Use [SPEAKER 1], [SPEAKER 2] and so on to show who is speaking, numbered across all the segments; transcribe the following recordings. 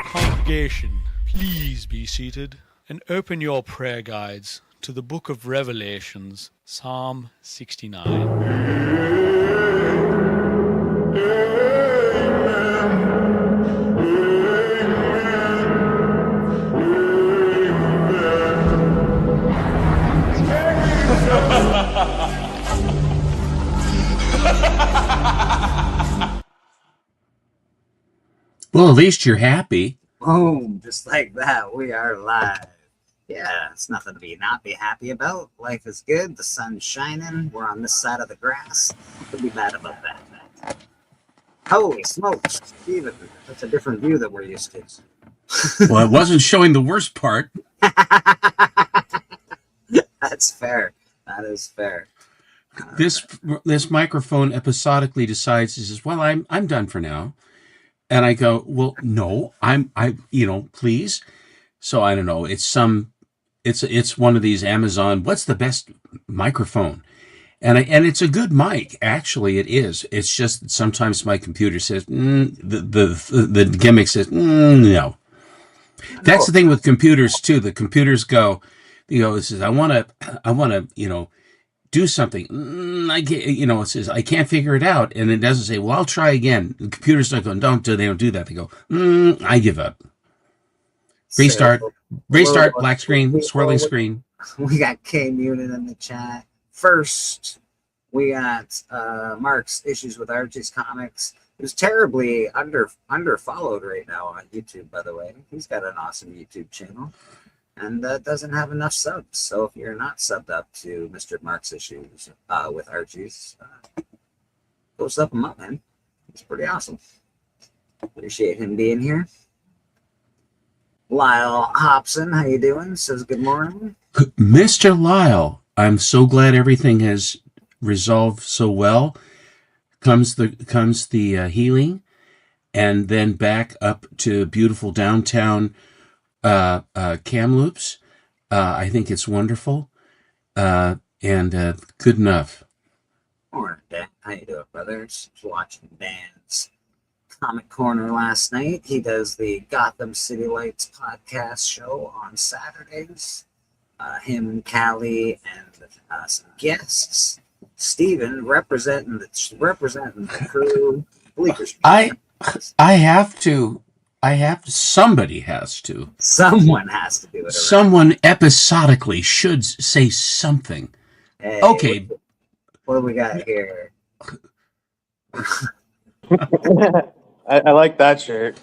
[SPEAKER 1] Congregation, please be seated and open your prayer guides to the book of Revelations, Psalm 69.
[SPEAKER 2] Well, at least you're happy.
[SPEAKER 3] Boom, just like that, we are live. Yeah, it's nothing to not be happy about. Life is good, the sun's shining, we're on this side of the grass. What could be bad about that? Holy smokes, Steven, that's a different view that we're used to.
[SPEAKER 2] Well, it wasn't showing the worst part.
[SPEAKER 3] That's fair. That is fair.
[SPEAKER 2] This microphone episodically decides, he says, well, I'm done for now. And I go, well, no, please. So I don't know. It's one of these Amazon. What's the best microphone? And it's a good mic. Actually, it is. It's just that sometimes my computer says the gimmick says no. That's the thing with computers too. The computers go, it says I want to, do something. It says I can't figure it out, and it doesn't say, well, I'll try again. The computer's not going, they don't do that. They go, I give up. Restart, black screen, swirling screen.
[SPEAKER 3] We got K Munin in the chat. First, we got Mark's issues with Archie's comics. Who's terribly under followed right now on YouTube, by the way. He's got an awesome YouTube channel. And doesn't have enough subs. So if you're not subbed up to Mr. Mark's issues with Archie's, go sub him up, man. It's pretty awesome. Appreciate him being here. Lyle Hobson, how you doing? Says good morning.
[SPEAKER 2] Mr. Lyle, I'm so glad everything has resolved so well. Comes the healing, and then back up to beautiful downtown Kamloops. I think it's wonderful, and good enough.
[SPEAKER 3] Morning, Dan. How you doing, brothers? Watching Dan's Comic Corner last night. He does the Gotham City Lights podcast show on Saturdays. Him, Callie, and some guests. Steven representing the crew. Bleecker Street.
[SPEAKER 2] I have to. Somebody has to.
[SPEAKER 3] Someone has to do it.
[SPEAKER 2] Someone episodically should say something.
[SPEAKER 3] Hey,
[SPEAKER 2] okay.
[SPEAKER 3] What do we got here?
[SPEAKER 4] I like that shirt.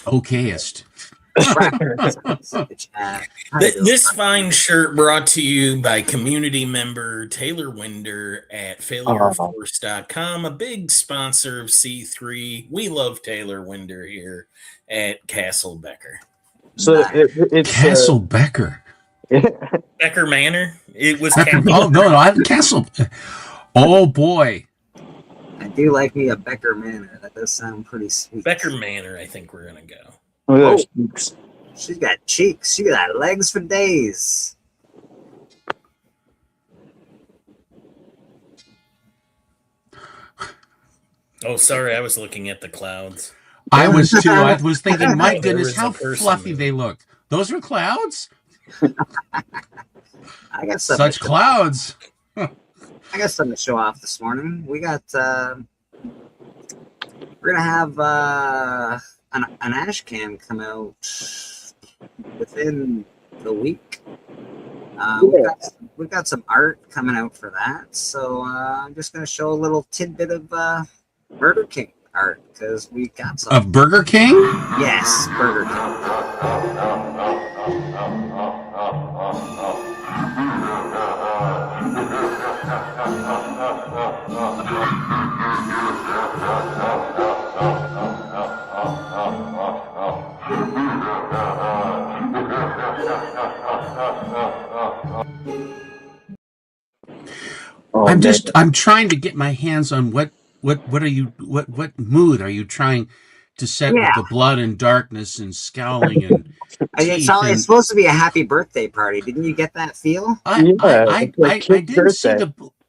[SPEAKER 2] Okayest.
[SPEAKER 5] This fine shirt brought to you by community member Taylor Winder at failureforce.com, a big sponsor of C3. We love Taylor Winder here at Castle Becker.
[SPEAKER 4] So it's
[SPEAKER 2] Castle Becker.
[SPEAKER 5] Becker Manor. It was
[SPEAKER 2] I'm Castle. Oh boy.
[SPEAKER 3] I do like me a Becker Manor. That does sound pretty sweet.
[SPEAKER 5] Becker Manor, I think we're gonna go.
[SPEAKER 4] Oh,
[SPEAKER 3] she's got cheeks. She got legs for days.
[SPEAKER 5] Oh, sorry, I was looking at the clouds.
[SPEAKER 2] I was too. I was thinking, my goodness, how fluffy they look. Those are clouds?
[SPEAKER 3] I got
[SPEAKER 2] such clouds.
[SPEAKER 3] I got something to show off this morning. We got we're gonna have an ash can come out within the week. We've got some art coming out for that, so I'm just going to show a little tidbit of Burger King art because we got some
[SPEAKER 2] of Burger King.
[SPEAKER 3] Yes, Burger King.
[SPEAKER 2] I'm trying to get my hands on what mood are you trying to set with the blood and darkness and scowling and
[SPEAKER 3] it's supposed to be a happy birthday party. Didn't you get that feel?
[SPEAKER 2] I didn't see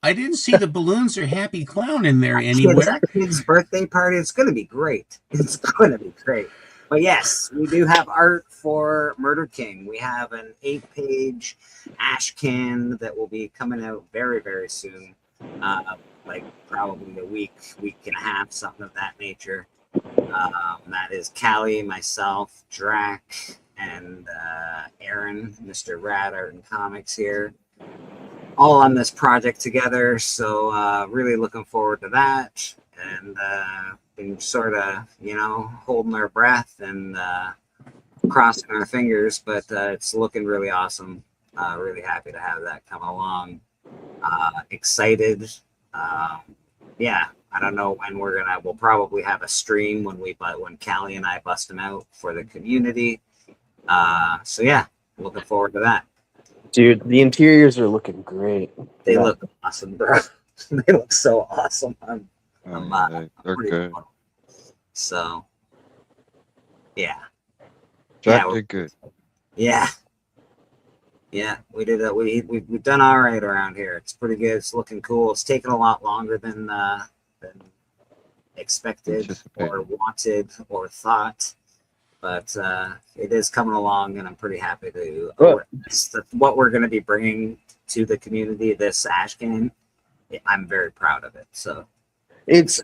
[SPEAKER 2] I didn't see the balloons or Happy Clown in there
[SPEAKER 3] Kids,
[SPEAKER 2] anywhere.
[SPEAKER 3] that kid's birthday party. It's going to be great. It's going to be great. But yes, we do have art for Murder King. We have an 8-page ash can that will be coming out very, very soon. Like probably a week and a half, something of that nature. That is Callie, myself, Drac, and Aaron, Mr. Rad Art and Comics here, all on this project together. So really looking forward to that, and been sort of, holding our breath and crossing our fingers, but it's looking really awesome. Really happy to have that come along. Excited. Yeah, I don't know when we'll probably have a stream when Callie and I bust them out for the community. So yeah, looking forward to that.
[SPEAKER 4] Dude, the interiors are looking great.
[SPEAKER 3] They look awesome, bro. They look so awesome.
[SPEAKER 6] They're
[SPEAKER 3] pretty
[SPEAKER 6] good.
[SPEAKER 3] pumped. So yeah.
[SPEAKER 6] Jack
[SPEAKER 3] Yeah,
[SPEAKER 6] did good.
[SPEAKER 3] Yeah. Yeah, we did. We've done all right around here. It's pretty good. It's looking cool. It's taken a lot longer than expected or wanted or thought, but it is coming along, and I'm pretty happy to what we're going to be bringing to the community. This ash can, I'm very proud of it. So
[SPEAKER 4] it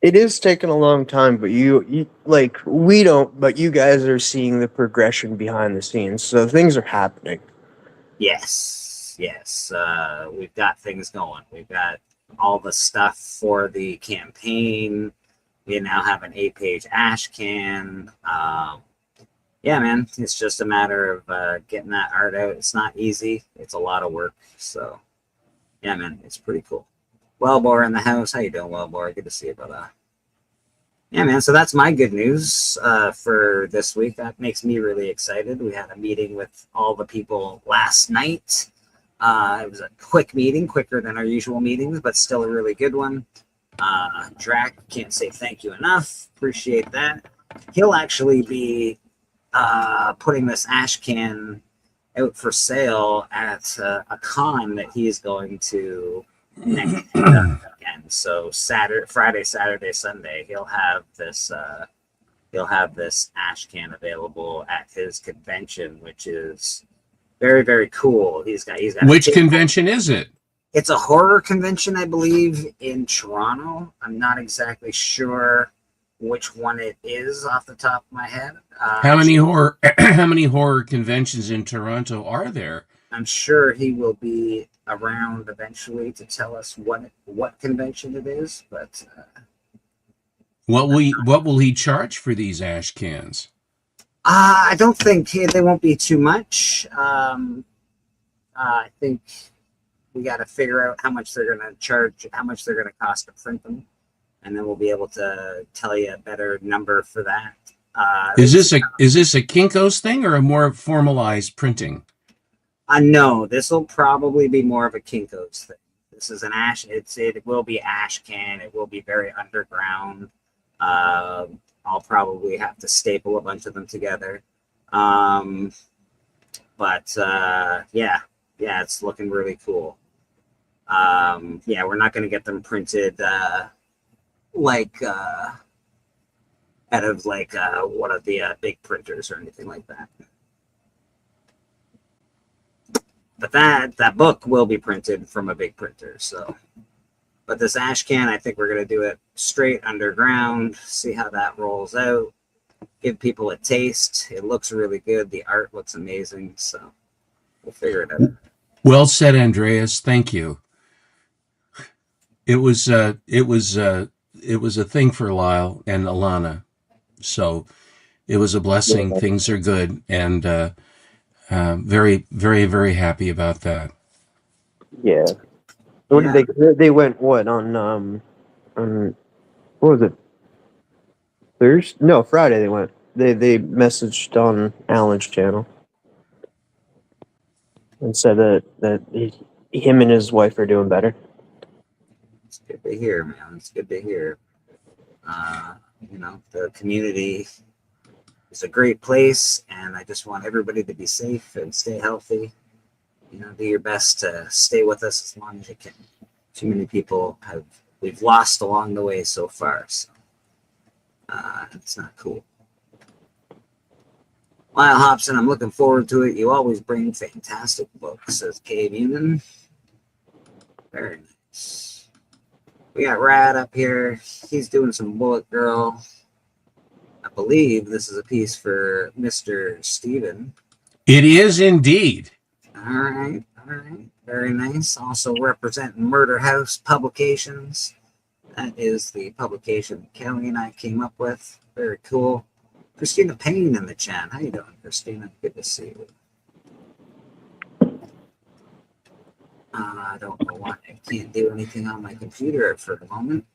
[SPEAKER 4] is taking a long time, but you like we don't, but you guys are seeing the progression behind the scenes, so things are happening.
[SPEAKER 3] yes, we've got things going. We've got all the stuff for the campaign. We now have an 8-page ash can. Yeah, man, it's just a matter of getting that art out. It's not easy. It's a lot of work. So, yeah, man, it's pretty cool. Wellbore in the house. How you doing, Wellbore? Good to see you, brother. Yeah, man, so that's my good news for this week. That makes me really excited. We had a meeting with all the people last night. It was a quick meeting, quicker than our usual meetings, but still a really good one. Drac, can't say thank you enough. Appreciate that. He'll actually be putting this ash can out for sale at a con that he is going to next weekend. So Friday, Saturday, Sunday, he'll have this ash can available at his convention, which is very, very cool. He's got
[SPEAKER 2] Which convention is it?
[SPEAKER 3] It's a horror convention, I believe, in Toronto. I'm not exactly sure which one it is off the top of my head.
[SPEAKER 2] How many horror conventions in Toronto are there?
[SPEAKER 3] I'm sure he will be around eventually to tell us what convention it is, but
[SPEAKER 2] What will he charge for these ash cans?
[SPEAKER 3] I don't think they won't be too much. I think we got to figure out how much they're going to charge, how much they're going to cost to print them, and then we'll be able to tell you a better number for that.
[SPEAKER 2] Is this a Kinko's thing or a more formalized printing?
[SPEAKER 3] No, this will probably be more of a Kinko's thing. This is an ash. It will be ash can. It will be very underground. I'll probably have to staple a bunch of them together. But yeah, it's looking really cool. Yeah, we're not going to get them printed like out of like one of the big printers or anything like that. But that book will be printed from a big printer. So, but this ash can, I think we're going to do it straight underground, see how that rolls out, give people a taste. It looks really good. The art looks amazing. So we'll figure it out.
[SPEAKER 2] Well said, Andreas. Thank you. It was a thing for Lyle and Alana. So it was a blessing.
[SPEAKER 4] Yeah.
[SPEAKER 2] Things are good. And very, very, very happy about that.
[SPEAKER 4] Yeah. What did they went what on what was it? Thursday? No, Friday they went. They messaged on Alan's channel and said that him and his wife are doing better.
[SPEAKER 3] It's good to hear, man. It's good to hear. The community is a great place, and I just want everybody to be safe and stay healthy. Do your best to stay with us as long as you can. Too many people we've lost along the way so far. So it's not cool. Lyle Hobson, I'm looking forward to it. You always bring fantastic books, says Cave Union. Very nice. We got Rad up here. He's doing some Bullet Girl. I believe this is a piece for Mr. Steven.
[SPEAKER 2] It is indeed.
[SPEAKER 3] All right. Very nice. Also representing Murder House Publications. That is the publication Kelly and I came up with. Very cool. Christina Payne in the chat. How you doing, Christina? Good to see you. I don't know why I can't do anything on my computer for the moment.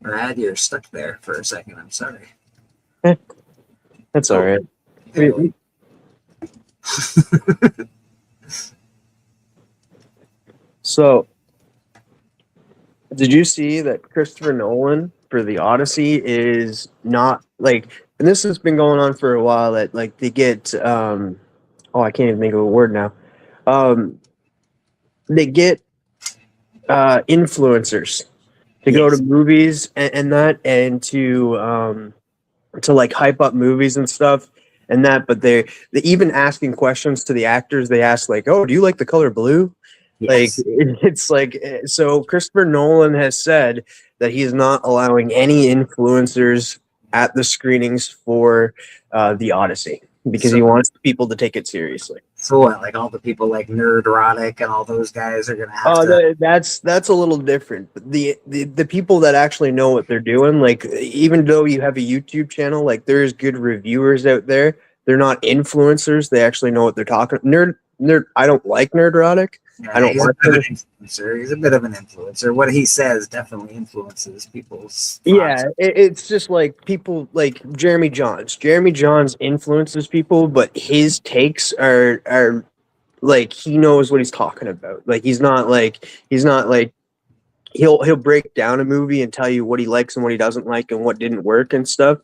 [SPEAKER 3] Brad, you're stuck there for a second. I'm sorry.
[SPEAKER 4] That's all right.
[SPEAKER 3] Anyway.
[SPEAKER 4] So, did you see that Christopher Nolan for the Odyssey is not like, and this has been going on for a while, that like they get I can't even think of a word now. They get influencers to go to movies and that, and to like hype up movies and stuff and that, but they even asking questions to the actors. They ask like, "Oh, do you like the color blue?"
[SPEAKER 3] Yes.
[SPEAKER 4] Like it's like, so Christopher Nolan has said that he's not allowing any influencers at the screenings for the Odyssey because he wants people to take it seriously.
[SPEAKER 3] So what? Like all the people like Nerdrotic and all those guys are gonna have to.
[SPEAKER 4] That's a little different. The people that actually know what they're doing, like even though you have a YouTube channel, like there's good reviewers out there. They're not influencers. They actually know what they're talking. Nerd. I don't like Nerdrotic.
[SPEAKER 3] Yeah,
[SPEAKER 4] I don't
[SPEAKER 3] he's
[SPEAKER 4] want
[SPEAKER 3] a bit of an influencer. He's a bit of an influencer. What he says definitely influences people's thoughts.
[SPEAKER 4] Yeah, it's just like people like Jeremy Johns. Jeremy Johns influences people, but his takes are like he knows what he's talking about. Like he's not like he'll break down a movie and tell you what he likes and what he doesn't like and what didn't work and stuff.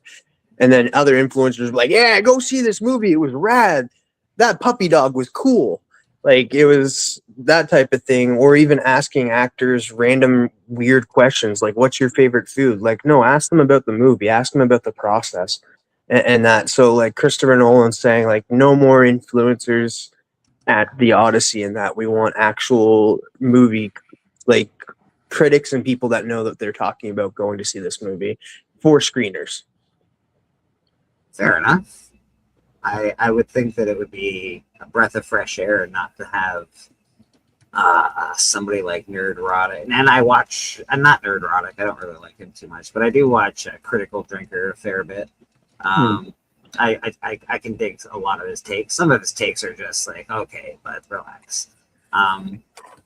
[SPEAKER 4] And then other influencers are like, "Yeah, go see this movie. It was rad. That puppy dog was cool." Like it was that type of thing, or even asking actors random weird questions like, "What's your favorite food?" Like, no, ask them about the movie, ask them about the process, and that. So, like Christopher Nolan saying, like, no more influencers at the Odyssey, and that we want actual movie, like critics and people that know that they're talking about going to see this movie for screeners.
[SPEAKER 3] Fair enough. I would think that it would be a breath of fresh air not to have somebody like Nerdrotic. And I'm not Nerdrotic. I don't really like him too much, but I do watch Critical Drinker a fair bit. I can dig a lot of his takes. Some of his takes are just like, okay, but relax.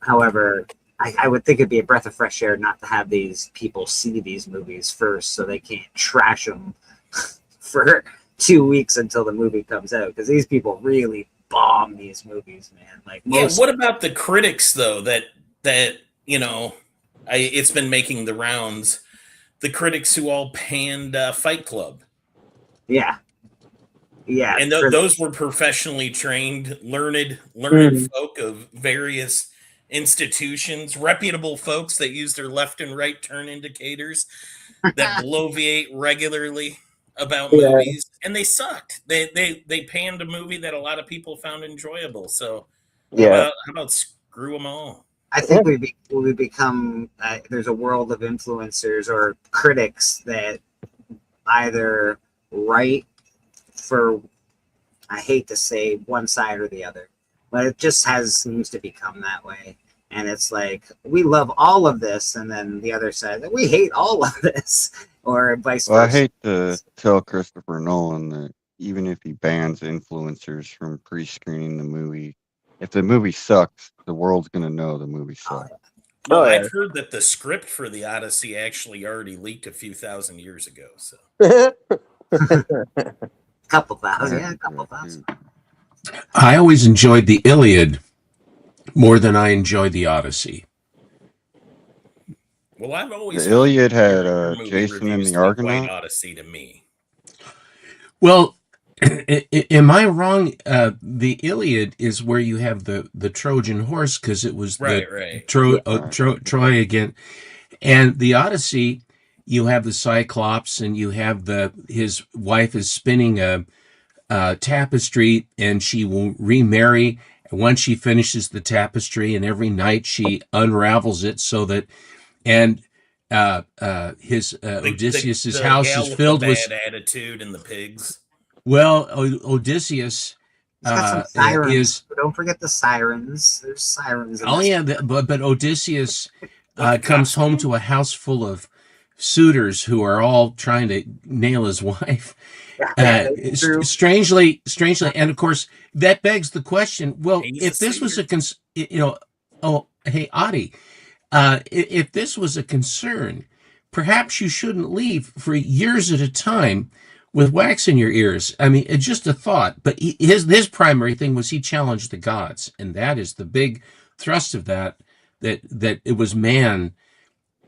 [SPEAKER 3] However, I would think it'd be a breath of fresh air not to have these people see these movies first so they can't trash them for 2 weeks until the movie comes out, because these people really bomb these movies, man. Like,
[SPEAKER 5] what about the critics though? That it's been making the rounds. The critics who all panned Fight Club.
[SPEAKER 3] Yeah,
[SPEAKER 5] and those were professionally trained, learned folk of various institutions, reputable folks that use their left and right turn indicators that bloviate regularly about movies, and they sucked. They panned a movie that a lot of people found enjoyable. So how about screw them all?
[SPEAKER 3] I think we become there's a world of influencers or critics that either write for, I hate to say one side or the other, but it just seems to become that way. And it's like, we love all of this, and then the other side that we hate all of this, or vice versa.
[SPEAKER 6] Well, I hate to tell Christopher Nolan that even if he bans influencers from pre-screening the movie, if the movie sucks, the world's going to know the movie sucks.
[SPEAKER 5] Well, I've heard that the script for the Odyssey actually already leaked a few thousand years ago. So
[SPEAKER 3] couple thousand.
[SPEAKER 2] I always enjoyed the Iliad more than I enjoyed the Odyssey.
[SPEAKER 5] Well, I've always
[SPEAKER 6] the Iliad had Jason and the Argonaut.
[SPEAKER 5] Odyssey to me.
[SPEAKER 2] Well, Am I wrong? The Iliad is where you have the Trojan horse because it was
[SPEAKER 5] Right,
[SPEAKER 2] the
[SPEAKER 5] right.
[SPEAKER 2] Troy again, and the Odyssey. You have the Cyclops, and you have his wife is spinning a tapestry, and she will remarry. And once she finishes the tapestry, and every night she unravels it so that, and his Odysseus's
[SPEAKER 5] The
[SPEAKER 2] house
[SPEAKER 5] gal
[SPEAKER 2] is
[SPEAKER 5] with
[SPEAKER 2] filled
[SPEAKER 5] the
[SPEAKER 2] with.
[SPEAKER 5] bad attitude and the pigs.
[SPEAKER 2] Well, Odysseus
[SPEAKER 3] It's got some sirens.
[SPEAKER 2] is.
[SPEAKER 3] Don't forget the sirens. There's sirens. In
[SPEAKER 2] Oh
[SPEAKER 3] this.
[SPEAKER 2] yeah, but Odysseus
[SPEAKER 5] Like the
[SPEAKER 2] comes home
[SPEAKER 5] costume?
[SPEAKER 2] to a house full of suitors who are all trying to nail his wife.
[SPEAKER 3] That's true.
[SPEAKER 2] Strangely, and of course that begs the question. Well,
[SPEAKER 5] He's
[SPEAKER 2] if
[SPEAKER 5] a
[SPEAKER 2] this was
[SPEAKER 5] suitor.
[SPEAKER 2] oh hey Adi, if this was a concern, perhaps you shouldn't leave for years at a time with wax in your ears. I mean, it's just a thought. But his primary thing was he challenged the gods, and that is the big thrust of that. That it was man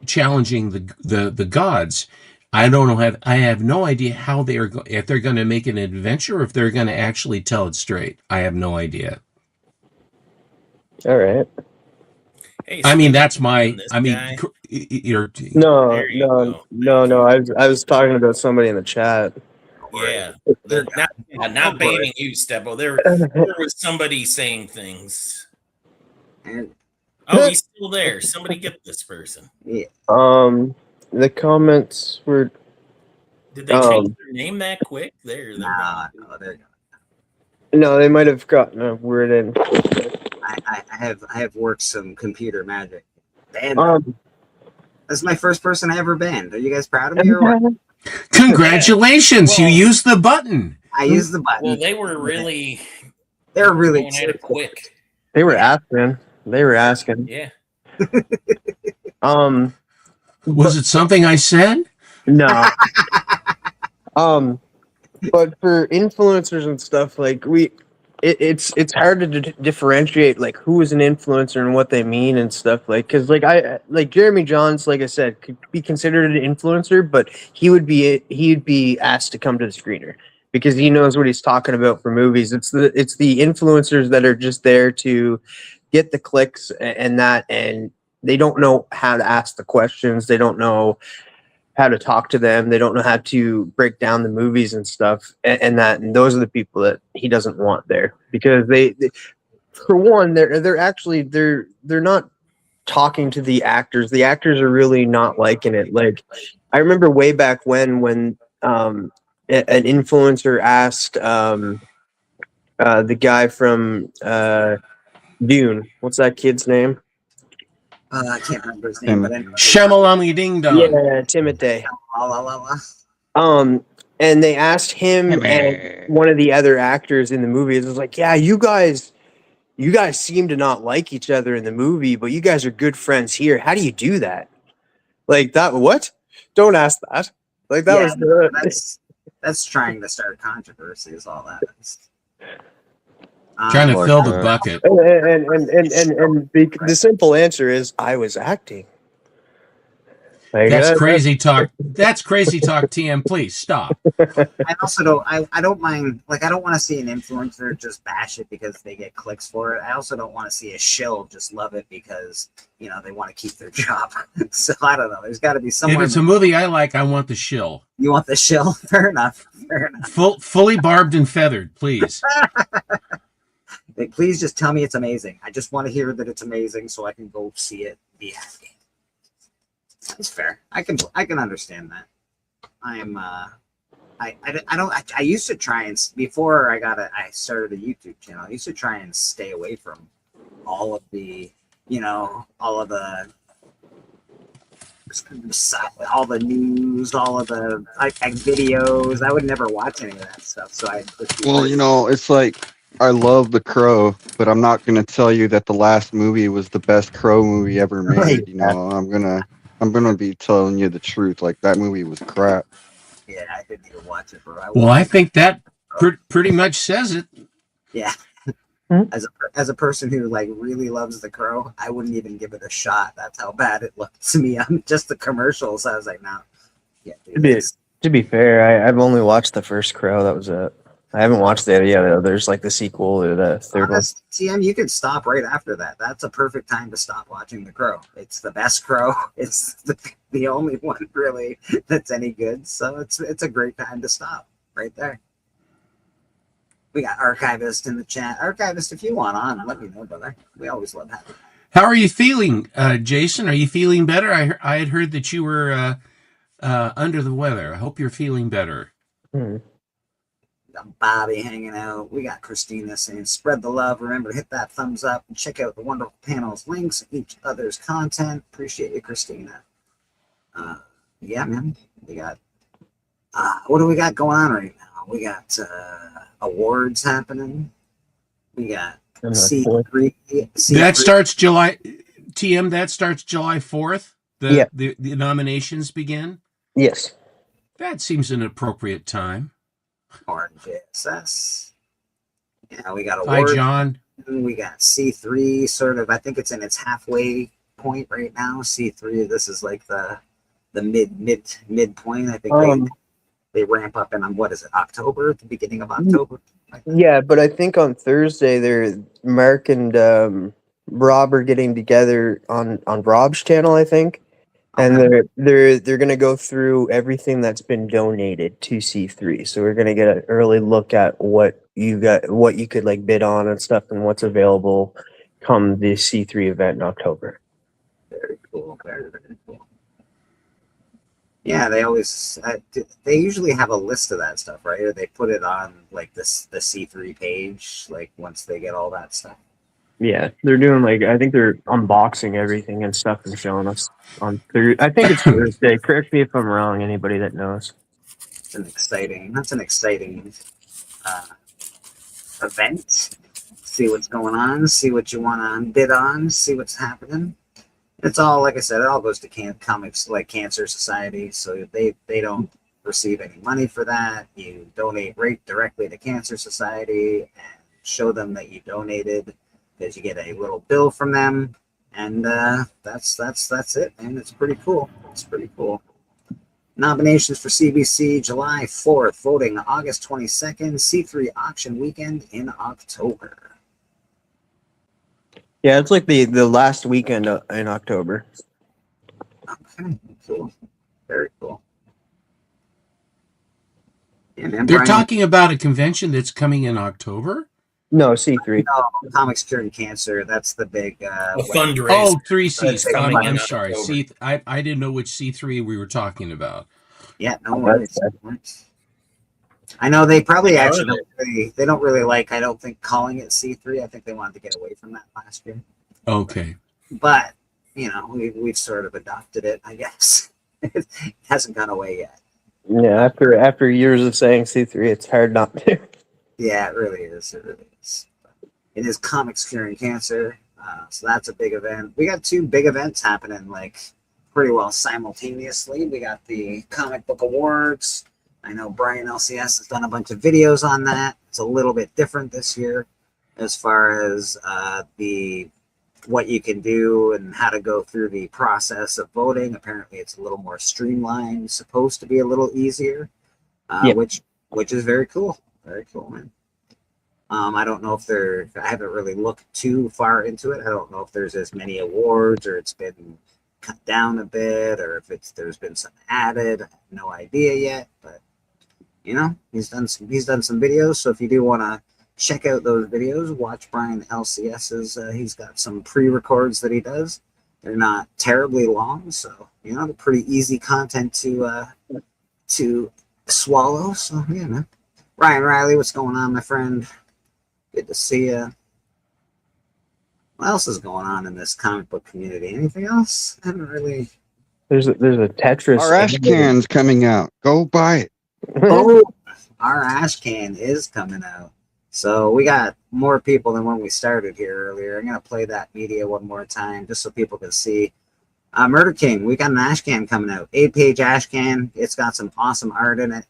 [SPEAKER 2] challenging the gods. I don't know. I have no idea how if they're going to make an adventure, or if they're going to actually tell it straight. I have no idea.
[SPEAKER 4] All right.
[SPEAKER 5] Hey,
[SPEAKER 2] I mean, that's
[SPEAKER 5] speaking
[SPEAKER 2] my.
[SPEAKER 5] of this
[SPEAKER 2] I mean,
[SPEAKER 5] guy-
[SPEAKER 2] you're.
[SPEAKER 4] No,
[SPEAKER 5] There you
[SPEAKER 4] no,
[SPEAKER 5] go.
[SPEAKER 4] no, no. I was talking about somebody in the chat.
[SPEAKER 5] Yeah,
[SPEAKER 3] They're
[SPEAKER 5] not banning you, Steppo. There was somebody saying things.
[SPEAKER 3] And
[SPEAKER 5] Oh, he's still there. Somebody get this person.
[SPEAKER 3] yeah,
[SPEAKER 4] The comments were
[SPEAKER 5] Did they change their name that quick? They're
[SPEAKER 3] no, they're
[SPEAKER 4] no, they might have gotten a word in.
[SPEAKER 3] I have worked some computer magic. Banned. That's my first person I ever banned. Are you guys proud of me or what?
[SPEAKER 2] Congratulations!
[SPEAKER 5] Well-
[SPEAKER 2] you used the button.
[SPEAKER 3] I used the button.
[SPEAKER 5] well, they were really
[SPEAKER 3] They're really
[SPEAKER 5] going at it quick.
[SPEAKER 4] They were asking. They were asking.
[SPEAKER 5] Yeah.
[SPEAKER 2] Was it something I said?
[SPEAKER 4] No. But for influencers and stuff, like it's hard to differentiate like who is an influencer and what they mean and stuff, like because like Jeremy Johns, like I said, could be considered an influencer, but he'd be asked to come to the screener because he knows what he's talking about for movies. It's the influencers that are just there to get the clicks and they don't know how to ask the questions. They don't know how to talk to them. They don't know how to break down the movies and stuff. And those are the people that he doesn't want there because they for one, they're not talking to the actors. The actors are really not liking it. Like I remember way back when an influencer asked the guy from Dune, what's that kid's name?
[SPEAKER 3] I can't remember his name, but anyway.
[SPEAKER 2] Shamalami ding dong.
[SPEAKER 4] Yeah, Timothée.
[SPEAKER 3] La, la, la, la.
[SPEAKER 4] And they asked him and one of the other actors in the movie. It was like, yeah, you guys seem to not like each other in the movie, but you guys are good friends here. How do you do that? Like that? What? Don't ask that. Like that was
[SPEAKER 3] that's trying to start controversy. Is all that is.
[SPEAKER 2] Trying to fill the bucket.
[SPEAKER 4] and the simple answer is I was acting. Like,
[SPEAKER 2] That's crazy talk. That's crazy talk. TM, please stop.
[SPEAKER 3] I also don't. I don't mind. Like I don't want to see an influencer just bash it because they get clicks for it. I also don't want to see a shill just love it because they want to keep their job. So I don't know. There's got to be
[SPEAKER 2] If
[SPEAKER 3] somewhere.
[SPEAKER 2] it's a movie I like, I want the shill.
[SPEAKER 3] You want the shill? Fair enough. Fair enough.
[SPEAKER 2] Fully barbed and feathered, please.
[SPEAKER 3] Like, please just tell me it's amazing. I just want to hear that it's amazing so I can go see it. Be happy. That's fair. I can understand that. I used to try and before I started a YouTube channel. I used to try and stay away from all of the all the news, all of the videos. I would never watch any of that stuff. So
[SPEAKER 6] it's like I love The Crow, but I'm not gonna tell you that the last movie was the best Crow movie ever made.
[SPEAKER 3] Right.
[SPEAKER 6] I'm gonna be telling you the truth. Like that movie was crap.
[SPEAKER 3] Yeah, I didn't even watch it, bro.
[SPEAKER 2] I think that pretty much says it.
[SPEAKER 3] Yeah. As a person who really loves The Crow, I wouldn't even give it a shot. That's how bad it looked to me on just the commercials. I was like, no. Yeah.
[SPEAKER 4] To be fair, I've only watched the first Crow. That was it. I haven't watched it yet. There's like the sequel or the third one.
[SPEAKER 3] Honest, TM, you could stop right after that. That's a perfect time to stop watching The Crow. It's the best Crow. It's the only one really that's any good. So it's a great time to stop right there. We got Archivist in the chat. Archivist, if you want on, let me know, brother. We always love having you.
[SPEAKER 2] How are you feeling, Jason? Are you feeling better? I had heard that you were under the weather. I hope you're feeling better.
[SPEAKER 3] We got Bobby hanging out. We got Christina saying, spread the love. Remember to hit that thumbs up and check out the wonderful panels, links, each other's content. Appreciate you, Christina. Yeah, man. We got, what do we got going on right now? We got awards happening. We got C3.
[SPEAKER 2] That starts July, TM, that starts July 4th. The nominations begin?
[SPEAKER 4] Yes.
[SPEAKER 2] That seems an appropriate time.
[SPEAKER 3] Orange JSS. Yeah, we got
[SPEAKER 2] Hi,
[SPEAKER 3] awards.
[SPEAKER 2] John.
[SPEAKER 3] We got C3, sort of. I think it's in its halfway point right now. C3. This is like the midpoint. I think they ramp up in what is it? October, at the beginning of October.
[SPEAKER 4] Yeah, but I think on Thursday, Mark and Rob are getting together on Rob's channel, I think. And they're gonna go through everything that's been donated to C3. So we're gonna get an early look at what you could like bid on and stuff, and what's available come the C3 event in October.
[SPEAKER 3] Very cool. Very, very cool. Yeah, they usually have a list of that stuff, right? Or they put it on like the C3 page, like once they get all that stuff.
[SPEAKER 4] Yeah, they're doing I think they're unboxing everything and stuff and showing us on Thursday. I think it's Thursday. Correct me if I'm wrong. Anybody that knows.
[SPEAKER 3] That's an exciting event. See what's going on. See what you want to bid on. See what's happening. It's all, like I said, it all goes to comics like Cancer Society, so they don't receive any money for that. You donate right directly to Cancer Society and show them that you donated, because you get a little bill from them, and that's it, man. It's pretty cool. It's pretty cool. Nominations for CBC July 4th, voting August 22nd, C3 auction weekend in October.
[SPEAKER 4] Yeah, it's like the last weekend in October.
[SPEAKER 3] Okay, cool. Very cool. Yeah, man,
[SPEAKER 2] They're
[SPEAKER 3] Brian,
[SPEAKER 2] talking about a convention that's coming in October?
[SPEAKER 4] No, C3.
[SPEAKER 3] no, Comics Curing Cancer. That's the big
[SPEAKER 5] fundraiser.
[SPEAKER 2] Oh, 3Cs.
[SPEAKER 3] That's
[SPEAKER 2] Coming.
[SPEAKER 3] coming
[SPEAKER 2] I'm
[SPEAKER 5] in
[SPEAKER 2] sorry.
[SPEAKER 5] October.
[SPEAKER 2] See, I didn't know which C3 we were talking about.
[SPEAKER 3] Yeah, no worries. I know they probably
[SPEAKER 5] How are
[SPEAKER 3] actually don't really like, I don't think, calling it C3. I think they wanted to get away from that last year.
[SPEAKER 2] Okay.
[SPEAKER 3] But, we've sort of adopted it, I guess. It hasn't gone away yet.
[SPEAKER 4] Yeah, after years of saying C3, it's hard not to.
[SPEAKER 3] Yeah, it really is. It really is. It is Comics Curing Cancer. So that's a big event. We got two big events happening pretty well simultaneously. We got the Comic Book Awards. I know Brian LCS has done a bunch of videos on that. It's a little bit different this year as far as what you can do and how to go through the process of voting. Apparently it's a little more streamlined, supposed to be a little easier, which is very cool. Very cool, man. I don't know if I haven't really looked too far into it. I don't know if there's as many awards or it's been cut down a bit, or if there's been some added. I have no idea yet, but he's done some videos. So if you do want to check out those videos, watch Brian LCS's. He's got some pre-records that he does. They're not terribly long, so they're pretty easy content to swallow. So yeah, man. Ryan Riley, what's going on, my friend? Good to see you. What else is going on in this comic book community? Anything else? I haven't really.
[SPEAKER 4] There's a Tetris.
[SPEAKER 6] Our ash can's coming out. Go buy it.
[SPEAKER 3] Oh, our ash can is coming out. So we got more people than when we started here earlier. I'm gonna play that media one more time just so people can see. Murder King, we got an ash can coming out. 8-page ash can. It's got some awesome art in it.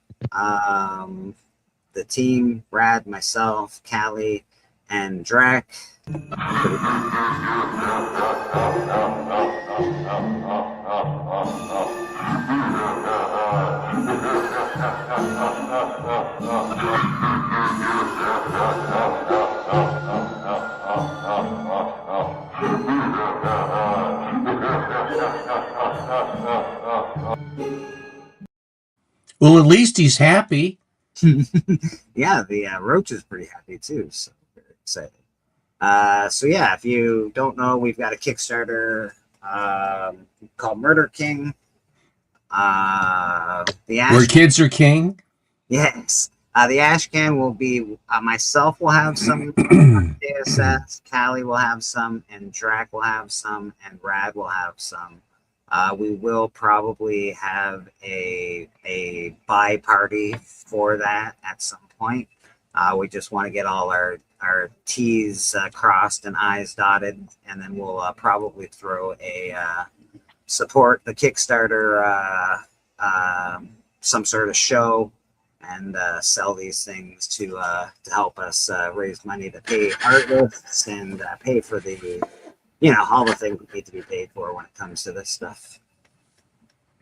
[SPEAKER 3] The team, Brad, myself, Callie, and Drac.
[SPEAKER 2] Well, at least he's happy.
[SPEAKER 3] Yeah, the Roach is pretty happy too, so very excited. So yeah, if you don't know, we've got a Kickstarter called Murder King. The
[SPEAKER 2] Where
[SPEAKER 3] Ash,
[SPEAKER 2] kids are king.
[SPEAKER 3] yes, the Ash Can will be myself will have some DSS, Callie will have some, and Drac will have some, and Rad will have some. We will probably have a buy party for that at some point. We just want to get all our T's crossed and I's dotted, and then we'll probably throw a support the Kickstarter some sort of show and sell these things to help us raise money to pay artists and pay for the all the things that need to be paid for when it comes to this stuff.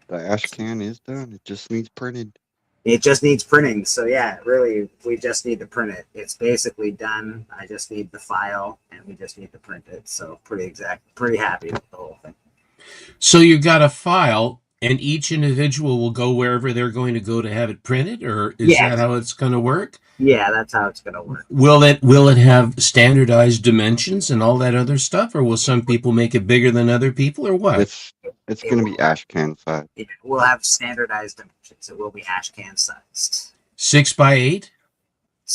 [SPEAKER 6] The ash can is done. It just needs printed.
[SPEAKER 3] It just needs printing. So yeah, really, we just need to print it. It's basically done. I just need the file and we just need to print it. So pretty happy with the whole thing.
[SPEAKER 2] So you've got a file, and each individual will go wherever they're going to go to have it printed, or is
[SPEAKER 3] Yeah.
[SPEAKER 2] that how it's going to work?
[SPEAKER 3] Yeah, that's how it's gonna work.
[SPEAKER 2] Will it have standardized dimensions and all that other stuff, or will some people make it bigger than other people, or what?
[SPEAKER 6] It's going to be ash can size.
[SPEAKER 3] We'll have standardized dimensions. It will be ash can sized.
[SPEAKER 2] 6x8?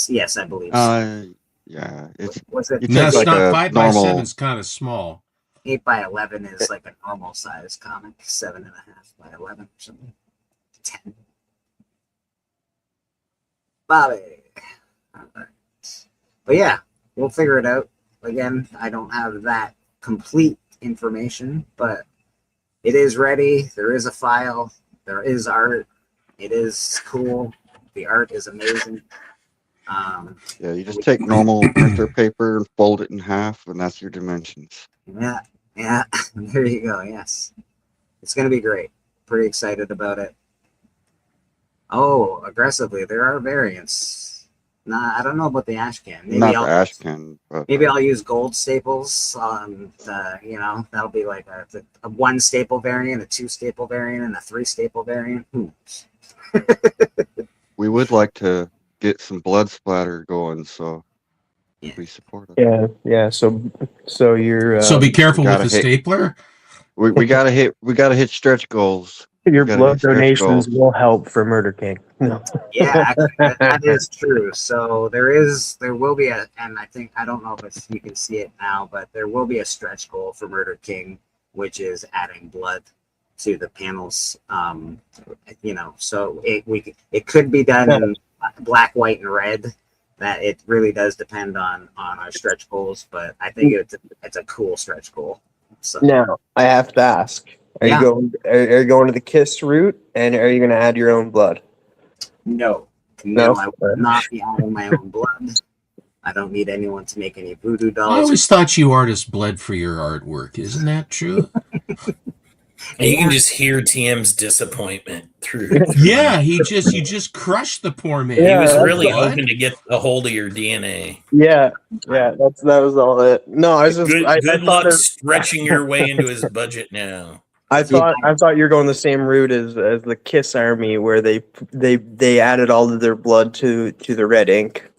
[SPEAKER 3] Yes, I believe so.
[SPEAKER 6] Yeah. It's
[SPEAKER 3] Was it
[SPEAKER 6] you
[SPEAKER 2] No,
[SPEAKER 6] take
[SPEAKER 2] it's
[SPEAKER 6] like
[SPEAKER 2] not.
[SPEAKER 6] a
[SPEAKER 2] 5x7
[SPEAKER 6] normal.
[SPEAKER 2] is kind of small.
[SPEAKER 3] 8x11 is like a normal size comic. 7.5 by 11 or something. 10. Bobby. All right. But yeah, we'll figure it out. Again, I don't have that complete information, but it is ready. There is a file. There is art. It is cool. The art is amazing.
[SPEAKER 6] Yeah, you just take normal printer paper and fold it in half, and that's your dimensions.
[SPEAKER 3] Yeah. There you go. Yes. It's going to be great. Pretty excited about it. Oh, aggressively. There are variants. Nah, I don't know about the ash can. Maybe
[SPEAKER 6] Not
[SPEAKER 3] I'll
[SPEAKER 6] the ash can, but
[SPEAKER 3] maybe I'll use gold staples. That'll be like a 1 staple variant, a 2 staple variant, and a 3 staple variant.
[SPEAKER 6] we would like to get some blood splatter going, so
[SPEAKER 3] Yeah.
[SPEAKER 6] we support it.
[SPEAKER 4] Yeah. So you're
[SPEAKER 2] So be careful with
[SPEAKER 6] gotta
[SPEAKER 2] the
[SPEAKER 6] hit-
[SPEAKER 2] stapler.
[SPEAKER 6] We gotta hit stretch goals.
[SPEAKER 4] your
[SPEAKER 6] gotta
[SPEAKER 4] blood
[SPEAKER 6] get stretch
[SPEAKER 4] donations
[SPEAKER 6] goals.
[SPEAKER 4] will help for Murder King. No.
[SPEAKER 3] Yeah, actually, that is true. So there will be and I don't know if you can see it now, but there will be a stretch goal for Murder King, which is adding blood to the panels. So it could be done in black, white, and red. That it really does depend on our stretch goals, but I think it's a cool stretch goal. So
[SPEAKER 4] Now I have to ask: Are
[SPEAKER 3] Yeah.
[SPEAKER 4] you going? Are you going to the Kiss route, and are you going to add your own blood?
[SPEAKER 3] no, I will not be adding my own blood. I don't need anyone to make any voodoo
[SPEAKER 2] I
[SPEAKER 3] dolls.
[SPEAKER 2] always thought you artists bled for your artwork. Isn't that true?
[SPEAKER 5] And you can just hear TM's disappointment through.
[SPEAKER 2] Yeah, you just crushed the poor man.
[SPEAKER 5] He
[SPEAKER 4] Yeah,
[SPEAKER 5] was
[SPEAKER 4] that's
[SPEAKER 5] really
[SPEAKER 2] what?
[SPEAKER 5] hoping to get a hold of your DNA.
[SPEAKER 4] Yeah. That was all it. No, I was just
[SPEAKER 5] Good,
[SPEAKER 4] I
[SPEAKER 5] good
[SPEAKER 4] thought
[SPEAKER 5] luck stretching your way into his budget now.
[SPEAKER 4] I thought you're going the same route as the Kiss Army, where they added all of their blood to the red ink.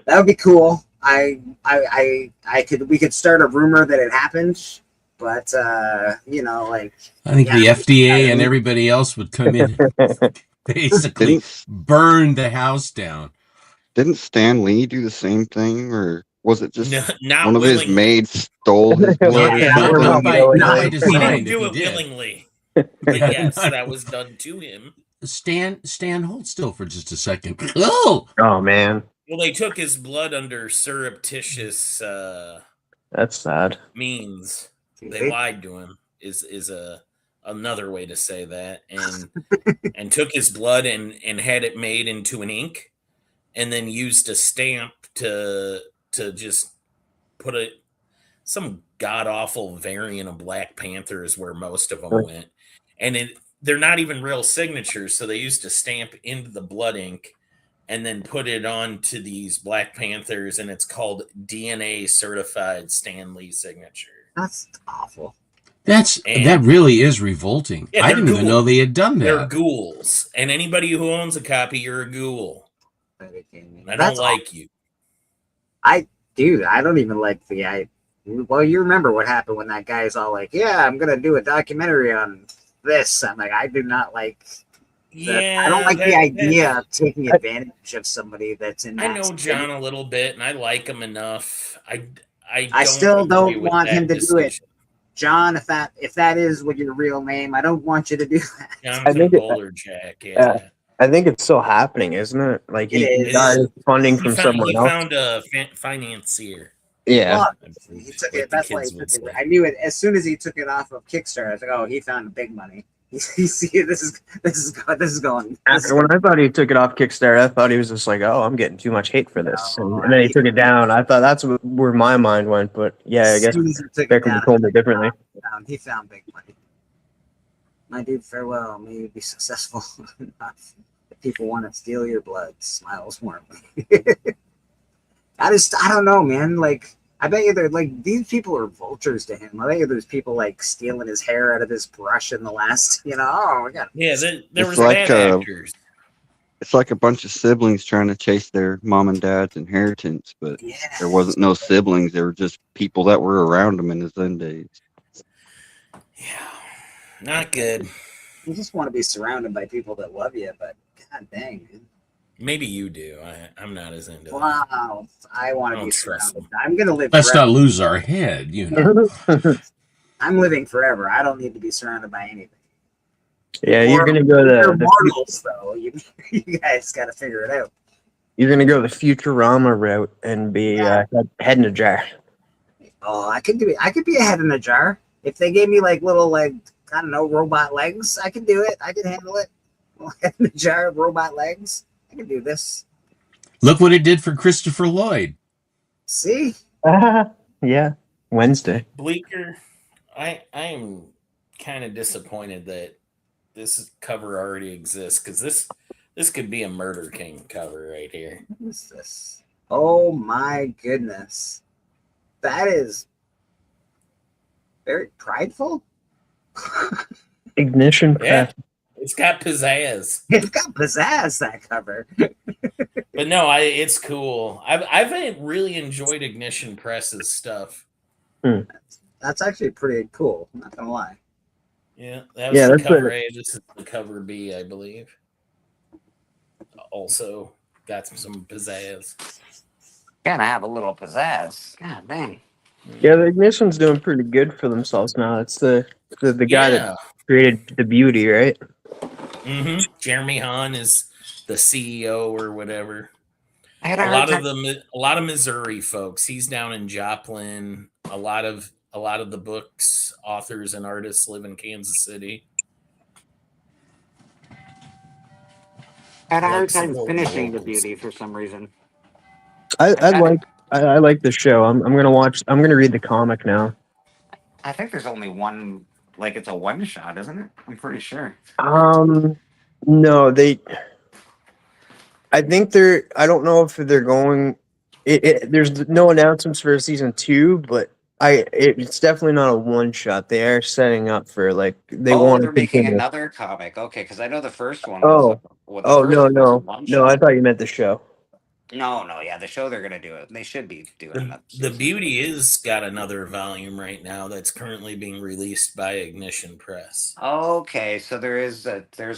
[SPEAKER 3] That would be cool. We could start a rumor that it happened, but
[SPEAKER 2] I think the FDA and everybody else would come in and basically burn the house down.
[SPEAKER 6] Didn't Stan Lee do the same thing, or was it just
[SPEAKER 5] No, not
[SPEAKER 6] one of his
[SPEAKER 5] willingly.
[SPEAKER 6] maids stole his blood or
[SPEAKER 5] Yeah,
[SPEAKER 6] something?
[SPEAKER 2] not by
[SPEAKER 5] He
[SPEAKER 2] design.
[SPEAKER 5] didn't
[SPEAKER 2] if
[SPEAKER 5] do
[SPEAKER 2] he
[SPEAKER 5] it
[SPEAKER 2] did.
[SPEAKER 5] willingly. But yes, that was done to him.
[SPEAKER 2] Stan, hold still for just a second. Oh,
[SPEAKER 4] Oh man,
[SPEAKER 5] Well, they took his blood under surreptitious
[SPEAKER 4] that's sad.
[SPEAKER 5] means. They lied to him. Is another way to say that, and took his blood and had it made into an ink, and then used a stamp to just put it. Some god awful variant of Black Panther is where most of them went, and they're not even real signatures. So they used to stamp into the blood ink and then put it onto these Black Panthers, and it's called DNA certified Stan Lee signature.
[SPEAKER 3] That's awful.
[SPEAKER 2] That really is revolting.
[SPEAKER 5] Yeah,
[SPEAKER 2] I didn't even know they had done
[SPEAKER 5] They're
[SPEAKER 2] that.
[SPEAKER 5] ghouls, and anybody who owns a copy, you're a ghoul. I don't like you.
[SPEAKER 3] Dude, I don't even like the guy. Well, you remember what happened when that guy's all like, "Yeah, I'm gonna do a documentary on this." I'm like, I do not like.
[SPEAKER 5] Yeah,
[SPEAKER 3] I don't like the idea of taking advantage of somebody that's in.
[SPEAKER 5] I know John a little bit, and I like him enough.
[SPEAKER 3] I still don't want him to do it, John. If that is what your real name, I don't want you to do that.
[SPEAKER 5] Jonathan Bowler Jack. Yeah.
[SPEAKER 4] I think it's still happening, isn't it? Like he got funding from someone else.
[SPEAKER 5] He found a financier.
[SPEAKER 4] Yeah,
[SPEAKER 3] well, he took it. That's why he took it. I knew it as soon as he took it off of Kickstarter. I was like, "Oh, he found big money." You see, this is going.
[SPEAKER 4] When I thought he took it off Kickstarter, I thought he was just like, "Oh, I'm getting too much hate for this," and then he took it down. I thought that's where my mind went, but yeah, I guess Becker told me differently.
[SPEAKER 3] He found big money. My dude, farewell. May you be successful enough. If people want to steal your blood, smiles warmly. I don't know, man. Like, I bet you they're like, these people are vultures to him. I bet you there's people like stealing his hair out of his brush in the last, oh my God.
[SPEAKER 5] Yeah, there was bad actors.
[SPEAKER 6] It's like a bunch of siblings trying to chase their mom and dad's inheritance, but there wasn't no siblings. There were just people that were around them in his end days.
[SPEAKER 5] Yeah, not good.
[SPEAKER 3] You just want to be surrounded by people that love you, but god dang, dude.
[SPEAKER 5] Maybe you do. I'm not as into that.
[SPEAKER 3] Wow, I want to be surrounded. I'm gonna live.
[SPEAKER 2] Let's
[SPEAKER 3] forever.
[SPEAKER 2] not lose our head,
[SPEAKER 3] I'm living forever. I don't need to be surrounded by anything.
[SPEAKER 4] Yeah, you're gonna go
[SPEAKER 3] the mortals, though. You guys got to figure it out.
[SPEAKER 4] You're gonna go the Futurama route and be head in a jar.
[SPEAKER 3] Oh, I could do it. I could be a head in a jar if they gave me like little I don't know, robot legs. I could do it. I could handle it. Head in a jar of robot legs. I can do this.
[SPEAKER 2] Look what it did for Christopher Lloyd.
[SPEAKER 3] See?
[SPEAKER 4] Yeah. Wednesday.
[SPEAKER 5] Bleecker, I am kind of disappointed that this cover already exists, because this could be a Murder King cover right here.
[SPEAKER 3] What is this? Oh my goodness. That is very prideful.
[SPEAKER 4] Ignition Press.
[SPEAKER 5] Yeah. It's got pizzazz.
[SPEAKER 3] It's got pizzazz, that cover.
[SPEAKER 5] But no, it's cool. I've really enjoyed Ignition Press's stuff.
[SPEAKER 3] That's actually pretty cool. I'm not gonna lie.
[SPEAKER 5] Yeah, that was the cover A. This is the cover B, I believe. Also got some pizzazz.
[SPEAKER 7] Gotta have a little pizzazz. God dang.
[SPEAKER 4] Yeah, the Ignition's doing pretty good for themselves now. It's the guy that created the Beauty, right?
[SPEAKER 5] Mm-hmm. Jeremy Hahn is the CEO or whatever.
[SPEAKER 7] A lot
[SPEAKER 5] of Missouri folks. He's down in Joplin. A lot of the books, authors, and artists live in Kansas City.
[SPEAKER 7] I had a hard time finishing the Beauty for some reason.
[SPEAKER 4] I like the show. I'm gonna read the comic now.
[SPEAKER 7] I think there's only one. Like, it's a one shot, isn't it? I'm pretty sure.
[SPEAKER 4] No, I think I don't know if they're going. There's no announcements for season 2, but it's definitely not a one shot. They are setting up for
[SPEAKER 7] they're making another comic. Okay, because I know the first one.
[SPEAKER 4] No. I thought you meant the show.
[SPEAKER 7] No, yeah, the show they're gonna do it. They should be doing that.
[SPEAKER 5] The Beauty is got another volume right now that's currently being released by Ignition Press.
[SPEAKER 7] Okay, so there's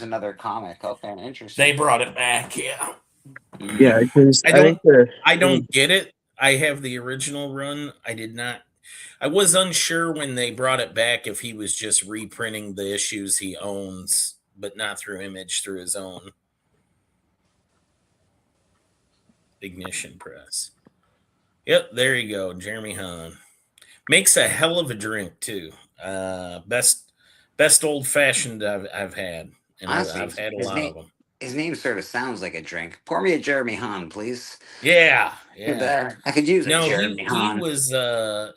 [SPEAKER 7] another comic. Okay, interesting.
[SPEAKER 5] They brought it back, yeah.
[SPEAKER 4] Yeah, because
[SPEAKER 5] I don't get it. I have the original run. I did not. I was unsure when they brought it back if he was just reprinting the issues he owns, but not through Image, through his own. Ignition Press. Yep, there you go. Jeremy Hahn makes a hell of a drink too. Best old fashioned I've had, and honestly, I've had a lot of them.
[SPEAKER 7] His name sort of sounds like a drink. Pour me a Jeremy Hahn, please.
[SPEAKER 5] Yeah.
[SPEAKER 7] I could use Jeremy Hahn.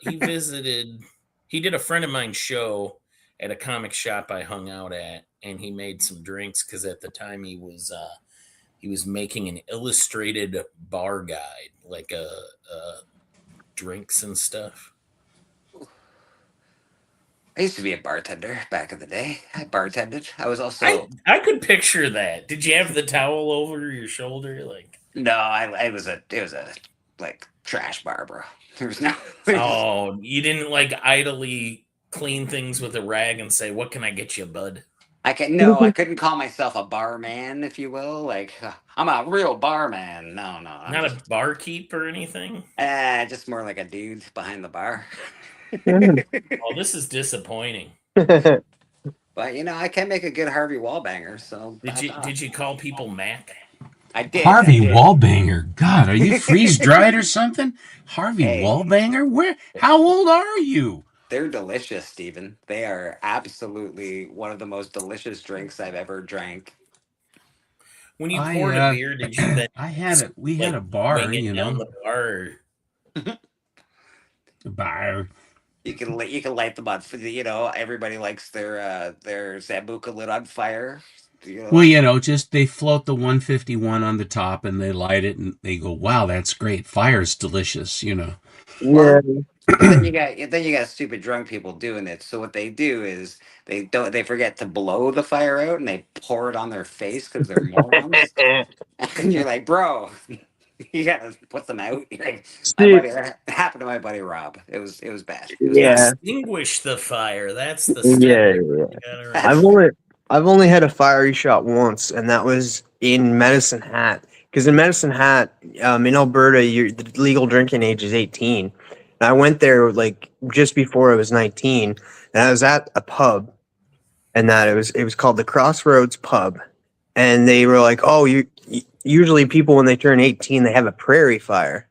[SPEAKER 5] He visited. He did a friend of mine's show at a comic shop I hung out at, and he made some drinks because at the time he was making an illustrated bar guide, like drinks and stuff.
[SPEAKER 7] I used to be a bartender back in the day. I bartended. I was also
[SPEAKER 5] I could picture that. Did you have the towel over your shoulder, like?
[SPEAKER 7] no, it was a like trash bar, bro. There was no.
[SPEAKER 5] Oh, you didn't like idly clean things with a rag and say, "What can I get you, bud?"
[SPEAKER 7] I couldn't call myself a barman, if you will. Like I'm a real barman. No, I'm
[SPEAKER 5] Not
[SPEAKER 7] just,
[SPEAKER 5] a barkeep or anything.
[SPEAKER 7] just more like a dude behind the bar.
[SPEAKER 5] Oh, this is disappointing.
[SPEAKER 7] But I can make a good Harvey Wallbanger. So
[SPEAKER 5] Did you call people Mac?
[SPEAKER 7] I did.
[SPEAKER 2] Harvey
[SPEAKER 7] I did.
[SPEAKER 2] Wallbanger. God, are you freeze dried or something? Harvey
[SPEAKER 7] Hey.
[SPEAKER 2] Wallbanger? Where? How old are you?
[SPEAKER 7] They're delicious, Steven. They are absolutely one of the most delicious drinks I've ever drank.
[SPEAKER 5] When you poured a beer, did you then?
[SPEAKER 2] We had a bar,
[SPEAKER 5] wing it down the bar.
[SPEAKER 2] Bar.
[SPEAKER 7] You can light them on. Everybody likes their Sambuca lit on fire.
[SPEAKER 2] Well, just they float the 151 on the top and they light it and they go, "Wow, that's great. Fire's delicious."
[SPEAKER 4] Yeah.
[SPEAKER 7] then you got stupid drunk people doing it. So what they do is they forget to blow the fire out and they pour it on their face because they're morons. And you're like, bro, you gotta put them out. Like, that happened to my buddy Rob. It was bad. It was
[SPEAKER 4] Yeah.
[SPEAKER 5] Extinguish the fire. That's the
[SPEAKER 4] Yeah. I've only had a fiery shot once, and that was in Medicine Hat. Because in Medicine Hat, in Alberta, the legal drinking age is 18. And I went there like just before I was 19, and I was at a pub, and it was called the Crossroads Pub, and they were like, "Oh, usually people when they turn 18, they have a prairie fire."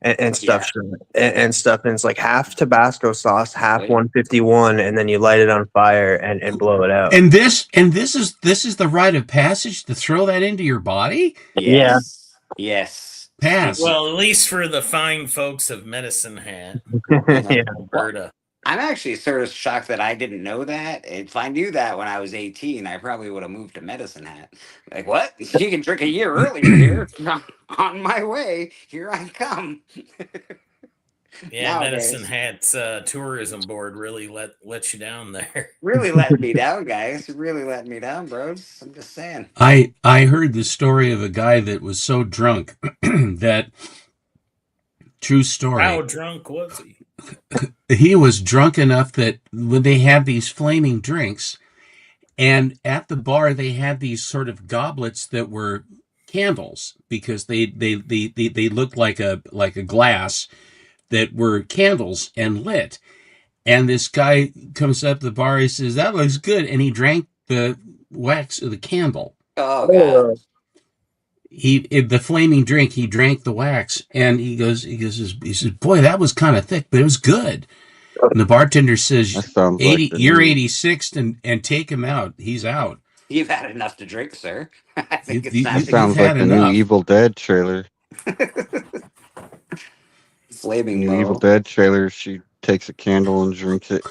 [SPEAKER 4] And stuff, and stuff, and it's like half Tabasco sauce, half 151, and then you light it on fire and blow it out.
[SPEAKER 2] And this is the rite of passage to throw that into your body.
[SPEAKER 7] Yes.
[SPEAKER 2] Pass.
[SPEAKER 5] Well, at least for the fine folks of Medicine Hat,
[SPEAKER 4] Yeah.
[SPEAKER 5] Alberta.
[SPEAKER 7] I'm actually sort of shocked that I didn't know that. If I knew that when I was 18, I probably would have moved to Medicine Hat. Like, what? You can drink a year earlier here. On my way. Here I come.
[SPEAKER 5] Yeah,
[SPEAKER 7] Nowadays.
[SPEAKER 5] Medicine Hat's tourism board really let you down there.
[SPEAKER 7] Really letting me down, guys. Really letting me down, bros. I'm just saying.
[SPEAKER 2] I heard the story of a guy that was so drunk that true story.
[SPEAKER 5] How drunk was he?
[SPEAKER 2] He was drunk enough that when they had these flaming drinks, and at the bar they had these sort of goblets that were candles because they looked like a glass that were candles and lit. And this guy comes up to the bar, he says, "That looks good," and he drank the wax of the candle.
[SPEAKER 7] Oh, God.
[SPEAKER 2] The flaming drink, he drank the wax, and he says, "Boy, that was kind of thick, but it was good." And the bartender says,
[SPEAKER 6] That sounds
[SPEAKER 2] 80,
[SPEAKER 6] like
[SPEAKER 2] you're
[SPEAKER 6] new-
[SPEAKER 2] 86 and take him out. He's out.
[SPEAKER 7] You've had enough to drink, sir. I think
[SPEAKER 2] You-
[SPEAKER 7] it's time
[SPEAKER 2] you-
[SPEAKER 7] to
[SPEAKER 6] Sounds
[SPEAKER 2] You've
[SPEAKER 6] like
[SPEAKER 2] had
[SPEAKER 6] the new
[SPEAKER 2] enough.
[SPEAKER 6] Evil Dead trailer.
[SPEAKER 7] Flaming
[SPEAKER 6] New
[SPEAKER 7] low.
[SPEAKER 6] Evil Dead trailer. She takes a candle and drinks it.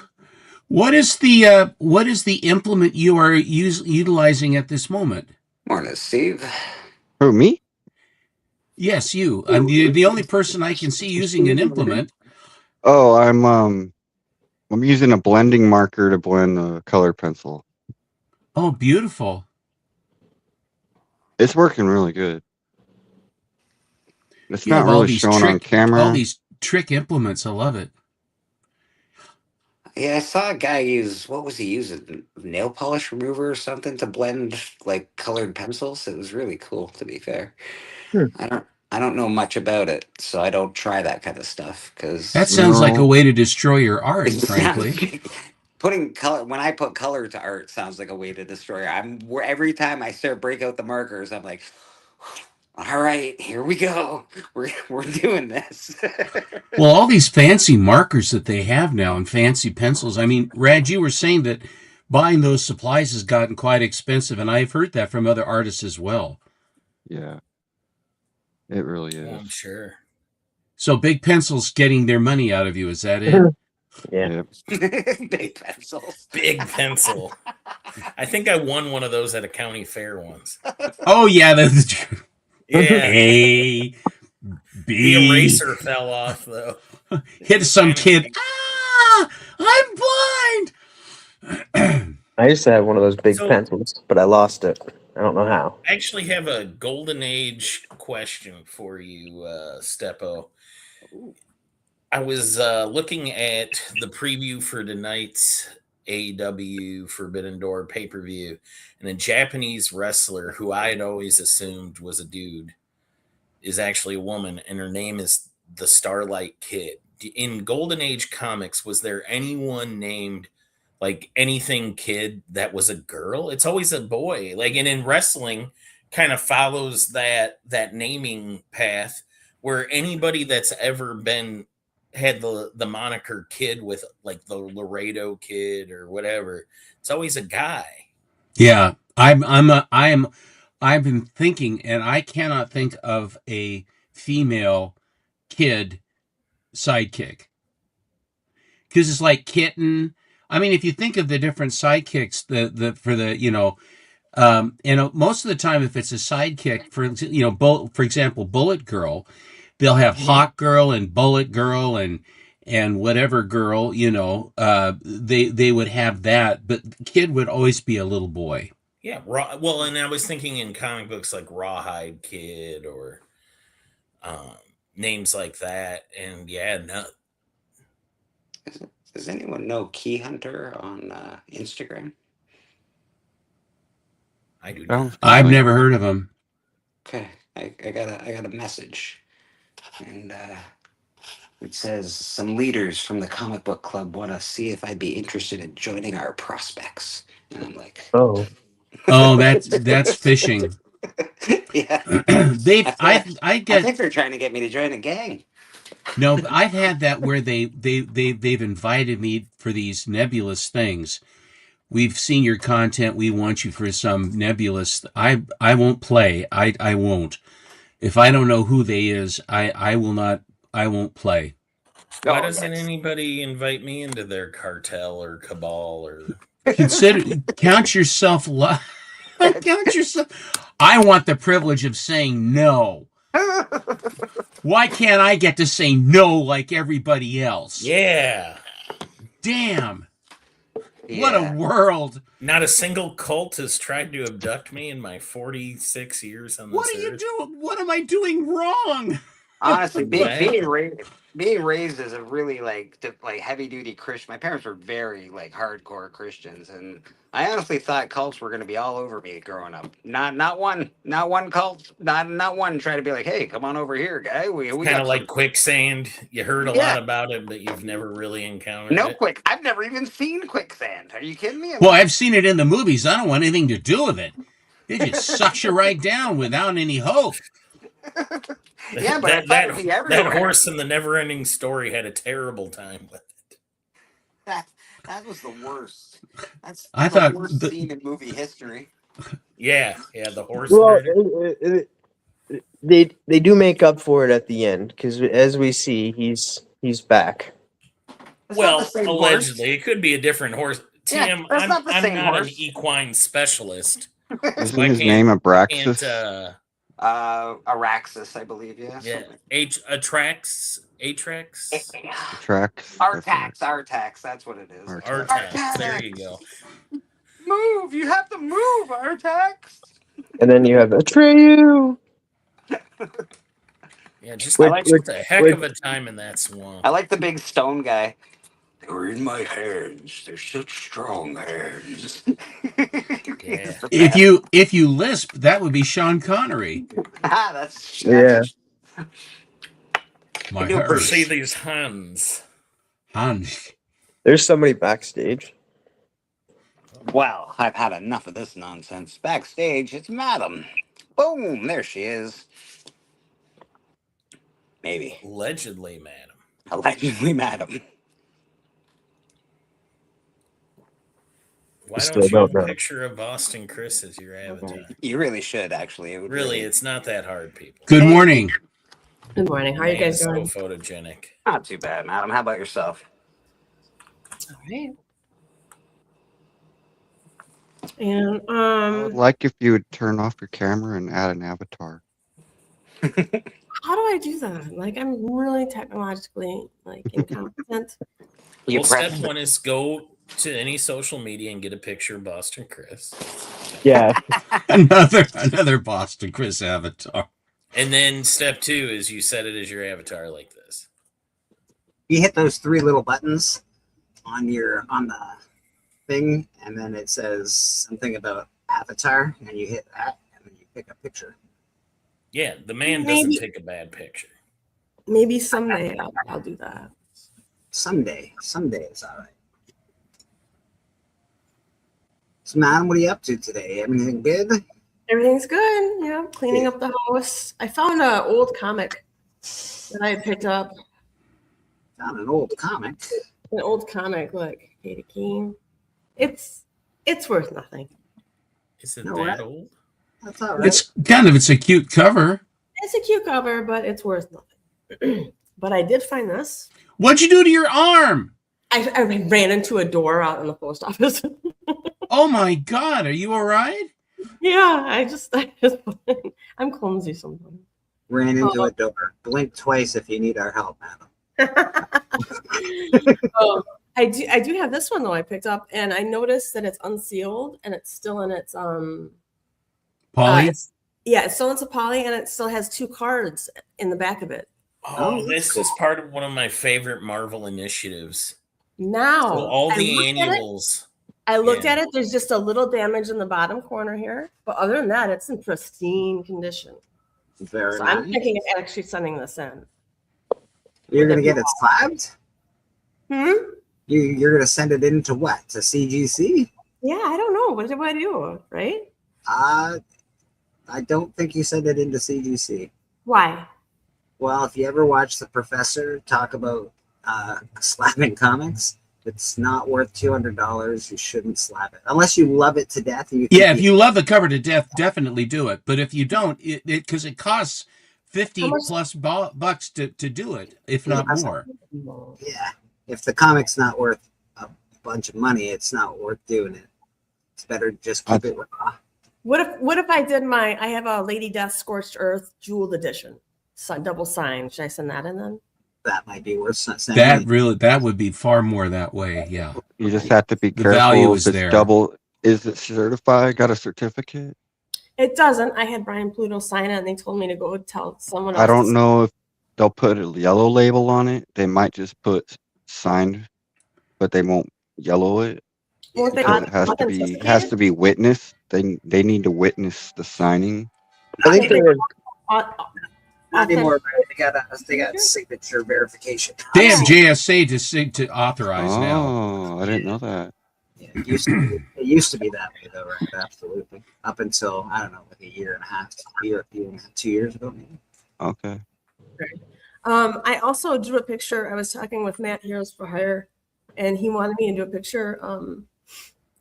[SPEAKER 2] What is the implement you are utilizing at this moment?
[SPEAKER 7] Morning, Steve.
[SPEAKER 6] Who, me?
[SPEAKER 2] Yes, you. I'm the only person I can see using an implement.
[SPEAKER 6] Oh, I'm using a blending marker to blend the color pencil.
[SPEAKER 2] Oh, beautiful.
[SPEAKER 6] It's working really good. It's
[SPEAKER 2] You
[SPEAKER 6] not
[SPEAKER 2] have all
[SPEAKER 6] really
[SPEAKER 2] these
[SPEAKER 6] shown on camera.
[SPEAKER 2] All these trick implements. I love it.
[SPEAKER 7] Yeah, I saw a guy use, what was he using? Nail polish remover or something to blend like colored pencils. It was really cool, to be fair. I don't know much about it, so I don't try that kind of stuff because
[SPEAKER 2] That sounds like a way to destroy your art, frankly.
[SPEAKER 7] putting color, when I put color to art, sounds like a way to destroy it. Every time I break out the markers, I'm like, all right, here we go. We're doing this.
[SPEAKER 2] Well, all these fancy markers that they have now and fancy pencils. I mean, Rad, you were saying that buying those supplies has gotten quite expensive, and I've heard that from other artists as well.
[SPEAKER 6] Yeah, it really
[SPEAKER 5] I'm
[SPEAKER 6] is.
[SPEAKER 5] sure.
[SPEAKER 2] So Big Pencil's getting their money out of you. Is that it?
[SPEAKER 4] Yeah.
[SPEAKER 6] Yep.
[SPEAKER 7] Big pencils.
[SPEAKER 5] Big pencil. I think I won one of those at a county fair once.
[SPEAKER 2] Oh yeah, that's true.
[SPEAKER 5] Yeah.
[SPEAKER 2] A
[SPEAKER 5] The
[SPEAKER 2] B.
[SPEAKER 5] eraser fell off though.
[SPEAKER 2] Hit some kid. Ah, I'm blind.
[SPEAKER 4] I used to have one of those big
[SPEAKER 5] So-
[SPEAKER 4] pencils, but I lost it. I don't know how.
[SPEAKER 5] I actually have a golden age question for you, Steppo. I was looking at the preview for tonight's AEW Forbidden Door pay-per-view, and a Japanese wrestler who I had always assumed was a dude is actually a woman, and her name is the Starlight Kid. In Golden Age comics, was there anyone named like anything kid that was a girl? It's always a boy. Like, and in wrestling kind of follows that naming path where anybody that's ever been had the moniker kid with like the Laredo Kid or whatever, it's always a guy.
[SPEAKER 2] Yeah, I've been thinking, and I cannot think of a female kid sidekick because it's like kitten. I mean, if you think of the different sidekicks, most of the time, if it's a sidekick for example, Bullet Girl, they'll have Hawk Girl and Bullet Girl and whatever girl, they would have that, but the kid would always be a little boy.
[SPEAKER 5] Yeah, well, and I was thinking in comic books like Rawhide Kid or names like that, and yeah, no.
[SPEAKER 7] Does anyone know Key Hunter on Instagram?
[SPEAKER 5] I do
[SPEAKER 6] Oh,
[SPEAKER 5] not.
[SPEAKER 2] I've never heard of him.
[SPEAKER 7] Okay, I got a message, and it says some leaders from the comic book club want to see if I'd be interested in joining our prospects, and I'm like,
[SPEAKER 4] Oh.
[SPEAKER 2] Oh, that's fishing.
[SPEAKER 7] yeah.
[SPEAKER 2] I
[SPEAKER 7] I
[SPEAKER 2] get
[SPEAKER 7] think they're trying to get me to join a gang.
[SPEAKER 2] no. I've had that where they've invited me for these nebulous things. We've seen your content. We want you for some nebulous. I won't play. I won't. If I don't know who they is, I will not. I won't play.
[SPEAKER 5] Why
[SPEAKER 7] Oh,
[SPEAKER 5] doesn't
[SPEAKER 7] yes.
[SPEAKER 5] anybody invite me into their cartel or cabal or?
[SPEAKER 2] Count yourself. Count yourself. I want the privilege of saying no. Why can't I get to say no like everybody else?
[SPEAKER 5] Yeah.
[SPEAKER 2] Damn.
[SPEAKER 7] Yeah.
[SPEAKER 2] What a world.
[SPEAKER 5] Not a single cult has tried to abduct me in my 46 years on this
[SPEAKER 2] What are you
[SPEAKER 5] earth.
[SPEAKER 2] doing? What am I doing wrong?
[SPEAKER 7] Honestly,
[SPEAKER 5] Right.
[SPEAKER 7] being raised as a really like heavy duty Christian. My parents were very like hardcore Christians, and I honestly thought cults were going to be all over me growing up. Not one cult, not one try to be like, hey, come on over here, guy. We
[SPEAKER 5] Kind
[SPEAKER 7] got
[SPEAKER 5] of like quicksand. You heard a
[SPEAKER 7] Yeah.
[SPEAKER 5] lot about it, but you've never really encountered
[SPEAKER 7] no
[SPEAKER 5] it.
[SPEAKER 7] quick. I've never even seen quicksand. Are you kidding me?
[SPEAKER 2] Well, I've seen it in the movies. I don't want anything to do with it. It just sucks you right down without any hope.
[SPEAKER 7] Yeah, but I thought it'd be
[SPEAKER 5] that
[SPEAKER 7] everywhere.
[SPEAKER 5] horse in the never-ending story had a terrible time with it.
[SPEAKER 7] That was the worst. That's
[SPEAKER 2] I
[SPEAKER 7] the
[SPEAKER 2] thought
[SPEAKER 7] worst
[SPEAKER 2] the-
[SPEAKER 7] scene in movie history.
[SPEAKER 5] Yeah, the horse.
[SPEAKER 4] Well,
[SPEAKER 5] murder.
[SPEAKER 4] they do make up for it at the end because as we see, he's back.
[SPEAKER 7] It's not
[SPEAKER 5] Well,
[SPEAKER 7] the same horse.
[SPEAKER 5] allegedly, it could be a different horse.
[SPEAKER 7] Yeah,
[SPEAKER 5] Tim,
[SPEAKER 7] that's
[SPEAKER 5] I'm
[SPEAKER 7] not the
[SPEAKER 5] I'm
[SPEAKER 7] same
[SPEAKER 5] not an
[SPEAKER 7] horse.
[SPEAKER 5] equine specialist.
[SPEAKER 6] Isn't
[SPEAKER 5] I
[SPEAKER 6] his
[SPEAKER 5] can't-
[SPEAKER 6] name
[SPEAKER 5] And
[SPEAKER 6] Abraxas?
[SPEAKER 7] Araxis, I believe. Yeah.
[SPEAKER 5] yeah, Atrax.
[SPEAKER 6] Tracks.
[SPEAKER 7] Artax. That's what it is.
[SPEAKER 6] Artax.
[SPEAKER 5] Artax. There you go.
[SPEAKER 7] Move! You have to move, Artax.
[SPEAKER 4] And then you have Atreyu.
[SPEAKER 5] Yeah, just
[SPEAKER 4] Which-
[SPEAKER 5] just a heck
[SPEAKER 4] which-
[SPEAKER 5] of a time in that swamp.
[SPEAKER 7] I like the big stone guy. They were in my hands. They're such strong hands.
[SPEAKER 5] Yeah.
[SPEAKER 2] If you lisp, that would be Sean Connery.
[SPEAKER 7] that's
[SPEAKER 4] Yeah.
[SPEAKER 2] My
[SPEAKER 7] You
[SPEAKER 2] heart.
[SPEAKER 5] See these hands.
[SPEAKER 2] Hans.
[SPEAKER 4] There's somebody backstage.
[SPEAKER 7] Well, I've had enough of this nonsense. Backstage, it's Madam. Boom! There she is. Maybe.
[SPEAKER 5] Allegedly, madam.
[SPEAKER 7] Allegedly, Madam.
[SPEAKER 5] Why
[SPEAKER 4] Still
[SPEAKER 5] don't you
[SPEAKER 4] don't
[SPEAKER 5] have a
[SPEAKER 4] know.
[SPEAKER 5] picture of Boston Chris as your avatar?
[SPEAKER 7] You really should, actually. It would
[SPEAKER 5] Really, it's not that hard, people.
[SPEAKER 2] Good morning.
[SPEAKER 8] Good morning. How are you
[SPEAKER 5] Man,
[SPEAKER 8] guys
[SPEAKER 5] so
[SPEAKER 8] doing?
[SPEAKER 5] photogenic.
[SPEAKER 7] not too bad, Madam. How about yourself?
[SPEAKER 8] All right. And
[SPEAKER 6] I would like if you would turn off your camera and add an avatar.
[SPEAKER 8] how do I do that? Like, I'm really technologically incompetent.
[SPEAKER 7] You
[SPEAKER 5] Well, step
[SPEAKER 7] press-
[SPEAKER 5] one is go to any social media and get a picture of Boston Chris.
[SPEAKER 4] Yeah.
[SPEAKER 2] Another Boston Chris avatar.
[SPEAKER 5] And then step two is you set it as your avatar like this.
[SPEAKER 3] You hit those three little buttons on the thing, and then it says something about avatar, and you hit that, and then you pick a picture.
[SPEAKER 5] Yeah, the man doesn't
[SPEAKER 8] Maybe-
[SPEAKER 5] pick a bad picture.
[SPEAKER 8] Maybe someday I'll do that.
[SPEAKER 3] Someday is all right. So, man, what are you up to today? Everything good?
[SPEAKER 8] Everything's good. Yeah, cleaning up the house. I found an old comic that I had picked up.
[SPEAKER 3] Found an old comic.
[SPEAKER 8] An old comic, like Katie Keene. It's worth nothing.
[SPEAKER 5] Is it
[SPEAKER 3] No,
[SPEAKER 5] that
[SPEAKER 3] what?
[SPEAKER 5] old?
[SPEAKER 3] That's all right.
[SPEAKER 2] It's a cute cover.
[SPEAKER 8] It's a cute cover, but it's worth nothing. But I did find this.
[SPEAKER 2] What'd you do to your arm?
[SPEAKER 8] I ran into a door out in the post office.
[SPEAKER 2] Oh my God, are you all right?
[SPEAKER 8] Yeah, I just I'm clumsy sometimes.
[SPEAKER 3] Ran into a door. Blink twice if you need our help, madam.
[SPEAKER 8] I do have this one though I picked up, and I noticed that it's unsealed and it's still in its
[SPEAKER 2] Polly?
[SPEAKER 8] it's still in its poly, and it still has 2 cards in the back of it.
[SPEAKER 5] Oh,
[SPEAKER 3] Oh,
[SPEAKER 5] this
[SPEAKER 3] cool.
[SPEAKER 5] is part of one of my favorite Marvel initiatives.
[SPEAKER 8] Now
[SPEAKER 5] So all
[SPEAKER 8] I
[SPEAKER 5] the
[SPEAKER 8] looked at it-
[SPEAKER 5] annuals.
[SPEAKER 8] I looked
[SPEAKER 5] Yeah.
[SPEAKER 8] at it. There's just a little damage in the bottom corner here, but other than that, it's in pristine condition.
[SPEAKER 3] Very
[SPEAKER 8] So
[SPEAKER 3] nice.
[SPEAKER 8] I'm thinking of actually sending this in.
[SPEAKER 3] You're gonna get it slabbed?
[SPEAKER 8] Hmm?
[SPEAKER 3] You're gonna send it into what? To CGC?
[SPEAKER 8] Yeah, I don't know. What do I do? Right?
[SPEAKER 3] I don't think you send it into CGC.
[SPEAKER 8] Why?
[SPEAKER 3] Well, if you ever watch the professor talk about slabbing comics, it's not worth $200. You shouldn't slap it unless you love it to death. And you
[SPEAKER 2] Yeah, if you love the cover to death, definitely do it. But if you don't, because it costs 50
[SPEAKER 8] How much-
[SPEAKER 2] plus bucks to do it, if not more.
[SPEAKER 3] yeah, if the comic's not worth a bunch of money, it's not worth doing it. It's better to just keep it raw.
[SPEAKER 8] What if I did I have a Lady Death Scorched Earth jeweled edition, double signed. Should I send that in then?
[SPEAKER 3] That might be worth sending.
[SPEAKER 2] That would be far more that way. Yeah.
[SPEAKER 6] You just have to be
[SPEAKER 2] The value
[SPEAKER 6] careful
[SPEAKER 2] is
[SPEAKER 6] if it's
[SPEAKER 2] there.
[SPEAKER 6] double. Is it certified? Got a certificate?
[SPEAKER 8] It doesn't. I had Brian Pluto sign it, and they told me to go tell someone else.
[SPEAKER 6] I don't know if they'll put a yellow label on it. They might just put signed, but they won't yellow it
[SPEAKER 8] Won't they
[SPEAKER 6] because it has to be witnessed. They need to witness the signing.
[SPEAKER 4] I think they were.
[SPEAKER 3] Not anymore. They got signature verification.
[SPEAKER 2] They have JSA to authorize now.
[SPEAKER 6] Oh, I didn't know that.
[SPEAKER 3] Yeah, it used to be that way though, right? Absolutely. Up until I don't know, like a year and a half, 2 years ago, maybe.
[SPEAKER 6] Okay.
[SPEAKER 8] I also drew a picture. I was talking with Matt Heroes for Hire, and he wanted me to do a picture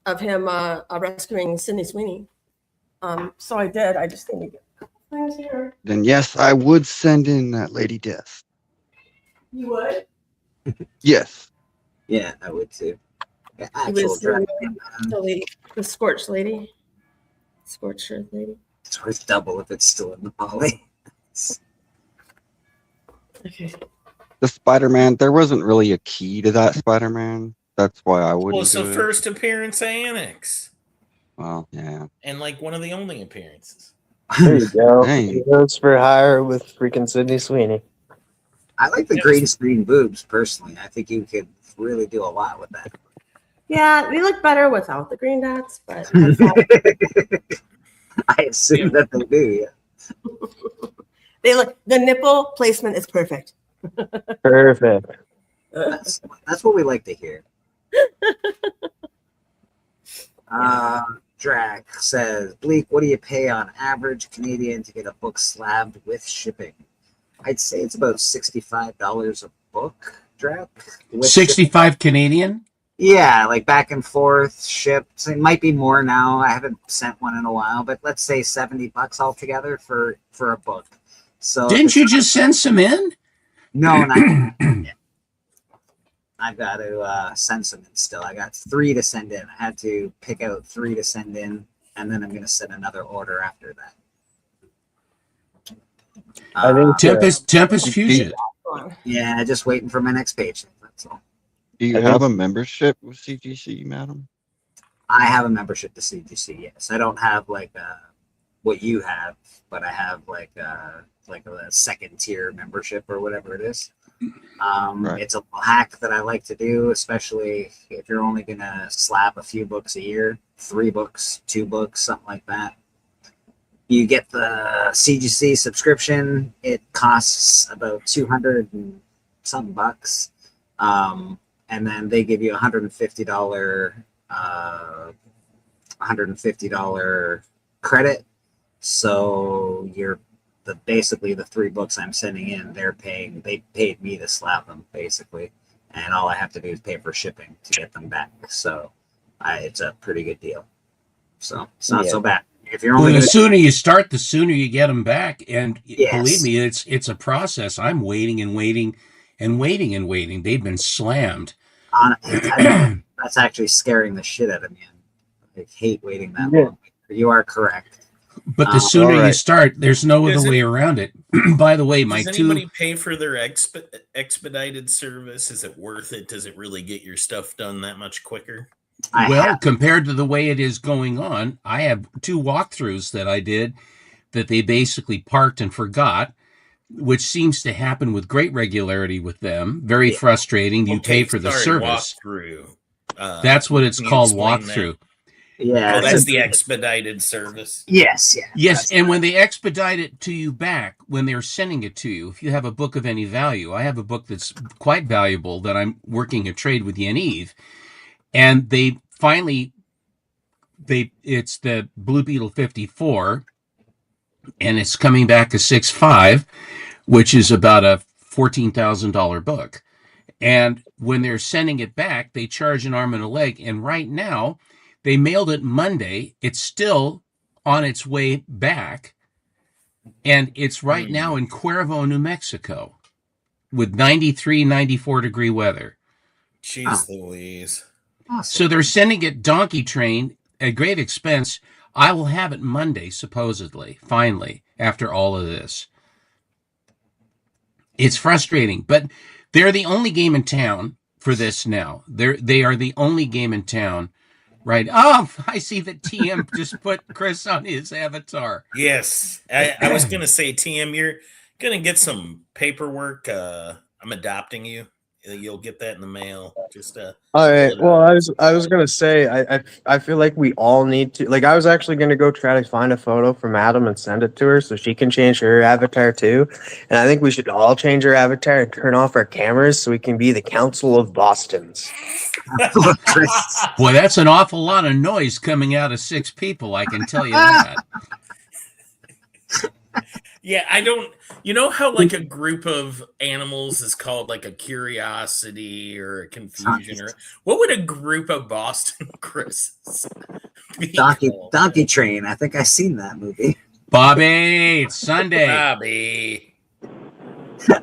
[SPEAKER 8] of him rescuing Sydney Sweeney. So I did. I just need to get a couple things here.
[SPEAKER 6] Then yes, I would send in that Lady Death.
[SPEAKER 8] You would?
[SPEAKER 6] Yes.
[SPEAKER 3] Yeah, I would too. Yeah,
[SPEAKER 8] It
[SPEAKER 3] actual
[SPEAKER 8] was
[SPEAKER 3] drag.
[SPEAKER 8] the Scorched Lady. Scorched Earth Lady.
[SPEAKER 3] It's worth double if it's still in the poly.
[SPEAKER 8] Okay.
[SPEAKER 6] The Spider-Man. There wasn't really a key to that Spider-Man. That's why I wouldn't
[SPEAKER 5] Well, so
[SPEAKER 6] do it.
[SPEAKER 5] first appearance Annex,
[SPEAKER 6] Well, yeah.
[SPEAKER 5] and like one of the only appearances.
[SPEAKER 4] There you go.
[SPEAKER 6] Dang.
[SPEAKER 4] Heroes for Hire with freaking Sydney Sweeney.
[SPEAKER 3] I like the green screen boobs personally. I think you could really do a lot with that.
[SPEAKER 8] Yeah, they look better without the green dots, but
[SPEAKER 3] I assume that they do. Yeah.
[SPEAKER 8] the nipple placement is perfect.
[SPEAKER 4] Perfect.
[SPEAKER 3] That's what we like to hear. Drac says, Bleak, what do you pay on average Canadian to get a book slabbed with shipping? I'd say it's about $65 a book, Drac. with shipping.
[SPEAKER 2] 65 Canadian?
[SPEAKER 3] Yeah, like back and forth, shipped. It might be more now. I haven't sent one in a while, but let's say $70 altogether for a book. So
[SPEAKER 2] Didn't you just send some in?
[SPEAKER 3] No, not I've got to send some in still. I got 3 to send in. I had to pick out 3 to send in, and then I'm going to send another order after that.
[SPEAKER 4] I think
[SPEAKER 2] Tempest Fusion.
[SPEAKER 3] Yeah, just waiting for my next paycheck. That's all.
[SPEAKER 6] Do you have a membership with CGC, madam?
[SPEAKER 3] I have a membership to CGC. Yes, I don't have like what you have, but I have like a second tier membership or whatever it is.
[SPEAKER 6] Right.
[SPEAKER 3] It's a hack that I like to do, especially if you're only gonna slap a few books a year, 3 books, 2 books, something like that. You get the CGC subscription. It costs about 200 and some bucks, and then they give you $150 credit. So you're basically the 3 books I'm sending in. They paid me to slap them basically, and all I have to do is pay for shipping to get them back. So it's a pretty good deal. So it's not so bad. If you're only
[SPEAKER 2] the sooner you start, the sooner you get them back. And
[SPEAKER 3] Yes.
[SPEAKER 2] believe me, it's a process. I'm waiting and waiting and waiting and waiting. They've been slammed.
[SPEAKER 3] That's actually scaring the shit out of me. I hate waiting that long. You are correct.
[SPEAKER 2] But the sooner you
[SPEAKER 6] Alright.
[SPEAKER 2] start, there's no other way around it. By the way, my
[SPEAKER 5] Does anybody pay for their expedited service? Is it worth it? Does it really get your stuff done that much quicker?
[SPEAKER 2] compared to the way it is going on, I have 2 walkthroughs that I did that they basically parked and forgot, which seems to happen with great regularity with them. Very frustrating. You pay for the service.
[SPEAKER 5] Walkthrough.
[SPEAKER 2] That's what it's
[SPEAKER 5] Can you
[SPEAKER 2] called,
[SPEAKER 5] explain
[SPEAKER 2] walkthrough.
[SPEAKER 3] Yeah.
[SPEAKER 5] Oh, that's the expedited service.
[SPEAKER 3] Yes. Yeah.
[SPEAKER 2] Yes, and when they expedite it to you back, when they're sending it to you, if you have a book of any value, I have a book that's quite valuable that I'm working a trade with Yaniv, and they finally, it's the Blue Beetle 54, and it's coming back a 6.5, which is about a $14,000 book. And when they're sending it back, they charge an arm and a leg. And right now, they mailed it Monday. It's still on its way back. And it's right now in Cuervo, New Mexico, with 93, 94 degree weather.
[SPEAKER 5] Jeez Louise.
[SPEAKER 3] Awesome.
[SPEAKER 2] So they're sending it donkey train at great expense. I will have it Monday, supposedly, finally, after all of this. It's frustrating, but they're the only game in town for this now. They are the only game in town, right? Oh, I see that TM just put Chris on his avatar.
[SPEAKER 5] Yes. I was going to say, TM, you're going to get some paperwork. I'm adopting you. You'll get that in the mail. Just
[SPEAKER 4] all right. Well, I was gonna say I feel like we all need to, like, I was actually gonna go try to find a photo from Adam and send it to her so she can change her avatar too. And I think we should all change our avatar and turn off our cameras so we can be the Council of Bostons.
[SPEAKER 2] Boy, that's an awful lot of noise coming out of 6 people. I can tell you that.
[SPEAKER 5] Yeah, I don't. You know how like a group of animals is called like a curiosity or a confusion, or what would a group of Boston Chris's be called?
[SPEAKER 3] Donkey Train. I think I've seen that movie.
[SPEAKER 2] Bobby, it's Sunday.
[SPEAKER 5] Bobby.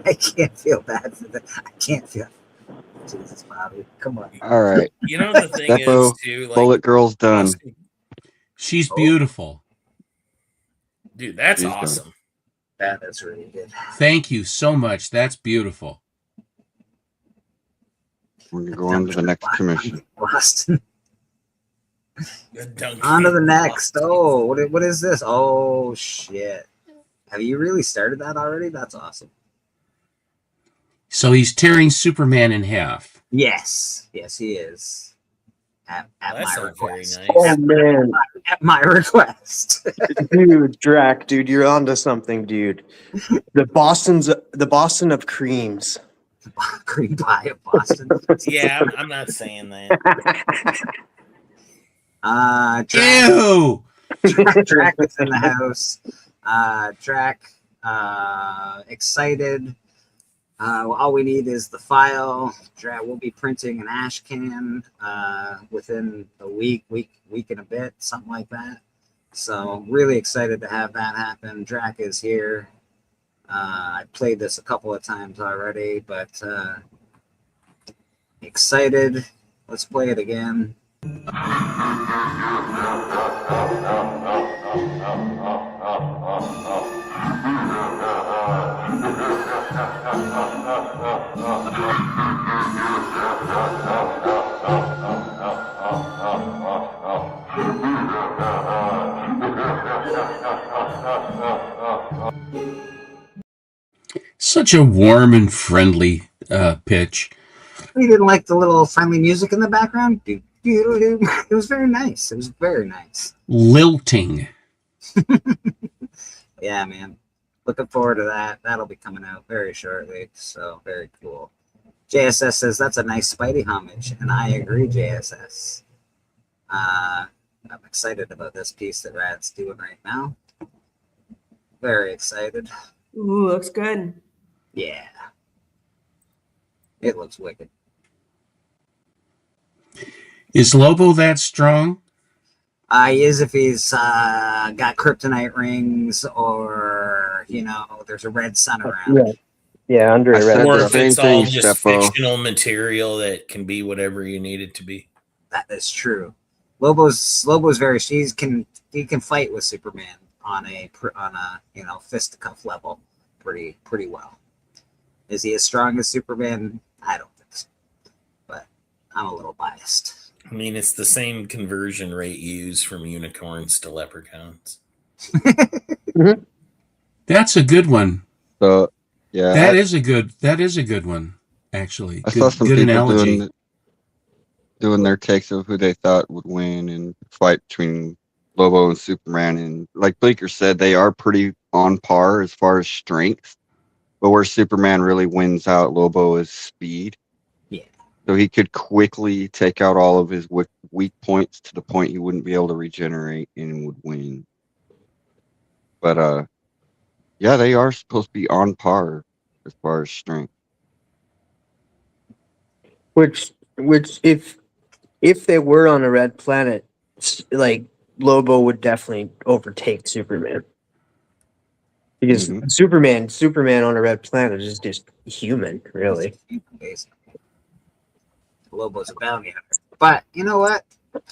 [SPEAKER 3] I can't feel bad for that. I can't feel. Jesus, Bobby, come on.
[SPEAKER 6] All right.
[SPEAKER 5] You know the thing
[SPEAKER 6] Beppo,
[SPEAKER 5] is too, like,
[SPEAKER 6] Bullet Girl's done.
[SPEAKER 2] She's beautiful.
[SPEAKER 5] Dude, that's
[SPEAKER 6] She's done.
[SPEAKER 5] awesome.
[SPEAKER 3] That is really good.
[SPEAKER 2] Thank you so much. That's beautiful.
[SPEAKER 6] We're gonna go on to the next commission.
[SPEAKER 3] Boston.
[SPEAKER 5] Duncan.
[SPEAKER 3] On to the next. Oh, what is this? Oh shit! Have you really started that already? That's awesome.
[SPEAKER 2] So he's tearing Superman in half.
[SPEAKER 3] Yes, he is. At
[SPEAKER 5] Well, that's
[SPEAKER 3] my
[SPEAKER 5] not very
[SPEAKER 3] request.
[SPEAKER 5] nice.
[SPEAKER 4] Oh man,
[SPEAKER 3] At my request.
[SPEAKER 4] dude, Drac, dude, you're onto something, dude. The Boston of creams.
[SPEAKER 3] Green pie of Boston.
[SPEAKER 5] Yeah, I'm not saying that.
[SPEAKER 2] Ew!
[SPEAKER 3] Track is in the house. Track, excited. All we need is the file. We'll be printing an ash can within a week and a bit, something like that. So really excited to have that happen. Drac is here. I played this a couple of times already, but Excited. Let's play it again.
[SPEAKER 2] Such a warm and friendly pitch.
[SPEAKER 3] You didn't like the little friendly music in the background? It was very nice. It was very nice.
[SPEAKER 2] Lilting.
[SPEAKER 3] Yeah, man. Looking forward to that. That'll be coming out very shortly. So very cool. JSS says that's a nice Spidey homage, and I agree, JSS. I'm excited about this piece that Rad's doing right now. Very excited.
[SPEAKER 8] Ooh, looks good.
[SPEAKER 3] Yeah. It looks wicked.
[SPEAKER 2] Is Lobo that strong?
[SPEAKER 3] He is if he's got kryptonite rings or, there's a red sun around.
[SPEAKER 4] Yeah, under
[SPEAKER 6] I
[SPEAKER 4] a
[SPEAKER 6] said
[SPEAKER 4] red
[SPEAKER 5] Or
[SPEAKER 6] the
[SPEAKER 5] if
[SPEAKER 6] same
[SPEAKER 5] it's all
[SPEAKER 6] thing,
[SPEAKER 5] just
[SPEAKER 6] Steppo.
[SPEAKER 5] fictional material that can be whatever you need it to be.
[SPEAKER 3] That is true. Lobo's very he can fight with Superman on a fisticuff level pretty well. Is he as strong as Superman? I don't think so. But I'm a little biased.
[SPEAKER 5] I mean, it's the same conversion rate used from unicorns to leprechauns.
[SPEAKER 2] That's a good one.
[SPEAKER 6] So yeah,
[SPEAKER 2] That is a good one, actually.
[SPEAKER 6] I saw some
[SPEAKER 2] Good
[SPEAKER 6] people
[SPEAKER 2] analogy.
[SPEAKER 6] doing their takes of who they thought would win and fight between Lobo and Superman. And like Bleeker said, they are pretty on par as far as strength. But where Superman really wins out Lobo is speed.
[SPEAKER 3] Yeah.
[SPEAKER 6] So he could quickly take out all of his weak points to the point he wouldn't be able to regenerate and would win. But yeah, they are supposed to be on par as far as strength.
[SPEAKER 4] Which if they were on a red planet, like Lobo would definitely overtake Superman. Because
[SPEAKER 6] Mhm.
[SPEAKER 4] Superman on a red planet is just human, really.
[SPEAKER 3] Basically. Lobo's a bounty hunter. But you know what?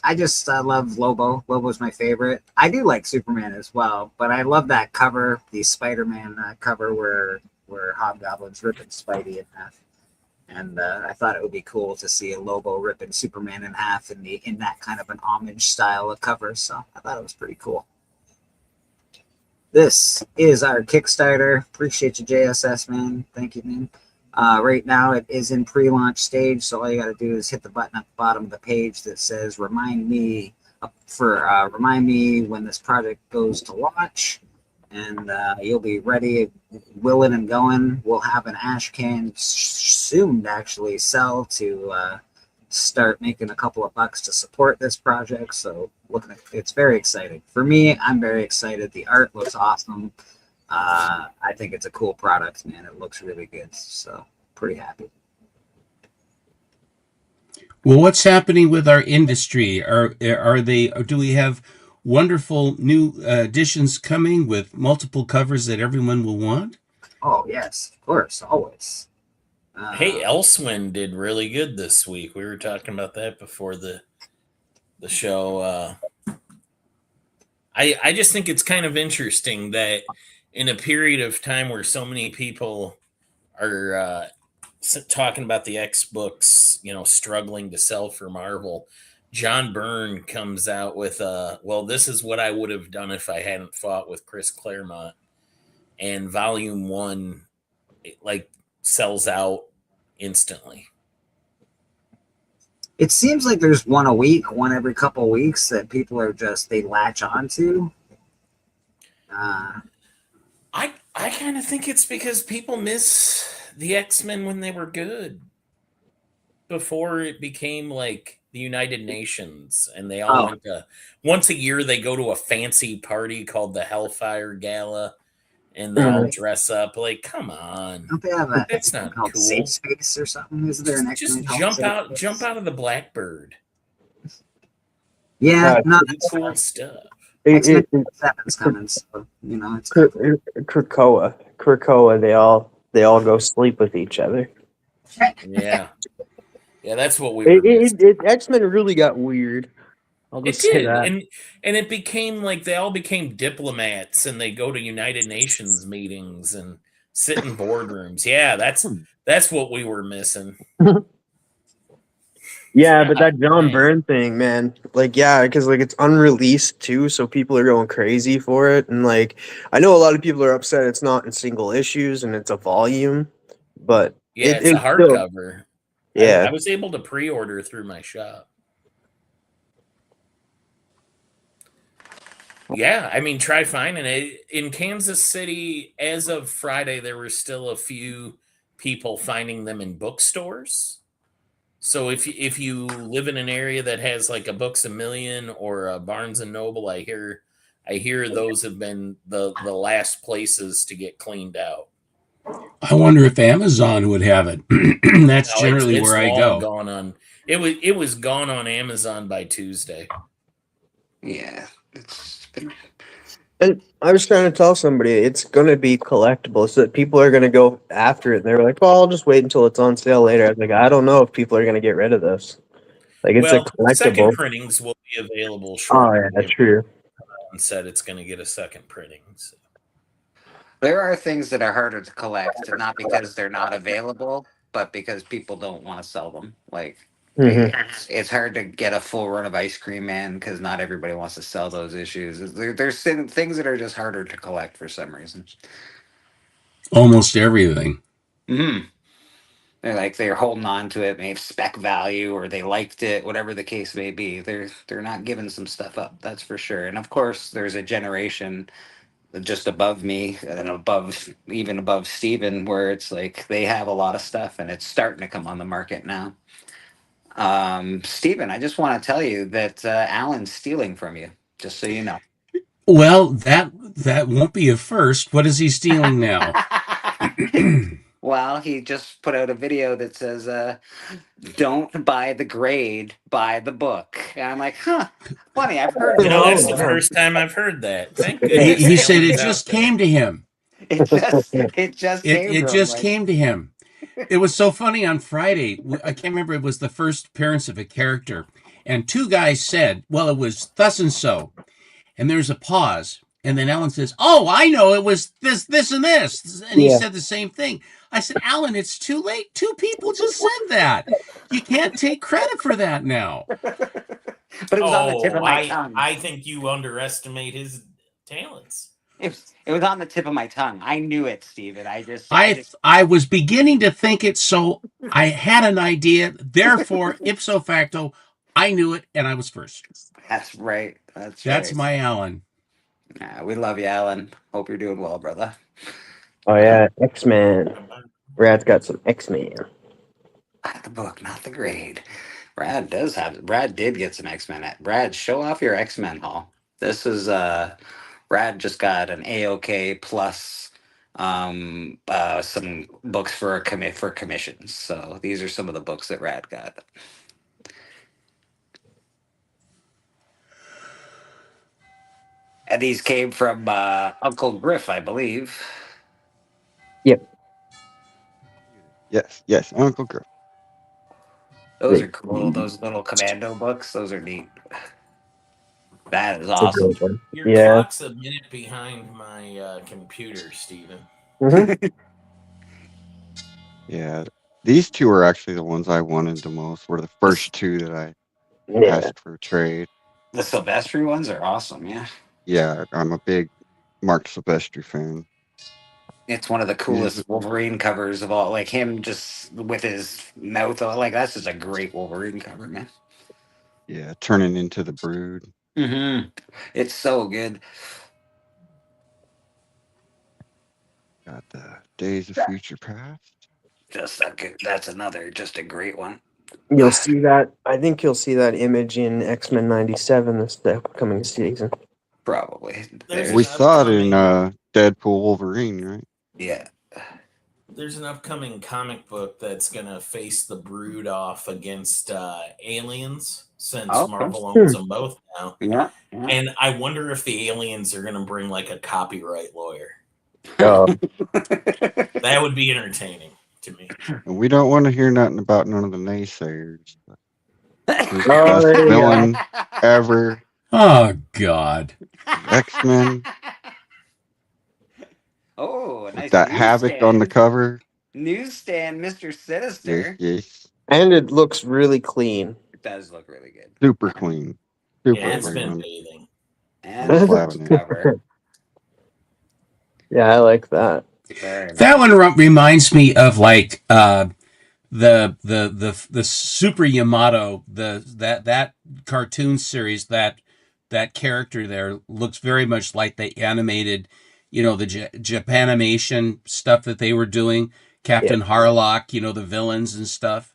[SPEAKER 3] I just love Lobo. Lobo's my favorite. I do like Superman as well, but I love that cover, the Spider-Man cover where Hobgoblin's ripping Spidey in half. And I thought it would be cool to see a Lobo ripping Superman in half in that kind of an homage style of cover. So I thought it was pretty cool. This is our Kickstarter. Appreciate you, JSS, man. Thank you, man. Right now it is in pre-launch stage, so all you got to do is hit the button at the bottom of the page that says remind me when this project goes to launch, and you'll be ready, willing and going. We'll have an ash can soon to actually sell to start making a couple of bucks to support this project. So it's very exciting for me. I'm very excited. The art looks awesome. I think it's a cool product, man. It looks really good. So pretty happy.
[SPEAKER 2] Well, what's happening with our industry? Do we have wonderful new editions coming with multiple covers that everyone will want?
[SPEAKER 3] Oh yes, of course, always.
[SPEAKER 5] Hey, Elswin did really good this week. We were talking about that before the show. I just think it's kind of interesting that in a period of time where so many people are talking about the X books, struggling to sell for Marvel, John Byrne comes out with this is what I would have done if I hadn't fought with Chris Claremont, and Volume 1 sells out instantly.
[SPEAKER 3] It seems like there's one a week, one every couple of weeks that people are they latch onto.
[SPEAKER 5] I kind of think it's because people miss the X-Men when they were good, before it became like the United Nations, and they all went to once a year. They go to a fancy party called the Hellfire Gala, and they all dress up. Like, come on,
[SPEAKER 3] Don't they have
[SPEAKER 5] that's not
[SPEAKER 3] called
[SPEAKER 5] cool.
[SPEAKER 3] Safe Space or something? Is there an X-Men called
[SPEAKER 5] jump
[SPEAKER 3] Safe
[SPEAKER 5] out
[SPEAKER 3] Space?
[SPEAKER 5] of the Blackbird.
[SPEAKER 3] Yeah, no,
[SPEAKER 5] It's cool stuff.
[SPEAKER 3] X-Men 7's coming, so it's
[SPEAKER 4] Krakoa, they all go sleep with each other.
[SPEAKER 5] Yeah. Yeah, that's what we were missing.
[SPEAKER 4] X-Men really got weird. I'll
[SPEAKER 5] It
[SPEAKER 4] just say
[SPEAKER 5] did,
[SPEAKER 4] that.
[SPEAKER 5] and it became like they all became diplomats, and they go to United Nations meetings and sit in boardrooms. Yeah, that's what we were missing.
[SPEAKER 4] Yeah, but that John Byrne thing, man, like, yeah, because like it's unreleased too, so people are going crazy for it, and like I know a lot of people are upset it's not in single issues and it's a volume, but
[SPEAKER 5] Yeah, it's a
[SPEAKER 4] still,
[SPEAKER 5] hardcover.
[SPEAKER 4] yeah,
[SPEAKER 5] I was able to pre-order through my shop. Yeah, I mean, try finding it in Kansas City. As of Friday, there were still a few people finding them in bookstores. So if you live in an area that has like a Books a Million or a Barnes and Noble, I hear those have been the last places to get cleaned out.
[SPEAKER 2] I wonder if Amazon would have it. That's generally
[SPEAKER 5] it's
[SPEAKER 2] where I
[SPEAKER 5] long
[SPEAKER 2] go.
[SPEAKER 5] Gone on. It was gone on Amazon by Tuesday.
[SPEAKER 7] Yeah, it's been
[SPEAKER 4] and I was trying to tell somebody it's gonna be collectible, so that people are gonna go after it. And they were like, "Well, I'll just wait until it's on sale later." I was like, "I don't know if people are gonna get rid of this. Like, it's a collectible."
[SPEAKER 5] Second printings will be available
[SPEAKER 4] Oh
[SPEAKER 5] shortly.
[SPEAKER 4] yeah, that's true.
[SPEAKER 5] And said it's going to get a second printing. So.
[SPEAKER 7] There are things that are harder to collect, not because they're not available, but because people don't want to sell them. Like, it's hard to get a full run of Ice Cream Man because not everybody wants to sell those issues. There's things that are just harder to collect for some reason.
[SPEAKER 2] Almost everything.
[SPEAKER 7] Mm-hmm. They're holding on to it, maybe spec value, or they liked it, whatever the case may be. They're not giving some stuff up, that's for sure. And of course, there's a generation just above me and even above Steven, where it's like they have a lot of stuff and it's starting to come on the market now. Steven, I just want to tell you that Alan's stealing from you, just so you know.
[SPEAKER 2] Well, that won't be a first. What is he stealing now?
[SPEAKER 7] Well, he just put out a video that says, "Don't buy the grade, buy the book." And I'm like, huh, funny. I've heard that.
[SPEAKER 5] That's the first time I've heard that. Thank goodness.
[SPEAKER 2] He said it just came to him.
[SPEAKER 7] It just
[SPEAKER 2] came to him. It was so funny on Friday. I can't remember. It was the first appearance of a character. And two guys said, well, it was thus and so. And there's a pause. And then Alan says, oh, I know, it was this, and this. And he said the same thing. I said, Alan, it's too late. Two people just said that. You can't take credit for that now.
[SPEAKER 7] But it was on the tip of my tongue.
[SPEAKER 5] I think you underestimate his talents.
[SPEAKER 7] It was on the tip of my tongue. I knew it, Steven.
[SPEAKER 2] I was beginning to think it, so I had an idea. Therefore, ipso facto, I knew it, and I was first.
[SPEAKER 7] That's right.
[SPEAKER 2] That's my Alan.
[SPEAKER 7] We love you, Alan. Hope you're doing well, brother.
[SPEAKER 4] Oh yeah, X-Men. Brad's got some X-Men.
[SPEAKER 7] The book, not the grade. Brad did get some X-Men. Brad, show off your X-Men haul. This is Brad just got an AOK plus some books for commissions. So these are some of the books that Brad got. And these came from Uncle Griff, I believe.
[SPEAKER 4] Yep.
[SPEAKER 6] Yes, Uncle Griff.
[SPEAKER 7] Those are cool. Those little commando books. Those are neat. That is awesome.
[SPEAKER 5] Your clock's a minute behind my computer, Steven.
[SPEAKER 4] Mm-hmm.
[SPEAKER 6] Yeah, these two are actually the ones I wanted the most. Were the first two that I asked for trade.
[SPEAKER 7] The Silvestri ones are awesome. Yeah.
[SPEAKER 6] Yeah, I'm a big Mark Silvestri fan.
[SPEAKER 7] It's one of the coolest Wolverine covers of all. Like him just with his mouth. Like that's just a great Wolverine cover, man.
[SPEAKER 6] Yeah, turning into the Brood.
[SPEAKER 7] Mm-hmm. It's so good.
[SPEAKER 6] Got the Days of Future Past.
[SPEAKER 7] Just a good. That's another just a great one.
[SPEAKER 4] You'll see that. I think you'll see that image in X-Men '97 this upcoming season.
[SPEAKER 7] Probably.
[SPEAKER 6] We saw it in Deadpool Wolverine, right?
[SPEAKER 7] Yeah.
[SPEAKER 5] There's an upcoming comic book that's going to face the Brood off against Aliens, since Marvel owns them both now.
[SPEAKER 7] Yeah.
[SPEAKER 5] And I wonder if the Aliens are going to bring like a copyright lawyer.
[SPEAKER 4] Oh.
[SPEAKER 5] That would be entertaining. to me.
[SPEAKER 6] And we don't want to hear nothing about none of the naysayers. Who's the
[SPEAKER 4] Oh,
[SPEAKER 6] best
[SPEAKER 4] there you go.
[SPEAKER 6] villain ever?
[SPEAKER 2] Oh God.
[SPEAKER 6] X-Men.
[SPEAKER 7] Oh, a
[SPEAKER 6] With
[SPEAKER 7] nice
[SPEAKER 6] that Havoc on the
[SPEAKER 7] newsstand.
[SPEAKER 6] cover.
[SPEAKER 7] Newsstand, Mr.
[SPEAKER 6] Yes,
[SPEAKER 7] Sinister.
[SPEAKER 6] yes.
[SPEAKER 4] And it looks really clean.
[SPEAKER 7] It does look really good.
[SPEAKER 6] Super clean. Super
[SPEAKER 5] Yeah, it's
[SPEAKER 6] clean.
[SPEAKER 5] been
[SPEAKER 6] on-
[SPEAKER 5] bathing.
[SPEAKER 7] And
[SPEAKER 6] I'm
[SPEAKER 7] the
[SPEAKER 6] slapping it.
[SPEAKER 7] cover.
[SPEAKER 4] Yeah, I like that.
[SPEAKER 7] Very nice.
[SPEAKER 2] That one reminds me of like the Super Yamato, that cartoon series. That character there looks very much like the animated, the Japanimation stuff that they were doing. Captain Harlock, the villains and stuff.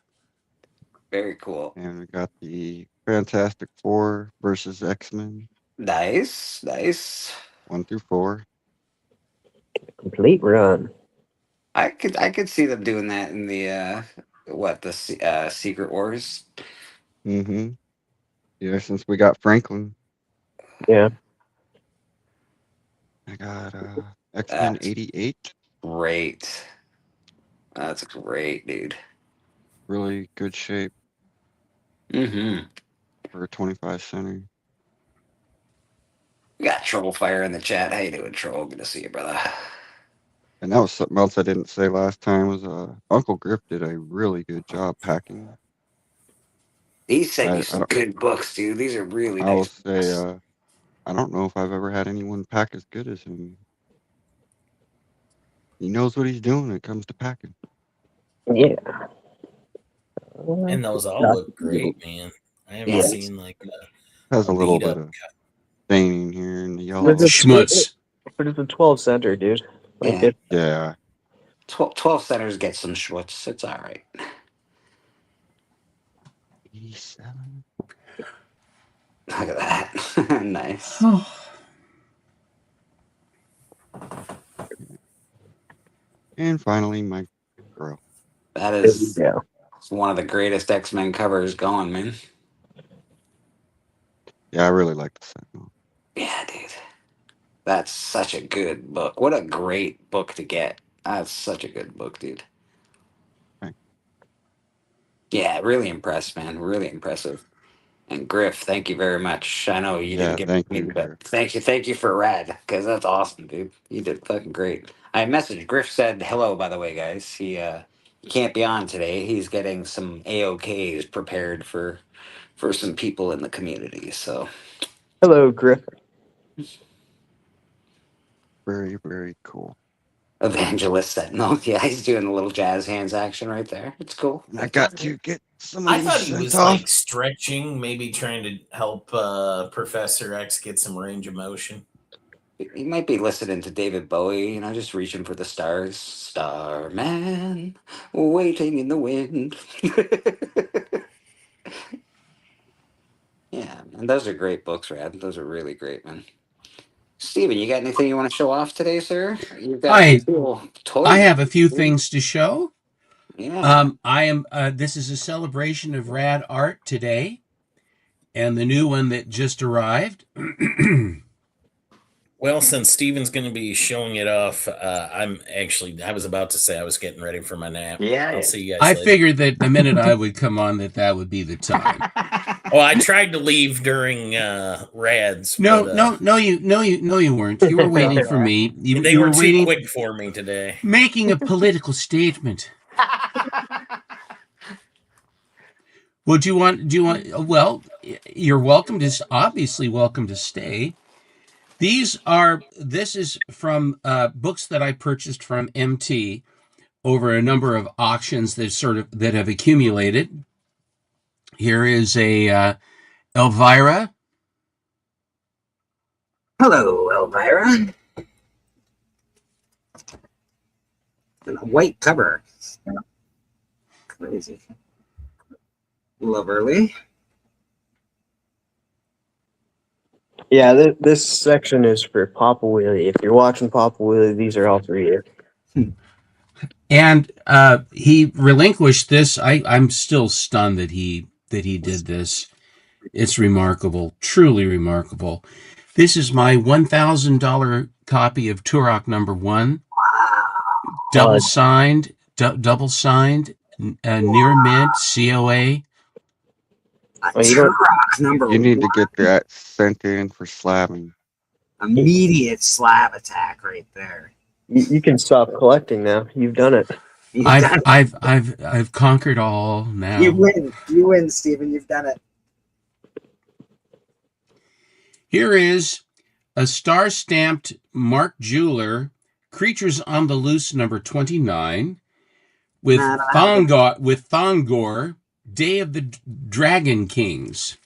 [SPEAKER 7] Very cool.
[SPEAKER 6] And we got the Fantastic Four versus X-Men.
[SPEAKER 7] Nice, nice.
[SPEAKER 6] 1 through 4.
[SPEAKER 4] Complete run.
[SPEAKER 7] I could see them doing that in the Secret Wars.
[SPEAKER 6] Mm-hmm. Yeah, since we got Franklin.
[SPEAKER 4] Yeah.
[SPEAKER 6] I got X-Men
[SPEAKER 7] That's
[SPEAKER 6] 88.
[SPEAKER 7] great. That's great, dude.
[SPEAKER 6] Really good shape
[SPEAKER 7] Mm-hmm.
[SPEAKER 6] for a 25 center.
[SPEAKER 7] We got Troll Fire in the chat. How you doing, Troll? Good to see you, brother.
[SPEAKER 6] And that was something else I didn't say last time was Uncle Griff did a really good job packing.
[SPEAKER 7] He sent
[SPEAKER 6] I
[SPEAKER 7] you some
[SPEAKER 6] don't-
[SPEAKER 7] good books, dude. These are really
[SPEAKER 6] I will
[SPEAKER 7] nice.
[SPEAKER 6] say
[SPEAKER 7] books.
[SPEAKER 6] I don't know if I've ever had anyone pack as good as him. He knows what he's doing when it comes to packing.
[SPEAKER 4] Yeah.
[SPEAKER 5] And those all look great, man. I haven't
[SPEAKER 7] Yeah.
[SPEAKER 5] seen like
[SPEAKER 6] Has a little
[SPEAKER 5] beat
[SPEAKER 6] bit
[SPEAKER 5] up
[SPEAKER 6] of staining here in the yellow.
[SPEAKER 4] But it's-
[SPEAKER 2] Schmutz.
[SPEAKER 4] But it's a 12 center, dude. Like
[SPEAKER 7] Yeah.
[SPEAKER 4] it.
[SPEAKER 6] Yeah.
[SPEAKER 7] 12 centers get some schwitz. It's all right.
[SPEAKER 6] 87.
[SPEAKER 7] Look at that. Nice.
[SPEAKER 6] And finally, my girl.
[SPEAKER 7] That is
[SPEAKER 4] Yeah.
[SPEAKER 7] one of the greatest X-Men covers going, man.
[SPEAKER 6] Yeah, I really like the Sentinel.
[SPEAKER 7] Yeah, dude. That's such a good book. What a great book to get. That's such a good book, dude.
[SPEAKER 6] Thanks.
[SPEAKER 7] Yeah, really impressed, man. Really impressive. And Griff, thank you very much. I know you
[SPEAKER 6] Yeah,
[SPEAKER 7] didn't give
[SPEAKER 6] thank
[SPEAKER 7] me,
[SPEAKER 6] you,
[SPEAKER 7] but
[SPEAKER 6] Griff.
[SPEAKER 7] thank you for Rad, because that's awesome, dude. You did fucking great. I messaged Griff said hello, by the way, guys. He can't be on today. He's getting some AOKs prepared for some people in the community. So
[SPEAKER 4] Hello, Griff.
[SPEAKER 6] Very, very cool.
[SPEAKER 7] Evangelist Sentinel. Yeah, he's doing a little jazz hands action right there. It's cool.
[SPEAKER 6] And I got to get some of
[SPEAKER 5] I
[SPEAKER 6] these
[SPEAKER 5] thought he
[SPEAKER 6] sent
[SPEAKER 5] was
[SPEAKER 6] off.
[SPEAKER 5] like stretching, maybe trying to help Professor X get some range of motion.
[SPEAKER 7] He might be listening to David Bowie, just reaching for the stars. Starman, waiting in the wind. Yeah, and those are great books, Rad. Those are really great, man. Steven, you got anything you want to show off today, sir? You've got
[SPEAKER 2] I-
[SPEAKER 7] some cool toys.
[SPEAKER 2] I have a few things to show.
[SPEAKER 7] Yeah.
[SPEAKER 2] I am. This is a celebration of rad art today, and the new one that just arrived.
[SPEAKER 5] Well, since Steven's going to be showing it off, I was about to say I was getting ready for my nap.
[SPEAKER 7] Yeah.
[SPEAKER 5] I'll see you guys
[SPEAKER 2] I
[SPEAKER 5] later.
[SPEAKER 2] figured that the minute I would come on, that would be the time.
[SPEAKER 5] Well, I tried to leave during Rad's.
[SPEAKER 2] No,
[SPEAKER 5] but,
[SPEAKER 2] you weren't. You were waiting for me.
[SPEAKER 5] they
[SPEAKER 2] You
[SPEAKER 5] were
[SPEAKER 2] were
[SPEAKER 5] too
[SPEAKER 2] waiting,
[SPEAKER 5] quick for me today.
[SPEAKER 2] making a political statement. Would you want? Do you want? Well, you're welcome to. Obviously, welcome to stay. This is from books that I purchased from MT over a number of auctions that have accumulated. Here is a Elvira.
[SPEAKER 3] Hello, Elvira. And a white cover. Crazy. Loverly.
[SPEAKER 4] Yeah, this section is for Papa Willie. If you're watching Papa Willie, these are all for you.
[SPEAKER 2] And he relinquished this. I'm still stunned that he did this. It's remarkable, truly remarkable. This is my $1,000 copy of Turok #1, double signed, double signed, near mint, COA.
[SPEAKER 3] A Turok number
[SPEAKER 6] You need to
[SPEAKER 3] one.
[SPEAKER 6] get that sent in for slabbing.
[SPEAKER 3] Immediate slab attack right there.
[SPEAKER 4] You can stop collecting now. You've done it.
[SPEAKER 3] You've done it.
[SPEAKER 2] I've conquered all now.
[SPEAKER 3] You win. You win, Steven. You've done it.
[SPEAKER 2] Here is a star-stamped Mark Jeweler, Creatures on the Loose number 29, with Thongor, Day of the Dragon Kings.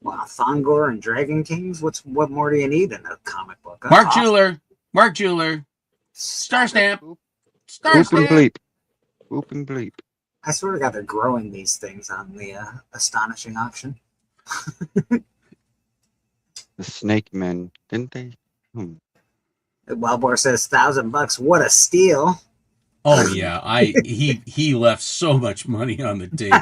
[SPEAKER 3] Wow, Thongor and Dragon Kings. What more do you need in a comic book? That's
[SPEAKER 2] Mark
[SPEAKER 3] awesome.
[SPEAKER 2] Jeweler, star stamp,
[SPEAKER 6] Whoop and
[SPEAKER 2] stamp.
[SPEAKER 6] bleep. Whoop and bleep.
[SPEAKER 3] I swear to God, they're growing these things on the astonishing auction.
[SPEAKER 6] The Snake Men, didn't they?
[SPEAKER 3] Wellbore says $1,000. What a steal!
[SPEAKER 2] Oh yeah, he left so much money on the table.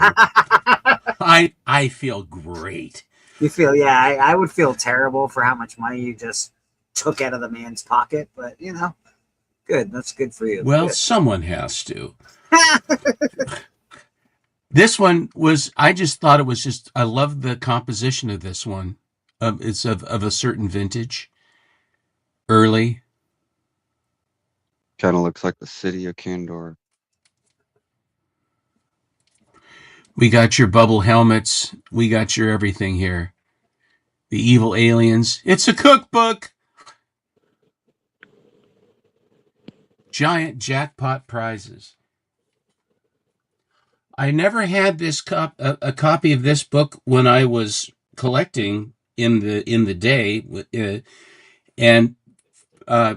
[SPEAKER 2] I feel great.
[SPEAKER 3] You feel, yeah, I would feel terrible for how much money you just took out of the man's pocket, but you know, good. That's good for you.
[SPEAKER 2] Well,
[SPEAKER 3] Good.
[SPEAKER 2] someone has to. This one was, I just thought it was just, I love the composition of this one. It's of a certain vintage, early.
[SPEAKER 6] Kind of looks like the city of Kandor.
[SPEAKER 2] We got your bubble helmets. We got your everything here. The evil aliens. It's a cookbook. Giant jackpot prizes. I never had this a copy of this book when I was collecting in the day, and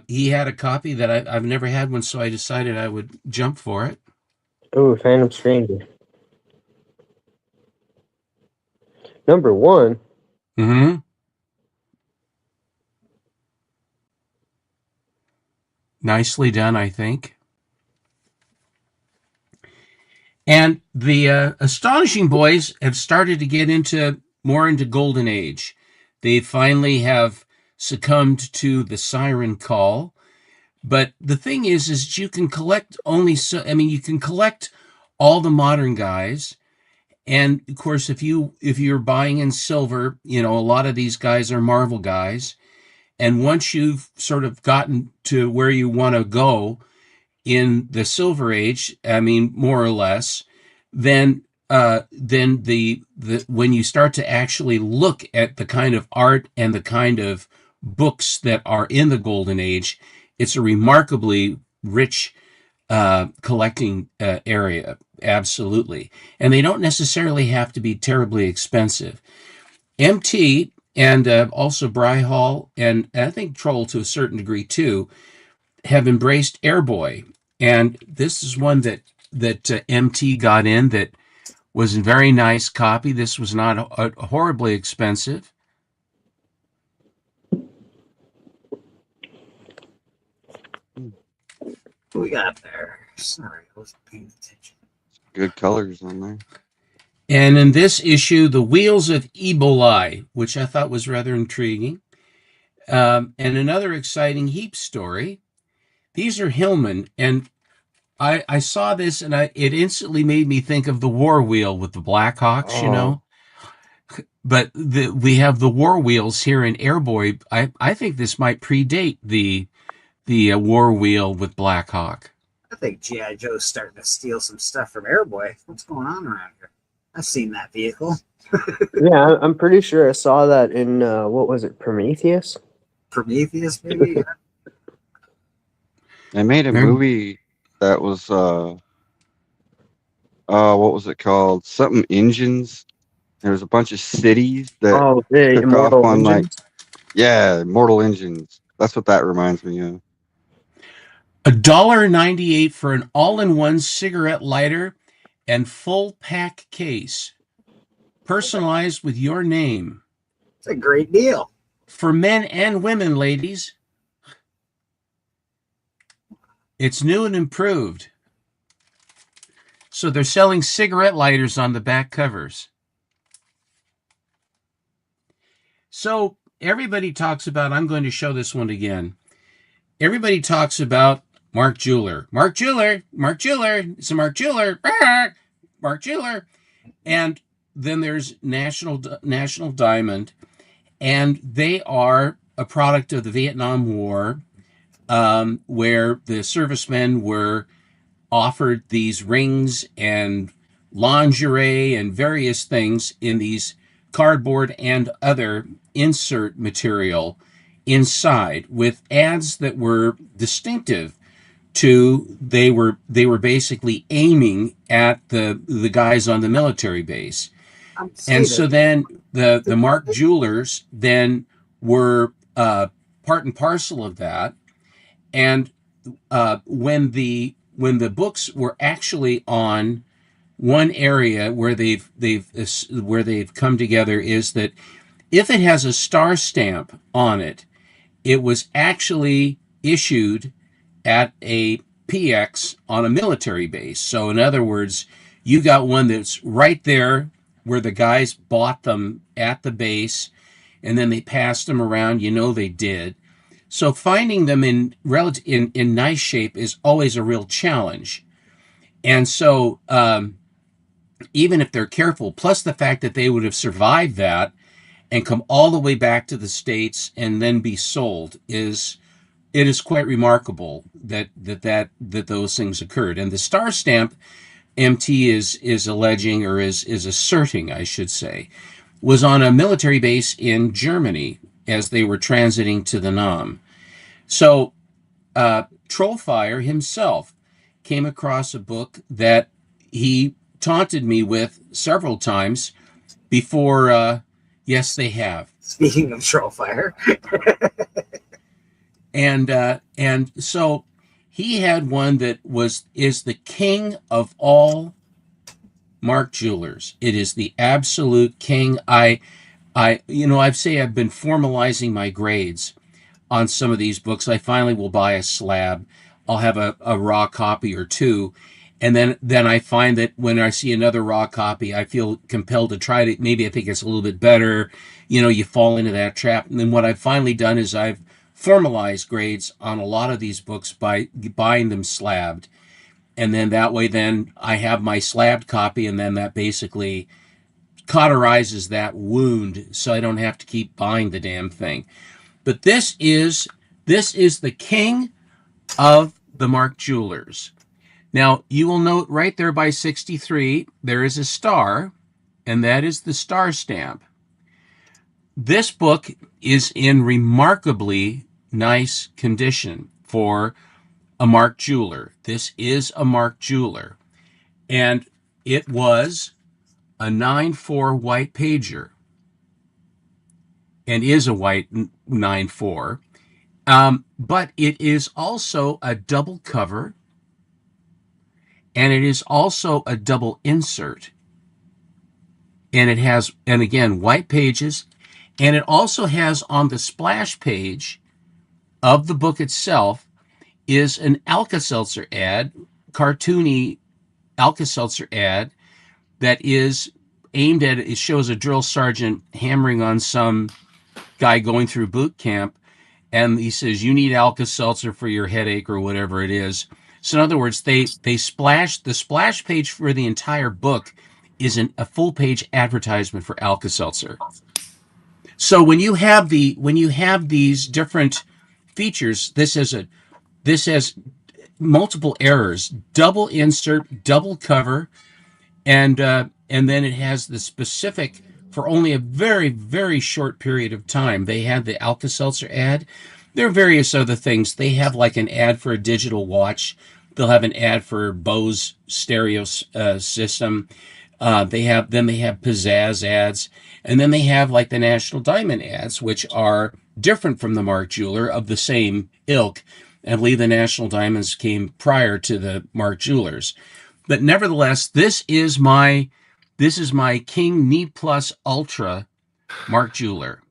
[SPEAKER 2] he had a copy that I've never had one, so I decided I would jump for it.
[SPEAKER 4] Oh, Phantom Stranger. Number 1.
[SPEAKER 2] Mm-hmm. Nicely done, I think. And the Astonishing Boys have started to get more into Golden Age. They finally have succumbed to the siren call. But the thing is you can collect you can collect all the modern guys. And of course, if you're buying in silver, a lot of these guys are Marvel guys. And once you've sort of gotten to where you want to go in the Silver Age, more or less, then the when you start to actually look at the kind of art and the kind of books that are in the Golden Age, it's a remarkably rich collecting area. Absolutely. And they don't necessarily have to be terribly expensive. MT and also Bry Hall, and I think Troll to a certain degree too, have embraced Airboy. And this is one that MT got in that was a very nice copy. This was not horribly expensive.
[SPEAKER 3] What we got there? Sorry, I wasn't paying attention.
[SPEAKER 6] Good colors on there.
[SPEAKER 2] And in this issue, The Wheels of Eboli, which I thought was rather intriguing. And another exciting Heap story. These are Hillman, and I saw this, and it instantly made me think of the War Wheel with the Blackhawks, But we have the War Wheels here in Airboy. I think this might predate the War Wheel with Blackhawk.
[SPEAKER 3] I think G.I. Joe's starting to steal some stuff from Airboy. What's going on around here? I've seen that vehicle.
[SPEAKER 4] Yeah, I'm pretty sure I saw that in, what was it, Prometheus?
[SPEAKER 3] Prometheus, maybe?
[SPEAKER 6] They made a movie that was, what was it called? Something Engines. There was a bunch of cities that
[SPEAKER 4] the
[SPEAKER 6] took
[SPEAKER 4] Immortal
[SPEAKER 6] off on
[SPEAKER 4] Engines?
[SPEAKER 6] Mortal Engines. That's what that reminds me of.
[SPEAKER 2] $1.98 for an all-in-one cigarette lighter and full pack case, personalized with your name.
[SPEAKER 3] It's a great deal.
[SPEAKER 2] For men and women, ladies. It's new and improved. So they're selling cigarette lighters on the back covers. So everybody talks about, I'm going to show this one again. Everybody talks about Mark Jeweler, Mark Jeweler, Mark Jeweler, it's a Mark Jeweler, Mark Jeweler. And then there's National Diamond, and they are a product of the Vietnam War, where the servicemen were offered these rings and lingerie and various things in these cardboard and other insert material inside with ads that were distinctive to they were basically aiming at the guys on the military base. And so then the Mark Jewelers then were part and parcel of that. And when the books were actually on, one area where they've come together is that if it has a star stamp on it, it was actually issued at a PX on a military base. So in other words, you got one that's right there where the guys bought them at the base, and then they passed them around. You know they did. So finding them in nice shape is always a real challenge. And so even if they're careful, plus the fact that they would have survived that and come all the way back to the States and then be sold, it is quite remarkable that those things occurred. And the star stamp MT is alleging, or is asserting, I should say, was on a military base in Germany as they were transiting to the Nam. So Trollfire himself came across a book that he taunted me with several times before. Yes, they have.
[SPEAKER 3] Speaking of Trollfire.
[SPEAKER 2] And so he had one that is the king of all Mark Jewelers. It is the absolute king. I've been formalizing my grades on some of these books. I finally will buy a slab. I'll have a raw copy or two. And then I find that when I see another raw copy, I feel compelled to try it. Maybe I think it's a little bit better. You fall into that trap. And then what I've finally done is I've formalized grades on a lot of these books by buying them slabbed. And then that way, then I have my slabbed copy, and then that basically cauterizes that wound so I don't have to keep buying the damn thing. But this is the king of the Mark Jewelers. Now, you will note right there by 63, there is a star, and that is the star stamp. This book is in remarkably nice condition for a Mark Jeweler. This is a Mark Jeweler. And it was a 9.4 white pager, and is a white 9.4. But it is also a double cover, and it is also a double insert. And it has, and again, white pages. And it also has on the splash page of the book itself is an Alka-Seltzer ad, cartoony Alka-Seltzer ad that is aimed at, it shows a drill sergeant hammering on some guy going through boot camp. And he says, you need Alka-Seltzer for your headache or whatever it is. So in other words, they splash, the splash page for the entire book is a full page advertisement for Alka-Seltzer. So when you have these different features, this has multiple errors, double insert, double cover, and then it has the specific for only a very, very short period of time. They had the Alka-Seltzer ad. There are various other things. They have like an ad for a digital watch. They'll have an ad for Bose stereo system. They have pizzazz ads, and then they have like the National Diamond ads, which are different from the Mark Jeweler, of the same ilk. I believe the National Diamonds came prior to the Mark Jewelers, but nevertheless, this is my King Knee Plus Ultra Mark Jeweler.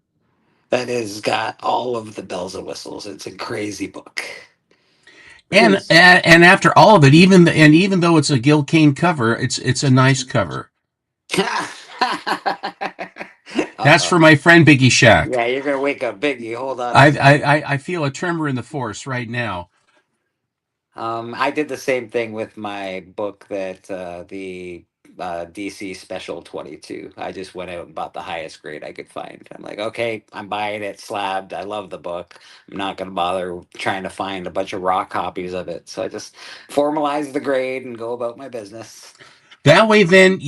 [SPEAKER 7] That has got all of the bells and whistles. It's a crazy book.
[SPEAKER 2] And after all of it, even though it's a Gil Kane cover, it's a nice cover. That's for my friend Biggie Shack.
[SPEAKER 7] Yeah, you're gonna wake up Biggie. Hold on.
[SPEAKER 2] I feel a tremor in the force right now.
[SPEAKER 7] I did the same thing with my book that the DC Special 22. I just went out and bought the highest grade I could find. I'm like, okay, I'm buying it slabbed. I love the book. I'm not going to bother trying to find a bunch of raw copies of it. So I just formalize the grade and go about my business.
[SPEAKER 2] That way, then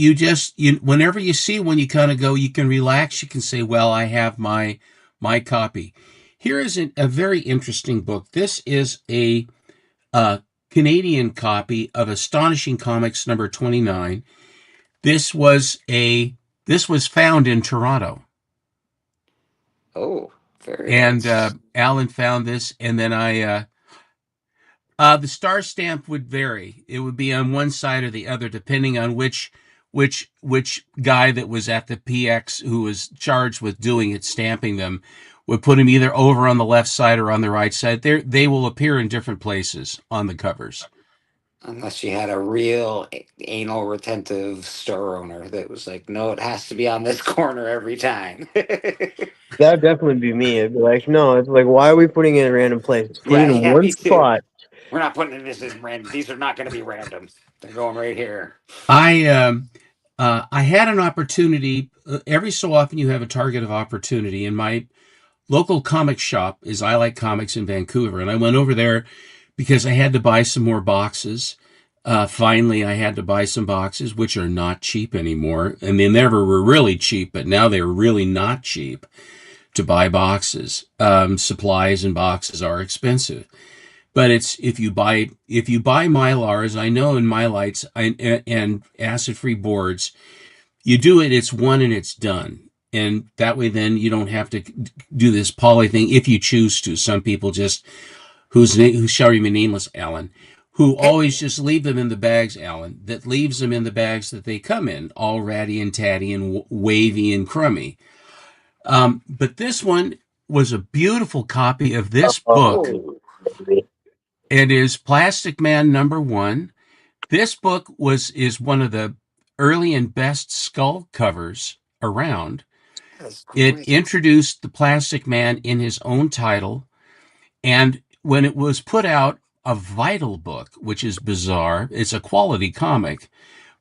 [SPEAKER 2] whenever you see one, you kind of go, you can relax. You can say, well, I have my copy. Here is a very interesting book. This is a Canadian copy of Astonishing Comics number 29. This was found in Toronto.
[SPEAKER 7] Oh, very
[SPEAKER 2] And
[SPEAKER 7] nice.
[SPEAKER 2] Alan found this, and then the star stamp would vary. It would be on one side or the other, depending on which guy that was at the PX who was charged with doing it, stamping them, would put them either over on the left side or on the right side. They will appear in different places on the covers.
[SPEAKER 7] Unless you had a real anal retentive store owner that was like, no, it has to be on this corner every time.
[SPEAKER 4] That would definitely be me. I'd be like, no, it's like, why are we putting it in random places? Put it in one
[SPEAKER 7] me too.
[SPEAKER 4] spot.
[SPEAKER 7] We're not putting this in random. These are not going to be random. They're going right here.
[SPEAKER 2] I had an opportunity. Every so often, you have a target of opportunity. In my local comic shop is I Like Comics in Vancouver, and I went over there because I had to buy some more boxes. Finally, I had to buy some boxes, which are not cheap anymore. I mean, they never were really cheap, but now they're really not cheap to buy boxes. Supplies and boxes are expensive. But if you buy Mylars, I know in Mylites and acid-free boards, you do it, it's one and it's done. And that way then you don't have to do this poly thing if you choose to. Some people just, who shall remain nameless, Alan, who always just leave them in the bags, Alan, that leaves them in the bags that they come in, all ratty and tatty and wavy and crummy. But this one was a beautiful copy of this book. It is Plastic Man #1. This book is one of the early and best skull covers around. It introduced the Plastic Man in his own title, and when it was put out, a Vital book, which is bizarre. It's a quality comic,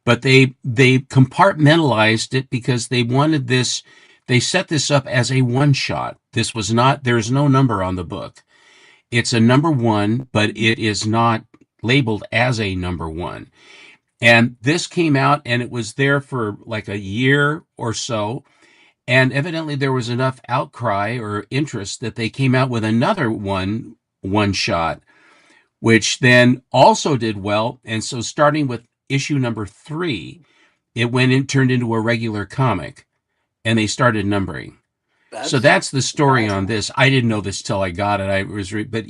[SPEAKER 2] but they compartmentalized it because they wanted this. They set this up as a one-shot. This was not. There's no number on the book. It's a #1, but it is not labeled as a #1. And this came out, and it was there for like a year or so. And evidently there was enough outcry or interest that they came out with another one shot, which then also did well. And so starting with issue #3, it turned into a regular comic, and they started numbering. So that's the story on this. I didn't know this till I got it. But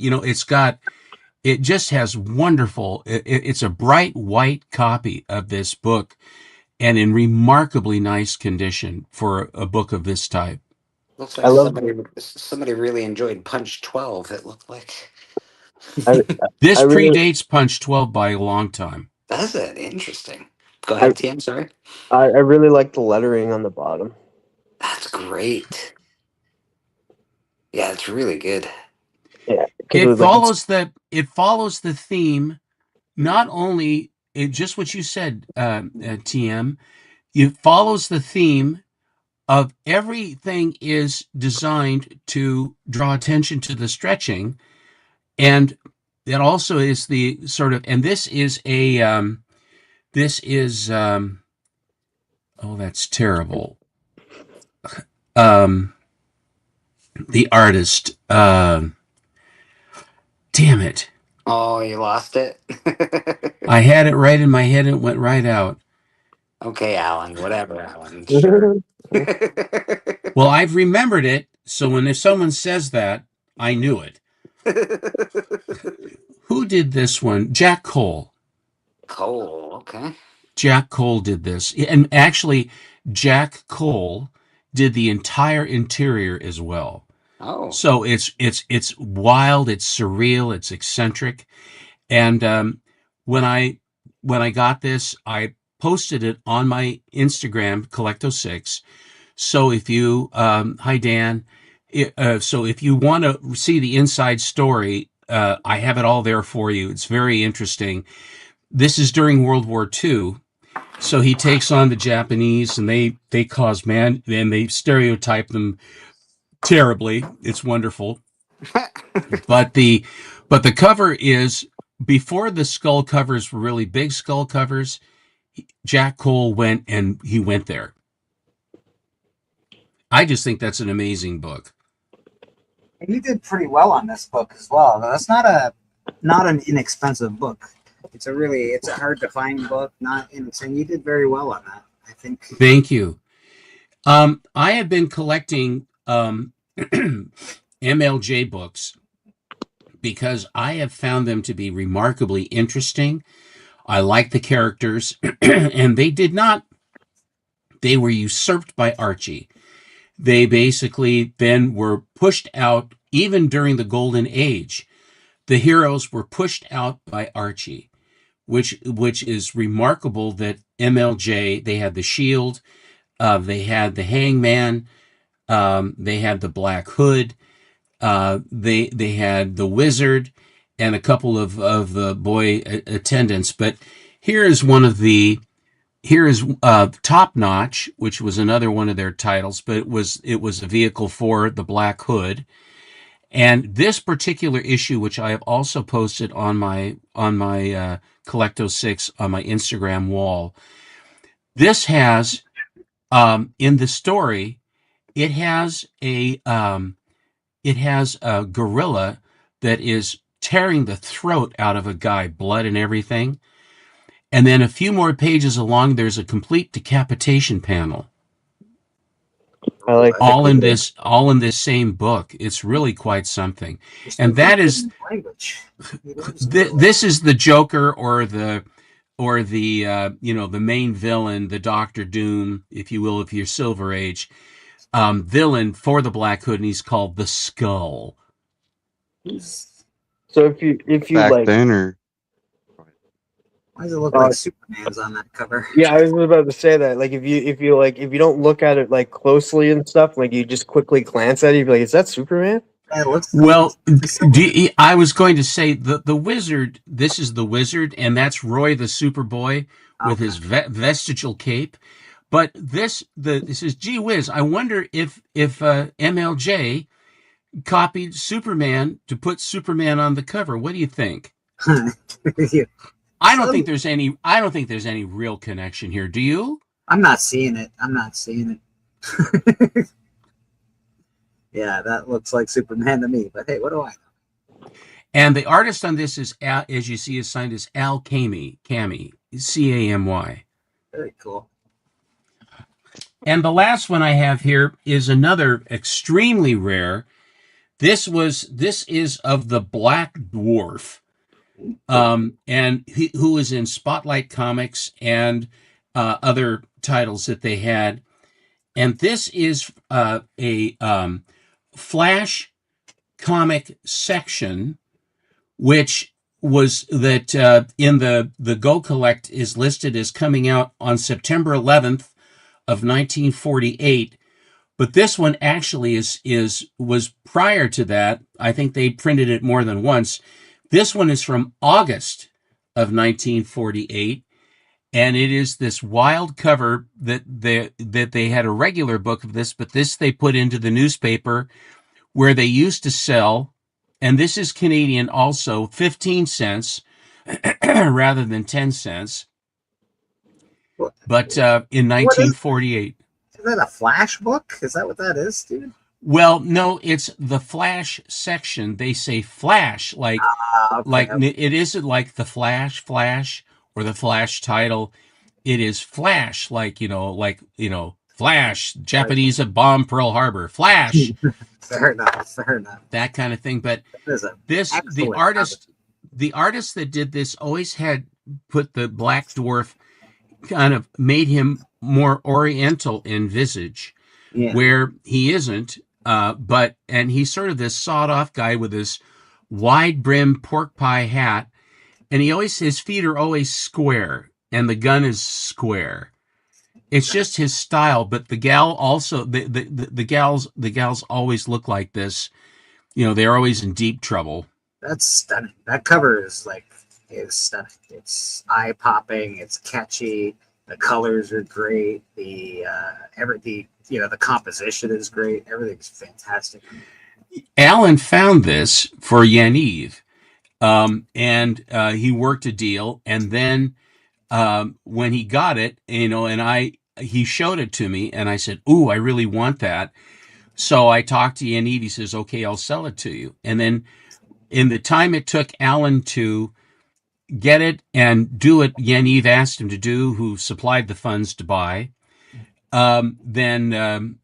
[SPEAKER 2] it just has wonderful. It's a bright white copy of this book, and in remarkably nice condition for a book of this type.
[SPEAKER 7] Looks like somebody really enjoyed Punch 12. It looked like.
[SPEAKER 2] This predates Punch 12 by a long time.
[SPEAKER 7] Does it? Interesting. Go ahead, TM. Sorry.
[SPEAKER 4] I really like the lettering on the bottom.
[SPEAKER 7] That's great. Yeah, it's really good.
[SPEAKER 4] Yeah,
[SPEAKER 2] it follows the theme, not only just what you said, TM. It follows the theme of everything is designed to draw attention to the stretching, and it also is the sort of. And this is oh, that's terrible. The artist, damn it.
[SPEAKER 7] Oh, you lost it?
[SPEAKER 2] I had it right in my head and it went right out.
[SPEAKER 7] Okay, Alan, whatever, Alan. Sure.
[SPEAKER 2] Well, I've remembered it, so if someone says that, I knew it. Who did this one? Jack Cole.
[SPEAKER 7] Cole, okay.
[SPEAKER 2] Jack Cole did this. And actually, Jack Cole did the entire interior as well.
[SPEAKER 7] Oh.
[SPEAKER 2] So it's wild, it's surreal, it's eccentric. And when I got this, I posted it on my Instagram, Collecto6. So if you hi Dan, so if you want to see the inside story, I have it all there for you. It's very interesting. This is during World War II. So he takes on the Japanese, and they cause man, and they stereotype them terribly. It's wonderful. But the cover is, before the skull covers were really big skull covers, Jack Cole went there. I just think that's an amazing book.
[SPEAKER 3] And you did pretty well on this book as well. That's not an inexpensive book. It's a hard to find book, not insane. You did very well on that, I think.
[SPEAKER 2] Thank you. I have been collecting MLJ books because I have found them to be remarkably interesting. I like the characters, and they were usurped by Archie. They basically then were pushed out, even during the Golden Age. The heroes were pushed out by Archie, which is remarkable that MLJ, they had the Shield, they had the Hangman, they had the Black Hood, they had the Wizard, and a couple of the boy attendants. But here is Top Notch, which was another one of their titles, but it was a vehicle for the Black Hood. And this particular issue, which I have also posted on my Collecto 6 on my Instagram wall, this has in the story, it has a gorilla that is tearing the throat out of a guy, blood and everything. And then a few more pages along, there's a complete decapitation panel.
[SPEAKER 4] I like
[SPEAKER 2] all in this same book. It's really quite something. And that is
[SPEAKER 3] language.
[SPEAKER 2] this is the Joker, or the the main villain, the Doctor Doom, if you will, if you're Silver Age, villain for the Black Hood, and he's called the Skull.
[SPEAKER 4] So if you
[SPEAKER 6] Back
[SPEAKER 4] like
[SPEAKER 6] then, or
[SPEAKER 3] Why does it look like Superman's on that cover?
[SPEAKER 4] yeah, I was about to say that. Like if you don't look at it like closely and stuff, like you just quickly glance at it, you'd be like, is that Superman?
[SPEAKER 3] Yeah, it looks
[SPEAKER 2] Well, I was going to say the Wizard. This is the Wizard, and that's Roy the Superboy with his vestigial cape. But this is gee whiz. I wonder if MLJ copied Superman to put Superman on the cover. What do you think? I don't think there's any real connection here. Do you?
[SPEAKER 3] I'm not seeing it. Yeah, that looks like Superman to me. But hey, what do I know?
[SPEAKER 2] And the artist on this is, as you see, is signed as Al Camy, Camy, Camy.
[SPEAKER 3] Very cool.
[SPEAKER 2] And the last one I have here is another extremely rare. This is of the Black Dwarf, and who is in Spotlight Comics and other titles that they had. And this is a Flash comic section, which was that in the Go Collect is listed as coming out on September 11th of 1948. But this one actually was prior to that. I think they printed it more than once. This one is from August of 1948, and it is this wild cover that they had a regular book of this, but this they put into the newspaper where they used to sell, and this is Canadian also, 15 cents rather than 10 cents. But in 1948.
[SPEAKER 3] Is that a Flash book? Is that what that is, dude?
[SPEAKER 2] Well, no, it's the Flash section. They say Flash, like it isn't like the Flash, or the Flash title. It is Flash, like Flash, Japanese have bombed Pearl Harbor. Flash.
[SPEAKER 3] Fair enough.
[SPEAKER 2] That kind of thing. But the artist that did this always had put the Black Dwarf, kind of made him more oriental in visage, where he isn't. And he's sort of this sawed-off guy with this wide-brimmed pork pie hat, and his feet are always square, and the gun is square. It's just his style. But the gal also, the gals always look like this. They're always in deep trouble.
[SPEAKER 3] That's stunning. That cover is stunning. It's eye popping. It's catchy. The colors are great. The the composition is great. Everything's fantastic.
[SPEAKER 2] Alan found this for Yaniv, and he worked a deal, and then when he got it, and he showed it to me, and I said, "Ooh, I really want that." So I talked to Yaniv. He says, "Okay, I'll sell it to you." And then, in the time it took Alan to get it and do what Yaniv asked him to do, who supplied the funds to buy, then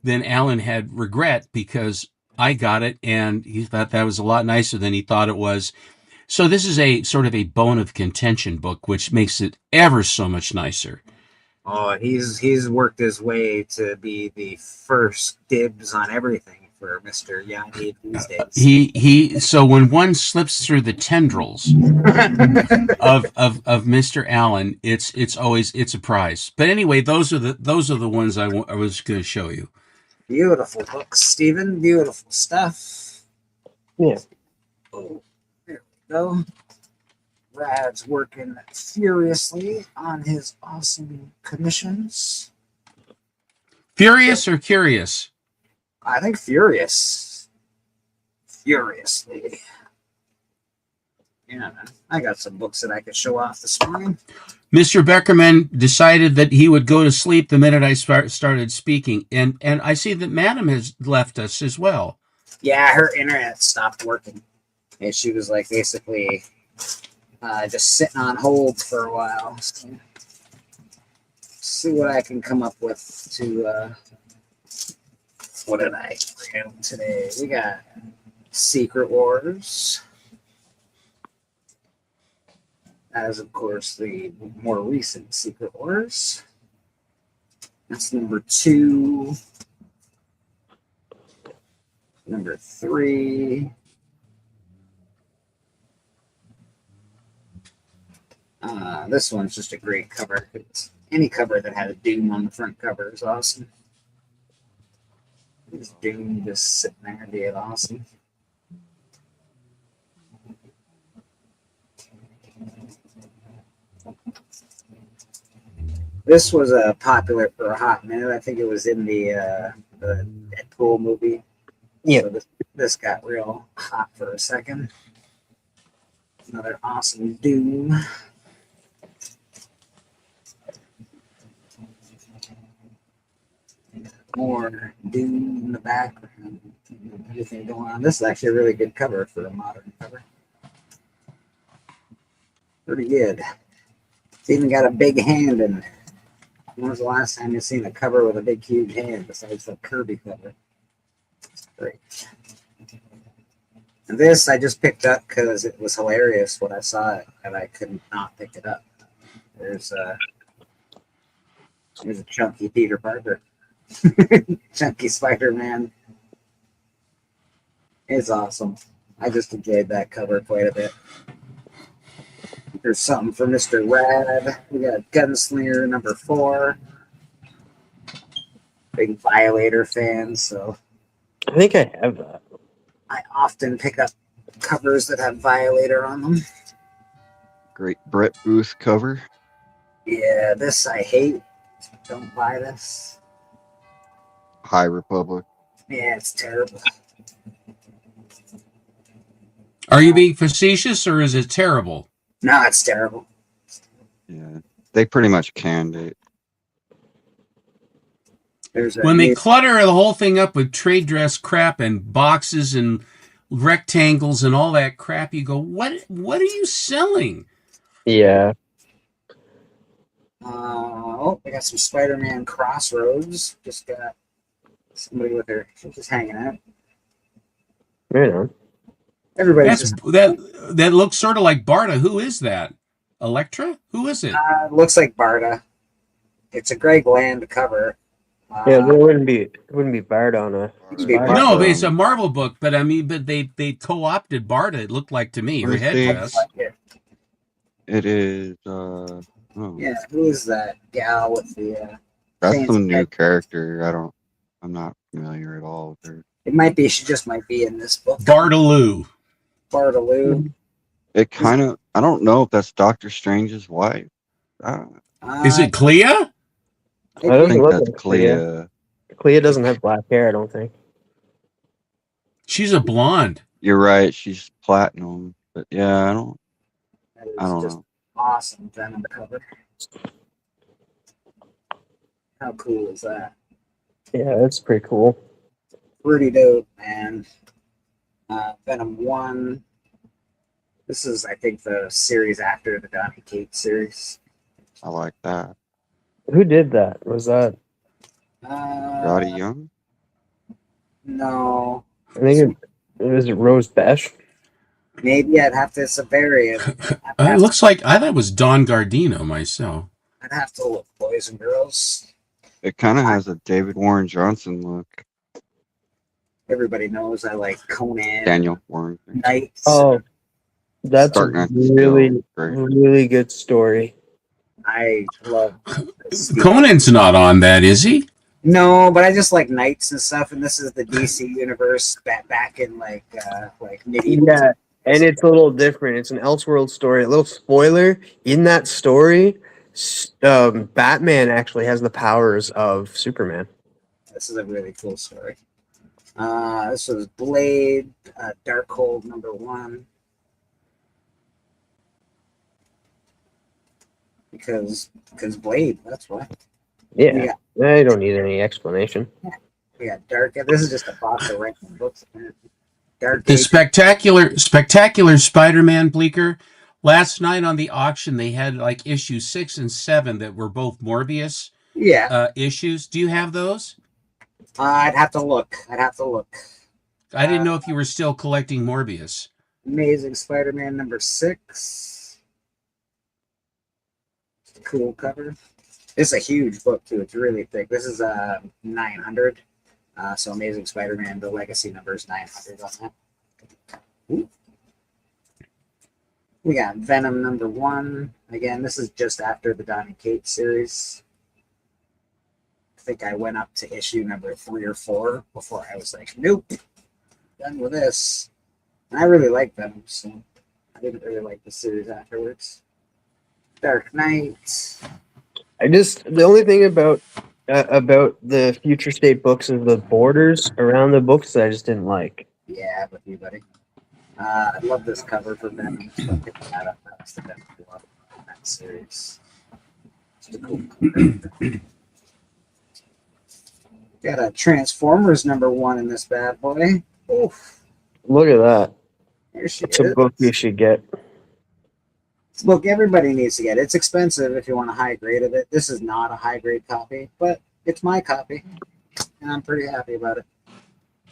[SPEAKER 2] Alan had regret because I got it, and he thought that was a lot nicer than he thought it was. So this is a sort of a bone of contention book, which makes it ever so much nicer.
[SPEAKER 3] Oh, he's worked his way to be the first dibs on everything for Mr. Yaniv these days.
[SPEAKER 2] So when one slips through the tendrils of Mr. Allen, it's always a prize. But anyway, those are the ones I was going to show you.
[SPEAKER 3] Beautiful books, Stephen. Beautiful stuff.
[SPEAKER 4] Yeah.
[SPEAKER 3] Oh, there we go. Rad's working furiously on his awesome commissions.
[SPEAKER 2] Furious or curious?
[SPEAKER 3] I think furious. Furiously. Yeah, man. I got some books that I could show off this morning.
[SPEAKER 2] Mr. Beckerman decided that he would go to sleep the minute I started speaking, and I see that Madam has left us as well.
[SPEAKER 3] Yeah, her internet stopped working, and she was like basically just sitting on hold for a while. So, see what I can come up with to. What did I bring out today? We got Secret Wars. As of course the more recent Secret Wars. That's number 2. Number 3. This one's just a great cover. Any cover that had a Doom on the front cover is awesome. This Doom just sitting there being awesome. This was popular for a hot minute. I think it was in the Deadpool movie.
[SPEAKER 4] Yeah.
[SPEAKER 3] So this got real hot for a second. Another awesome Doom. More Doom in the background. Everything going on. This is actually a really good cover for a modern cover. Pretty good. It's even got a big hand in there. When was the last time you've seen a cover with a big, huge hand besides the Kirby cover? It's great. And this I just picked up because it was hilarious when I saw it, and I couldn't not pick it up. There's a chunky Peter Parker. Chunky Spider-Man. It's awesome. I just enjoyed that cover quite a bit. There's something for Mr. Rad. We got Gunslinger number 4. Big Violator fan, so
[SPEAKER 4] I think I have that.
[SPEAKER 3] I often pick up covers that have Violator on them.
[SPEAKER 6] Great Brett Booth cover.
[SPEAKER 3] Yeah, this I hate. Don't buy this.
[SPEAKER 6] High Republic.
[SPEAKER 3] Yeah, it's terrible.
[SPEAKER 2] Are you being facetious or is it terrible?
[SPEAKER 3] No, it's terrible.
[SPEAKER 6] Yeah, they pretty much canned it.
[SPEAKER 2] When they clutter the whole thing up with trade dress crap and boxes and rectangles and all that crap, you go, what are you selling?
[SPEAKER 4] Yeah.
[SPEAKER 3] They got some Spider-Man Crossroads. Just got somebody with her. She's just hanging out.
[SPEAKER 4] Right on.
[SPEAKER 3] Everybody's
[SPEAKER 2] that looks sort of like Barda. Who is that? Electra? Who is it?
[SPEAKER 3] Looks like Barda. It's a Greg Land cover.
[SPEAKER 4] Yeah, it wouldn't be Bard on a.
[SPEAKER 2] No, but it's a Marvel book. But I mean, they co-opted Barda. It looked like to me her headdress.
[SPEAKER 6] It is.
[SPEAKER 3] Yeah, who is that gal with the?
[SPEAKER 6] That's some new character. I'm not familiar at all with her.
[SPEAKER 3] It might be. She just might be in this book.
[SPEAKER 2] Bartaloo.
[SPEAKER 3] Bartaloo.
[SPEAKER 6] It kind of. I don't know if that's Doctor Strange's wife.
[SPEAKER 2] Is it Clea?
[SPEAKER 4] I
[SPEAKER 6] I
[SPEAKER 4] don't
[SPEAKER 6] think
[SPEAKER 4] look
[SPEAKER 6] that's
[SPEAKER 4] like Clea.
[SPEAKER 6] Clea.
[SPEAKER 4] Clea doesn't have black hair, I don't think.
[SPEAKER 2] She's a blonde.
[SPEAKER 6] You're right. She's platinum. But yeah, I don't
[SPEAKER 3] just
[SPEAKER 6] know.
[SPEAKER 3] awesome Venom cover. How cool is that?
[SPEAKER 4] Yeah, that's pretty cool.
[SPEAKER 3] Pretty dope, man. Venom 1. This is, I think, the series after the Donny Cates series.
[SPEAKER 6] I like that.
[SPEAKER 4] Who did that? Was that?
[SPEAKER 6] Roddy Young.
[SPEAKER 3] No.
[SPEAKER 4] I think it was Rose Besh.
[SPEAKER 3] Maybe I'd have to. It's a variant.
[SPEAKER 2] It looks like I thought it was Don Gardino myself.
[SPEAKER 3] I'd have to look, boys and girls.
[SPEAKER 6] It kind of has a David Warren Johnson look.
[SPEAKER 3] Everybody knows I like Conan.
[SPEAKER 6] Daniel Warren.
[SPEAKER 3] Knights.
[SPEAKER 4] Oh, that's
[SPEAKER 6] Dark
[SPEAKER 4] a
[SPEAKER 6] Knight is
[SPEAKER 4] really,
[SPEAKER 6] still great.
[SPEAKER 4] really good story.
[SPEAKER 3] I love this.
[SPEAKER 2] Conan's not on that, is he?
[SPEAKER 3] No, but I just like knights and stuff, and this is the DC universe back in like medieval.
[SPEAKER 4] Yeah, and it's a little different. It's an Elseworld story. A little spoiler in that story, Batman actually has the powers of Superman.
[SPEAKER 3] This is a really cool story. This was Blade, Darkhold #1. Because Blade, that's why.
[SPEAKER 4] Yeah, I don't need any explanation.
[SPEAKER 3] We got Dark. This is just a box of random books. Dark
[SPEAKER 2] The
[SPEAKER 3] Age.
[SPEAKER 2] spectacular Spider-Man Bleecker. Last night on the auction, they had like issue 6 and 7 that were both Morbius
[SPEAKER 3] Yeah,
[SPEAKER 2] issues. Do you have those?
[SPEAKER 3] I'd have to look.
[SPEAKER 2] I didn't know if you were still collecting Morbius.
[SPEAKER 3] Amazing Spider-Man #6. Cool cover. It's a huge book too. It's really thick. This is 900. So Amazing Spider-Man, the legacy number is 900 on that. Ooh. We got Venom #1. Again, this is just after the Donny Cates series. I think I went up to issue number 3 or 4 before I was like, nope, done with this. And I really like Venom, so I didn't really like the series afterwards. Dark Knight.
[SPEAKER 4] The only thing about the Future State books is the borders around the books that I just didn't like.
[SPEAKER 3] Yeah, with you, buddy. I love this cover for Venom. So pick that up. That's the Venom one in that series. It's a cool cover. Got a Transformers #1 in this bad boy. Oof.
[SPEAKER 4] Look at that.
[SPEAKER 3] There she
[SPEAKER 4] It's a
[SPEAKER 3] is.
[SPEAKER 4] book you should get.
[SPEAKER 3] It's a book everybody needs to get. It's expensive if you want a high grade of it. This is not a high grade copy, but it's my copy, and I'm pretty happy about it.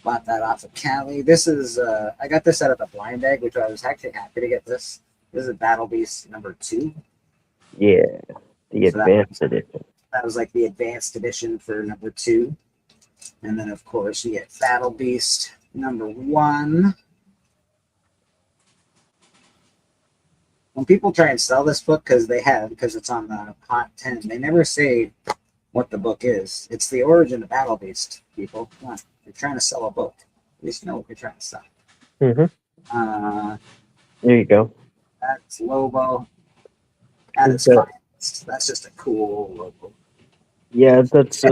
[SPEAKER 3] Bought that off of Cali. This is I got this out of the blind bag, which I was actually happy to get this. This is Battle Beast #2.
[SPEAKER 4] Yeah, the
[SPEAKER 3] So
[SPEAKER 4] advanced edition.
[SPEAKER 3] That was like the advanced edition for #2. And then of course you get Battle Beast #1. When people try and sell this book because it's on the Hot 10, they never say what the book is. It's the origin of Battle Beast, people. Come on. You're trying to sell a book. At least know what you're trying to sell.
[SPEAKER 4] Mm-hmm. There you go.
[SPEAKER 3] That's Lobo. At its
[SPEAKER 4] Okay.
[SPEAKER 3] finest. That's just a cool logo.
[SPEAKER 4] Yeah, that's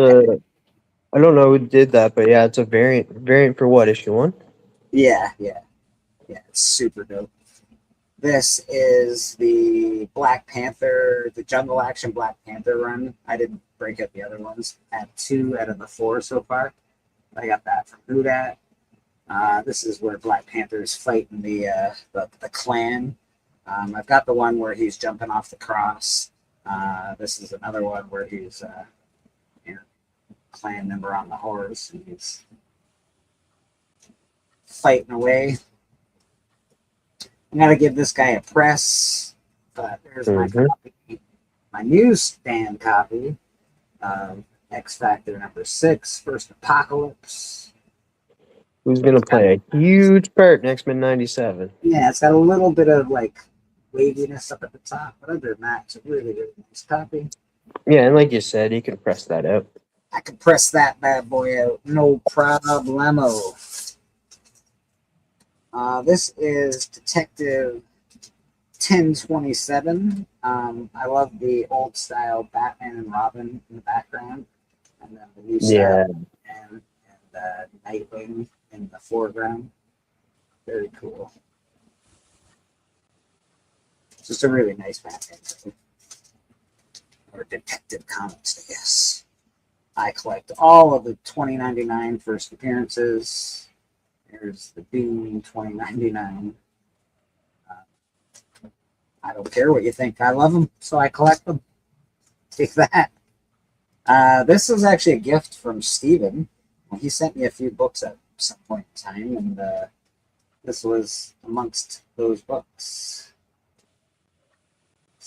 [SPEAKER 4] I don't know who did that, but yeah, it's a variant for what, issue 1?
[SPEAKER 3] Yeah, it's super dope. This is the Black Panther, the Jungle Action Black Panther run. I didn't break up the other ones. I had 2 out of the 4 so far. I got that from Hudat. This is where Black Panther is fighting the Klan. I've got the one where he's jumping off the cross. This is another one where he's Klan member on the horse, and he's fighting away. I'm gonna give this guy a press, but there's my copy, my newsstand copy of X Factor #6, First Apocalypse.
[SPEAKER 4] Who's gonna play a huge part in X-Men '97?
[SPEAKER 3] Yeah, it's got a little bit of like waviness up at the top, but other than that, it's a really, really nice copy.
[SPEAKER 4] Yeah, and like you said, you can press that out.
[SPEAKER 3] I can press that bad boy out, no problemo. This is Detective 1027. I love the old style Batman and Robin in the background, and then the new style and Nightwing in the foreground. Very cool. Just a really nice Batman movie. Or Detective Comics, I guess. I collect all of the 2099 first appearances. Here's the Doom 2099. I don't care what you think. I love them, so I collect them. Take that. This was actually a gift from Steven. He sent me a few books at some point in time, and this was amongst those books.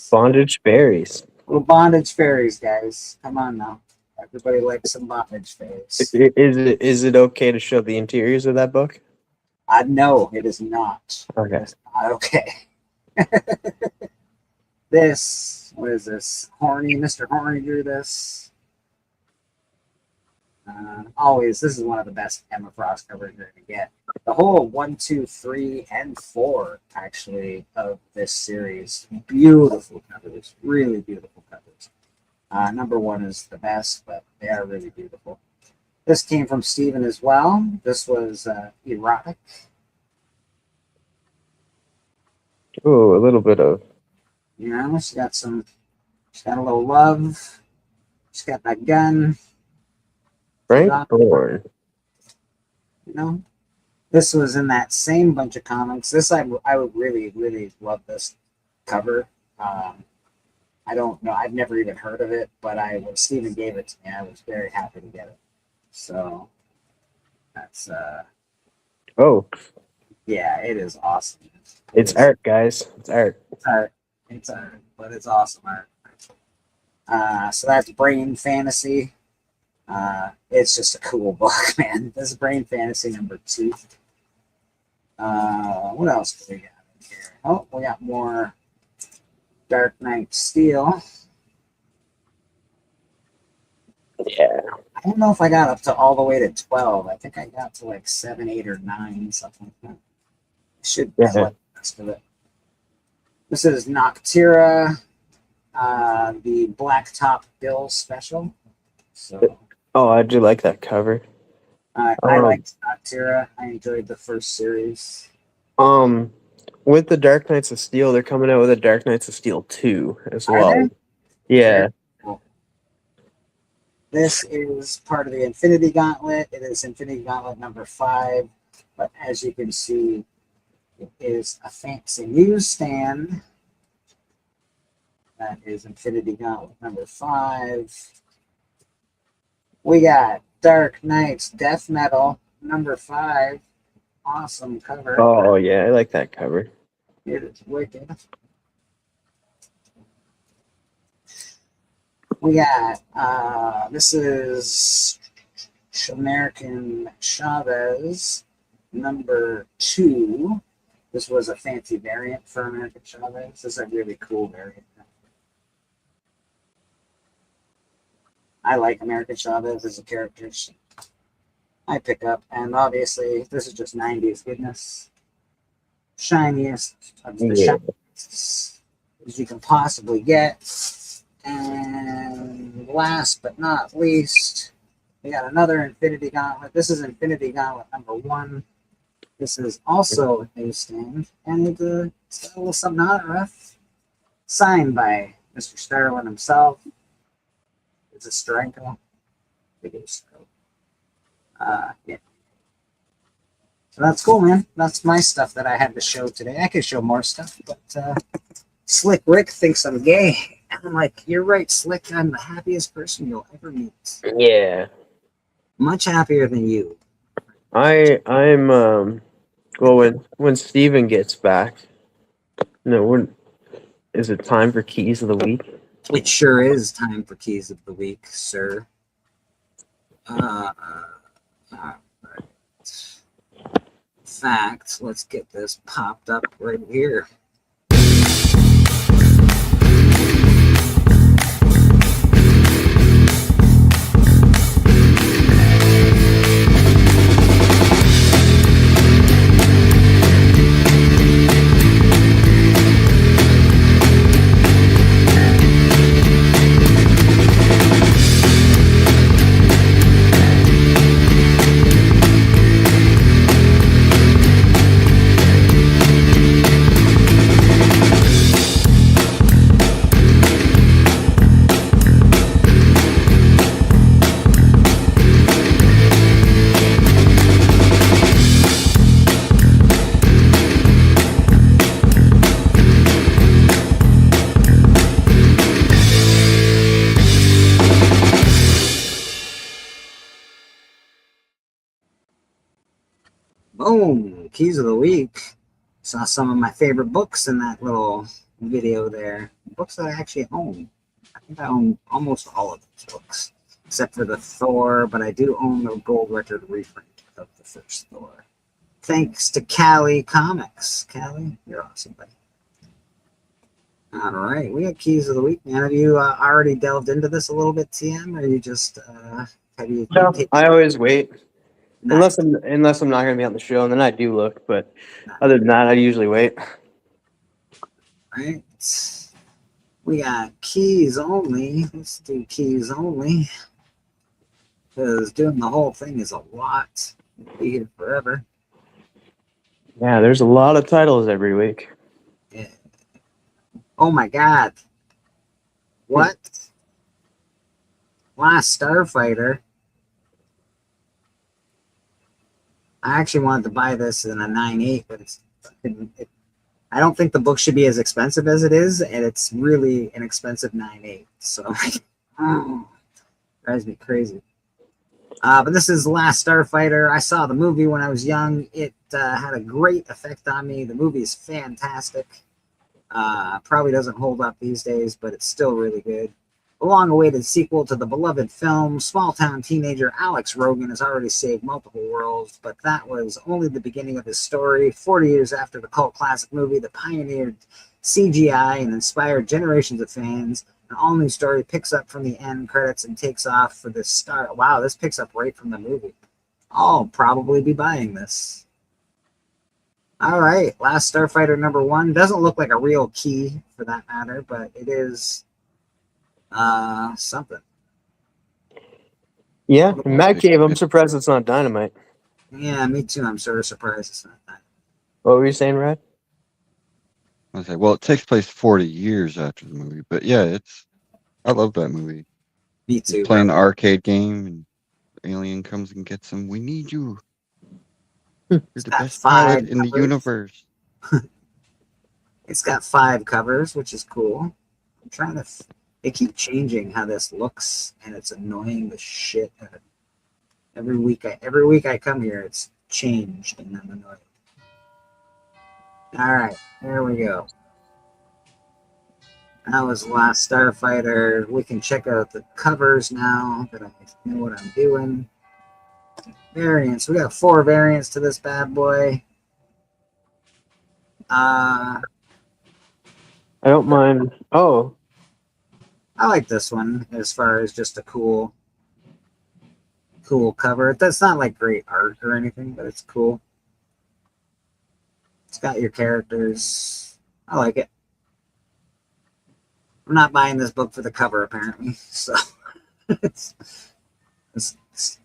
[SPEAKER 4] Bondage Fairies.
[SPEAKER 3] Little Bondage Fairies, guys. Come on now. Everybody likes some Bondage Fairies.
[SPEAKER 4] Is it okay to show the interiors of that book?
[SPEAKER 3] No, it is not.
[SPEAKER 4] Okay.
[SPEAKER 3] It's not okay. This, what is this? Horny, Mr. Horny drew this. Always, this is one of the best Emma Frost covers you're going to get. The whole 1, 2, 3, and 4, actually, of this series. Beautiful covers. Really beautiful covers. Number 1 is the best, but they are really beautiful. This came from Steven as well. This was erotic.
[SPEAKER 4] Oh, a little bit of.
[SPEAKER 3] You know, she's got a little love. She's got that gun.
[SPEAKER 4] Frank Bourne.
[SPEAKER 3] You know, this was in that same bunch of comics. This I would really, really love this cover. I don't know. I've never even heard of it, but when Steven gave it to me, I was very happy to get it. So that's
[SPEAKER 4] Oh,
[SPEAKER 3] yeah, it is awesome.
[SPEAKER 4] it's art, guys. It's art.
[SPEAKER 3] It's art. It's art, but it's awesome art. So that's Brain Fantasy. It's just a cool book, man. This is Brain Fantasy number 2. What else do we got in here? Oh, we got more Dark Knight Steel.
[SPEAKER 4] Yeah.
[SPEAKER 3] I don't know if I got up to all the way to 12. I think I got to like 7, 8, or 9, something like that. I should collect the rest of it. This is Noctera, the Blacktop Bill special. So
[SPEAKER 4] Oh, I do like that cover.
[SPEAKER 3] I liked Noctera. I enjoyed the first series.
[SPEAKER 4] With the Dark Knights of Steel, they're coming out with a Dark Knights of Steel 2 as
[SPEAKER 3] Are
[SPEAKER 4] well.
[SPEAKER 3] they?
[SPEAKER 4] Yeah.
[SPEAKER 3] Cool. This is part of the Infinity Gauntlet. It is Infinity Gauntlet number 5, but as you can see, it is a fancy newsstand. That is Infinity Gauntlet number 5. We got Dark Knights Death Metal number 5. Awesome cover.
[SPEAKER 4] Oh, yeah, I like that cover.
[SPEAKER 3] It is wicked. We got, this is American Chavez number 2. This was a fancy variant for American Chavez. This is a really cool variant. I like American Chavez as a character. I pick up, and obviously this is just 90s goodness. Shiniest of the shiniest as you can possibly get. And last but not least, we got another Infinity Gauntlet. This is Infinity Gauntlet number 1. This is also a newsstand, and it's got a little something on it, rough. Signed by Mr. Starlin himself. It's a Steranko. Big stroke. Yeah. So that's cool, man. That's my stuff that I had to show today. I could show more stuff, but Slick Rick thinks I'm gay. And I'm like, you're right, Slick. I'm the happiest person you'll ever meet.
[SPEAKER 4] Yeah.
[SPEAKER 3] Much happier than you.
[SPEAKER 4] I'm well when Steven gets back. No, is it time for Keys of the Week?
[SPEAKER 3] It sure is time for Keys of the Week, sir. All right. In fact, let's get this popped up right here. Boom! Keys of the week. Saw some of my favorite books in that little video there. Books that I actually own. I think I own almost all of those books, except for the Thor, but I do own the gold record reprint of the first Thor. Thanks to Callie Comics. Callie, you're awesome, buddy. All right, we got keys of the week, man. Have you already delved into this a little bit, TM, or you just have you?
[SPEAKER 4] No, I always wait.
[SPEAKER 3] Nice.
[SPEAKER 4] Unless I'm not gonna be on the show, and then I do look. But other than that, I usually wait.
[SPEAKER 3] Right. We got keys only. Let's do keys only. Because doing the whole thing is a lot. We'll be here forever.
[SPEAKER 4] Yeah, there's a lot of titles every week.
[SPEAKER 3] Yeah. Oh my god. What? Last Starfighter. I actually wanted to buy this in a 9.8, but I don't think the book should be as expensive as it is, and it's really an expensive 9.8. So, drives me crazy. But this is Last Starfighter. I saw the movie when I was young. It had a great effect on me. The movie is fantastic. Probably doesn't hold up these days, but it's still really good. The long-awaited sequel to the beloved film, small-town teenager Alex Rogan has already saved multiple worlds, but that was only the beginning of his story. 40 years after the cult classic movie that pioneered CGI and inspired generations of fans, an all-new story picks up from the end credits and takes off for the start. Wow, this picks up right from the movie. I'll probably be buying this. All right, Last Starfighter #1. Doesn't look like a real key for that matter, but it is something.
[SPEAKER 4] Yeah, in that cave, I'm surprised it's not dynamite.
[SPEAKER 3] Yeah, me too. I'm sort of surprised it's not that.
[SPEAKER 4] What were you saying, Brad?
[SPEAKER 6] I was like, well, it takes place 40 years after the movie, but yeah, I love that movie.
[SPEAKER 3] Me too.
[SPEAKER 6] Playing the arcade game, and alien comes and gets him. We need you. You're the
[SPEAKER 3] got
[SPEAKER 6] best
[SPEAKER 3] 5
[SPEAKER 6] pilot in the
[SPEAKER 3] covers.
[SPEAKER 6] universe.
[SPEAKER 3] It's got 5 covers, which is cool. I'm trying to. They keep changing how this looks, and it's annoying the shit out of it. Every week I come here, it's changed, and I'm annoyed. All right, there we go. That was Last Starfighter. We can check out the covers now that I know what I'm doing. Variants. We got 4 variants to this bad boy.
[SPEAKER 4] I don't mind. Oh,
[SPEAKER 3] I like this one as far as just a cool cover. That's not like great art or anything, but it's cool. It's got your characters. I like it. I'm not buying this book for the cover, apparently. So let's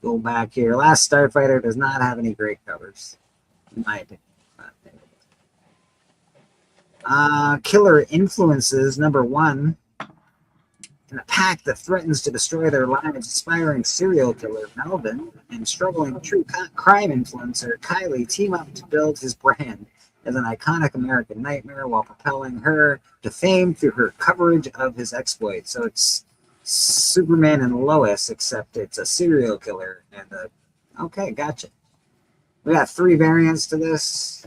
[SPEAKER 3] go back here. Last Starfighter does not have any great covers, in my opinion. Killer Influences #1. In a pack that threatens to destroy their lives, aspiring serial killer Melvin and struggling true crime influencer Kylie team up to build his brand as an iconic American nightmare while propelling her to fame through her coverage of his exploits. So it's Superman and Lois, except it's a serial killer. And okay, gotcha. We got 3 variants to this.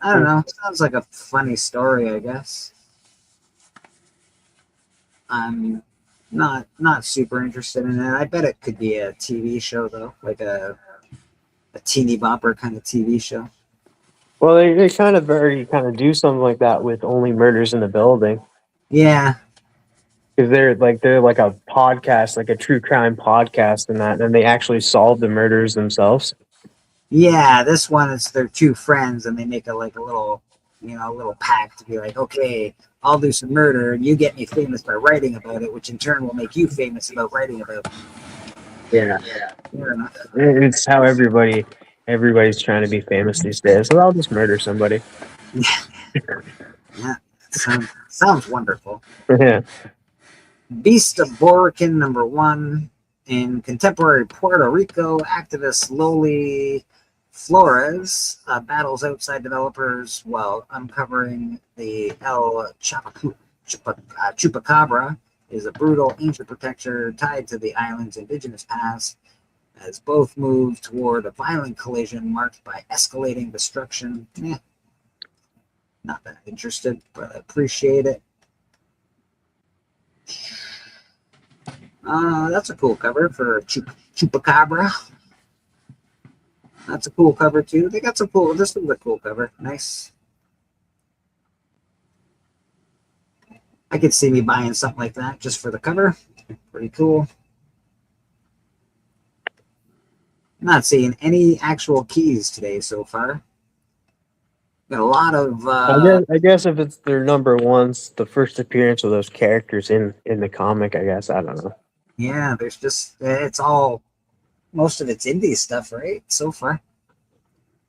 [SPEAKER 3] I don't know. Sounds like a funny story, I guess. I'm not super interested in it. I bet it could be a TV show though, like a teeny bopper kind of TV show.
[SPEAKER 4] well, they kind of already do something like that with Only Murders in the Building.
[SPEAKER 3] Yeah,
[SPEAKER 4] Because they're like a podcast, like a true crime podcast, and they actually solve the murders themselves.
[SPEAKER 3] yeah. This one is they're 2 friends and they make a little pact to be like, okay, I'll do some murder and you get me famous by writing about it, which in turn will make you famous about writing about it.
[SPEAKER 4] Yeah,
[SPEAKER 3] Fair enough.
[SPEAKER 4] it's how everybody's trying to be famous these days. So I'll just murder somebody.
[SPEAKER 3] Yeah, sounds wonderful.
[SPEAKER 4] Yeah.
[SPEAKER 3] Beast of Borican #1. In contemporary Puerto Rico, activist Loli Flores battles outside developers while uncovering the El Chupacabra, is a brutal ancient protector tied to the island's indigenous past, as both move toward a violent collision marked by escalating destruction. Not that interested, but I appreciate it. That's a cool cover for Chupacabra. That's a cool cover too. They got some cool. This is a cool cover. Nice. I could see me buying something like that just for the cover. Pretty cool. Not seeing any actual keys today so far. Got a lot of.
[SPEAKER 4] I guess if it's their number ones, the first appearance of those characters in the comic, I guess, I don't know.
[SPEAKER 3] Yeah, there's just it's all. Most of it's indie stuff, right? So far.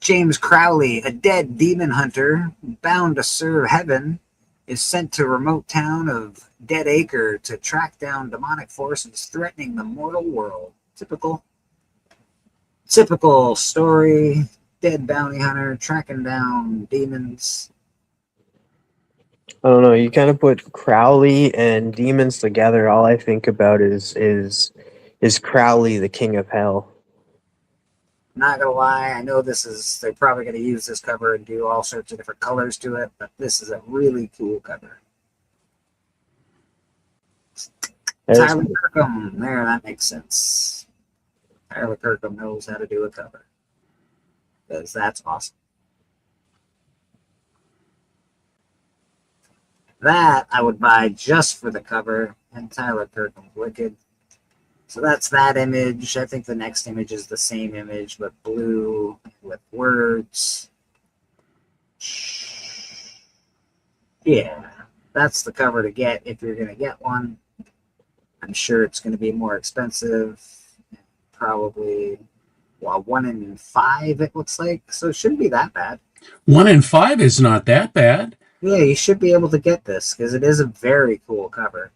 [SPEAKER 3] James Crowley, a dead demon hunter bound to serve heaven, is sent to a remote town of Dead Acre to track down demonic forces threatening the mortal world. Typical story. Dead bounty hunter tracking down demons.
[SPEAKER 4] I don't know. You kind of put Crowley and demons together. All I think about is Crowley, the king of hell.
[SPEAKER 3] Not gonna lie, I know they're probably gonna use this cover and do all sorts of different colors to it, but this is a really cool cover. Tyler Kirkham, there, that makes sense. Tyler Kirkham knows how to do a cover. Because that's awesome. That I would buy just for the cover, and Tyler Kirkham's wicked. So that's that image. I think the next image is the same image, but blue with words. Yeah, that's the cover to get if you're going to get one. I'm sure it's going to be more expensive. Probably, 1 in 5 it looks like. So it shouldn't be that bad.
[SPEAKER 2] 1 in 5 is not that bad.
[SPEAKER 3] Yeah, you should be able to get this because it is a very cool cover.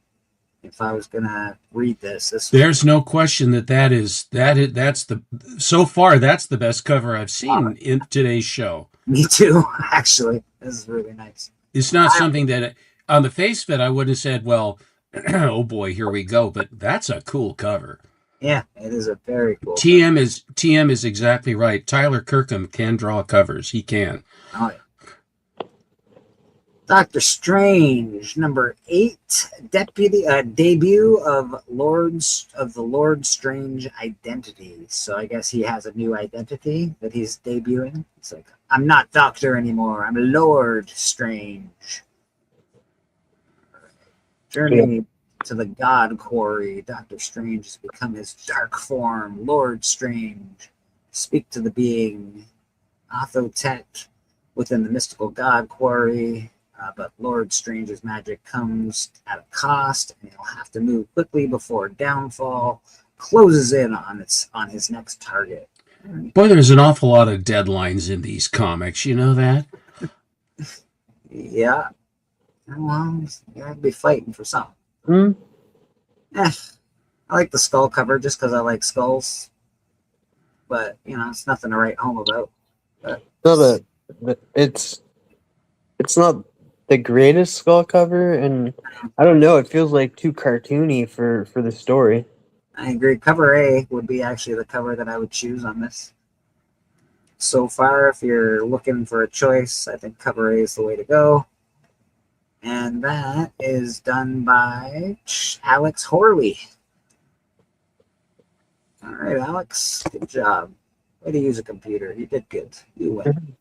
[SPEAKER 3] If I was gonna read this,
[SPEAKER 2] there's no question that's so far that's the best cover I've seen in today's show.
[SPEAKER 3] Me too, actually. This is really nice.
[SPEAKER 2] It's not something that on the face of it I would have said, well, oh boy, here we go. But that's a cool cover.
[SPEAKER 3] Yeah, it is a very cool.
[SPEAKER 2] TM is exactly right. Tyler Kirkham can draw covers. He can.
[SPEAKER 3] Oh yeah. Doctor Strange, number 8, debut of the Lord Strange identity. So I guess he has a new identity that he's debuting. It's like, I'm not Doctor anymore. I'm Lord Strange. Journey to the God Quarry. Doctor Strange has become his dark form, Lord Strange. Speak to the being Athotet within the mystical God Quarry. But Lord Strange's magic comes at a cost, and he'll have to move quickly before downfall closes in on his next target.
[SPEAKER 2] Boy, there's an awful lot of deadlines in these comics. You know that?
[SPEAKER 3] Yeah. Well, you have to be fighting for something. I like the skull cover just because I like skulls. But, it's nothing to write home about. But
[SPEAKER 4] it's not the greatest skull cover, and I don't know, it feels like too cartoony for the story.
[SPEAKER 3] I agree. Cover A would be actually the cover that I would choose on this. So far, if you're looking for a choice, I think cover A is the way to go. And that is done by Alex Horley. All right, Alex, good job. Way to use a computer. You did good. You win.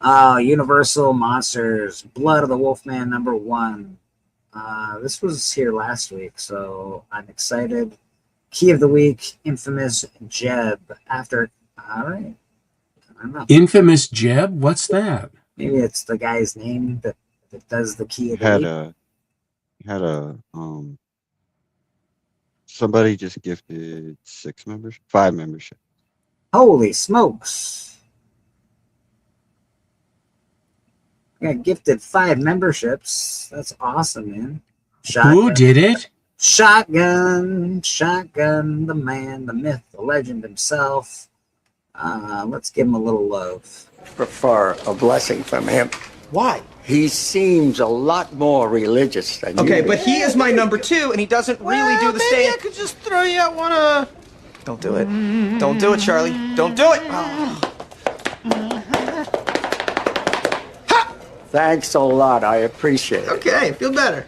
[SPEAKER 3] Universal Monsters, Blood of the Wolfman number 1. This was here last week, so I'm excited. Key of the week, Infamous Jeb. All right. I don't know.
[SPEAKER 2] Infamous Jeb? What's that?
[SPEAKER 3] Maybe it's the guy's name that does the key of the week.
[SPEAKER 6] Somebody just gifted 5 memberships.
[SPEAKER 3] Holy smokes. I got gifted 5 memberships. That's awesome, man.
[SPEAKER 2] Who did it?
[SPEAKER 3] Shotgun, the man, the myth, the legend himself. Let's give him a little love.
[SPEAKER 9] Prefer a blessing from him.
[SPEAKER 10] Why?
[SPEAKER 9] He seems a lot more religious than you.
[SPEAKER 10] Okay, but he is my number 2, and he doesn't really do the
[SPEAKER 11] maybe
[SPEAKER 10] same.
[SPEAKER 11] I could just throw you out one.
[SPEAKER 10] Don't do it. Don't do it, Charlie. Don't do it.
[SPEAKER 9] Thanks a lot. I appreciate it.
[SPEAKER 10] Okay, feel better.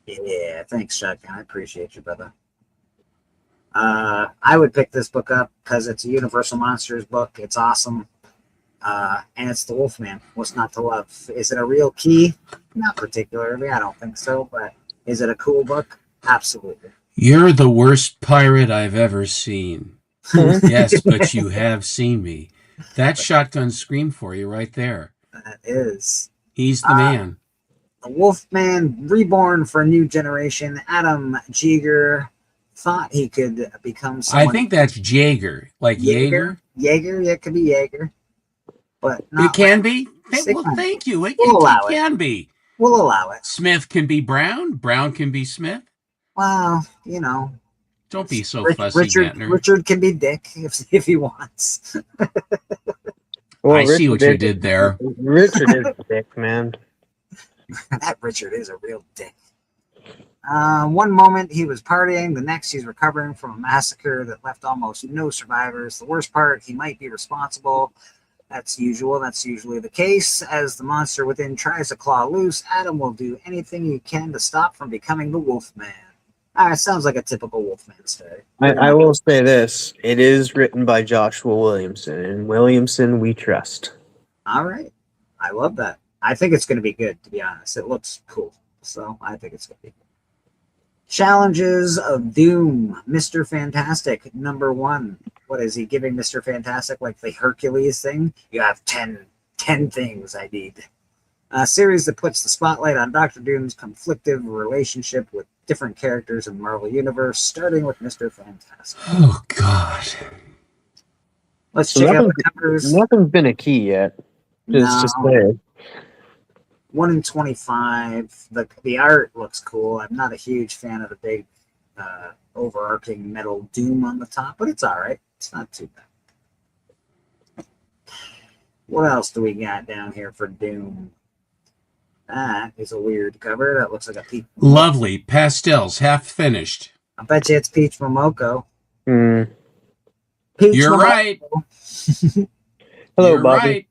[SPEAKER 3] Yeah, thanks, Shotgun. I appreciate you, brother. I would pick this book up because it's a Universal Monsters book. It's awesome. And it's the Wolfman. What's not to love? Is it a real key? Not particularly. I don't think so. But is it a cool book? Absolutely.
[SPEAKER 2] You're the worst pirate I've ever seen. Yes, but you have seen me. That's Shotgun Scream for you right there.
[SPEAKER 3] That is.
[SPEAKER 2] He's the man.
[SPEAKER 3] The Wolfman, reborn for a new generation. Adam Jaeger thought he could become someone.
[SPEAKER 2] I think that's Jaeger, like Jaeger.
[SPEAKER 3] Jaeger, yeah, it could be Jaeger. But
[SPEAKER 2] It can be?
[SPEAKER 3] Say
[SPEAKER 2] Well,
[SPEAKER 3] fine.
[SPEAKER 2] thank you. It
[SPEAKER 3] We'll allow it.
[SPEAKER 2] can be.
[SPEAKER 3] We'll allow it.
[SPEAKER 2] Smith can be Brown. Brown can be Smith.
[SPEAKER 3] Well, you know.
[SPEAKER 2] Don't be so fussy,
[SPEAKER 3] Richard,
[SPEAKER 2] Gantner.
[SPEAKER 3] Richard can be Dick if he wants.
[SPEAKER 4] Well,
[SPEAKER 2] I see what you
[SPEAKER 4] Richard
[SPEAKER 2] did there.
[SPEAKER 4] Richard is a dick, man.
[SPEAKER 3] That Richard is a real dick. One moment he was partying, the next he's recovering from a massacre that left almost no survivors. The worst part, he might be responsible. That's usual. That's usually the case. As the monster within tries to claw loose, Adam will do anything he can to stop from becoming the Wolfman. Sounds like a typical Wolfman story.
[SPEAKER 4] I will say this. It is written by Joshua Williamson, and Williamson we trust.
[SPEAKER 3] All right. I love that. I think it's going to be good, to be honest. It looks cool. So I think it's going to be good. Challenges of Doom. Mr. Fantastic, #1. What is he giving Mr. Fantastic? Like the Hercules thing? You have 10 things I need. A series that puts the spotlight on Doctor Doom's conflictive relationship with different characters in the Marvel Universe, starting with Mr. Fantastic.
[SPEAKER 2] Oh, God.
[SPEAKER 3] Let's check out the covers.
[SPEAKER 4] Nothing's been a key yet. Just there.
[SPEAKER 3] 1 in 25. The art looks cool. I'm not a huge fan of the big overarching metal Doom on the top, but it's all right. It's not too bad. What else do we got down here for Doom? That is a weird cover. That looks like a Peach.
[SPEAKER 2] Lovely. Pastels, half finished.
[SPEAKER 3] I bet you it's Peach Momoko.
[SPEAKER 4] Mm.
[SPEAKER 3] Peach
[SPEAKER 2] You're
[SPEAKER 3] Momoko.
[SPEAKER 2] right.
[SPEAKER 4] Hello,
[SPEAKER 2] You're
[SPEAKER 4] Bobby.
[SPEAKER 2] right.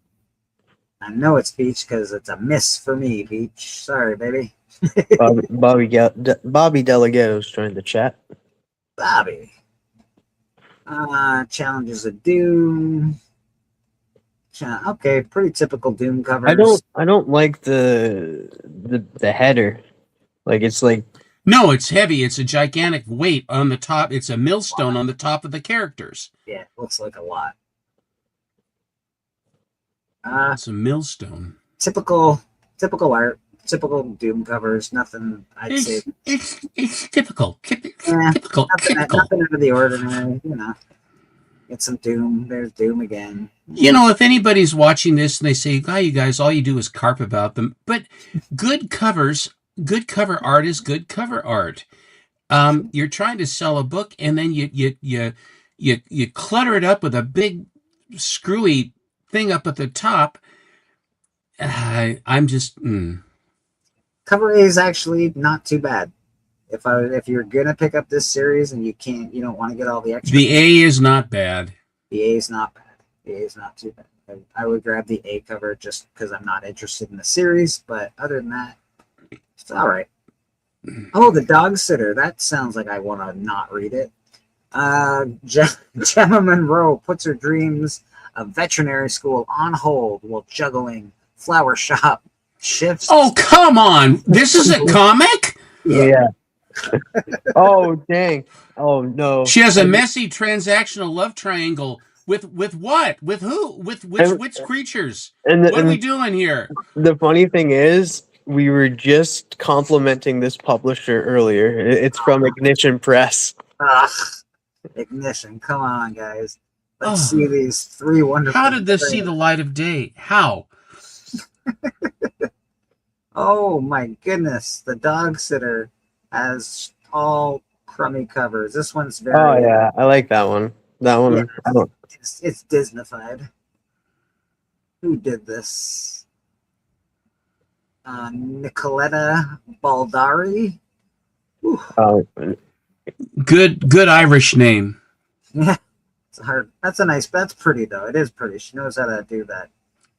[SPEAKER 3] I know it's Peach because it's a miss for me, Peach. Sorry, baby.
[SPEAKER 4] Bobby Delgado's joined the chat.
[SPEAKER 3] Bobby. Challenges of Doom. Okay, pretty typical Doom covers.
[SPEAKER 4] I don't like the header. Like it's like
[SPEAKER 2] No, it's heavy. It's a gigantic weight on the top. It's a millstone on the top of the characters.
[SPEAKER 3] Yeah, looks like a lot.
[SPEAKER 2] It's a millstone.
[SPEAKER 3] Typical art. Typical Doom covers. Nothing I'd say.
[SPEAKER 2] It's typical.
[SPEAKER 3] Yeah,
[SPEAKER 2] Typical.
[SPEAKER 3] nothing out of the ordinary. You know, get some Doom. There's Doom again.
[SPEAKER 2] You know, if anybody's watching this and they say, "God, you guys, all you do is carp about them," but good covers, good cover art is good cover art. You're trying to sell a book, and then you clutter it up with a big screwy thing up at the top. I'm just.
[SPEAKER 3] Cover A is actually not too bad. If you're gonna pick up this series and you don't want to get all the extra.
[SPEAKER 2] The A is not bad.
[SPEAKER 3] The A is not bad. The A is not too bad. I would grab the A cover just because I'm not interested in the series, but other than that, it's all right. Oh, The Dog Sitter. That sounds like I want to not read it. Gemma Monroe puts her dreams of veterinary school on hold while juggling flower shop shifts.
[SPEAKER 2] Oh, come on. This is a comic?
[SPEAKER 4] yeah. Oh dang! Oh no!
[SPEAKER 2] She has a messy transactional love triangle with what? With who? With which creatures? What are we doing here?
[SPEAKER 4] The funny thing is, we were just complimenting this publisher earlier. It's from Ignition Press.
[SPEAKER 3] Ignition. Come on, guys. Let's see these 3 wonderful.
[SPEAKER 2] How did this see the light of day? How?
[SPEAKER 3] Oh my goodness! The Dog Sitter has all crummy covers. This one's very.
[SPEAKER 4] Oh yeah, I like that one. That one.
[SPEAKER 3] Yeah, it's Disneyfied. Who did this? Nicoletta Baldari.
[SPEAKER 4] Oh,
[SPEAKER 2] Good Irish name.
[SPEAKER 3] Yeah, it's hard. That's pretty though. It is pretty. She knows how to do that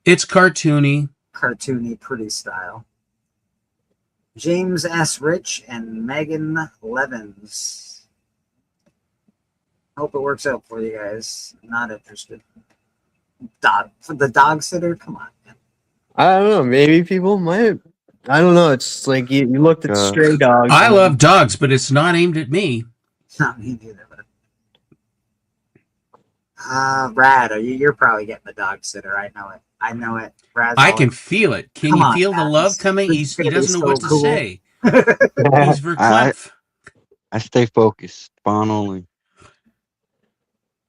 [SPEAKER 2] It's cartoony.
[SPEAKER 3] cartoony, pretty style. James S. Rich and Megan Levins. Hope it works out for you guys. Not interested. For the dog sitter? Come on, man.
[SPEAKER 4] I don't know. Maybe people might. I don't know. It's like you looked at stray dogs.
[SPEAKER 2] I love dogs, but it's not aimed at me.
[SPEAKER 3] Not me neither. Brad, you're probably getting the dog sitter. I know it. I know it. Brad's
[SPEAKER 2] I
[SPEAKER 3] always-
[SPEAKER 2] can feel it. Can
[SPEAKER 3] Come
[SPEAKER 2] you
[SPEAKER 3] on,
[SPEAKER 2] feel the
[SPEAKER 3] Brad.
[SPEAKER 2] love coming?
[SPEAKER 3] It's
[SPEAKER 2] He
[SPEAKER 3] gonna be
[SPEAKER 2] doesn't know what
[SPEAKER 3] so
[SPEAKER 2] to
[SPEAKER 3] cool.
[SPEAKER 2] say. He's verklempt.
[SPEAKER 6] I stay focused. Spawn only.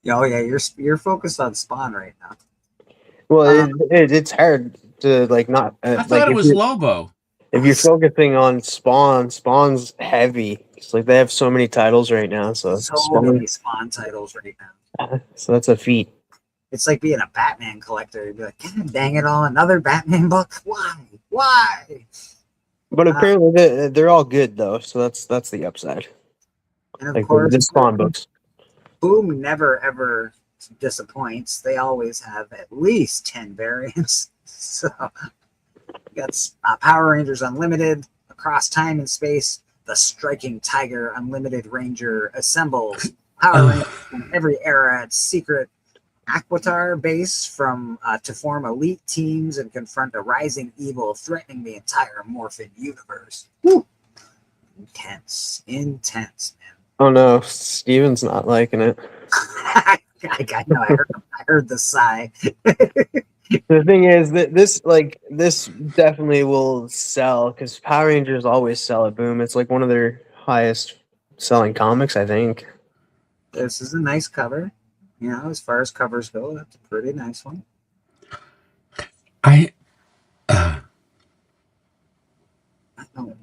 [SPEAKER 3] Oh yeah, you're focused on Spawn right now.
[SPEAKER 4] Well, it's hard to like not.
[SPEAKER 2] I
[SPEAKER 4] like
[SPEAKER 2] thought it
[SPEAKER 4] if
[SPEAKER 2] was
[SPEAKER 4] you're-
[SPEAKER 2] Lobo.
[SPEAKER 4] If you're focusing on Spawn's heavy. It's like they have so many titles right now, so
[SPEAKER 3] Many Spawn titles right now.
[SPEAKER 4] so that's a feat.
[SPEAKER 3] It's like being a Batman collector. You'd be like, God dang it all, another Batman book? Why? Why?
[SPEAKER 4] But apparently they're all good though, so that's the upside.
[SPEAKER 3] And of
[SPEAKER 4] Like
[SPEAKER 3] course,
[SPEAKER 4] the Spawn books.
[SPEAKER 3] Boom never ever disappoints. They always have at least 10 variants. So we got Power Rangers Unlimited, Across Time and Space, the Striking Tiger Unlimited Ranger assembles Power Rangers from every era at secret Aquitar base from to form elite teams and confront a rising evil threatening the entire Morphin universe. Woo. Intense, man.
[SPEAKER 4] Oh no, Steven's not liking it.
[SPEAKER 3] I know. I heard the sigh.
[SPEAKER 4] The thing is that this definitely will sell because Power Rangers always sell at Boom. It's like one of their highest selling comics, I think.
[SPEAKER 3] This is a nice cover. You know, as far as covers go, that's a pretty nice one.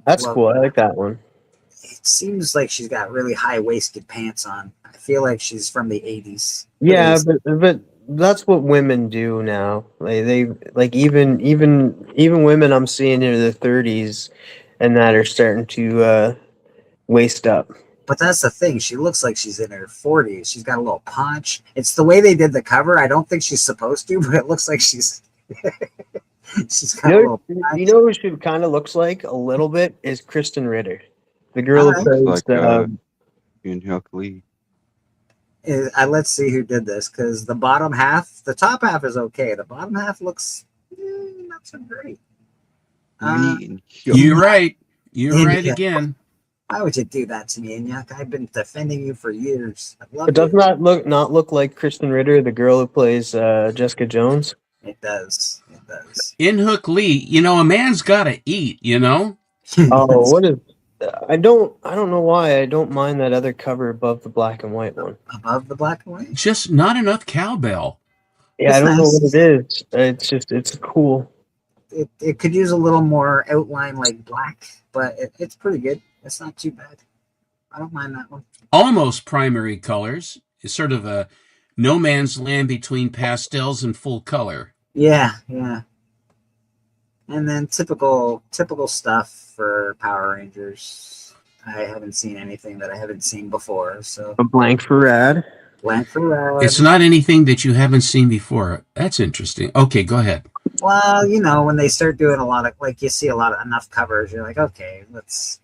[SPEAKER 4] That's
[SPEAKER 3] Well,
[SPEAKER 4] cool. I like that one.
[SPEAKER 3] It seems like she's got really high-waisted pants on. I feel like she's from the 80s.
[SPEAKER 4] Yeah, but that's what women do now. They like even women I'm seeing in their 30s and that are starting to waist up.
[SPEAKER 3] But that's the thing. She looks like she's in her 40s. She's got a little punch. It's the way they did the cover. I don't think she's supposed to, but it looks like she's she's got a little punch.
[SPEAKER 4] You know who she kind of looks like a little bit is Kristen Ritter, the girl who plays
[SPEAKER 6] Like in Huck Lee.
[SPEAKER 3] Let's see who did this, because the top half is okay. The bottom half looks not so great.
[SPEAKER 2] You're right. You're right
[SPEAKER 3] Yeah.
[SPEAKER 2] again.
[SPEAKER 3] Why would you do that to me, Inyuk? I've been defending you for years. I love
[SPEAKER 4] It does
[SPEAKER 3] you.
[SPEAKER 4] not look like Kristen Ritter, the girl who plays Jessica Jones.
[SPEAKER 3] It does. It does.
[SPEAKER 2] In Hook Lee, a man's got to eat,
[SPEAKER 4] Oh, what is? I don't know why I don't mind that other cover above the black and white one.
[SPEAKER 3] Above the black and white?
[SPEAKER 2] Just not enough cowbell.
[SPEAKER 4] Yeah, I don't know what it is. It's cool.
[SPEAKER 3] It could use a little more outline like black, but it's pretty good. It's not too bad. I don't mind that one.
[SPEAKER 2] Almost primary colors. It's sort of a no man's land between pastels and full color.
[SPEAKER 3] Yeah. And then typical stuff for Power Rangers. I haven't seen anything that I haven't seen before. So
[SPEAKER 4] A blank for Rad.
[SPEAKER 3] blank for Rad.
[SPEAKER 2] It's not anything that you haven't seen before. That's interesting. Okay, go ahead.
[SPEAKER 3] Well, when they start doing a lot of, like, you see enough covers, you're like, okay, it's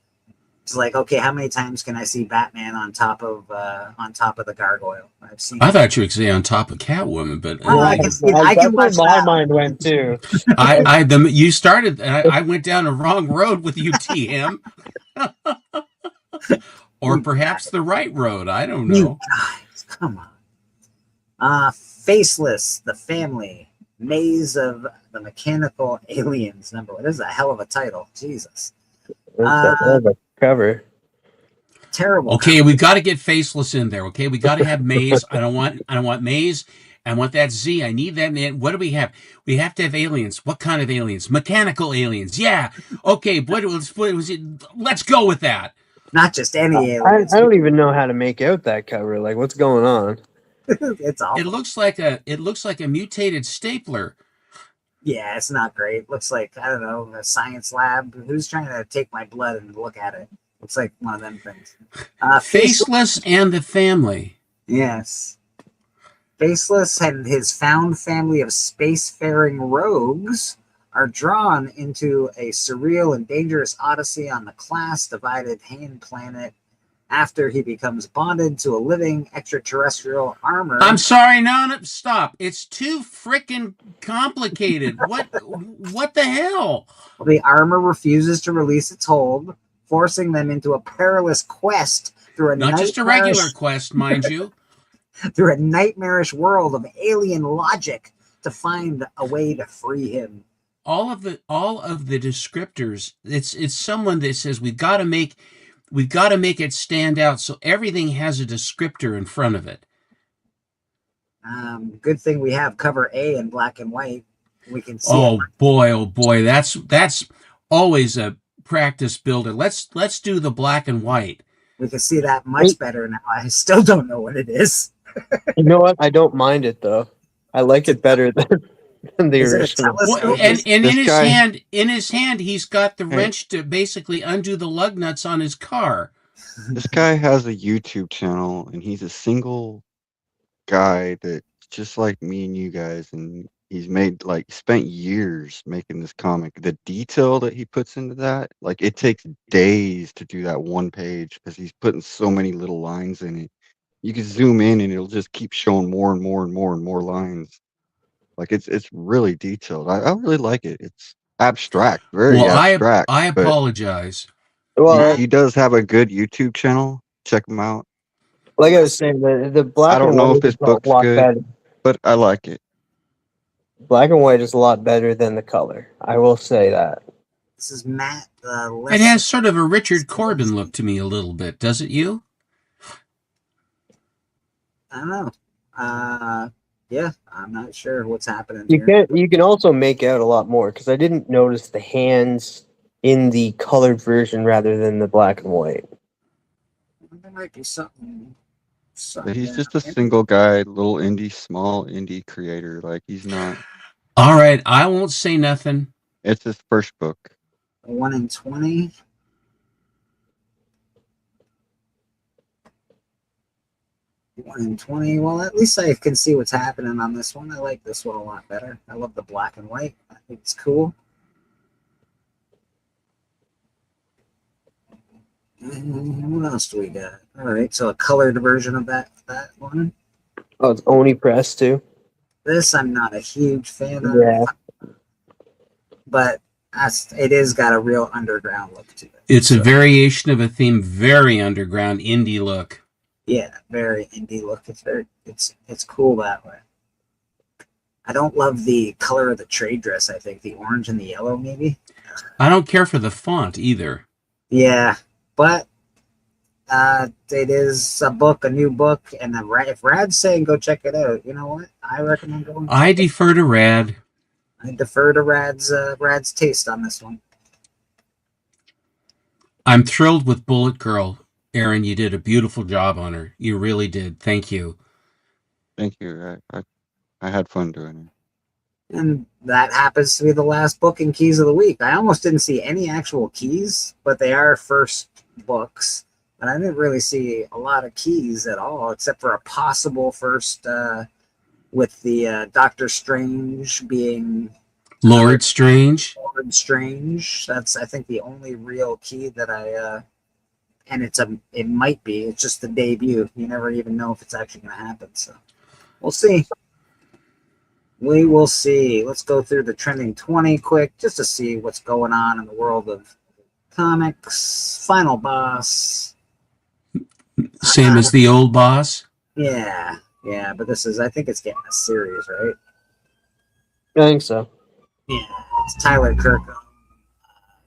[SPEAKER 3] like, okay, how many times can I see Batman on top of the gargoyle? I've seen.
[SPEAKER 2] I thought you would say on top of Catwoman, but
[SPEAKER 3] Well, I can see. I can watch
[SPEAKER 4] That's where my
[SPEAKER 3] that.
[SPEAKER 4] mind went too.
[SPEAKER 2] you started. I went down a wrong road with you, TM, or perhaps the right road. I don't know.
[SPEAKER 3] You guys, come on. Faceless, the family, Maze of the Mechanical Aliens. Number one. This is a hell of a title. Jesus.
[SPEAKER 4] That's a cover.
[SPEAKER 3] Terrible.
[SPEAKER 2] Okay, we've got to get Faceless in there. Okay, we got to have Maze. I don't want Maze. I want that Z. I need that man. What do we have? We have to have aliens. What kind of aliens? Mechanical aliens. Yeah. Okay. Let's go with that.
[SPEAKER 3] Not just any
[SPEAKER 4] I
[SPEAKER 3] aliens.
[SPEAKER 4] don't even know how to make out that cover. Like, what's going on?
[SPEAKER 3] It's awful.
[SPEAKER 2] It looks like a mutated stapler.
[SPEAKER 3] Yeah, it's not great. Looks like, I don't know, a science lab. Who's trying to take my blood and look at it? Looks like one of them things.
[SPEAKER 2] Faceless and the Family.
[SPEAKER 3] Yes. Faceless and his found family of spacefaring rogues are drawn into a surreal and dangerous odyssey on the class-divided Hain planet after he becomes bonded to a living extraterrestrial armor.
[SPEAKER 2] I'm sorry, no, stop. It's too freaking complicated. What the hell?
[SPEAKER 3] The armor refuses to release its hold, forcing them into a perilous quest through a
[SPEAKER 2] Not just a regular quest, mind you.
[SPEAKER 3] through a nightmarish world of alien logic to find a way to free him.
[SPEAKER 2] All of the descriptors, it's someone that says we've got to make it stand out, so everything has a descriptor in front of it.
[SPEAKER 3] Good thing we have cover A in black and white. We can see.
[SPEAKER 2] Oh boy, that's always a practice builder. Let's do the black and white.
[SPEAKER 3] We can see that much better now. I still don't know what it is.
[SPEAKER 4] You know what? I don't mind it though. I like it better than the original.
[SPEAKER 2] Well, and in his hand, he's got the wrench to basically undo the lug nuts on his car.
[SPEAKER 6] This guy has a YouTube channel, and he's a single guy that's just like me and you guys, and he's spent years making this comic. The detail that he puts into that, it takes days to do that one page because he's putting so many little lines in it. You can zoom in and it'll just keep showing more and more and more and more lines. It's really detailed. I really like it. It's abstract, very abstract.
[SPEAKER 2] I apologize.
[SPEAKER 4] Well,
[SPEAKER 6] he does have a good YouTube channel. Check him out.
[SPEAKER 4] Like I was saying, the black.
[SPEAKER 6] I don't
[SPEAKER 4] and
[SPEAKER 6] know
[SPEAKER 4] white
[SPEAKER 6] if this
[SPEAKER 4] is a
[SPEAKER 6] book's
[SPEAKER 4] lot
[SPEAKER 6] good,
[SPEAKER 4] better.
[SPEAKER 6] but I like it.
[SPEAKER 4] Black and white is a lot better than the color. I will say that.
[SPEAKER 3] This is Matt.
[SPEAKER 2] It has sort of a Richard Corbin look to me a little bit, does it? You?
[SPEAKER 3] I don't know. Yeah, I'm not sure what's happening
[SPEAKER 4] You
[SPEAKER 3] here.
[SPEAKER 4] can also make out a lot more because I didn't notice the hands in the colored version rather than the black and white.
[SPEAKER 3] There might be something.
[SPEAKER 6] But he's just a single guy, small indie creator. He's not.
[SPEAKER 2] All right, I won't say nothing.
[SPEAKER 6] It's his first book.
[SPEAKER 3] 1 in 20. One in 20. Well, at least I can see what's happening on this one. I like this one a lot better. I love the black and white. I think it's cool. And what else do we got? All right, so a colored version of that one.
[SPEAKER 4] Oh, it's Oni Press too.
[SPEAKER 3] This I'm not a huge fan of.
[SPEAKER 4] Yeah.
[SPEAKER 3] But it is got a real underground look to it.
[SPEAKER 2] It's a variation of a theme, very underground indie look.
[SPEAKER 3] Yeah, very indie look. It's cool that way. I don't love the color of the trade dress. I think the orange and the yellow, maybe.
[SPEAKER 2] I don't care for the font either.
[SPEAKER 3] Yeah, but it is a new book, and if Rad's saying go check it out, you know what? I recommend going.
[SPEAKER 2] I defer to Rad.
[SPEAKER 3] I defer to Rad's taste on this one.
[SPEAKER 2] I'm thrilled with Bullet Girl. Aaron, you did a beautiful job on her. You really did. Thank you.
[SPEAKER 6] Thank you. I had fun doing it.
[SPEAKER 3] And that happens to be the last book in Keys of the Week. I almost didn't see any actual keys, but they are first books. And I didn't really see a lot of keys at all, except for a possible first with the Doctor Strange being
[SPEAKER 2] Lord Strange.
[SPEAKER 3] Lord Strange. That's, I think, the only real key that and it might be. It's just the debut. You never even know if it's actually going to happen. So we'll see. We will see. Let's go through the trending 20 quick just to see what's going on in the world of comics. Final Boss.
[SPEAKER 2] Same as the old boss.
[SPEAKER 3] Yeah, but I think it's getting a series, right?
[SPEAKER 4] I think so.
[SPEAKER 3] Yeah, it's Tyler Kirk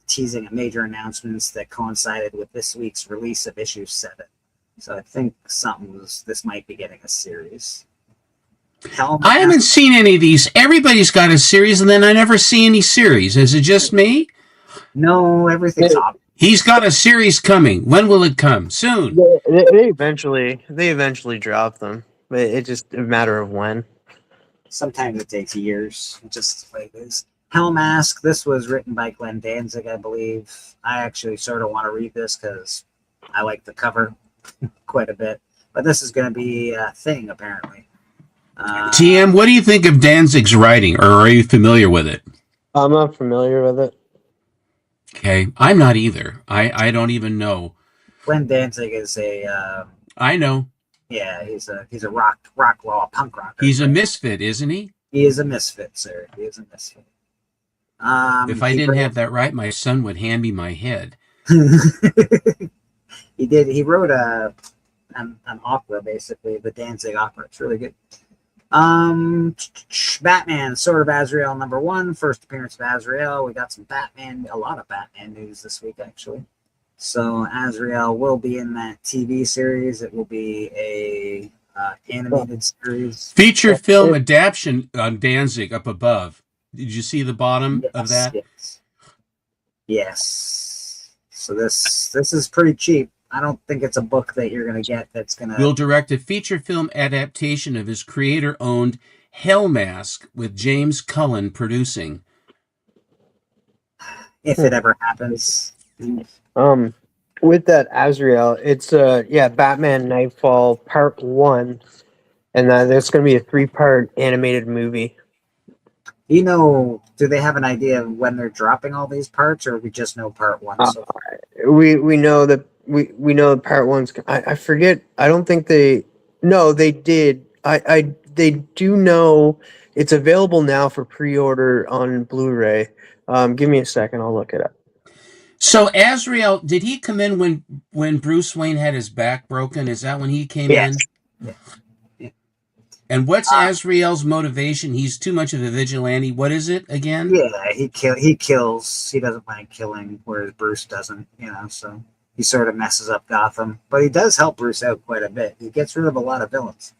[SPEAKER 3] teasing a major announcements that coincided with this week's release of issue 7. So I think this might be getting a series.
[SPEAKER 2] I haven't seen any of these. Everybody's got a series, and then I never see any series. Is it just me?
[SPEAKER 3] No, everything's up.
[SPEAKER 2] He's got a series coming. When will it come? Soon.
[SPEAKER 4] They eventually drop them, but it's just a matter of when.
[SPEAKER 3] Sometimes it takes years, just the way it is. Hellmask, this was written by Glenn Danzig, I believe. I actually sort of want to read this because I like the cover quite a bit. But this is going to be a thing, apparently.
[SPEAKER 2] TM, what do you think of Danzig's writing, or are you familiar with it?
[SPEAKER 4] I'm not familiar with it.
[SPEAKER 2] Okay, I'm not either. I don't even know.
[SPEAKER 3] Glenn Danzig is a
[SPEAKER 2] I know.
[SPEAKER 3] yeah, he's a rock punk rocker.
[SPEAKER 2] He's a misfit, isn't he?
[SPEAKER 3] He is a misfit, sir. He is a misfit.
[SPEAKER 2] If I didn't have that right, my son would hand me my head.
[SPEAKER 3] He did. He wrote an opera, basically, the Danzig opera. It's really good. Batman, Sword of Azrael #1, first appearance of Azrael. We got some Batman, a lot of Batman news this week, actually. So Azrael will be in that TV series. It will be a animated series.
[SPEAKER 2] Feature film adaptation on Danzig up above. Did you see the bottom of that?
[SPEAKER 3] Yes. So this is pretty cheap. I don't think it's a book that you're going to get that's going to...
[SPEAKER 2] Will direct a feature film adaptation of his creator-owned Hellmask with James Cullen producing.
[SPEAKER 3] If it ever happens.
[SPEAKER 4] With that Azrael, it's Batman Nightfall Part 1, and there's going to be a 3-part animated movie.
[SPEAKER 3] You know, do they have an idea of when they're dropping all these parts, or we just know Part 1 so far?
[SPEAKER 4] We know that we know that Part 1's. I forget. I don't think they. No, they did. They do know it's available now for pre-order on Blu-ray. Give me a second. I'll look it up.
[SPEAKER 2] So Azrael, did he come in when Bruce Wayne had his back broken? Is that when he came in?
[SPEAKER 3] Yeah.
[SPEAKER 2] And what's Azrael's motivation? He's too much of a vigilante. What is it again?
[SPEAKER 3] Yeah, he kills. He doesn't mind killing, whereas Bruce doesn't. You know, so he sort of messes up Gotham, but he does help Bruce out quite a bit. He gets rid of a lot of villains.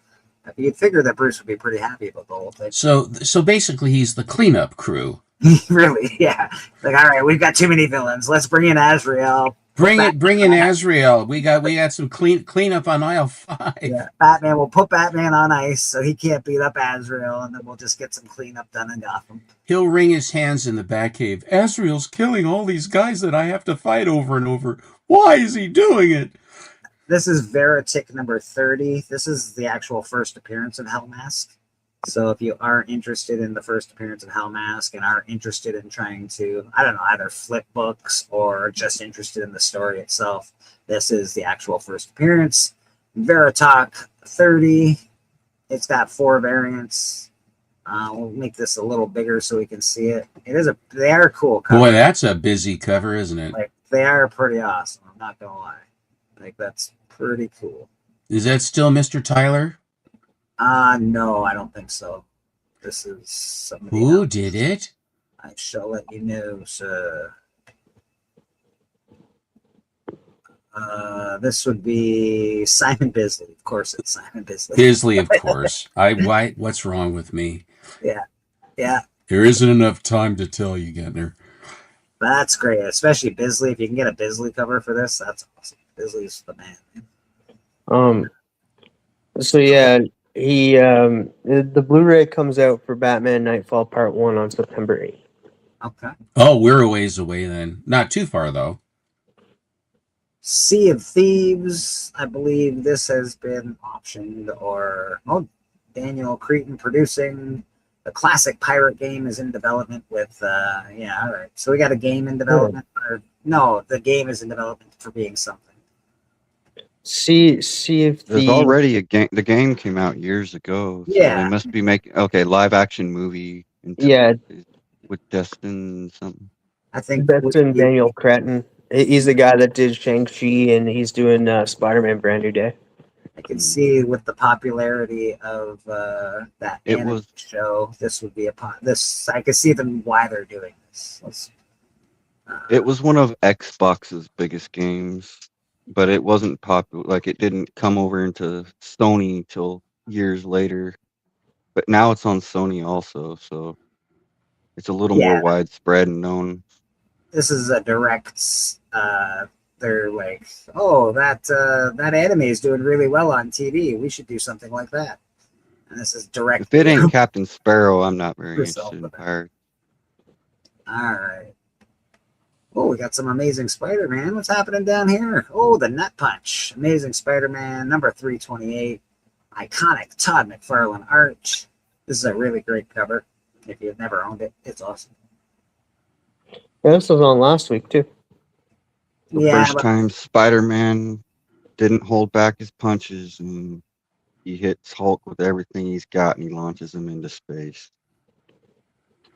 [SPEAKER 3] You'd figure that Bruce would be pretty happy about the whole thing.
[SPEAKER 2] So basically, he's the cleanup crew.
[SPEAKER 3] Really, yeah. Like, all right, we've got too many villains. Let's bring in Azrael.
[SPEAKER 2] Bring in Azrael. We got some cleanup on aisle 5.
[SPEAKER 3] Yeah, Batman. We'll put Batman on ice so he can't beat up Azrael, and then we'll just get some cleanup done in Gotham.
[SPEAKER 2] He'll wring his hands in the Batcave. Azrael's killing all these guys that I have to fight over and over. Why is he doing it?
[SPEAKER 3] This is Veritic #30. This is the actual first appearance of Hellmask. So if you are interested in the first appearance of Hellmask and are interested in trying to, I don't know, either flip books or just interested in the story itself, this is the actual first appearance. Veritok 30. It's got 4 variants. We'll make this a little bigger so we can see it. They are cool covers.
[SPEAKER 2] Boy, that's a busy cover, isn't it?
[SPEAKER 3] Like, they are pretty awesome. I'm not gonna lie. Like, that's pretty cool.
[SPEAKER 2] Is that still Mr. Tyler?
[SPEAKER 3] No, I don't think so. This is somebody
[SPEAKER 2] Who
[SPEAKER 3] else.
[SPEAKER 2] did it?
[SPEAKER 3] I shall let you know, sir. This would be Simon Bisley. Of course, it's Simon Bisley.
[SPEAKER 2] Bisley, of course. What's wrong with me?
[SPEAKER 3] Yeah.
[SPEAKER 2] There isn't enough time to tell you, Gettner.
[SPEAKER 3] But that's great, especially Bisley. If you can get a Bisley cover for this, that's awesome. Bisley's the man.
[SPEAKER 4] So yeah, the Blu-ray comes out for Batman Nightfall Part 1 on September 8th.
[SPEAKER 3] Okay.
[SPEAKER 2] Oh, we're a ways away then. Not too far though.
[SPEAKER 3] Sea of Thieves. I believe this has been optioned, or Daniel Cretton producing. The classic pirate game is in development with all right. So we got a game in development, or no, the game is in development for being something.
[SPEAKER 4] Sea of Thieves.
[SPEAKER 6] There's already a game. The game came out years ago. So
[SPEAKER 3] Yeah.
[SPEAKER 6] they must be making live action movie.
[SPEAKER 4] Yeah.
[SPEAKER 6] With Destin something.
[SPEAKER 3] I think
[SPEAKER 4] That's in Daniel Cretton. He's the guy that did Shang-Chi, and he's doing Spider-Man Brand New Day.
[SPEAKER 3] I can see with the popularity of that anime show, this would be this. I can see them why they're doing this.
[SPEAKER 6] It was one of Xbox's biggest games, but it wasn't popular. Like, it didn't come over into Sony till years later. But now it's on Sony also, so it's a little more widespread and known.
[SPEAKER 3] This is a direct. They're like, oh, that anime is doing really well on TV. We should do something like that. And this is direct.
[SPEAKER 6] If it ain't Captain Sparrow, I'm not very
[SPEAKER 3] Yourself
[SPEAKER 6] interested in
[SPEAKER 3] with it.
[SPEAKER 6] Pirates.
[SPEAKER 3] All right. Oh, we got some Amazing Spider-Man. What's happening down here? Oh, the Nut Punch. Amazing Spider-Man, number 328. Iconic Todd McFarlane art. This is a really great cover. If you've never owned it, it's awesome.
[SPEAKER 4] Yeah, this was on last week too.
[SPEAKER 6] The
[SPEAKER 3] Yeah,
[SPEAKER 6] first time Spider-Man didn't hold back his punches and he hits Hulk with everything he's got and he launches him into space.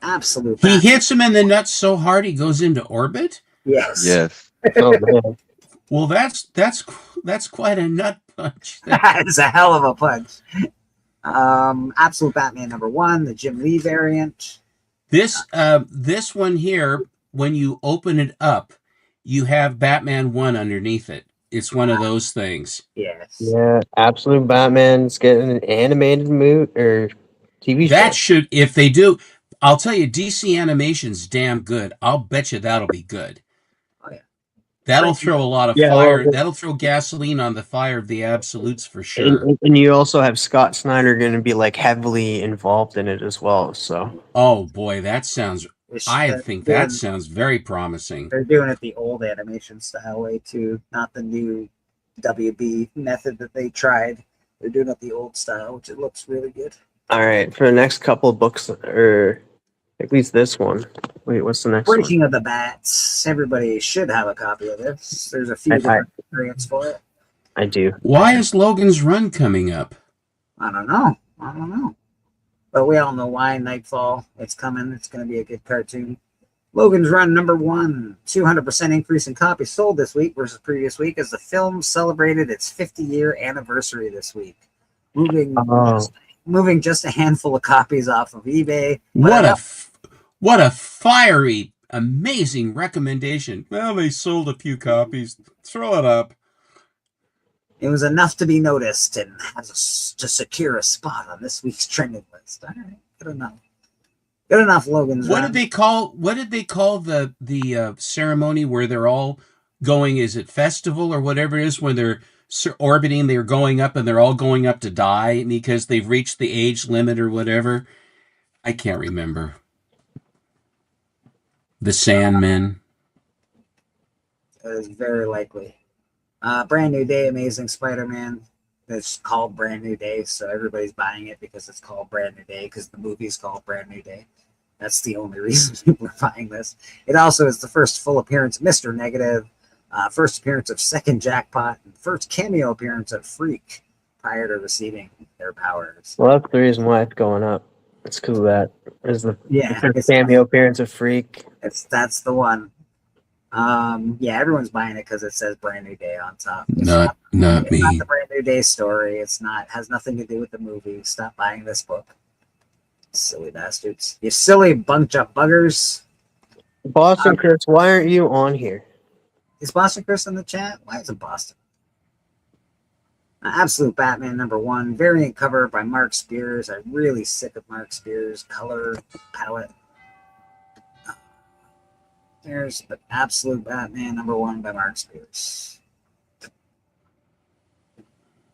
[SPEAKER 3] absolute.
[SPEAKER 2] He
[SPEAKER 3] Batman.
[SPEAKER 2] hits him in the nuts so hard he goes into orbit.
[SPEAKER 3] Yes.
[SPEAKER 6] Yes.
[SPEAKER 4] Oh man.
[SPEAKER 2] Well, that's quite a nut punch.
[SPEAKER 3] That is a hell of a punch. Absolute Batman number 1, the Jim Lee variant.
[SPEAKER 2] This one here, when you open it up, you have Batman 1 underneath it. It's one of those things.
[SPEAKER 3] Yes.
[SPEAKER 4] Yeah, Absolute Batman's getting an animated movie or TV show.
[SPEAKER 2] That should, if they do, I'll tell you, DC Animation's damn good. I'll bet you that'll be good.
[SPEAKER 3] Oh, yeah.
[SPEAKER 2] That'll throw a lot of
[SPEAKER 4] Yeah,
[SPEAKER 2] fire.
[SPEAKER 4] well,
[SPEAKER 2] That'll throw gasoline on the fire of the Absolutes for sure.
[SPEAKER 4] And you also have Scott Snyder going to be like heavily involved in it as well. So
[SPEAKER 2] Oh boy, that sounds. I
[SPEAKER 3] They're
[SPEAKER 2] think
[SPEAKER 3] doing-
[SPEAKER 2] that sounds very promising.
[SPEAKER 3] They're doing it the old animation style way too, not the new WB method that they tried. They're doing it the old style, which it looks really good.
[SPEAKER 4] all right, for the next couple of books, or at least this one. Wait, what's the next one?
[SPEAKER 3] Breaking of the Bats. Everybody should have a copy of this. There's a few
[SPEAKER 4] I-
[SPEAKER 3] different variants for it.
[SPEAKER 4] I do.
[SPEAKER 2] Why is Logan's Run coming up?
[SPEAKER 3] I don't know. But we all know why. Nightfall. It's coming. It's going to be a good cartoon. Logan's Run number 1. 200% increase in copies sold this week versus previous week as the film celebrated its 50-year anniversary this week. Moving just a handful of copies off of eBay.
[SPEAKER 2] What a fiery, amazing recommendation. Well, they sold a few copies. Throw it up.
[SPEAKER 3] It was enough to be noticed and to secure a spot on this week's trending list. All right, good enough. Good enough, Logan's
[SPEAKER 2] What
[SPEAKER 3] Run.
[SPEAKER 2] did they call the ceremony where they're all going? Is it festival or whatever it is when they're orbiting? They're going up and they're all going up to die because they've reached the age limit or whatever. I can't remember. The Sandmen.
[SPEAKER 3] It is very likely. Brand New Day, Amazing Spider-Man. It's called Brand New Day, so everybody's buying it because it's called Brand New Day because the movie's called Brand New Day. That's the only reason people are buying this. It also is the first full appearance of Mr. Negative, first appearance of Second Jackpot, and first cameo appearance of Freak prior to receiving their powers.
[SPEAKER 4] Well, that's the reason why it's going up. It's because of that. Is the
[SPEAKER 3] Yeah,
[SPEAKER 4] cameo appearance of Freak.
[SPEAKER 3] that's the one. Yeah, everyone's buying it because it says Brand New Day on top. It's
[SPEAKER 2] Not
[SPEAKER 3] It's
[SPEAKER 2] me.
[SPEAKER 3] not the Brand New Day story. It's not has nothing to do with the movie. Stop buying this book. Silly bastards. You silly bunch of buggers.
[SPEAKER 4] Boston Chris, why aren't you on here?
[SPEAKER 3] Is Boston Chris in the chat? Why isn't Boston? Absolute Batman number 1. Variant cover by Mark Spears. I'm really sick of Mark Spears' color palette. There's the Absolute Batman number 1 by Mark Spears.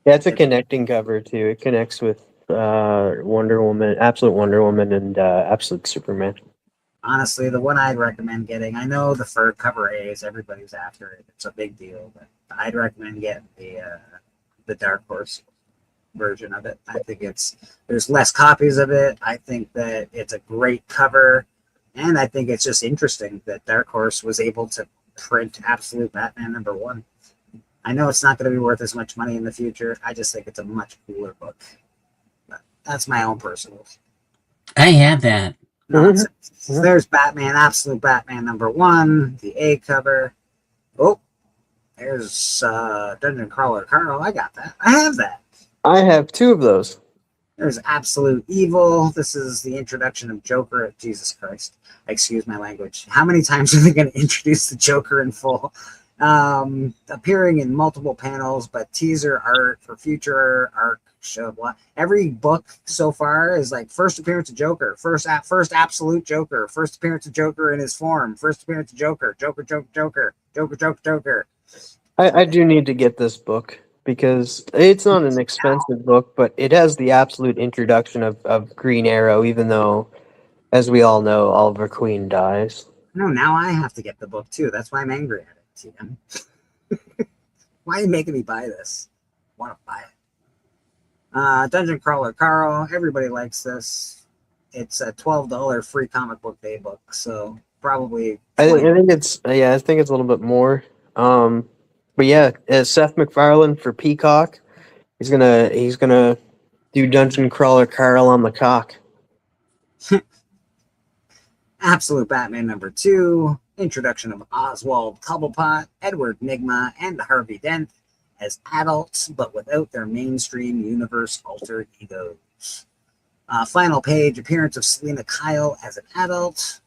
[SPEAKER 4] Yeah, it's a connecting cover too. It connects with Wonder Woman, Absolute Wonder Woman, and Absolute Superman.
[SPEAKER 3] Honestly, the one I'd recommend getting, I know the fur cover A's, everybody's after it. It's a big deal, but I'd recommend getting the Dark Horse version of it. I think there's less copies of it. I think that it's a great cover, and I think it's just interesting that Dark Horse was able to print Absolute Batman number 1. I know it's not going to be worth as much money in the future. I just think it's a much cooler book. But that's my own personal.
[SPEAKER 2] I have that.
[SPEAKER 3] Nonsense. There's Batman, Absolute Batman number 1, the A cover. Oh, there's Dungeon Crawler Carl. I got that. I have that.
[SPEAKER 4] I have 2 of those.
[SPEAKER 3] There's Absolute Evil. This is the introduction of Joker. Jesus Christ. Excuse my language. How many times are they going to introduce the Joker in full? Appearing in multiple panels, but teaser art for future arc show. Every book so far is like first appearance of Joker, first absolute Joker, first appearance of Joker in his form, first appearance of Joker.
[SPEAKER 4] I do need to get this book. because it's not an expensive book, but it has the absolute introduction of Green Arrow, even though, as we all know, Oliver Queen dies.
[SPEAKER 3] No, now I have to get the book too. That's why I'm angry at it. TM. Why are you making me buy this? I want to buy it. Dungeon Crawler Carl. Everybody likes this. It's a $12 free comic book day book, so probably.
[SPEAKER 4] I think it's I think it's a little bit more. But yeah, Seth MacFarlane for Peacock. He's gonna do Dungeon Crawler Carl on the cock.
[SPEAKER 3] Absolute Batman number 2. Introduction of Oswald Cobblepot, Edward Nygma, and Harvey Dent as adults, but without their mainstream universe alter egos. Final page, appearance of Selena Kyle as an adult.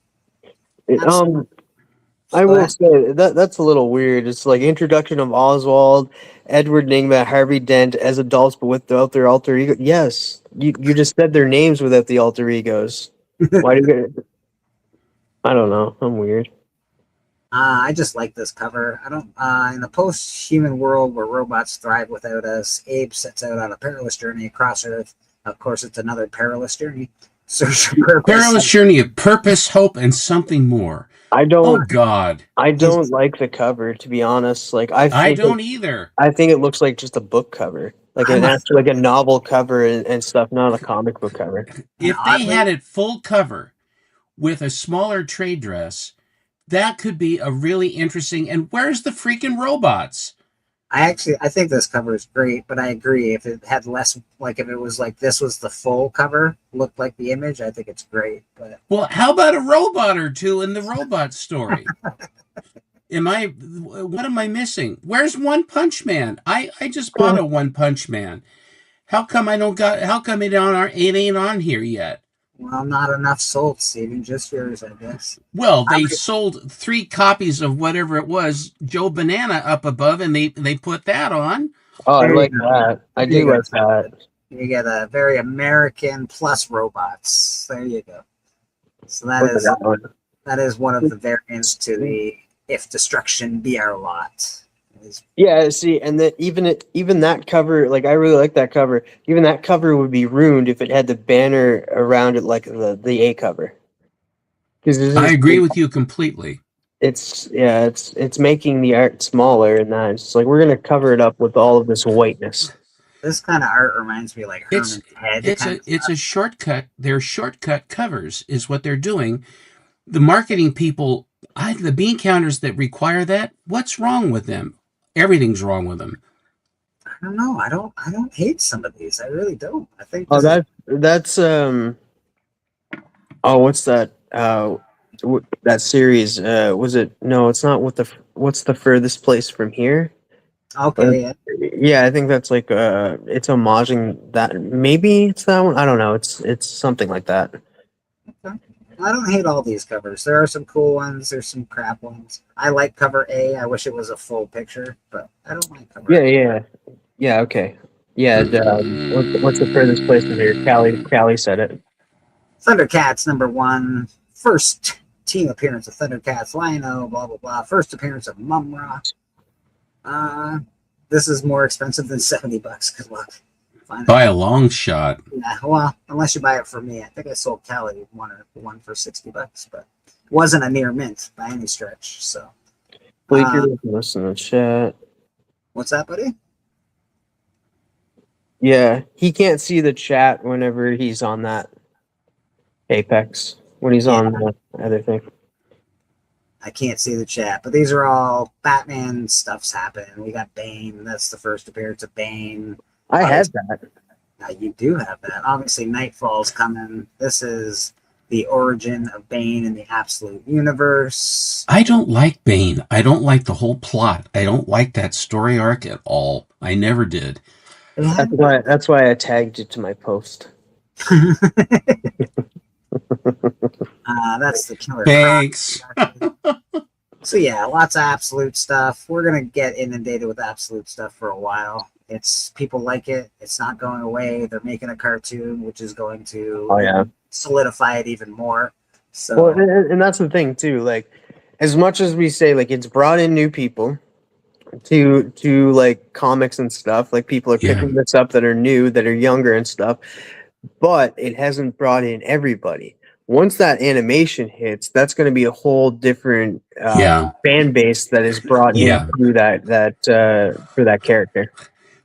[SPEAKER 4] I will say that's a little weird. It's like introduction of Oswald, Edward Nygma, Harvey Dent as adults, but without their alter ego. Yes, you just said their names without the alter egos. Why do you? I don't know. I'm weird.
[SPEAKER 3] I just like this cover. I don't. In the post-human world where robots thrive without us, Abe sets out on a perilous journey across Earth. Of course, it's another perilous journey. Search for purpose.
[SPEAKER 2] Perilous journey of purpose, hope, and something more.
[SPEAKER 4] I don't.
[SPEAKER 2] Oh God.
[SPEAKER 4] I don't like the cover, to be honest. Like
[SPEAKER 2] I don't either.
[SPEAKER 4] I think it looks like just a book cover, like like a novel cover and stuff, not a comic book cover.
[SPEAKER 2] If they had it full cover with a smaller trade dress, that could be a really interesting. And where's the freaking robots?
[SPEAKER 3] I think this cover is great, but I agree. If it had less, like if it was like this was the full cover, looked like the image, I think it's great. But
[SPEAKER 2] well, how about a robot or two in the robot story? What am I missing? Where's One Punch Man? I just bought a One Punch Man. How come it ain't on here yet?
[SPEAKER 3] Well, not enough sold, Steven. Just yours, I guess.
[SPEAKER 2] Well, they sold 3 copies of whatever it was, Joe Banana up above, and they put that on.
[SPEAKER 4] Oh, I like that. I do like that.
[SPEAKER 3] You get a very American plus robots. There you go. So that is one of the variants to the If Destruction Be Our Lot.
[SPEAKER 4] Yeah, see, and then even that cover, like I really like that cover. Even that cover would be ruined if it had the banner around it like the A cover.
[SPEAKER 2] I agree with you completely.
[SPEAKER 4] It's making the art smaller, and that it's like we're gonna cover it up with all of this whiteness.
[SPEAKER 3] This kind of art reminds me of like Herman's Head.
[SPEAKER 2] It's a shortcut. They're shortcut covers, is what they're doing. The marketing people, the bean counters that require that. What's wrong with them? Everything's wrong with them.
[SPEAKER 3] I don't know. I don't hate some of these. I really don't. I think.
[SPEAKER 4] What's that? That series. Was it? No, it's not. What's the furthest place from here?
[SPEAKER 3] Okay.
[SPEAKER 4] Yeah, I think that's like it's homaging that. Maybe it's that one. I don't know. It's something like that.
[SPEAKER 3] Okay. I don't hate all these covers. There are some cool ones. There's some crap ones. I like cover A. I wish it was a full picture, but I don't like cover A.
[SPEAKER 4] Yeah. Okay. Yeah. What's the furthest place from here? Callie said it.
[SPEAKER 3] Thundercats #1. First team appearance of Thundercats. Lion-O. Blah blah blah. First appearance of Mumra. This is more expensive than $70. Good luck.
[SPEAKER 2] By a long shot.
[SPEAKER 3] Yeah, well, unless you buy it for me. I think I sold Callie one for $60, but it wasn't a near mint by any stretch. So,
[SPEAKER 4] Blake, you're listening to the chat.
[SPEAKER 3] What's that, buddy?
[SPEAKER 4] Yeah, he can't see the chat whenever he's on that Apex. When he's on the other thing.
[SPEAKER 3] I can't see the chat, but these are all Batman stuff's happening. We got Bane. That's the first appearance of Bane.
[SPEAKER 4] I have that.
[SPEAKER 3] Now you do have that. Obviously, Nightfall's coming. This is the origin of Bane in the Absolute Universe.
[SPEAKER 2] I don't like Bane. I don't like the whole plot. I don't like that story arc at all. I never did.
[SPEAKER 4] That's why I tagged it to my post.
[SPEAKER 3] That's the killer.
[SPEAKER 2] Thanks.
[SPEAKER 3] So yeah, lots of Absolute stuff. We're gonna get inundated with Absolute stuff for a while. It's people like it. It's not going away. They're making a cartoon, which is going to solidify it even more. So,
[SPEAKER 4] well, and that's the thing too. Like, as much as we say, like, it's brought in new people, to like comics and stuff. Like people are
[SPEAKER 2] Yeah.
[SPEAKER 4] picking this up that are new, that are younger and stuff. But it hasn't brought in everybody. Once that animation hits, that's going to be a whole different
[SPEAKER 2] Yeah.
[SPEAKER 4] fan base that is brought
[SPEAKER 2] Yeah.
[SPEAKER 4] in through that for that character.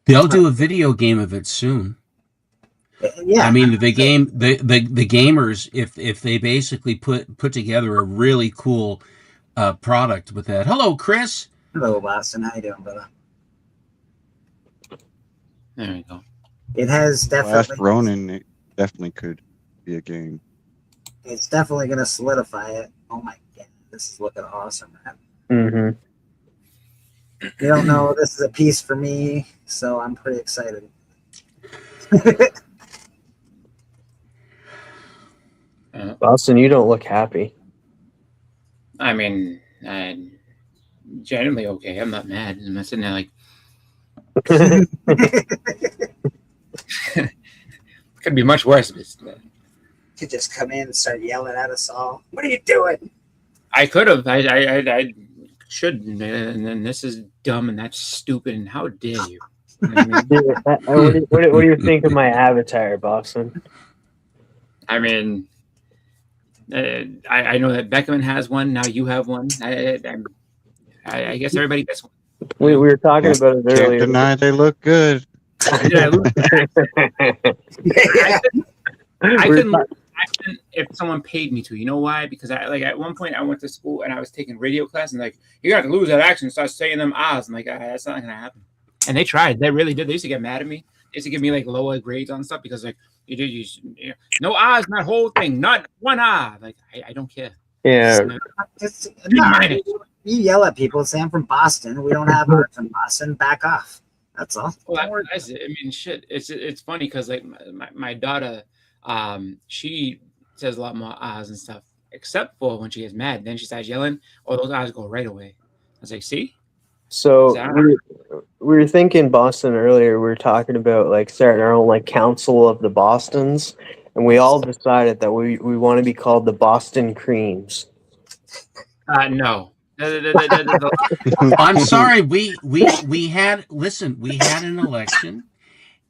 [SPEAKER 2] They'll do a video game of it soon.
[SPEAKER 3] Yeah,
[SPEAKER 2] I mean, the gamers, if they basically put together a really cool product with that. Hello, Chris.
[SPEAKER 3] hello, Boston. How you doing, brother?
[SPEAKER 12] There we go.
[SPEAKER 3] It has
[SPEAKER 6] Last
[SPEAKER 3] definitely.
[SPEAKER 6] Ronin, it definitely could be a game.
[SPEAKER 3] It's definitely going to solidify it. Oh my god, this is looking awesome, man.
[SPEAKER 4] Mm-hmm.
[SPEAKER 3] You don't know, this is a piece for me, so I'm pretty excited.
[SPEAKER 4] Boston, you don't look happy.
[SPEAKER 12] I mean, generally okay. I'm not mad. I'm not sitting there like. Could be much worse.
[SPEAKER 3] Could just come in and start yelling at us all. What are you doing?
[SPEAKER 12] I could have. I should. And then this is dumb and that's stupid. And how dare you?
[SPEAKER 4] What do you think of my avatar, Boston?
[SPEAKER 12] I mean, I know that Beckman has one. Now you have one. I guess everybody gets one.
[SPEAKER 4] We were talking about it
[SPEAKER 6] Can't
[SPEAKER 4] earlier.
[SPEAKER 6] deny they look good.
[SPEAKER 12] I couldn't if someone paid me to. You know why? Because at one point I went to school and I was taking radio class and like, you got to lose that accent and start saying them ahs. I'm like, that's not gonna happen. And they tried. They really did. They used to get mad at me. They used to give me like lower grades on stuff because like you no ahs, not whole thing, not one ah. Like I don't care.
[SPEAKER 4] Yeah.
[SPEAKER 3] You yell at people. Say I'm from Boston. We don't have art from Boston. Back off. That's all.
[SPEAKER 12] Well, I mean, shit. It's funny because like my daughter, she says a lot more ahs and stuff, except for when she gets mad. Then she starts yelling. Oh, those ahs go right away. I was like, see.
[SPEAKER 4] So we were thinking Boston earlier. We were talking about like starting our own like council of the Bostons, and we all decided that we want to be called the Boston Creams.
[SPEAKER 12] No.
[SPEAKER 2] I'm sorry. We had an election,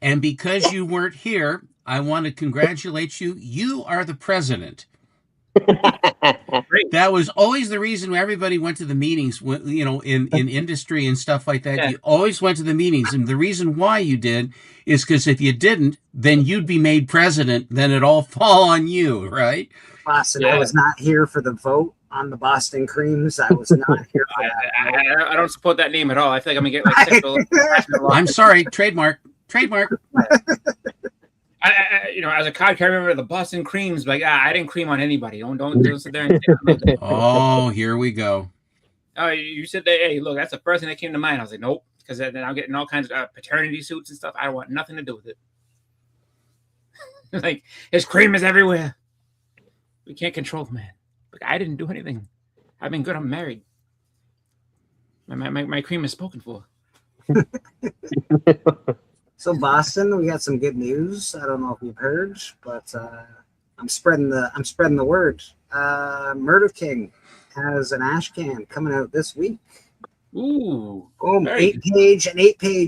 [SPEAKER 2] and because you weren't here, I want to congratulate you. You are the president. That was always the reason everybody went to the meetings. In industry and stuff like that, you always went to the meetings, and the reason why you did is because if you didn't, then you'd be made president. Then it'd all fall on you, right?
[SPEAKER 3] Boston. I was not here for the vote on the Boston Creams. I was not here for that.
[SPEAKER 12] I don't support that name at all. I feel like I'm gonna get like sexual.
[SPEAKER 2] I'm sorry. Trademark.
[SPEAKER 12] As a card carrier member of the Boston Creams, like I didn't cream on anybody. Don't sit there and
[SPEAKER 2] Oh, here we go.
[SPEAKER 12] Oh, you said that. Hey, look, that's the first thing that came to mind. I was like, nope, because then I'm getting all kinds of paternity suits and stuff. I don't want nothing to do with it. Like his cream is everywhere. We can't control the man. Like I didn't do anything. I've been good. I'm married. My cream is spoken for.
[SPEAKER 3] So Boston, we got some good news. I don't know if you've heard, but I'm spreading the word. Murder King has an ash can coming out this week.
[SPEAKER 12] Ooh,
[SPEAKER 3] boom! 8-page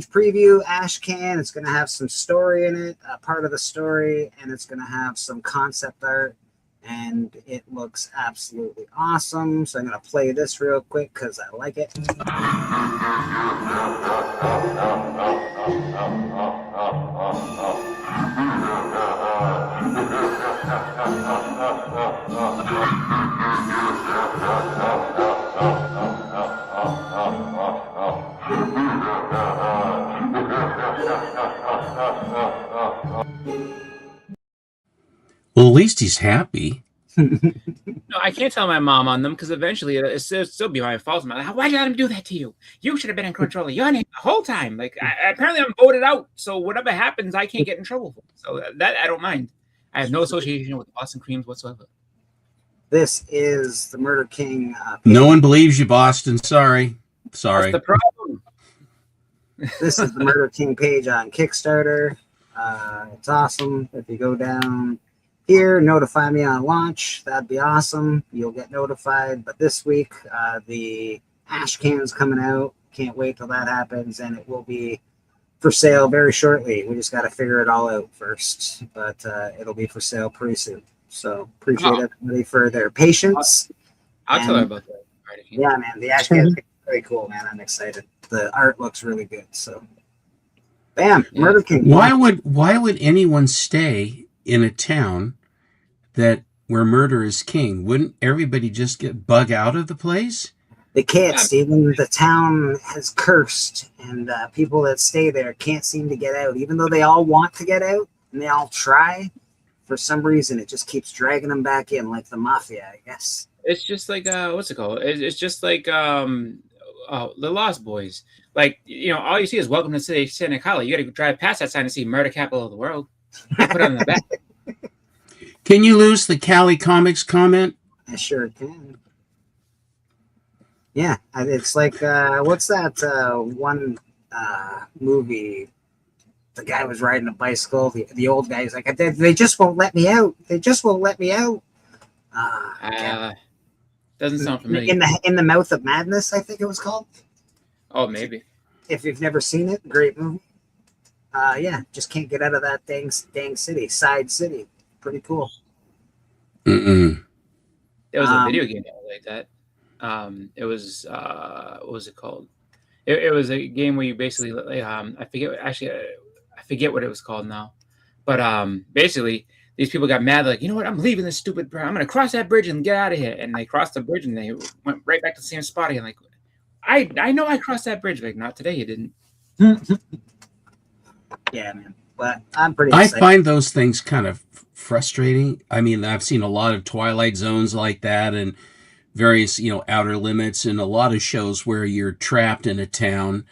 [SPEAKER 3] preview ash can. It's going to have some story in it, part of the story, and it's going to have some concept art, and it looks absolutely awesome. So I'm going to play this real quick because I like it.
[SPEAKER 2] Well, at least he's happy.
[SPEAKER 12] No, I can't tell my mom on them because eventually it'll still be my fault. Like, why'd you let him do that to you? You should have been in control of your name the whole time. Like, apparently I'm voted out, so whatever happens, I can't get in trouble for. So that I don't mind. I have no association with Boston Creams whatsoever.
[SPEAKER 3] This is the Murder King.
[SPEAKER 2] No one believes you, Boston. Sorry.
[SPEAKER 12] What's the problem?
[SPEAKER 3] This is the Murder King page on Kickstarter. It's awesome. If you go down here, notify me on launch. That'd be awesome. You'll get notified. But this week, the ash can's coming out. Can't wait till that happens, and it will be for sale very shortly. We just got to figure it all out first, but it'll be for sale pretty soon. So appreciate everybody for their patience.
[SPEAKER 12] I'll tell her about that.
[SPEAKER 3] Yeah, man, the Ash Cat is really cool, man. I'm excited. The art looks really good. So, bam, Murder King.
[SPEAKER 2] Why would anyone stay in a town that where murder is king? Wouldn't everybody just get bug out of the place?
[SPEAKER 3] They can't, Stephen. The town has cursed, and people that stay there can't seem to get out. Even though they all want to get out and they all try, for some reason it just keeps dragging them back in, like the mafia, I guess.
[SPEAKER 12] It's just like what's it called? It's just like the Lost Boys. Like, you know, all you see is "Welcome to Santa Cala." You got to drive past that sign to see "Murder Capital of the World." Put it on the back.
[SPEAKER 2] Can you lose the Cali Comics comment?
[SPEAKER 3] I sure can. Yeah, it's like what's that one movie? The guy was riding a bicycle. The old guy is like, they just won't let me out. They just won't let me out.
[SPEAKER 12] Doesn't sound familiar.
[SPEAKER 3] In the Mouth of Madness, I think it was called.
[SPEAKER 12] Oh, maybe.
[SPEAKER 3] If you've never seen it, great movie. Yeah, just can't get out of that dang city, side city. Pretty cool.
[SPEAKER 2] Mm-mm.
[SPEAKER 12] There was a video game like that. It was what was it called? It was a game where you basically I forget what it was called now, but basically these people got mad, like, you know what, I'm leaving this stupid bridge. I'm gonna cross that bridge and get out of here. And they crossed the bridge and they went right back to the same spot again. Like, I know I crossed that bridge. Like, not today, you didn't.
[SPEAKER 3] Yeah, man. But I'm pretty excited.
[SPEAKER 2] I find those things kind of frustrating. I mean, I've seen a lot of Twilight Zones like that, and various, you know, Outer Limits, and a lot of shows where you're trapped in a town.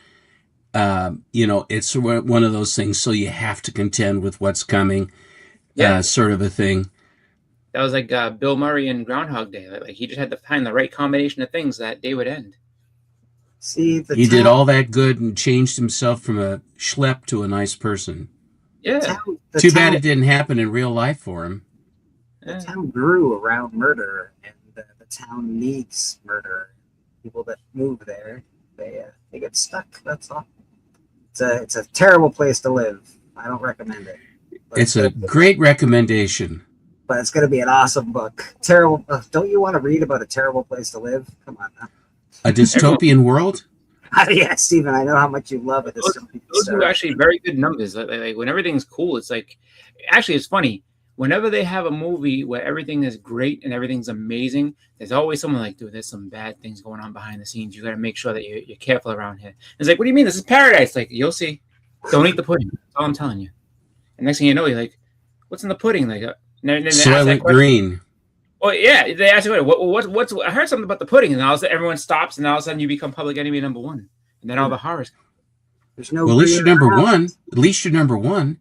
[SPEAKER 2] You know, it's one of those things, so you have to contend with what's coming, sort of a thing.
[SPEAKER 12] That was like Bill Murray in Groundhog Day. Like, he just had to find the right combination of things that day would end.
[SPEAKER 3] See,
[SPEAKER 2] he did all that good and changed himself from a schlep to a nice person.
[SPEAKER 12] Yeah.
[SPEAKER 2] Too bad it didn't happen in real life for him.
[SPEAKER 3] The town grew around murder, and the town needs murder. People that move there, they get stuck. That's all. It's a terrible place to live. I don't recommend it.
[SPEAKER 2] It's a great recommendation.
[SPEAKER 3] But it's going to be an awesome book. Terrible. Don't you want to read about a terrible place to live? Come on now.
[SPEAKER 2] A dystopian world?
[SPEAKER 3] Yeah, Stephen, I know how much you love it.
[SPEAKER 12] Those are actually very good numbers. Like, when everything's cool, it's like, actually, it's funny. Whenever they have a movie where everything is great and everything's amazing, there's always someone like, dude, there's some bad things going on behind the scenes. You got to make sure that you're careful around here. It's like, what do you mean? This is paradise. Like, you'll see. Don't eat the pudding. That's all I'm telling you. And next thing you know, you're like, what's in the pudding? Like,
[SPEAKER 2] Soylent Green.
[SPEAKER 12] Well, yeah, they ask you, what's I heard something about the pudding, and all of a sudden everyone stops, and all of a sudden you become public enemy number one, and then all the horrors.
[SPEAKER 3] There's no.
[SPEAKER 2] Well, at least you're number one. At least you're number one.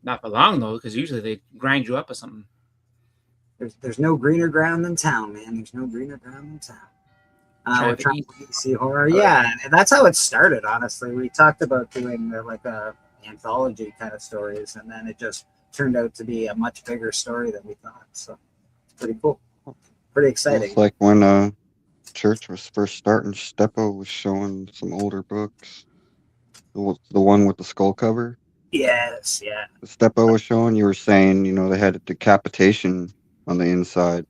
[SPEAKER 12] Not for long though, because usually they grind you up or something.
[SPEAKER 3] There's no greener ground than town, man. There's no greener ground than town. We're trying to see horror. Yeah, and that's how it started. Honestly, we talked about doing like a anthology kind of stories, and then it just turned out to be a much bigger story than we thought. So. Pretty cool. Pretty exciting.
[SPEAKER 6] It's like when church was first starting, Steppo was showing some older books. The one with the skull cover.
[SPEAKER 3] Yes, yeah.
[SPEAKER 6] Steppo was showing. You were saying, you know, they had a decapitation on the inside.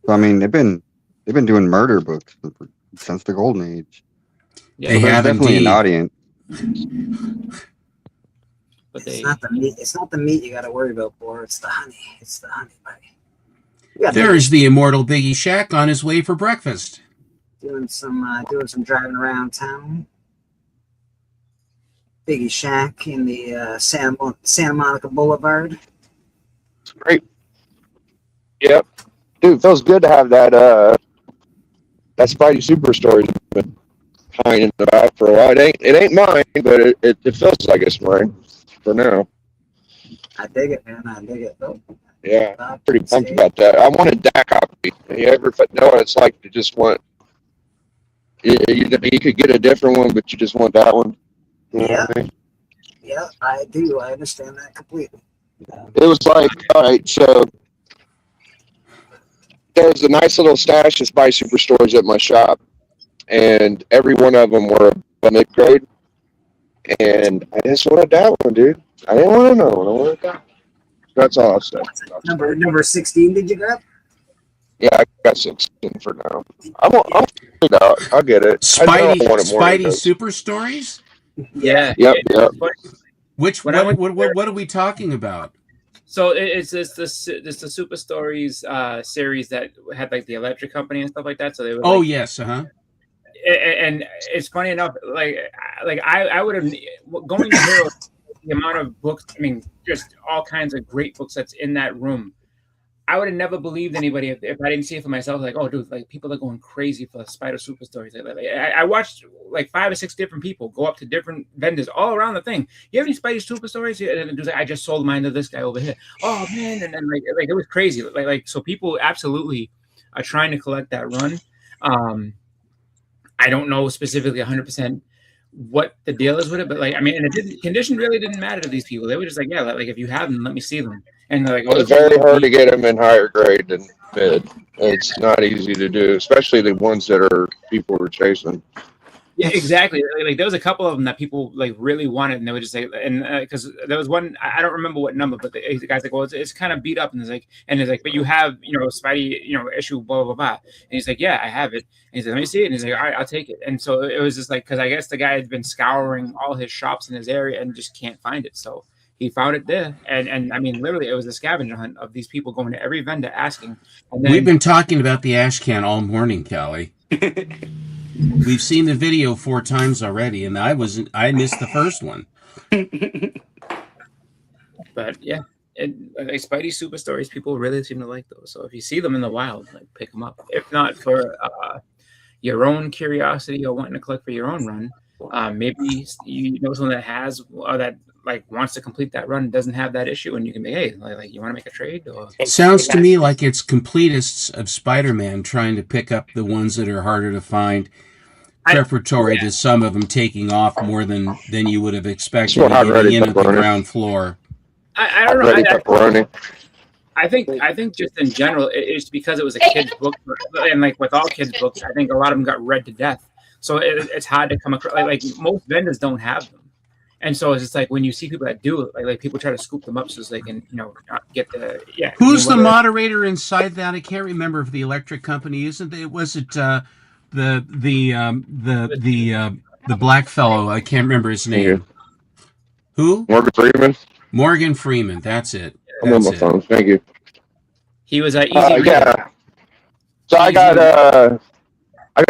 [SPEAKER 6] So, I mean, they've been doing murder books since the golden age.
[SPEAKER 2] Yeah, they have
[SPEAKER 6] definitely
[SPEAKER 2] indeed.
[SPEAKER 6] An audience.
[SPEAKER 12] But
[SPEAKER 3] it's not the meat. It's not the meat you got to worry about, Boar. It's the honey. It's the honey, buddy.
[SPEAKER 2] There's the immortal Biggie Shack on his way for breakfast.
[SPEAKER 3] Doing some driving around town. Biggie Shack in the Santa Monica Boulevard.
[SPEAKER 13] It's great. Yep, dude, feels good to have that that Spidey Super Story's been hanging in the back for a while. It ain't mine, but it feels like it's mine for now.
[SPEAKER 3] I dig it, man. I dig it. Oh.
[SPEAKER 13] Yeah, I'm pretty pumped about that. I want a DAC copy. You ever know what it's like to just want? You could get a different one, but you just want that one. You know what I mean?
[SPEAKER 3] Yeah, I do. I understand that completely.
[SPEAKER 13] It was like, all right, so there's a nice little stash of Spy Superstores at my shop, and every one of them were a mid-grade. And I just wanted that one, dude. I didn't want to know. I wanted that. That's all I'll say.
[SPEAKER 3] Number 16, did you grab?
[SPEAKER 13] Yeah, I got 16 for now. I'll get it.
[SPEAKER 2] Spidey Super Stories?
[SPEAKER 12] Yeah.
[SPEAKER 13] Yep.
[SPEAKER 2] What are we talking about?
[SPEAKER 12] So it's the Super Stories series that had like the Electric Company and stuff like that. So they were
[SPEAKER 2] yes,
[SPEAKER 12] and it's funny enough, like I would have going to Hero, the amount of books, I mean, just all kinds of great books that's in that room. I would have never believed anybody if I didn't see it for myself. Like, oh, dude, like people are going crazy for Spider Super Stories. I watched like 5 or 6 different people go up to different vendors all around the thing. You have any Spider Super Stories? And the dude's like, I just sold mine to this guy over here. Oh man, and then like it was crazy. Like so people absolutely are trying to collect that run. I don't know specifically 100% what the deal is with it, but like I mean, and condition really didn't matter to these people. They were just like, yeah, like if you have them, let me see them. And they're like,
[SPEAKER 13] it's very hard to get them in higher grade than mid. It's not easy to do, especially the ones that are people are chasing.
[SPEAKER 12] Yeah, exactly. Like there was a couple of them that people like really wanted, and they would just say, and because there was one, I don't remember what number, but the guy's like, well, it's kind of beat up, and it's like, but you have, Spidey, issue, blah blah blah, and he's like, yeah, I have it, and he's like, let me see it, and he's like, all right, I'll take it, and so it was just like, because I guess the guy had been scouring all his shops in his area and just can't find it, so he found it there, and I mean, literally, it was a scavenger hunt of these people going to every vendor asking. And then,
[SPEAKER 2] we've been talking about the ash can all morning, Callie. We've seen the video 4 times already, and I missed the first one.
[SPEAKER 12] But yeah, like Spidey Super Stories, people really seem to like those. So if you see them in the wild, like pick them up. If not for your own curiosity or wanting to collect for your own run, maybe you know someone that has or that like wants to complete that run, doesn't have that issue, and you can be, hey, like you want to make a trade? Or
[SPEAKER 2] it sounds to me like it's completists of Spider-Man trying to pick up the ones that are harder to find, preparatory to some of them taking off more than you would have expected getting in at the ground floor.
[SPEAKER 12] I don't know. I think just in general, it's because it was a kid's book, and like with all kids' books, I think a lot of them got read to death. So it's hard to come across. Like most vendors don't have them. And so it's just like when you see people that do it, like people try to scoop them up so they can, get the
[SPEAKER 2] Who's the moderator inside that? I can't remember if the Electric Company isn't it. Was it the black fellow? I can't remember his name. Who?
[SPEAKER 13] Morgan Freeman.
[SPEAKER 2] Morgan Freeman. That's it.
[SPEAKER 13] I'm on my phone. Thank you.
[SPEAKER 12] He was at
[SPEAKER 13] yeah. So I got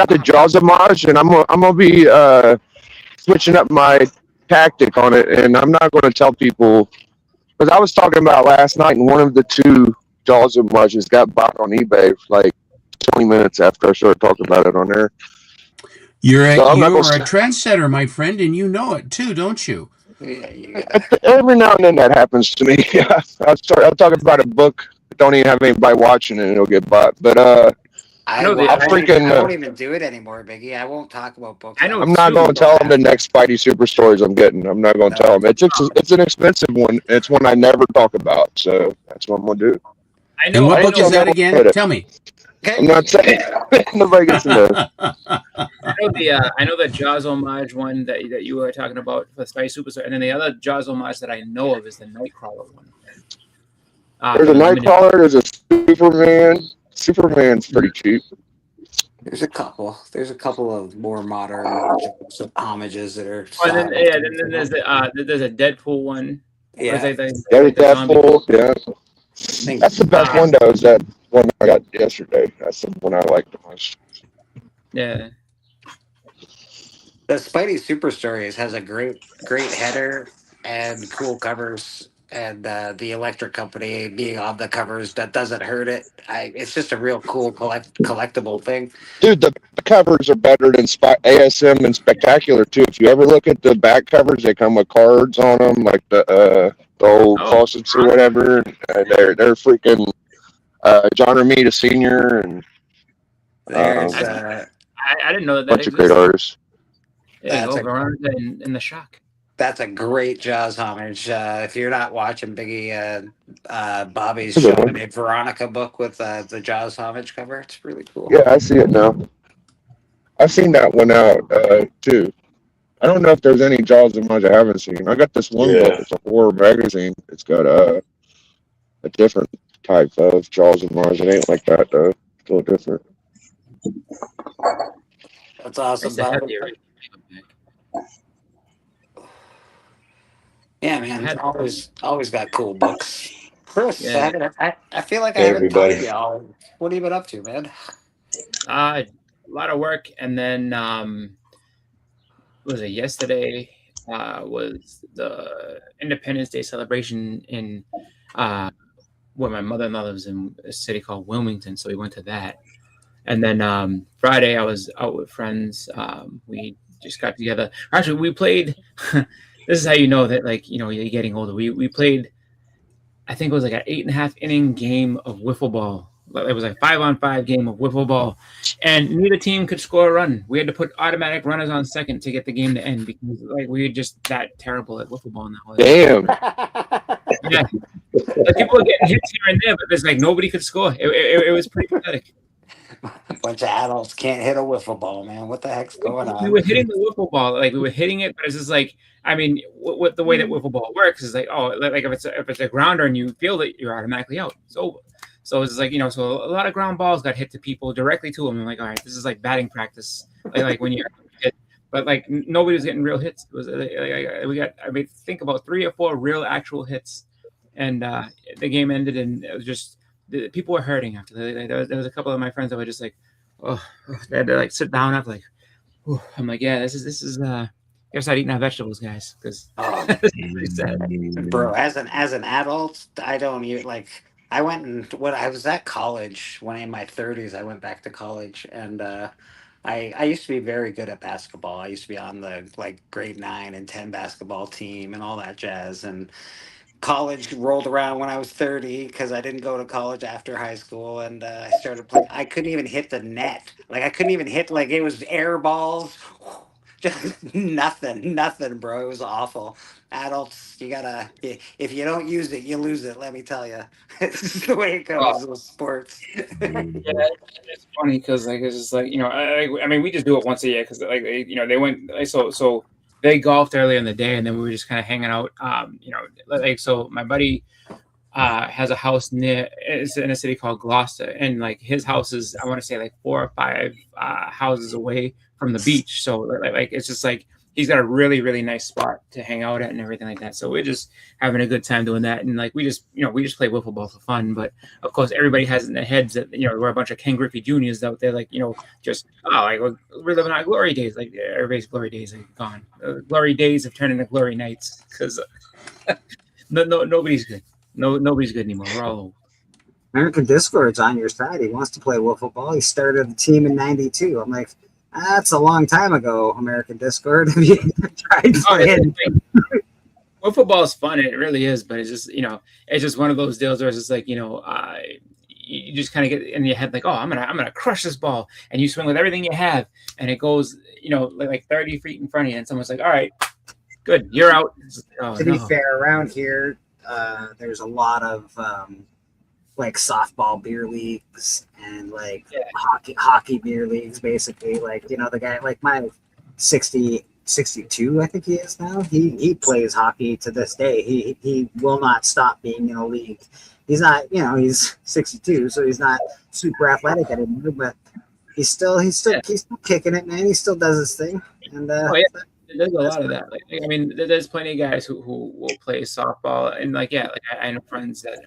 [SPEAKER 13] the Jaws homage, and I'm gonna be switching up my tactic on it, and I'm not going to tell people, because I was talking about last night, and one of the 2 Jaws homages got bought on eBay like 20 minutes after I started talking about it on there.
[SPEAKER 2] You're a trendsetter, my friend, and you know it too, don't you?
[SPEAKER 13] Every now and then that happens to me. I'll talk about a book that don't even have anybody watching, and it'll get bought. But
[SPEAKER 7] I won't even do it anymore, Biggie. I won't talk about books.
[SPEAKER 13] I'm not going to tell them the next Spidey Super Stories I'm getting. I'm not going to tell them. It's an expensive one. It's one I never talk about, so that's what I'm going to do.
[SPEAKER 2] And what book is that again? Tell me.
[SPEAKER 13] I'm not saying nobody gets to know.
[SPEAKER 12] I know the Jaws homage one that you were talking about for Spidey Super Story, and then the other Jaws homage that I know of is the Nightcrawler one.
[SPEAKER 13] There's a Nightcrawler. There's a Superman. Superman's pretty cheap.
[SPEAKER 7] There's a couple of more modern homages that are.
[SPEAKER 12] Oh, then there's a Deadpool one.
[SPEAKER 7] Yeah,
[SPEAKER 13] there's Deadpool. Yeah, that's the best one though. Is that one I got yesterday? That's the one I like the most.
[SPEAKER 12] Yeah.
[SPEAKER 7] The Spidey Super Stories has a great header and cool covers. And the Electric Company being on the covers, that doesn't hurt it. It's just a real cool collectible thing.
[SPEAKER 13] Dude, the covers are better than ASM and Spectacular too. If you ever look at the back covers, they come with cards on them, like the old faucets or whatever. And they're freaking John Romita Sr. and
[SPEAKER 12] I didn't know that
[SPEAKER 13] bunch of great artists.
[SPEAKER 12] Yeah, in the Shock.
[SPEAKER 7] That's a great Jaws homage. If you're not watching Biggie, Bobby's showing a Veronica book with the Jaws homage cover. It's really cool.
[SPEAKER 13] Yeah, I see it now. I've seen that one out too. I don't know if there's any Jaws of Mars I haven't seen. I got this one book. It's a horror magazine. It's got a different type of Jaws of Mars. It ain't like that though. It's a little different.
[SPEAKER 7] That's awesome, Bob. Yeah, man. Always got cool books. Chris,
[SPEAKER 14] Yeah.
[SPEAKER 7] I feel like I
[SPEAKER 14] Hey,
[SPEAKER 7] haven't talked
[SPEAKER 14] everybody.
[SPEAKER 7] to y'all. What have you been up to, man?
[SPEAKER 12] A lot of work, and then was it yesterday? Was the Independence Day celebration in where my mother-in-law lives in a city called Wilmington, so we went to that. And then Friday I was out with friends. We just got together. Actually, we played. This is how you know that, like, you know, you're getting older. We played. I think it was like an 8.5 inning game of wiffle ball. It was like 5-on-5 game of wiffle ball, and neither team could score a run. We had to put automatic runners on second to get the game to end because, like, we were just that terrible at wiffle ball now.
[SPEAKER 13] Damn.
[SPEAKER 12] Yeah, like, people were getting hits here and there, but there's like nobody could score. It was pretty pathetic.
[SPEAKER 7] A bunch of adults can't hit a wiffle ball, man. What the heck's going on?
[SPEAKER 12] We were hitting the wiffle ball, like we were hitting it, but it's just like, I mean, what the way that wiffle ball works is like, oh, like if it's a grounder and you feel it, you're automatically out. It's over. So it's like, you know, so a lot of ground balls got hit to people directly to them. I'm like, all right, this is like batting practice, like when you hit, but like nobody was getting real hits. It was we got, I mean, think about 3 or 4 real actual hits, and the game ended, and it was just people were hurting after. There was a couple of my friends that were just like, oh, they had to like sit down after, like, whew. I'm like, yeah, this is gotta start eating our vegetables, guys, because
[SPEAKER 7] Bro, as an adult, I don't even like. I went and I was at college when in my 30s. I went back to college, and I used to be very good at basketball. I used to be on the like grade 9 and 10 basketball team and all that jazz. And college rolled around when I was 30 because I didn't go to college after high school, and I started playing. I couldn't even hit the net. Like I couldn't even hit, like it was air balls. Just nothing, bro. It was awful. Adults, you gotta, if you don't use it, you lose it. Let me tell you, it's the way it goes with sports.
[SPEAKER 12] Yeah, it's funny because like it's just like, you know, I mean, we just do it once a year because like you know, they went like, so they golfed earlier in the day, and then we were just kind of hanging out. You know, like, so my buddy has a house it's in a city called Gloucester, and like his house is, I want to say, like 4 or 5 houses away from the beach. So like it's just like he's got a really, really nice spot to hang out at and everything like that. So we're just having a good time doing that, and like we just play wiffle ball for fun. But of course, everybody has in their heads that, you know, we're a bunch of Ken Griffey Juniors out there, like, you know, just like we're living our glory days. Like everybody's glory days are gone. Glory days have turned into glory nights because nobody's good. Nobody's good anymore. We're all old.
[SPEAKER 3] American Discord's on your side. He wants to play wiffle ball. He started the team in '92. I'm like, that's a long time ago, American Discord. Have you tried playing?
[SPEAKER 12] Wiffle ball is fun. It really is, but it's just, you know, it's just one of those deals where it's just like, you know, you just kind of get in your head like, oh, I'm gonna crush this ball, and you swing with everything you have, and it goes, you know, like 30 feet in front of you, and someone's like, all right, good, you're out.
[SPEAKER 3] To be fair, around here, there's a lot of like softball beer leagues and like hockey beer leagues, basically. Like, you know, the guy, like my 62, I think he is now. He plays hockey to this day. He will not stop being in a league. He's not, you know, he's 62, so he's not super athletic anymore, but he's still kicking it, man. He still does his thing. And
[SPEAKER 12] there's a lot of that. Like, I mean, there's plenty of guys who will play softball, and like, yeah, like I know friends that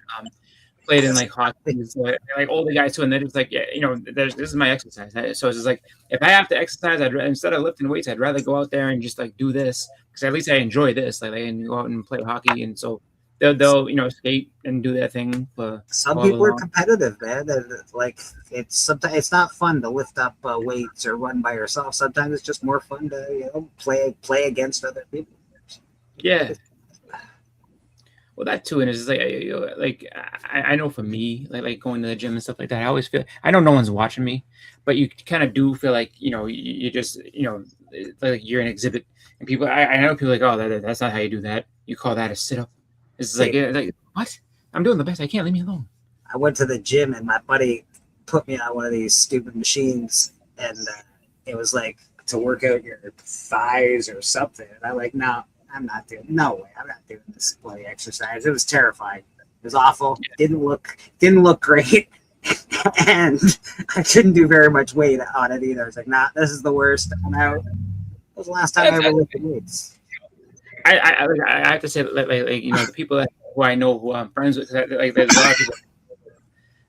[SPEAKER 12] played in like hockey, so like older guys too, and they're just like, yeah, you know, this is my exercise. So it's just like, if I have to exercise, instead of lifting weights, I'd rather go out there and just like do this, because at least I enjoy this. Like, I can go out and play hockey, and so they'll you know, skate and do their thing. For
[SPEAKER 3] some people are competitive, man. Like, it's sometimes it's not fun to lift up weights or run by yourself. Sometimes it's just more fun to, you know, play against other people.
[SPEAKER 12] Yeah. Well, that too, and it's just like I know for me, like going to the gym and stuff like that, I always feel, I know no one's watching me, but you kind of do feel like, you know, you just, you know, like you're an exhibit, and people, I know people like, oh, that's not how you do that. You call that a sit up. It's like what? I'm doing the best I can. Leave me alone.
[SPEAKER 3] I went to the gym and my buddy put me on one of these stupid machines, and it was like to work out your thighs or something. And I'm like, no, I'm not doing. No way, I'm not doing this bloody exercise. It was terrifying. It was awful. Didn't look great, and I couldn't do very much weight on it either. I was like, nah, this is the worst. I'm out. That was the last time I ever lifted weights.
[SPEAKER 12] I have to say, like you know, the people who I know who I'm friends with, like there's a lot of people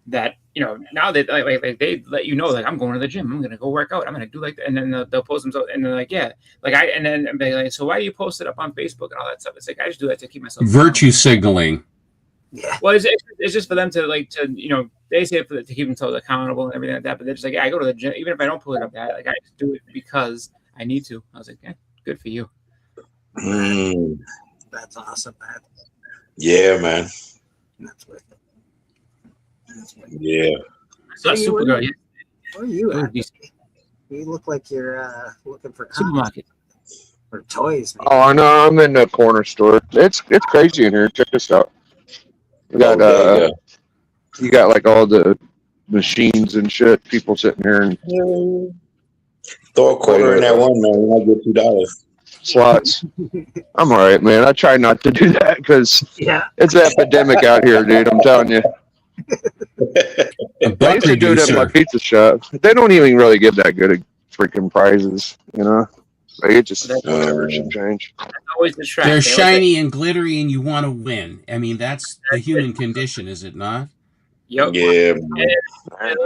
[SPEAKER 12] that, you know, now they like they let you know, like, I'm going to the gym, I'm gonna go work out, I'm gonna do like that, and then they'll post themselves, and they're like, yeah, like and then they're like, so why do you post it up on Facebook and all that stuff? It's like, I just do that to keep myself
[SPEAKER 2] virtue signaling.
[SPEAKER 3] Yeah.
[SPEAKER 12] Well, it's just for them to you know, they say it to keep themselves accountable and everything like that, but they're just like, yeah, I go to the gym, even if I don't pull it up that, like, I just do it because I need to. I was like, yeah, good for you.
[SPEAKER 3] That's awesome, man.
[SPEAKER 14] Yeah, man.
[SPEAKER 3] That's worth it.
[SPEAKER 14] Yeah.
[SPEAKER 12] So Supergirl, yeah.
[SPEAKER 3] Where are you at? You look like you're looking for
[SPEAKER 12] supermarket
[SPEAKER 3] or toys. Maybe.
[SPEAKER 13] Oh, no, I'm in the corner store. It's crazy in here. Check this out. We got you got like all the machines and shit. People sitting here and
[SPEAKER 14] throw a quarter in that one, man. And I get $2.
[SPEAKER 13] Slots. I'm all right, man. I try not to do that because it's an epidemic out here, dude. I'm telling you. I used to do it at my pizza shop. They don't even really give that good at freaking prizes, you know. Like, it just whatever should change.
[SPEAKER 2] They're shiny and glittery, and you want to win. I mean, that's the human condition, is it not?
[SPEAKER 12] Yep.
[SPEAKER 14] Yeah.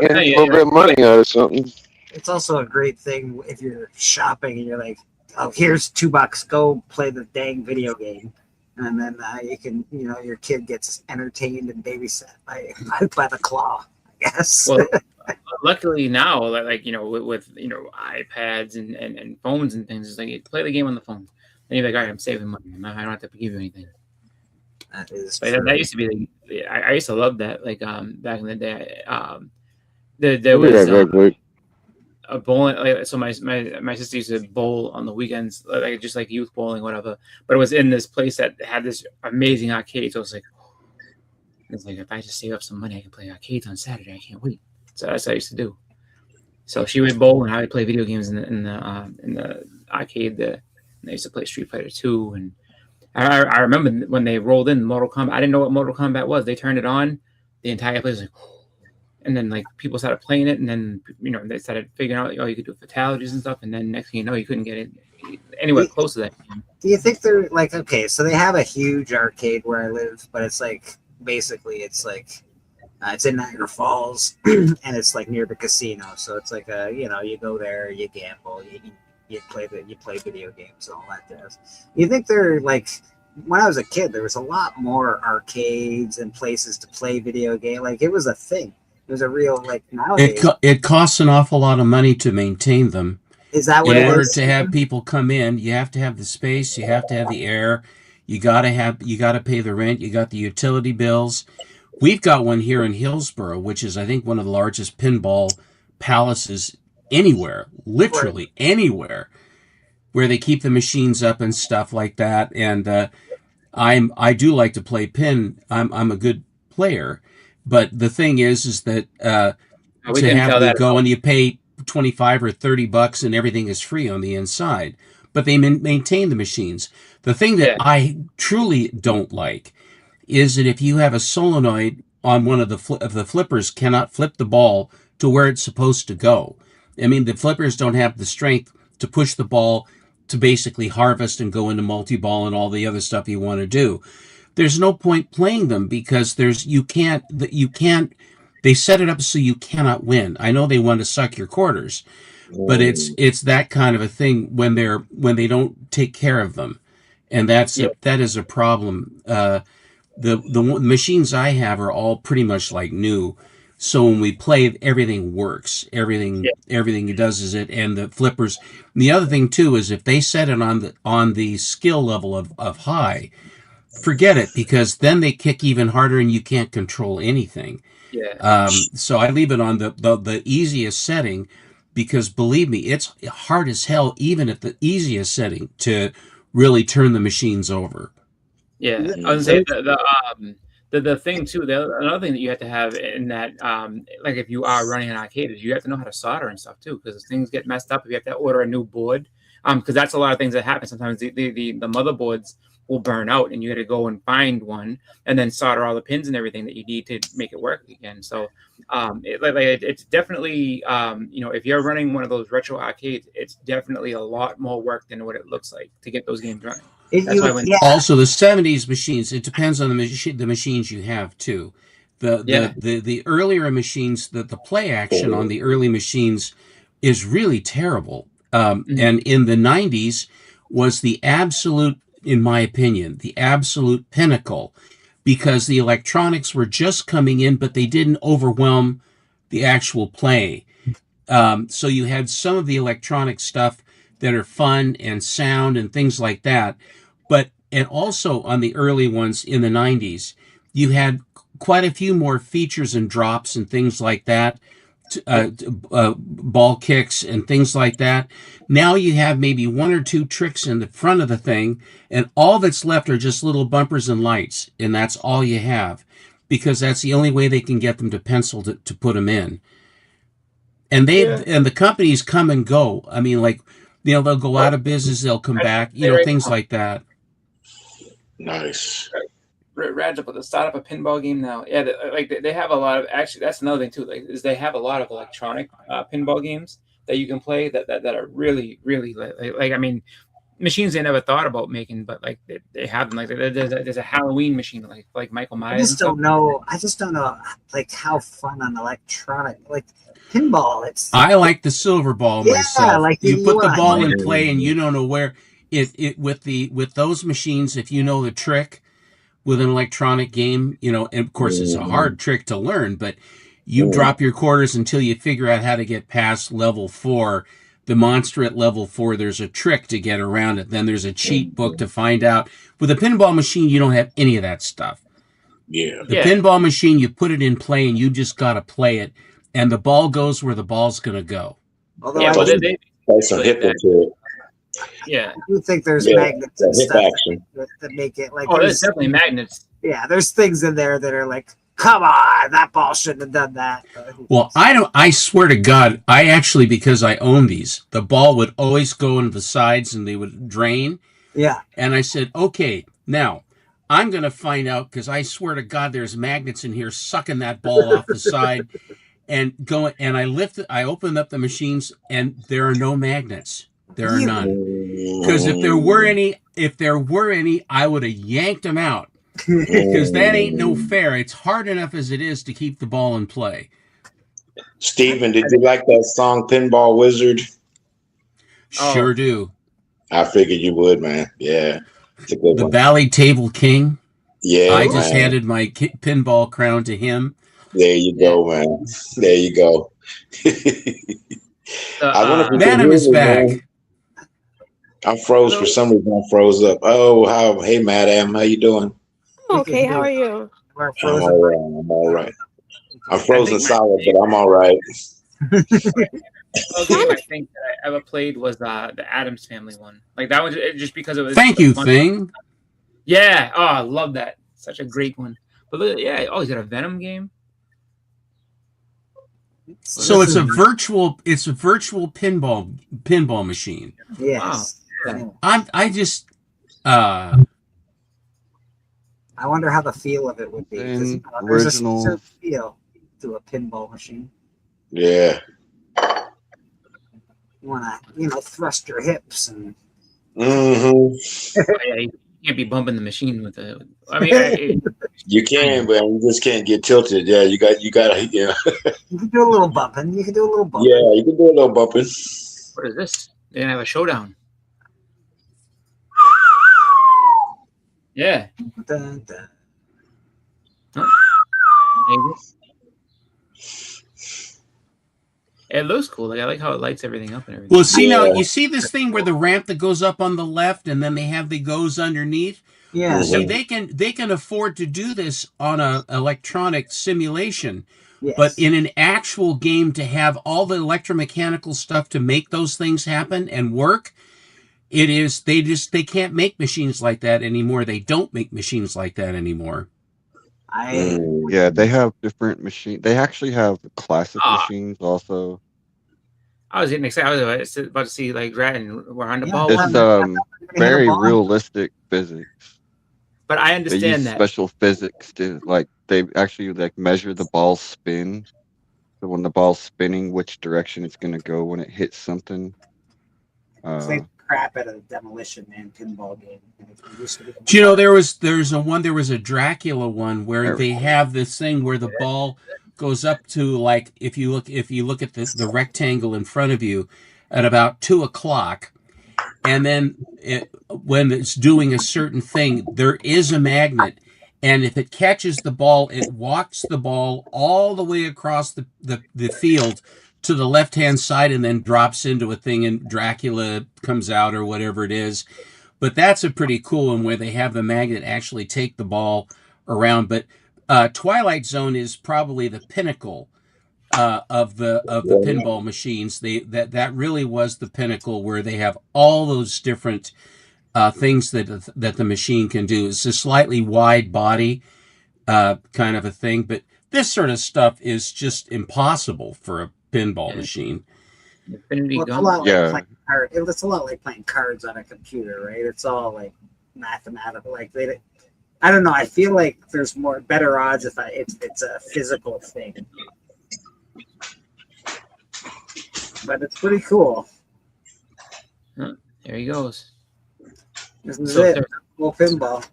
[SPEAKER 13] Get a little bit of money out of something.
[SPEAKER 3] It's also a great thing if you're shopping and you're like, oh, here's $2. Go play the dang video game. And then you can, you know, your kid gets entertained and babysat by the claw, I guess.
[SPEAKER 12] Well, luckily now, like you know, with you know, iPads and phones and things, it's like, you play the game on the phone. And you're like, all right, I'm saving money. I don't have to give you anything.
[SPEAKER 3] That is.
[SPEAKER 12] That used to be like, I used to love that. Like back in the day, there was a bowling. Like, so my sister used to bowl on the weekends, like just like youth bowling, whatever. But it was in this place that had this amazing arcade. So it's like if I just save up some money, I can play arcades on Saturday. I can't wait. So that's what I used to do. So she would bowl and I would play video games in the arcade. And I used to play Street Fighter 2, and I remember when they rolled in Mortal Kombat. I didn't know what Mortal Kombat was. They turned it on, the entire place was like, and then like people started playing it, and then you know they started figuring out, oh, you could do fatalities and stuff, and then next thing you know, you couldn't get it anywhere close to that game.
[SPEAKER 3] Do you think they're like, okay, so they have a huge arcade where I live, but it's like basically it's like it's in Niagara Falls, and it's like near the casino, so it's like you know, you go there, you gamble, you play video games and all that jazz. You think they're like, when I was a kid, there was a lot more arcades and places to play video game. Like it was a thing. It was a real, like, nowadays.
[SPEAKER 2] It costs an awful lot of money to maintain them.
[SPEAKER 3] Is that what
[SPEAKER 2] in
[SPEAKER 3] it
[SPEAKER 2] order
[SPEAKER 3] is?
[SPEAKER 2] to have people come in, you have to have the space, you have to have the air, you gotta pay the rent, you got the utility bills. We've got one here in Hillsborough, which is, I think, one of the largest pinball palaces anywhere, literally anywhere, where they keep the machines up and stuff like that. And I do like to play pin. I'm a good player. But the thing is that to have them go and you pay $25 or $30 and everything is free on the inside, but they maintain the machines. The thing that I truly don't like is that if you have a solenoid on one of the flippers, cannot flip the ball to where it's supposed to go. I mean, the flippers don't have the strength to push the ball to basically harvest and go into multi-ball and all the other stuff you want to do. There's no point playing them because you can't, they set it up so you cannot win. I know they want to suck your quarters, but it's that kind of a thing when they don't take care of them. And that is a problem. The machines I have are all pretty much like new. So when we play, everything works. Everything it does is it, and the flippers. And the other thing too is if they set it on the skill level of high, forget it, because then they kick even harder and you can't control anything. So I leave it on the easiest setting, because believe me, it's hard as hell even at the easiest setting to really turn the machines over.
[SPEAKER 12] Yeah, I was gonna say the thing too, another thing that you have to have in that, like if you are running an arcade, is you have to know how to solder and stuff too, because things get messed up if you have to order a new board. Because that's a lot of things that happen. Sometimes the motherboards will burn out, and you got to go and find one, and then solder all the pins and everything that you need to make it work again. So, it's definitely, if you're running one of those retro arcades, it's definitely a lot more work than what it looks like to get those games running.
[SPEAKER 2] Also, the 70s machines, it depends on the machines you have too. The earlier machines, the play action on the early machines is really terrible. And in the 90s was the absolute, in my opinion, the absolute pinnacle, because the electronics were just coming in, but they didn't overwhelm the actual play. So you had some of the electronic stuff that are fun and sound and things like that. And also on the early ones in the 90s, you had quite a few more features and drops and things like that. Ball kicks and things like that. Now you have maybe one or two tricks in the front of the thing, and all that's left are just little bumpers and lights, and that's all you have, because that's the only way they can get them to pencil to put them in. And and the companies come and go. I mean, they'll go out of business, they'll come back, things like that.
[SPEAKER 14] Nice.
[SPEAKER 12] Rad to start up a pinball game now. Yeah, they have a lot of, actually that's another thing too. Is they have a lot of electronic pinball games that you can play that are really I mean, machines they never thought about making, but they have them. There's a Halloween machine like Michael Myers.
[SPEAKER 3] I just don't know how fun an electronic pinball.
[SPEAKER 2] I like the silver ball myself. You put the ball in play and you don't know where it with those machines. If you know the trick with an electronic game, and of course it's a hard trick to learn, but you drop your quarters until you figure out how to get past level 4. The monster at level 4, there's a trick to get around it. Then there's a cheat book to find out. With a pinball machine, you don't have any of that stuff.
[SPEAKER 14] Yeah.
[SPEAKER 2] The pinball machine, you put it in play and you just got to play it. And the ball goes where the ball's going to go.
[SPEAKER 3] Although
[SPEAKER 14] some hip into it.
[SPEAKER 12] Yeah.
[SPEAKER 3] I do think there's magnets and stuff that make it
[SPEAKER 12] there's definitely magnets.
[SPEAKER 3] Yeah, there's things in there that are come on, that ball shouldn't have done that.
[SPEAKER 2] Well, I swear to God, because I own these, the ball would always go into the sides and they would drain.
[SPEAKER 3] Yeah.
[SPEAKER 2] And I said, okay, now I'm going to find out, because I swear to God, there's magnets in here sucking that ball off the side and going. And I opened up the machines and there are no magnets. There are none. Because if there were any, I would have yanked them out. Because that ain't no fair. It's hard enough as it is to keep the ball in play.
[SPEAKER 14] Steven, did you like that song Pinball Wizard?
[SPEAKER 2] Sure do.
[SPEAKER 14] I figured you would, man. Yeah. It's a good
[SPEAKER 2] the
[SPEAKER 14] one.
[SPEAKER 2] Valley Table King.
[SPEAKER 14] Yeah.
[SPEAKER 2] I just handed my pinball crown to him.
[SPEAKER 14] There you go, man. There you go. I wonder if you
[SPEAKER 2] Madam is back.
[SPEAKER 14] Man. I froze for some reason. I froze up. Oh, hey, Madam, how you doing?
[SPEAKER 15] Okay, how are you?
[SPEAKER 14] I'm all right. I'm frozen solid, but I'm all right.
[SPEAKER 12] The game I think that I ever played was the Addams Family one. That one, just because it was.
[SPEAKER 2] Thank you, Thing.
[SPEAKER 12] Yeah. Oh, I love that. Such a great one. But yeah. Oh, is it a Venom game?
[SPEAKER 2] So it's a virtual pinball machine.
[SPEAKER 3] Yes.
[SPEAKER 12] Wow.
[SPEAKER 3] I wonder how the feel of it would be. There's a certain feel to a pinball machine.
[SPEAKER 14] Yeah.
[SPEAKER 3] You want to, thrust your hips and.
[SPEAKER 12] Yeah, you can't be bumping the machine with the. I mean,
[SPEAKER 14] you can, but you just can't get tilted. Yeah, you got. Yeah.
[SPEAKER 3] You can do a little bumping.
[SPEAKER 14] Yeah, you can do a little bumping.
[SPEAKER 12] What is this? They're gonna have a showdown. Yeah.
[SPEAKER 3] Dun, dun.
[SPEAKER 12] It looks cool. I like how it lights everything up and everything.
[SPEAKER 2] Well, see now, you see this thing where the ramp that goes up on the left, and then they have the goes underneath.
[SPEAKER 3] Yeah.
[SPEAKER 2] See, they can afford to do this on a electronic simulation,
[SPEAKER 3] yes.
[SPEAKER 2] But in an actual game, to have all the electromechanical stuff to make those things happen and work. They can't make machines like that anymore. They don't make machines like that anymore.
[SPEAKER 6] Yeah, they have different machines. They actually have classic
[SPEAKER 12] Ah.
[SPEAKER 6] machines also.
[SPEAKER 12] I was getting excited. I was about to see like Ratton we're on the ball.
[SPEAKER 6] It's very realistic physics.
[SPEAKER 12] But I
[SPEAKER 6] They
[SPEAKER 12] understand
[SPEAKER 6] use
[SPEAKER 12] that.
[SPEAKER 6] special physics to they actually measure the ball's spin. So when the ball's spinning, which direction it's gonna go when it hits something.
[SPEAKER 3] Played crap at a Demolition Man pinball game. And it used to be-
[SPEAKER 2] Do you know there was a Dracula one where they have this thing where the ball goes up to like if you look at the rectangle in front of you at about 2:00, and then when it's doing a certain thing, there is a magnet, and if it catches the ball, it walks the ball all the way across the field to the left-hand side and then drops into a thing and Dracula comes out or whatever it is. But that's a pretty cool one where they have the magnet actually take the ball around. But Twilight Zone is probably the pinnacle of the pinball machines. That really was the pinnacle where they have all those different things that the machine can do. It's a slightly wide body kind of a thing, but this sort of stuff is just impossible for a pinball machine.
[SPEAKER 12] Infinity
[SPEAKER 3] Well, it's a
[SPEAKER 12] Gun.
[SPEAKER 3] lot like
[SPEAKER 6] Yeah.
[SPEAKER 3] playing it's a lot like playing cards on a computer, right? It's all like mathematical. Like I don't know. I feel like there's better odds if it's a physical thing. But it's pretty cool.
[SPEAKER 12] There he goes.
[SPEAKER 3] This is
[SPEAKER 12] So
[SPEAKER 3] it.
[SPEAKER 12] there-
[SPEAKER 3] Cool pinball.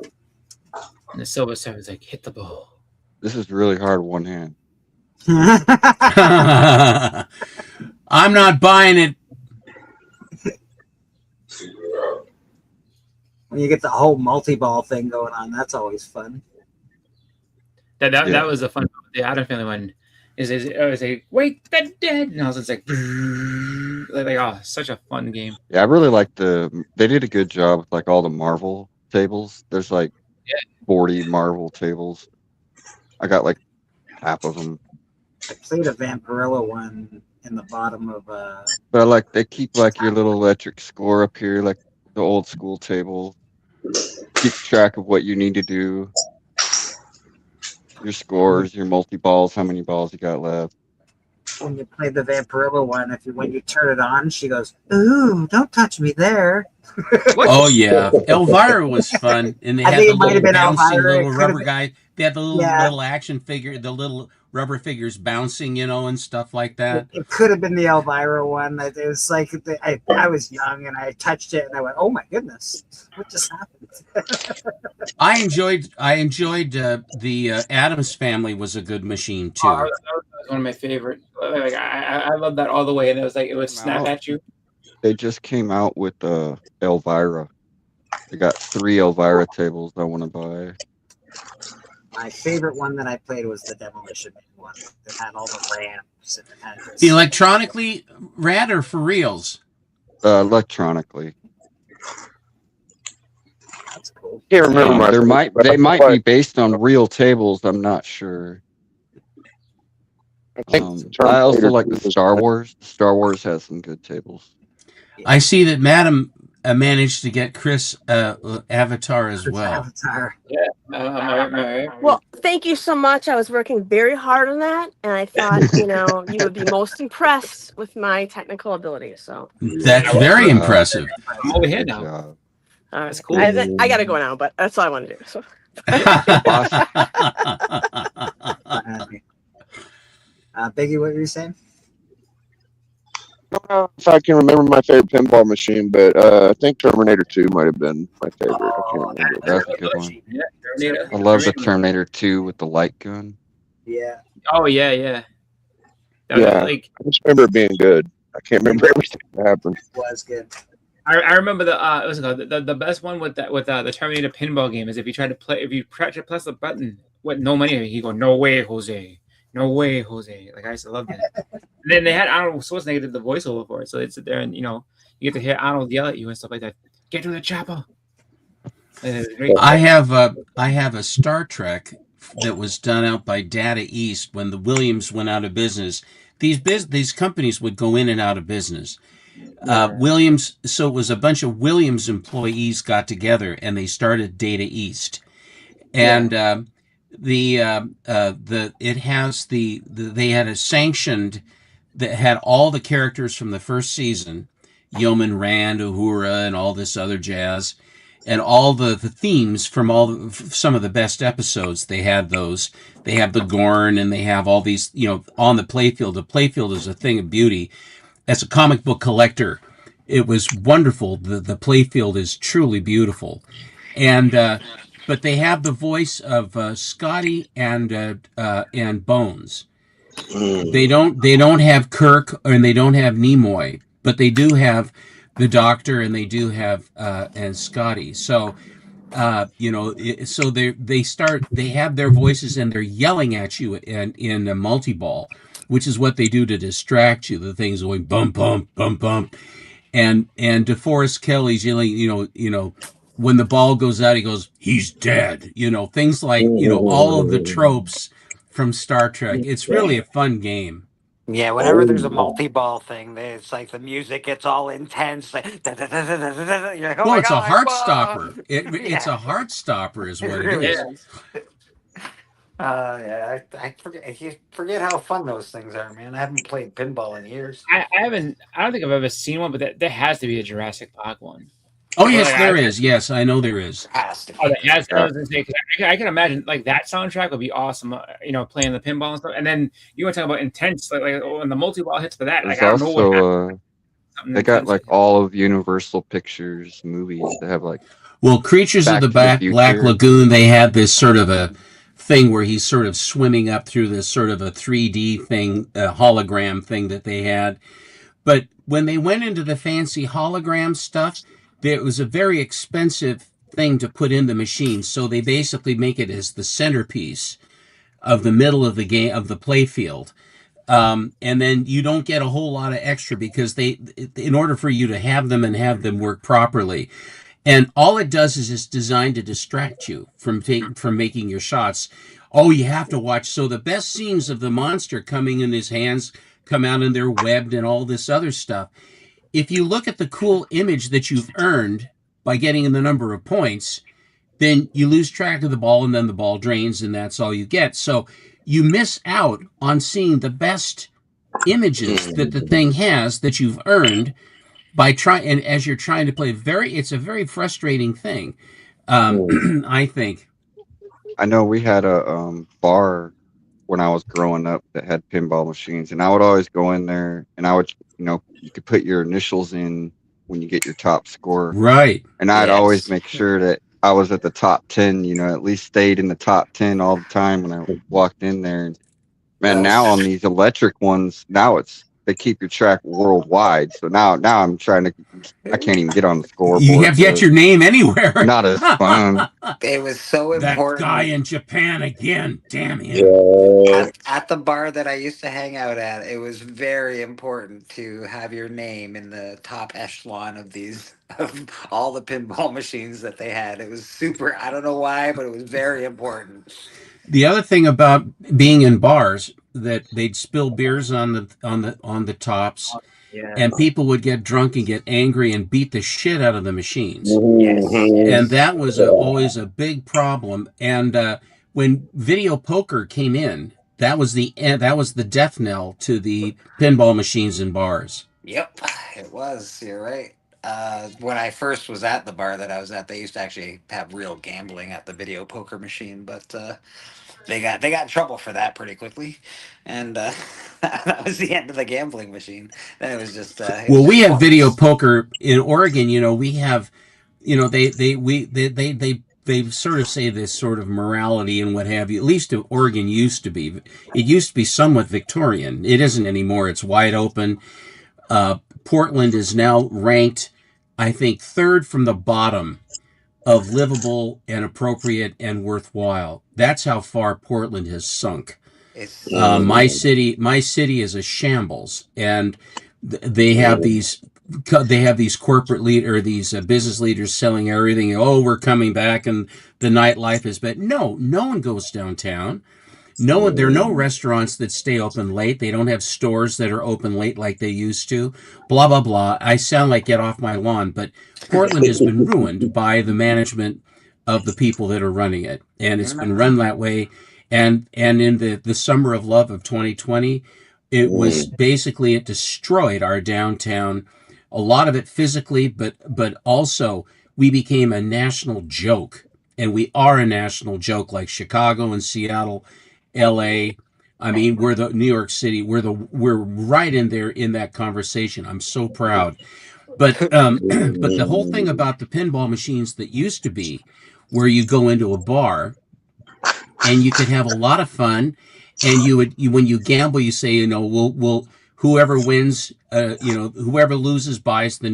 [SPEAKER 12] And the Silver Surfer's like, hit the ball.
[SPEAKER 6] This is really hard one hand.
[SPEAKER 2] I'm not buying it.
[SPEAKER 3] When you get the whole multi-ball thing going on, that's always fun.
[SPEAKER 12] That was a fun. The Adam Family one is it was a wait they're dead, and I was just like oh, such a fun game.
[SPEAKER 6] Yeah, I really like they did a good job with like all the Marvel tables. There's like 40 Marvel tables. I got like half of them.
[SPEAKER 3] I played a Vampirilla one in the bottom of
[SPEAKER 6] But I like they keep like your little electric score up here, like the old school table. Keep track of what you need to do. Your scores, your multi balls, how many balls you got left.
[SPEAKER 3] when you play the Vampirilla one. When you turn it on, she goes, "Ooh, don't touch me there."
[SPEAKER 2] Oh yeah, Elvira was fun, and they
[SPEAKER 3] I
[SPEAKER 2] had
[SPEAKER 3] think
[SPEAKER 2] the
[SPEAKER 3] it might
[SPEAKER 2] little
[SPEAKER 3] have been
[SPEAKER 2] bouncing
[SPEAKER 3] Elvira. It
[SPEAKER 2] little
[SPEAKER 3] could
[SPEAKER 2] rubber
[SPEAKER 3] have been-
[SPEAKER 2] guy. They had the little
[SPEAKER 3] Yeah.
[SPEAKER 2] little action figure, the little rubber figures bouncing, and stuff like that.
[SPEAKER 3] It could have been the Elvira one. It was like I was young and I touched it and I went, "Oh my goodness, what just happened?"
[SPEAKER 2] I enjoyed the Addams Family was a good machine too.
[SPEAKER 12] Oh, that was one of my favorite. Like, I love that all the way, and it was like it would snap at you.
[SPEAKER 6] They just came out with Elvira. They got 3 Elvira tables I want to buy.
[SPEAKER 3] My favorite one that I played was the Demolition Man one. It had all the ramps and it had this.
[SPEAKER 2] The electronically rad or for reals?
[SPEAKER 6] Electronically.
[SPEAKER 3] That's cool.
[SPEAKER 13] Can't remember my.
[SPEAKER 6] They might be based on real tables. I'm not sure.
[SPEAKER 13] I think
[SPEAKER 6] I also
[SPEAKER 13] Terminator
[SPEAKER 6] like the
[SPEAKER 13] 2 was
[SPEAKER 6] Star
[SPEAKER 13] better.
[SPEAKER 6] Wars. Star Wars has some good tables.
[SPEAKER 2] I see that Madam managed to get Chris Avatar as well.
[SPEAKER 3] Avatar.
[SPEAKER 12] Yeah.
[SPEAKER 15] Well, thank you so much. I was working very hard on that, and I thought, you would be most impressed with my technical abilities. So
[SPEAKER 2] That's very impressive.
[SPEAKER 12] I'm over here now.
[SPEAKER 6] job.
[SPEAKER 12] That's cool.
[SPEAKER 15] I got to go now, but that's all I want to do. So.
[SPEAKER 3] Biggie, what were you saying?
[SPEAKER 13] I don't know if I can remember my favorite pinball machine, but I think Terminator 2 might have been my favorite. I can't remember.
[SPEAKER 6] That's a good one.
[SPEAKER 12] Yeah, Terminator.
[SPEAKER 6] I love the Terminator 2 with the light gun.
[SPEAKER 3] Yeah.
[SPEAKER 12] Oh yeah. That was
[SPEAKER 13] Yeah,
[SPEAKER 12] like
[SPEAKER 13] I just remember it being good. I can't remember everything that happened.
[SPEAKER 3] It was good.
[SPEAKER 12] I remember what's it called? The best one with the Terminator pinball game is if you try to press the button with no money, he go, "No way, Jose. No way, Jose." Like I used to love that. And then they had Arnold Schwarzenegger did the voiceover for it, so they'd sit there and you get to hear Arnold yell at you and stuff like that. Get to the chopper. And it was great.
[SPEAKER 2] I have a Star Trek that was done out by Data East when the Williams went out of business. These companies would go in and out of business. Williams, so it was a bunch of Williams employees got together and they started Data East, and it has they had a sanctioned that had all the characters from the first season, Yeoman Rand, Uhura, and all this other jazz, and all the themes from some of the best episodes. They had those. They have the Gorn, and they have all these, on the playfield. The playfield is a thing of beauty. As a comic book collector, it was wonderful. The playfield is truly beautiful, and but they have the voice of Scotty and Bones. They don't have Kirk, and they don't have Nimoy, but they do have the Doctor, and they do have and Scotty. So so they have their voices, and they're yelling at you in a multi-ball, which is what they do to distract you. The thing's going bump bump bump bump, and DeForest Kelly's yelling, when the ball goes out, he goes, he's dead. Things like all of the tropes from Star Trek. It's really a fun game.
[SPEAKER 7] Yeah, whenever there's a multi-ball thing, it's like the music gets all intense. Like, da, da, da, da, da, da, da. You're like, oh
[SPEAKER 2] Well,
[SPEAKER 7] my
[SPEAKER 2] it's a
[SPEAKER 7] God,
[SPEAKER 2] heart
[SPEAKER 7] whoa.
[SPEAKER 2] stopper. It's a heart stopper, is what it
[SPEAKER 7] really
[SPEAKER 2] is.
[SPEAKER 7] Yeah, I forget how fun those things are, man. I haven't played pinball in years.
[SPEAKER 12] I don't think I've ever seen one, but there has to be a Jurassic Park one.
[SPEAKER 2] Oh yes, there is. Yes, I know there is.
[SPEAKER 12] Oh, I was gonna say, 'cause I can imagine like that soundtrack would be awesome. Playing the pinball and stuff, and then you want to talk about intense, like when the multi-ball hits for that.
[SPEAKER 6] There's
[SPEAKER 12] Like I don't know what
[SPEAKER 6] also they got like all of Universal Pictures movies that have like.
[SPEAKER 2] Well, Creatures of the Black Lagoon, they had this sort of a thing where he's sort of swimming up through this sort of a 3D thing, a hologram thing that they had. But when they went into the fancy hologram stuff, it was a very expensive thing to put in the machine. So they basically make it as the centerpiece of the middle of the game, of the playfield. And then you don't get a whole lot of extra because in order for you to have them work properly. And all it does is it's designed to distract you from making your shots. Oh, you have to watch. So the best scenes of the monster coming in his hands come out and they're webbed and all this other stuff. If you look at the cool image that you've earned by getting the number of points, then you lose track of the ball and then the ball drains and that's all you get. So you miss out on seeing the best images that the thing has that you've earned by trying, and as you're trying to play, it's a very frustrating thing. I think.
[SPEAKER 6] I know we had a bar when I was growing up that had pinball machines, and I would always go in there, and I would, you could put your initials in when you get your top score,
[SPEAKER 2] right?
[SPEAKER 6] And I'd always make sure that I was at the top 10, at least stayed in the top 10 all the time when I walked in there. And man, now on these electric ones, now they keep your track worldwide. So now I'm trying to, I can't even get on the scoreboard.
[SPEAKER 2] You have yet your name anywhere.
[SPEAKER 6] Not as fun.
[SPEAKER 7] It was so important.
[SPEAKER 2] That guy in Japan again. Damn him.
[SPEAKER 7] At the bar that I used to hang out at, it was very important to have your name in the top echelon of all the pinball machines that they had. It was super. I don't know why, but it was very important.
[SPEAKER 2] The other thing about being in bars, that they'd spill beers on the tops, and people would get drunk and get angry and beat the shit out of the machines.
[SPEAKER 7] Yes.
[SPEAKER 2] And that was always a big problem. And when video poker came in, that was the death knell to the pinball machines in bars.
[SPEAKER 7] Yep, it was. You're right. When I first was at the bar that I was at, they used to actually have real gambling at the video poker machine, but they got in trouble for that pretty quickly, and that was the end of the gambling machine. Then it was just
[SPEAKER 2] we have video poker in Oregon. We have, they sort of say this sort of morality and what have you. At least Oregon used to be. It used to be somewhat Victorian. It isn't anymore. It's wide open. Portland is now ranked, I think, third from the bottom of livable and appropriate and worthwhile. That's how far Portland has sunk. My city is a shambles, and they have these corporate these business leaders selling everything. Oh, we're coming back, and the nightlife is bad. No one goes downtown. There are no restaurants that stay open late. They don't have stores that are open late like they used to. Blah, blah, blah. I sound like get off my lawn, but Portland has been ruined by the management of the people that are running it, and it's been run that way. And in the summer of love of 2020, it was basically, it destroyed our downtown, a lot of it physically, but also we became a national joke, and we are a national joke, like Chicago and Seattle, L.A. I mean, we're the New York City. We're right in there in that conversation. I'm so proud. But but the whole thing about the pinball machines that used to be, where you go into a bar and you could have a lot of fun, and when you gamble, you say, you know, we'll whoever wins, whoever loses buys the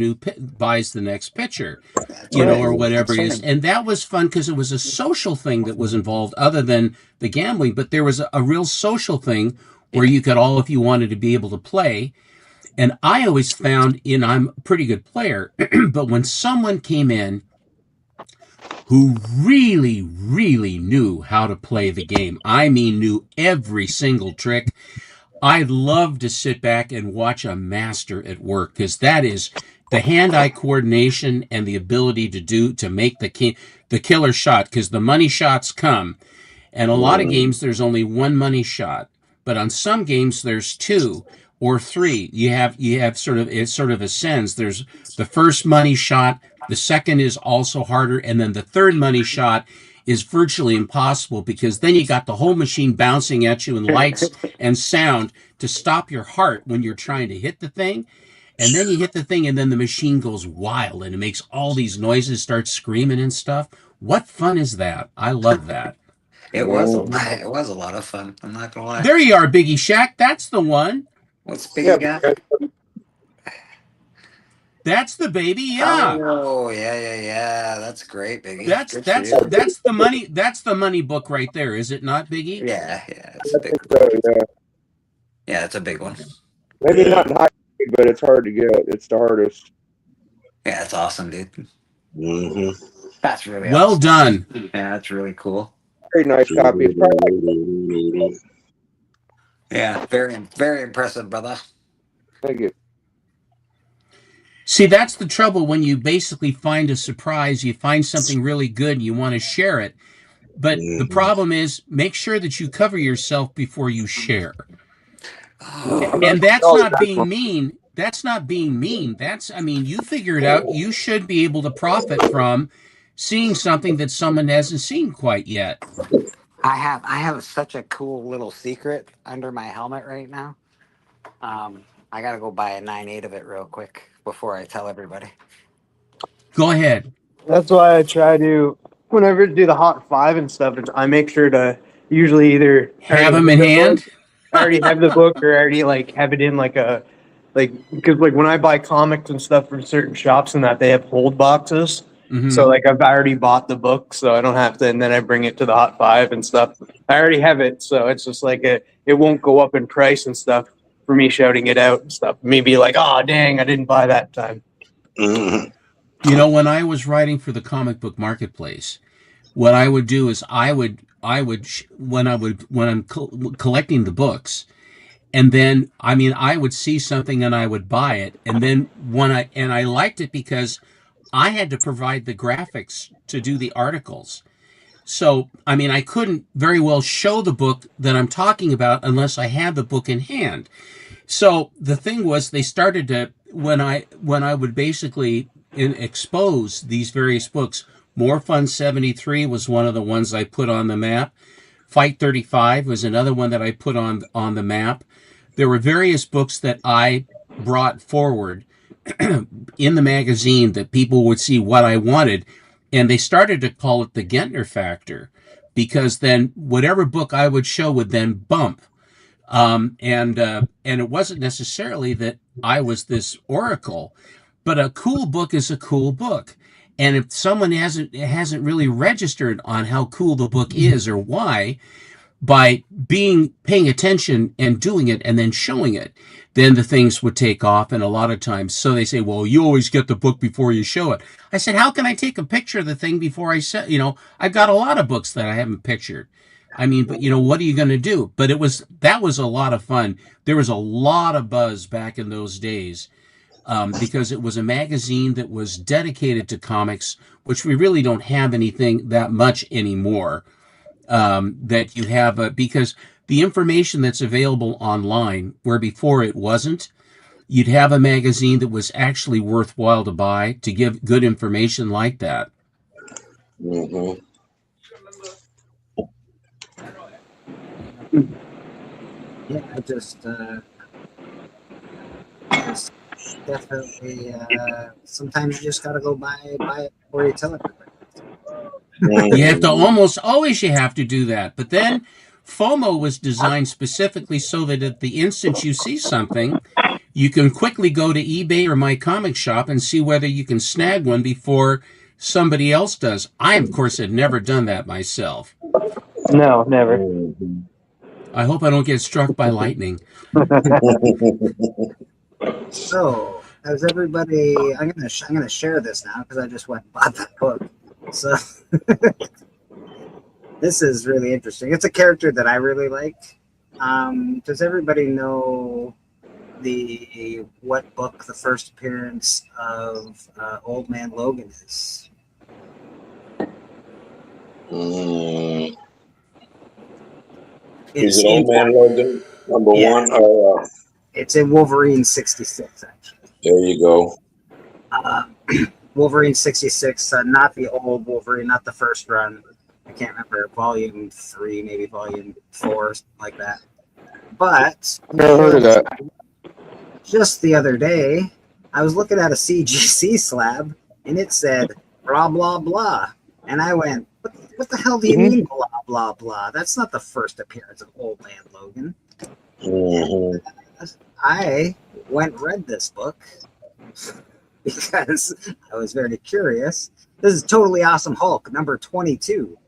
[SPEAKER 2] next pitcher, or whatever it is. And that was fun because it was a social thing that was involved other than the gambling, but there was a real social thing where you could all, if you wanted to, be able to play. And I always found, I'm a pretty good player, but when someone came in who really, really knew how to play the game, I mean, knew every single trick, I'd love to sit back and watch a master at work, because that is the hand-eye coordination and the ability to make the killer shot, because the money shots come. And a lot of games, there's only one money shot, but on some games, there's two or three. You have it sort of ascends. There's the first money shot, the second is also harder, and then the third money shot is virtually impossible, because then you got the whole machine bouncing at you and lights and sound to stop your heart when you're trying to hit the thing. And then you hit the thing, and then the machine goes wild and it makes all these noises, starts screaming and stuff. What fun is that? I love that.
[SPEAKER 7] It was a lot of fun. I'm not gonna lie.
[SPEAKER 2] There you are, Biggie Shack. That's the one.
[SPEAKER 7] What's Biggie got?
[SPEAKER 2] That's the baby, yeah.
[SPEAKER 7] Oh, yeah. That's great, Biggie.
[SPEAKER 2] That's the money. That's the money book right there, is it not, Biggie?
[SPEAKER 7] Yeah. It's a big Yeah, it's a big one.
[SPEAKER 13] Maybe not in high, but it's hard to get. It's the hardest.
[SPEAKER 7] Yeah, it's awesome, dude.
[SPEAKER 14] Mm-hmm.
[SPEAKER 7] That's really
[SPEAKER 2] well
[SPEAKER 7] awesome.
[SPEAKER 2] done.
[SPEAKER 7] Yeah, that's really cool.
[SPEAKER 13] Very nice copy.
[SPEAKER 7] Yeah, very, very impressive, brother.
[SPEAKER 13] Thank you.
[SPEAKER 2] See, that's the trouble when you basically find a surprise, you find something really good and you want to share it. But the problem is, make sure that you cover yourself before you share. And that's not being mean. That's not being mean. You figure it out. You should be able to profit from seeing something that someone hasn't seen quite yet.
[SPEAKER 7] I have such a cool little secret under my helmet right now. I gotta go buy a 9.8 of it real quick before I tell everybody.
[SPEAKER 2] Go ahead.
[SPEAKER 16] That's why I try to, whenever I do the Hot 5 and stuff, I make sure to usually either
[SPEAKER 2] have them in hand.
[SPEAKER 16] I already have the book, or already have it in because when I buy comics and stuff from certain shops and that, they have hold boxes.
[SPEAKER 2] Mm-hmm.
[SPEAKER 16] So I've already bought the book, so I don't have to, and then I bring it to the Hot 5 and stuff. I already have it, so it's just it won't go up in price and stuff for me shouting it out and stuff. Maybe oh dang, I didn't buy that time.
[SPEAKER 2] Mm-hmm. When I was writing for the comic book marketplace, what I would do is when I'm collecting the books, and then I would see something and I would buy it, and then I liked it because I had to provide the graphics to do the articles. So, I couldn't very well show the book that I'm talking about unless I had the book in hand. So the thing was, they started to, when I would basically expose these various books, More Fun 73 was one of the ones I put on the map. Fight 35 was another one that I put on the map. There were various books that I brought forward in the magazine that people would see what I wanted, and they started to call it the Gentner factor, because then whatever book I would show would then bump, and it wasn't necessarily that I was this oracle, but a cool book is a cool book, and if someone hasn't really registered on how cool the book is or why, by paying attention and doing it and then showing it, then the things would take off. And a lot of times, so they say, well, you always get the book before you show it. I said, how can I take a picture of the thing before I say, I've got a lot of books that I haven't pictured. But what are you going to do? But that was a lot of fun. There was a lot of buzz back in those days because it was a magazine that was dedicated to comics, which we really don't have anything that much anymore. That you have, because the information that's available online, where before it wasn't, you'd have a magazine that was actually worthwhile to buy to give good information like that.
[SPEAKER 14] Mm-hmm.
[SPEAKER 3] Yeah, I just definitely. Sometimes you just gotta go buy it before you tell everybody.
[SPEAKER 2] You have to almost always you have to do that. But then FOMO was designed specifically so that at the instant you see something, you can quickly go to eBay or My Comic Shop and see whether you can snag one before somebody else does. I, of course, had never done that myself.
[SPEAKER 16] No, never.
[SPEAKER 2] I hope I don't get struck by lightning.
[SPEAKER 3] So, has everybody? I'm gonna share this now because I just went and bought that book. So this is really interesting. It's a character that I really like. Does everybody know what book the first appearance of Old Man Logan is?
[SPEAKER 14] Is it Old Man Logan number one?
[SPEAKER 3] It's in Wolverine 66, actually.
[SPEAKER 14] There you go.
[SPEAKER 3] Wolverine 66, not the old Wolverine, not the first run. I can't remember, volume 3, maybe volume 4, something like that. But
[SPEAKER 13] Never heard of that.
[SPEAKER 3] just the other day, I was looking at a CGC slab, and it said, blah, blah, blah. And I went, what the hell do you mean, blah, blah, blah? That's not the first appearance of Old Man Logan. I went and read this book because I was very curious. This is Totally Awesome Hulk, number 22.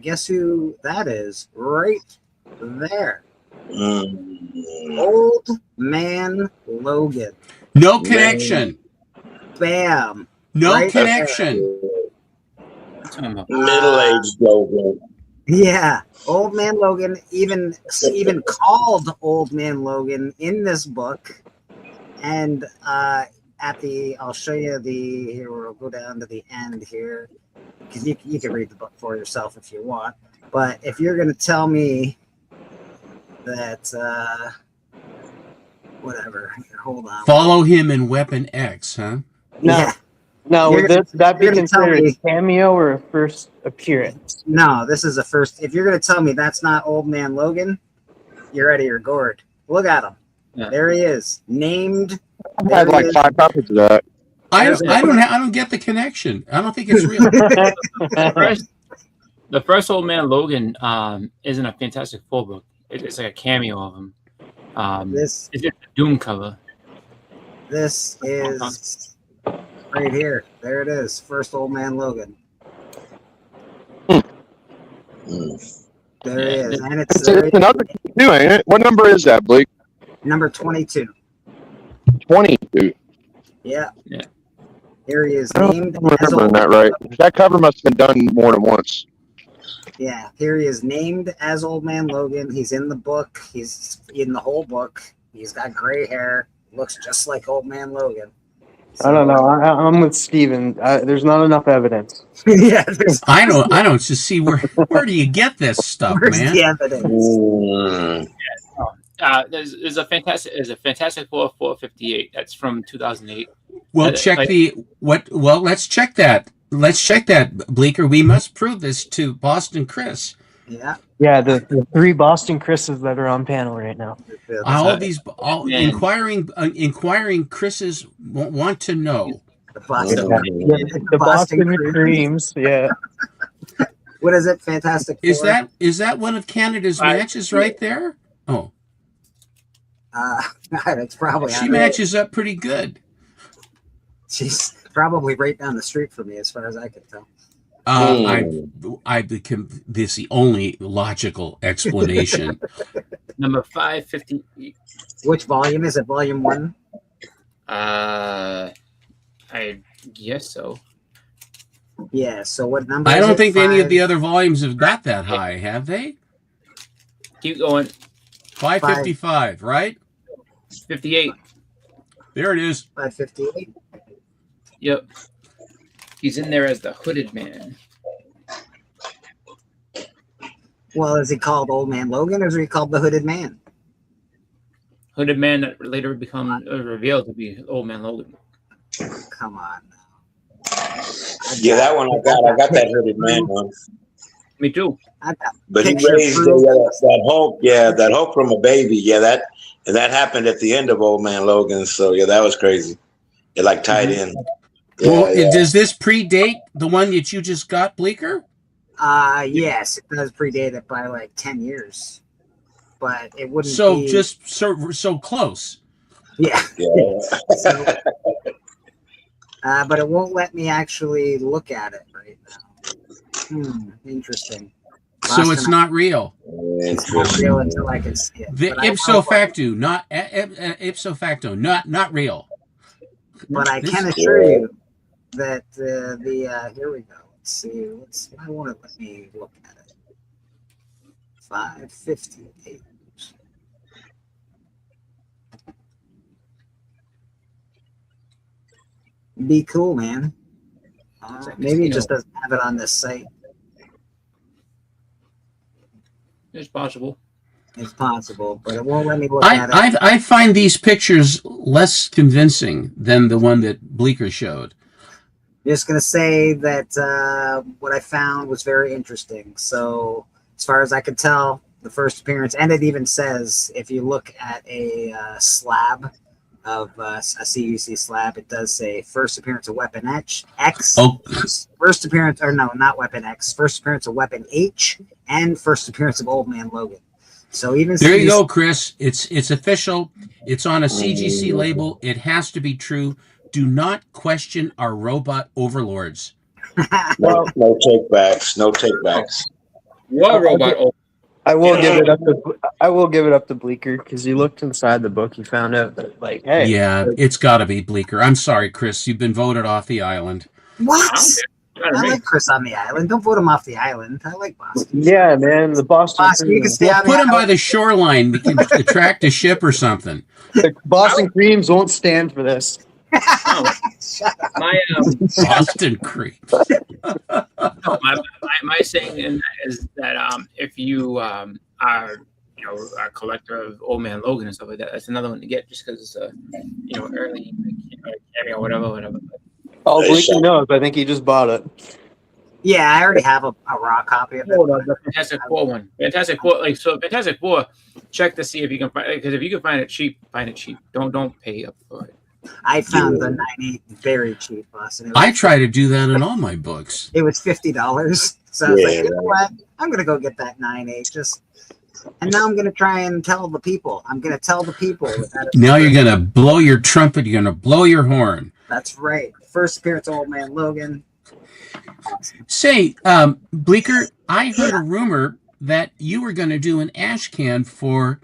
[SPEAKER 3] Guess who that is? Right there. Old Man Logan.
[SPEAKER 2] No connection.
[SPEAKER 3] Bam.
[SPEAKER 2] No
[SPEAKER 3] Right
[SPEAKER 2] connection.
[SPEAKER 14] Middle-aged Logan.
[SPEAKER 3] Yeah, Old Man Logan, even called Old Man Logan in this book, and I'll show you here. We'll go down to the end here because you can read the book for yourself if you want. But if you're going to tell me that, whatever, here, hold on.
[SPEAKER 2] Follow him in Weapon X, huh?
[SPEAKER 16] No.
[SPEAKER 3] Yeah.
[SPEAKER 16] No,
[SPEAKER 3] You're
[SPEAKER 16] would that be
[SPEAKER 3] you're gonna tell
[SPEAKER 16] considered
[SPEAKER 3] me-
[SPEAKER 16] a cameo or a first appearance?
[SPEAKER 3] No, this is a first. If you're going to tell me that's not Old Man Logan, you're out of your gourd. Look at him.
[SPEAKER 12] Yeah.
[SPEAKER 3] There he is, named.
[SPEAKER 13] I had like 5 copies of that.
[SPEAKER 2] I don't get the connection. I don't think it's real.
[SPEAKER 12] The first Old Man Logan isn't a Fantastic Four book. It's like a cameo of him.
[SPEAKER 3] This
[SPEAKER 12] It's just a Doom cover.
[SPEAKER 3] This is right here. There it is. First Old Man Logan. There he is. And it's
[SPEAKER 13] It's another new, ain't it? What number is that, Blake?
[SPEAKER 3] number 22.
[SPEAKER 13] 22.
[SPEAKER 3] Yeah.
[SPEAKER 12] Yeah.
[SPEAKER 3] Here he is
[SPEAKER 13] I don't
[SPEAKER 3] named
[SPEAKER 13] remember
[SPEAKER 3] as Old
[SPEAKER 13] that right. That cover must have been done more than once.
[SPEAKER 3] Yeah, here he is named as Old Man Logan. He's in the book. He's in the whole book. He's got gray hair. Looks just like Old Man Logan.
[SPEAKER 16] I don't know. I'm with Steven. There's not enough evidence.
[SPEAKER 3] Yeah,
[SPEAKER 2] I don't just see where do you get this stuff,
[SPEAKER 3] where's
[SPEAKER 2] man?
[SPEAKER 3] the evidence?
[SPEAKER 12] There's a Fantastic Four 458. That's from 2008.
[SPEAKER 2] Well, let's check that. Let's check that, Bleeker. We must prove this to Boston Chris.
[SPEAKER 3] Yeah.
[SPEAKER 16] Yeah, the 3 Boston Chris's that are on panel right now.
[SPEAKER 2] Inquiring Chris's want to know.
[SPEAKER 3] The Boston,
[SPEAKER 16] The Boston Creams. Yeah.
[SPEAKER 3] What is it? Fantastic Four?
[SPEAKER 2] Is that one of Canada's matches right there? Oh,
[SPEAKER 3] it's probably.
[SPEAKER 2] she matches up pretty good.
[SPEAKER 3] She's probably right down the street from me, as far as I can tell.
[SPEAKER 2] I become this the only logical explanation.
[SPEAKER 12] Number 550.
[SPEAKER 3] Which volume is it? Volume 1?
[SPEAKER 12] I guess so.
[SPEAKER 3] Yeah. So what number?
[SPEAKER 2] I
[SPEAKER 3] is
[SPEAKER 2] don't
[SPEAKER 3] it?
[SPEAKER 2] think any of
[SPEAKER 3] 5?
[SPEAKER 2] the other volumes have got that high, have they?
[SPEAKER 12] Keep going.
[SPEAKER 2] 555, right?
[SPEAKER 12] 58.
[SPEAKER 2] There it is.
[SPEAKER 3] 558.
[SPEAKER 12] Yep. He's in there as the hooded man.
[SPEAKER 3] Well, is he called Old Man Logan or is he called the Hooded Man?
[SPEAKER 12] Hooded man that later become revealed to be Old Man Logan.
[SPEAKER 3] Come on.
[SPEAKER 14] Yeah, that one I got. I got that Hooded Man one.
[SPEAKER 12] Me too.
[SPEAKER 14] But he
[SPEAKER 3] Picture
[SPEAKER 14] raised
[SPEAKER 3] proof.
[SPEAKER 14] that Hulk. Yeah, that Hulk from a baby. Yeah, that happened at the end of Old Man Logan. So yeah, that was crazy. It like tied in. Yeah,
[SPEAKER 2] Well,
[SPEAKER 14] yeah.
[SPEAKER 2] does this predate the one that you just got, Bleeker?
[SPEAKER 3] Yes, it does predate it by like 10 years. But it wouldn't
[SPEAKER 2] So
[SPEAKER 3] be...
[SPEAKER 2] just so close.
[SPEAKER 3] Yeah.
[SPEAKER 14] Yeah.
[SPEAKER 3] So, but it won't let me actually look at it right now. Interesting.
[SPEAKER 2] So it's not real.
[SPEAKER 3] It's not real until I can see it.
[SPEAKER 2] The
[SPEAKER 3] But I
[SPEAKER 2] ipso
[SPEAKER 3] know-
[SPEAKER 2] facto, ipso facto, not real.
[SPEAKER 3] But I
[SPEAKER 2] This-
[SPEAKER 3] can assure you that here we go. Let's see. Why won't it let me look at it? 558. Be cool, man. Maybe it just doesn't have it on this site.
[SPEAKER 12] It's possible.
[SPEAKER 3] It's possible, but it won't let me look at it.
[SPEAKER 2] I find these pictures less convincing than the one that Bleeker showed.
[SPEAKER 3] Just gonna say that what I found was very interesting. So, as far as I could tell, the first appearance, and it even says if you look at a slab of a CUC slab, it does say first appearance of Weapon X,
[SPEAKER 2] Oh.
[SPEAKER 3] first appearance, or no, not Weapon X, first appearance of Weapon H, and first appearance of Old Man Logan. So even
[SPEAKER 2] There you go, Chris. It's official. It's on a CGC label. It has to be true. Do not question our robot overlords.
[SPEAKER 14] No takebacks. No takebacks.
[SPEAKER 12] What robot?
[SPEAKER 16] I will give it up to Bleeker because he looked inside the book. He found out that hey,
[SPEAKER 2] Yeah, it's got to be Bleeker. I'm sorry, Chris. You've been voted off the island.
[SPEAKER 3] What? I like Chris on the island. Don't vote him off the island. I like Boston.
[SPEAKER 16] Yeah, man, the Boston.
[SPEAKER 3] Boston, you can stay on the
[SPEAKER 2] Put him by
[SPEAKER 3] island.
[SPEAKER 2] the shoreline. We can attract a ship or something.
[SPEAKER 16] The Boston Creams won't stand for this.
[SPEAKER 12] My
[SPEAKER 2] Boston Creek.
[SPEAKER 12] my saying in that is that if you are a collector of Old Man Logan and stuff like that, that's another one to get just because it's early cameo, whatever.
[SPEAKER 16] Oh, Bleeker knows. I think he just bought it.
[SPEAKER 3] Yeah, I already have a raw copy of it.
[SPEAKER 12] The Fantastic Four one. Fantastic Four, Fantastic Four. Check to see if you can find, because if you can find it cheap, find it cheap. Don't pay up for it.
[SPEAKER 3] I found the 98 very cheap, Boston.
[SPEAKER 2] I try to do that in all my books.
[SPEAKER 3] It was $50, so I was like,
[SPEAKER 14] Yeah,
[SPEAKER 3] you know what? I'm gonna go get that 9.8. And now I'm gonna try and tell the people. I'm gonna tell the people.
[SPEAKER 2] Now you're going to blow your trumpet. You're going to blow your horn.
[SPEAKER 3] That's right. First appearance of Old Man Logan.
[SPEAKER 2] Say, Bleeker, I heard a rumor that you were going to do an ash can for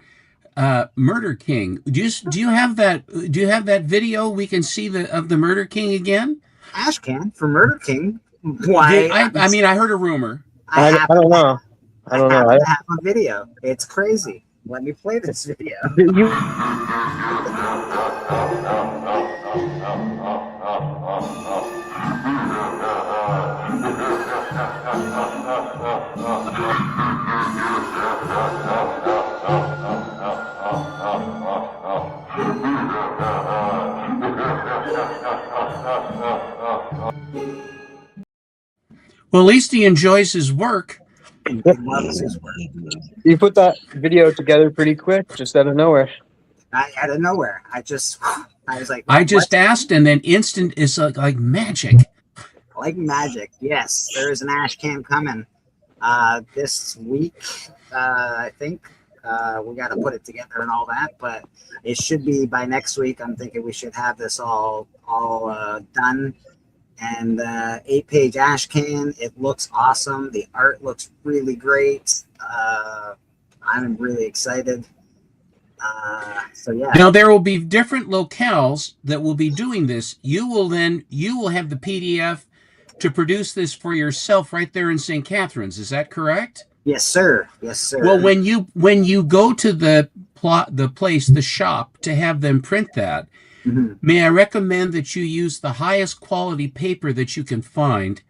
[SPEAKER 2] Murder King. Do you have that? Do you have that video we can see of the Murder King again?
[SPEAKER 3] Ash can for Murder King. Why?
[SPEAKER 2] I mean, I heard a rumor.
[SPEAKER 16] I don't know. I don't know.
[SPEAKER 3] I have a video. It's crazy. Let me play this video.
[SPEAKER 2] Well, at least he enjoys his work.
[SPEAKER 16] You put that video together pretty quick, just out of nowhere.
[SPEAKER 3] Out of nowhere. I was like,
[SPEAKER 2] I just
[SPEAKER 3] what?
[SPEAKER 2] asked, and then instant is like magic.
[SPEAKER 3] Like magic. Yes, there is an ash can coming this week. I think we got to put it together and all that, but it should be by next week. I'm thinking we should have this all done. And 8-page ash can. It looks awesome. The art looks really great. I'm really excited. So yeah.
[SPEAKER 2] Now there will be different locales that will be doing this. You will have the PDF to produce this for yourself right there in St. Catharines. Is that correct?
[SPEAKER 3] Yes, sir. Yes, sir.
[SPEAKER 2] Well, when you go to the the shop, to have them print that, may I recommend that you use the highest quality paper that you can find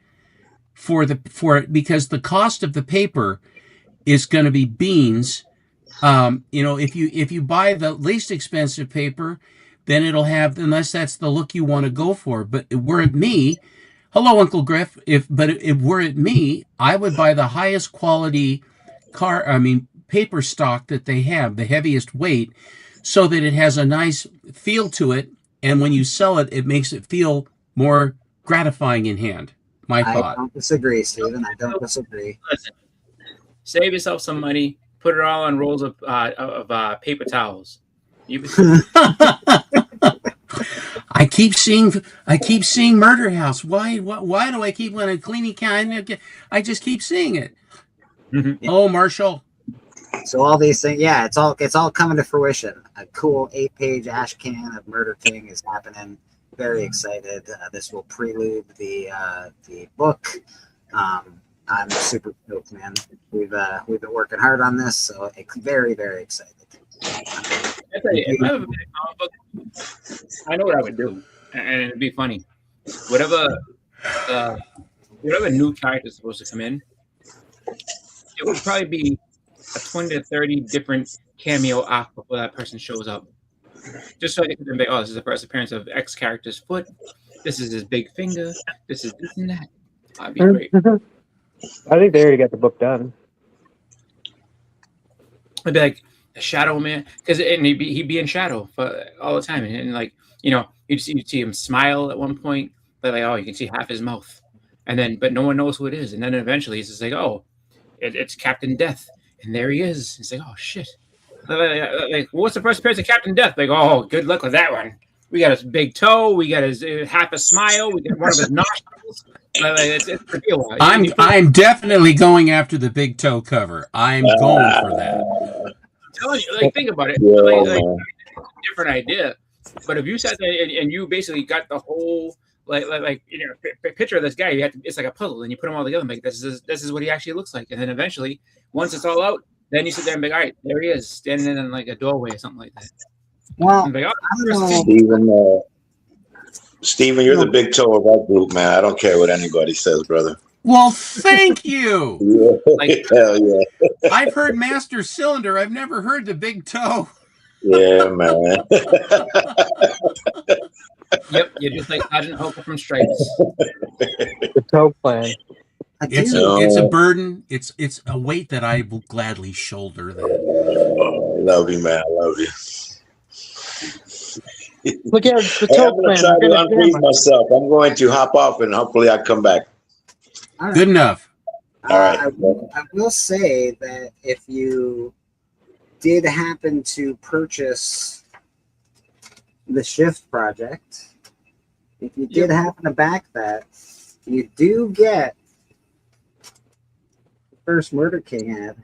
[SPEAKER 2] because the cost of the paper is going to be beans. If you buy the least expensive paper, then it'll have, unless that's the look you want to go for. But were it me, hello, Uncle Griff. If were it me, I would buy the highest quality paper stock that they have, the heaviest weight, so that it has a nice feel to it. And when you sell it, it makes it feel more gratifying in hand. My thought.
[SPEAKER 3] I don't disagree, Stephen. I don't disagree.
[SPEAKER 12] Listen, save yourself some money. Put it all on rolls of paper towels.
[SPEAKER 2] I keep seeing Murder House. Why do I keep when I'm cleaning? I just keep seeing it. Oh, Marshall.
[SPEAKER 3] So all these things, yeah, it's all coming to fruition. A cool 8-page ash can of Murder King is happening. Very excited. This will prelude the book. I'm super stoked, man. We've been working hard on this, so it's very, very excited.
[SPEAKER 12] If I have a big comic book, I know what I would do, and it'd be funny. Whatever new character is supposed to come in, it would probably be a 20 to 30 different cameo arc before that person shows up. Just so they can be, oh, this is the first appearance of X character's foot. This is his big finger. This is this and that. That'd be great.
[SPEAKER 4] I think they already got the book done.
[SPEAKER 12] I'd be like the Shadow Man, because he'd be in shadow for all the time, and like you'd see him smile at one point, but like you can see half his mouth, and then but no one knows who it is, and then eventually he's just like, oh, it's Captain Death, and there he is. It's like, oh shit. Like, what's the first appearance of Captain Death? Like, oh, good luck with that one. We got his big toe. We got his half a smile. We got one of his nostrils. It's a deal.
[SPEAKER 2] I'm definitely going after the big toe cover. I'm going for that.
[SPEAKER 12] I'm telling you, think about it. Different idea. But if you sat there and you basically got the whole picture of this guy, it's like a puzzle, and you put them all together. And like this is what he actually looks like, and then eventually, once it's all out. Then you sit there and be like, all right, there he is, standing in like a doorway or something like that.
[SPEAKER 3] Well,
[SPEAKER 12] like,
[SPEAKER 14] Stephen, you're the big toe of that group, man. I don't care what anybody says, brother.
[SPEAKER 2] Well, thank you.
[SPEAKER 14] Hell yeah.
[SPEAKER 2] I've heard Master Cylinder. I've never heard the big toe.
[SPEAKER 14] Yeah, man.
[SPEAKER 12] Yep, you're just like Sergeant Hooker from Stripes.
[SPEAKER 4] The toe plan.
[SPEAKER 2] It's a burden. It's a weight that I will gladly shoulder. That.
[SPEAKER 14] Oh, I love you, man. I love you.
[SPEAKER 16] Look at the toe plan.
[SPEAKER 14] I'm going to unfreeze myself. I'm going to hop off, and hopefully I come back.
[SPEAKER 3] Right.
[SPEAKER 2] Good enough.
[SPEAKER 14] All right.
[SPEAKER 3] I will say that if you did happen to purchase the Shift project, if you did happen to back that, you do get first Murder King ad.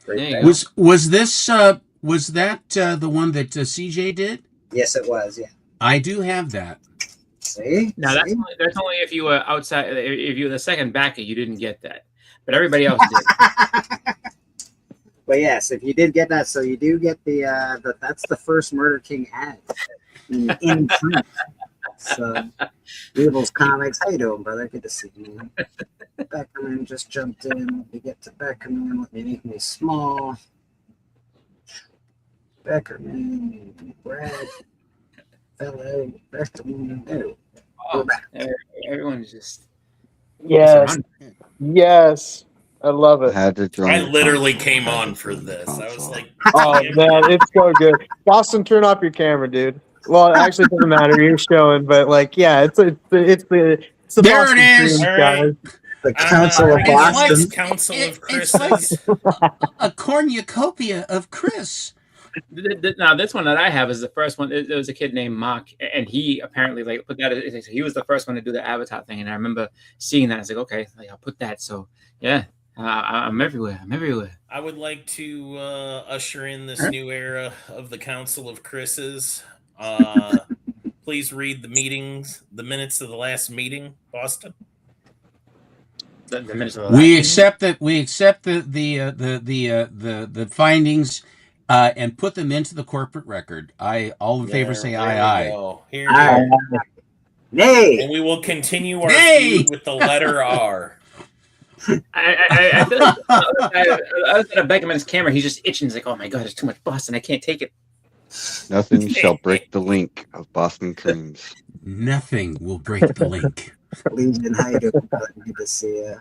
[SPEAKER 3] Right
[SPEAKER 2] was that the one that CJ did?
[SPEAKER 3] Yes, it was. Yeah,
[SPEAKER 2] I do have that.
[SPEAKER 3] See,
[SPEAKER 12] now that's only if you were outside. If you were the second backer, you didn't get that, but everybody else did.
[SPEAKER 3] But yes, if you did get that, so you do get the that's the first Murder King ad in print. So, Weebles Comics, how you doing, brother? Good to see you. Beckerman just jumped in. Let me get to Beckerman. Let me make me small. Beckerman, Brad, fellow, Beckerman. There.
[SPEAKER 12] Oh, everyone's just
[SPEAKER 16] yes. I love it.
[SPEAKER 5] I literally came on for this. I was like,
[SPEAKER 16] oh man, it's so good. Boston, turn off your camera, dude. Well, actually, it doesn't matter. You're showing, but like, yeah, it's the
[SPEAKER 2] there
[SPEAKER 16] Boston
[SPEAKER 2] it is.
[SPEAKER 16] Dream, guys.
[SPEAKER 3] The Council of Boston.
[SPEAKER 5] Like Council of Chris.
[SPEAKER 2] It's like a cornucopia of Chris.
[SPEAKER 12] Now, this one that I have is the first one. There was a kid named Mark, and he apparently put that. He was the first one to do the Avatar thing, and I remember seeing that. I was like, okay, I'll put that. So yeah, I'm everywhere. I'm everywhere.
[SPEAKER 5] I would like to usher in this new era of the Council of Chris's. Please read the minutes of the last meeting, Boston.
[SPEAKER 2] We accept that. We accept the findings and put them into the corporate record. All in favor say
[SPEAKER 5] There
[SPEAKER 2] aye,
[SPEAKER 5] we
[SPEAKER 2] aye.
[SPEAKER 5] go. Here,
[SPEAKER 3] Aye.
[SPEAKER 5] here.
[SPEAKER 3] Nay.
[SPEAKER 5] And we will continue our
[SPEAKER 2] Nay.
[SPEAKER 5] feud with the letter R.
[SPEAKER 12] I feel like other than Beckham and his camera, he's just itching. He's like, oh my god, there's too much Boston. I can't take it.
[SPEAKER 6] Nothing shall break the link of Boston Creams.
[SPEAKER 2] Nothing will break the link.
[SPEAKER 3] Legion, how you doing? Good to see you.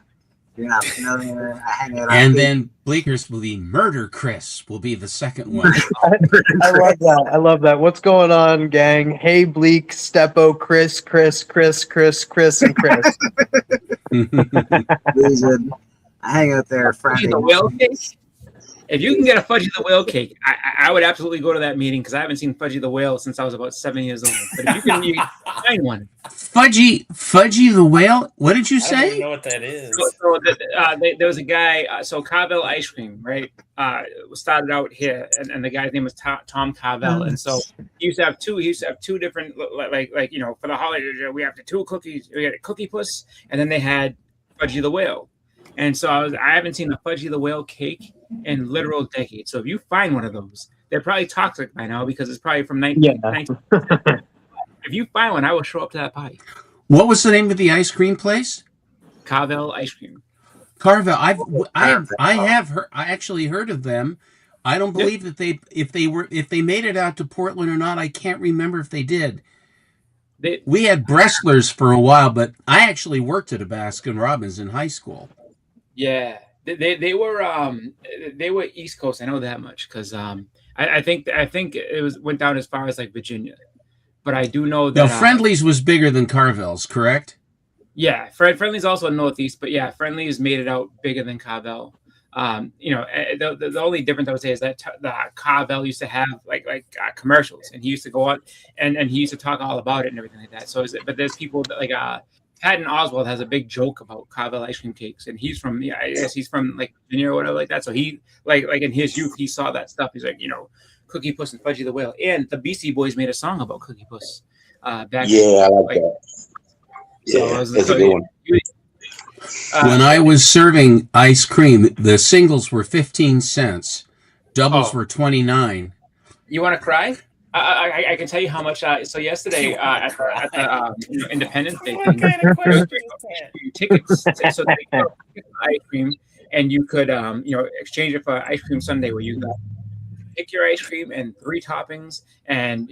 [SPEAKER 3] You're not familiar. I hang out on
[SPEAKER 2] And
[SPEAKER 3] Facebook.
[SPEAKER 2] then Bleeker's will be Murder Chris will be the second one.
[SPEAKER 16] I love that. I love that. What's going on, gang? Hey, Bleak, Steppo, Chris, and Chris.
[SPEAKER 3] Legion, I hang out there Friday.
[SPEAKER 12] The whale cake. If you can get a Fudgy the Whale cake, I would absolutely go to that meeting because I haven't seen Fudgy the Whale since I was about 7 years old. But if you can find one.
[SPEAKER 2] Fudgy the Whale? What did you
[SPEAKER 5] I don't
[SPEAKER 2] say?
[SPEAKER 5] even know what that is.
[SPEAKER 12] There was a guy, so Carvel Ice Cream, right? Started out here, and the guy's name was Tom Carvel. And so he used to have two different, like you know, for the holidays, we have the two cookies. We had a Cookie Puss, and then they had Fudgy the Whale. And so I haven't seen a Fudgy the Whale cake in literal decades. So if you find one of those, they're probably toxic by now because it's probably from 19. If you find one, I will show up to that party.
[SPEAKER 2] What was the name of the ice cream place?
[SPEAKER 12] Carvel Ice Cream.
[SPEAKER 2] Carvel. I have heard. I actually heard of them. I don't believe that if they made it out to Portland or not. I can't remember if they did. We had Brestlers for a while, but I actually worked at a Baskin Robbins in high school.
[SPEAKER 12] Yeah, they were East Coast. I know that much because I think it went down as far as like Virginia, but I do know that
[SPEAKER 2] Friendly's was bigger than Carvel's, correct?
[SPEAKER 12] Yeah, Friendly's also Northeast, but yeah, Friendly's made it out bigger than Carvel. You know, the only difference I would say is that the Carvel used to have like commercials, and he used to go out and he used to talk all about it and everything like that. So but there's people that like Patton Oswalt has a big joke about Carvel ice cream cakes, and he's from I guess he's from like Virginia or whatever like that. So he like in his youth he saw that stuff. He's like, you know, Cookie Puss and Fudgy the Whale, and the Beastie Boys made a song about Cookie Puss. Back
[SPEAKER 14] I like that. Yeah, that's a good one.
[SPEAKER 2] When I was serving ice cream, the singles were 15 cents, doubles were 29.
[SPEAKER 12] You want to cry? I can tell you how much. So yesterday at the Independence Day thing, tickets. So they ice cream, and you could exchange it for ice cream sundae, where you pick your ice cream and 3 toppings, and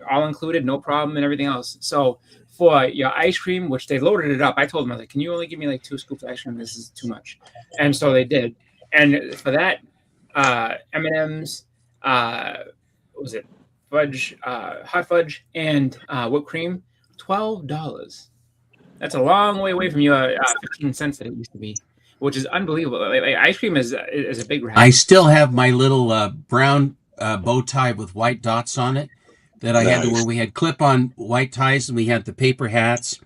[SPEAKER 12] all included, no problem, and everything else. So for your ice cream, which they loaded it up, I told them, I was like, can you only give me like 2 scoops of ice cream? This is too much. And so they did. And for that, M&M's, what was it? Fudge, hot fudge, and whipped cream, $12. That's a long way away from your 15 cents that it used to be, which is unbelievable. Like ice cream is a big racket.
[SPEAKER 2] I still have my little brown bow tie with white dots on it that I had to wear. We had clip-on white ties, and we had the paper hats.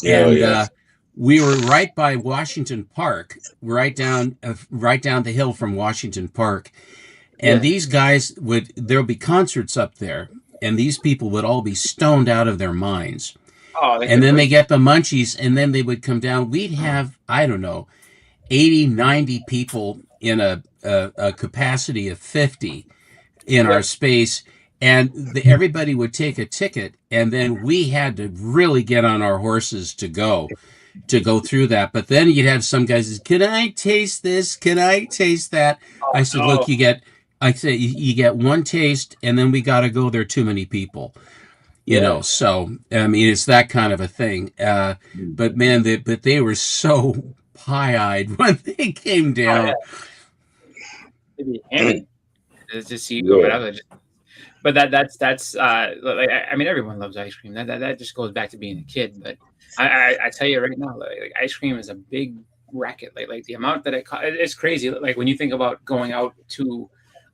[SPEAKER 2] And we were right by Washington Park, right down the hill from Washington Park. And these guys there'll be concerts up there, and these people would all be stoned out of their minds. And then they get the munchies, and then they would come down. We'd have, I don't know, 80, 90 people in a capacity of 50 in our space. And everybody would take a ticket, and then we had to really get on our horses to go through that. But then you'd have some guys say, can I taste this? Can I taste that? I said, look, you get one taste, and then we got to go. There are too many people, you know. So I mean, it's that kind of a thing. But man, they were so pie-eyed when they came down.
[SPEAKER 12] Just see whatever. But that's like, I mean, everyone loves ice cream. That just goes back to being a kid. But I tell you right now, like ice cream is a big racket. Like the amount that it's crazy. Like when you think about going out to,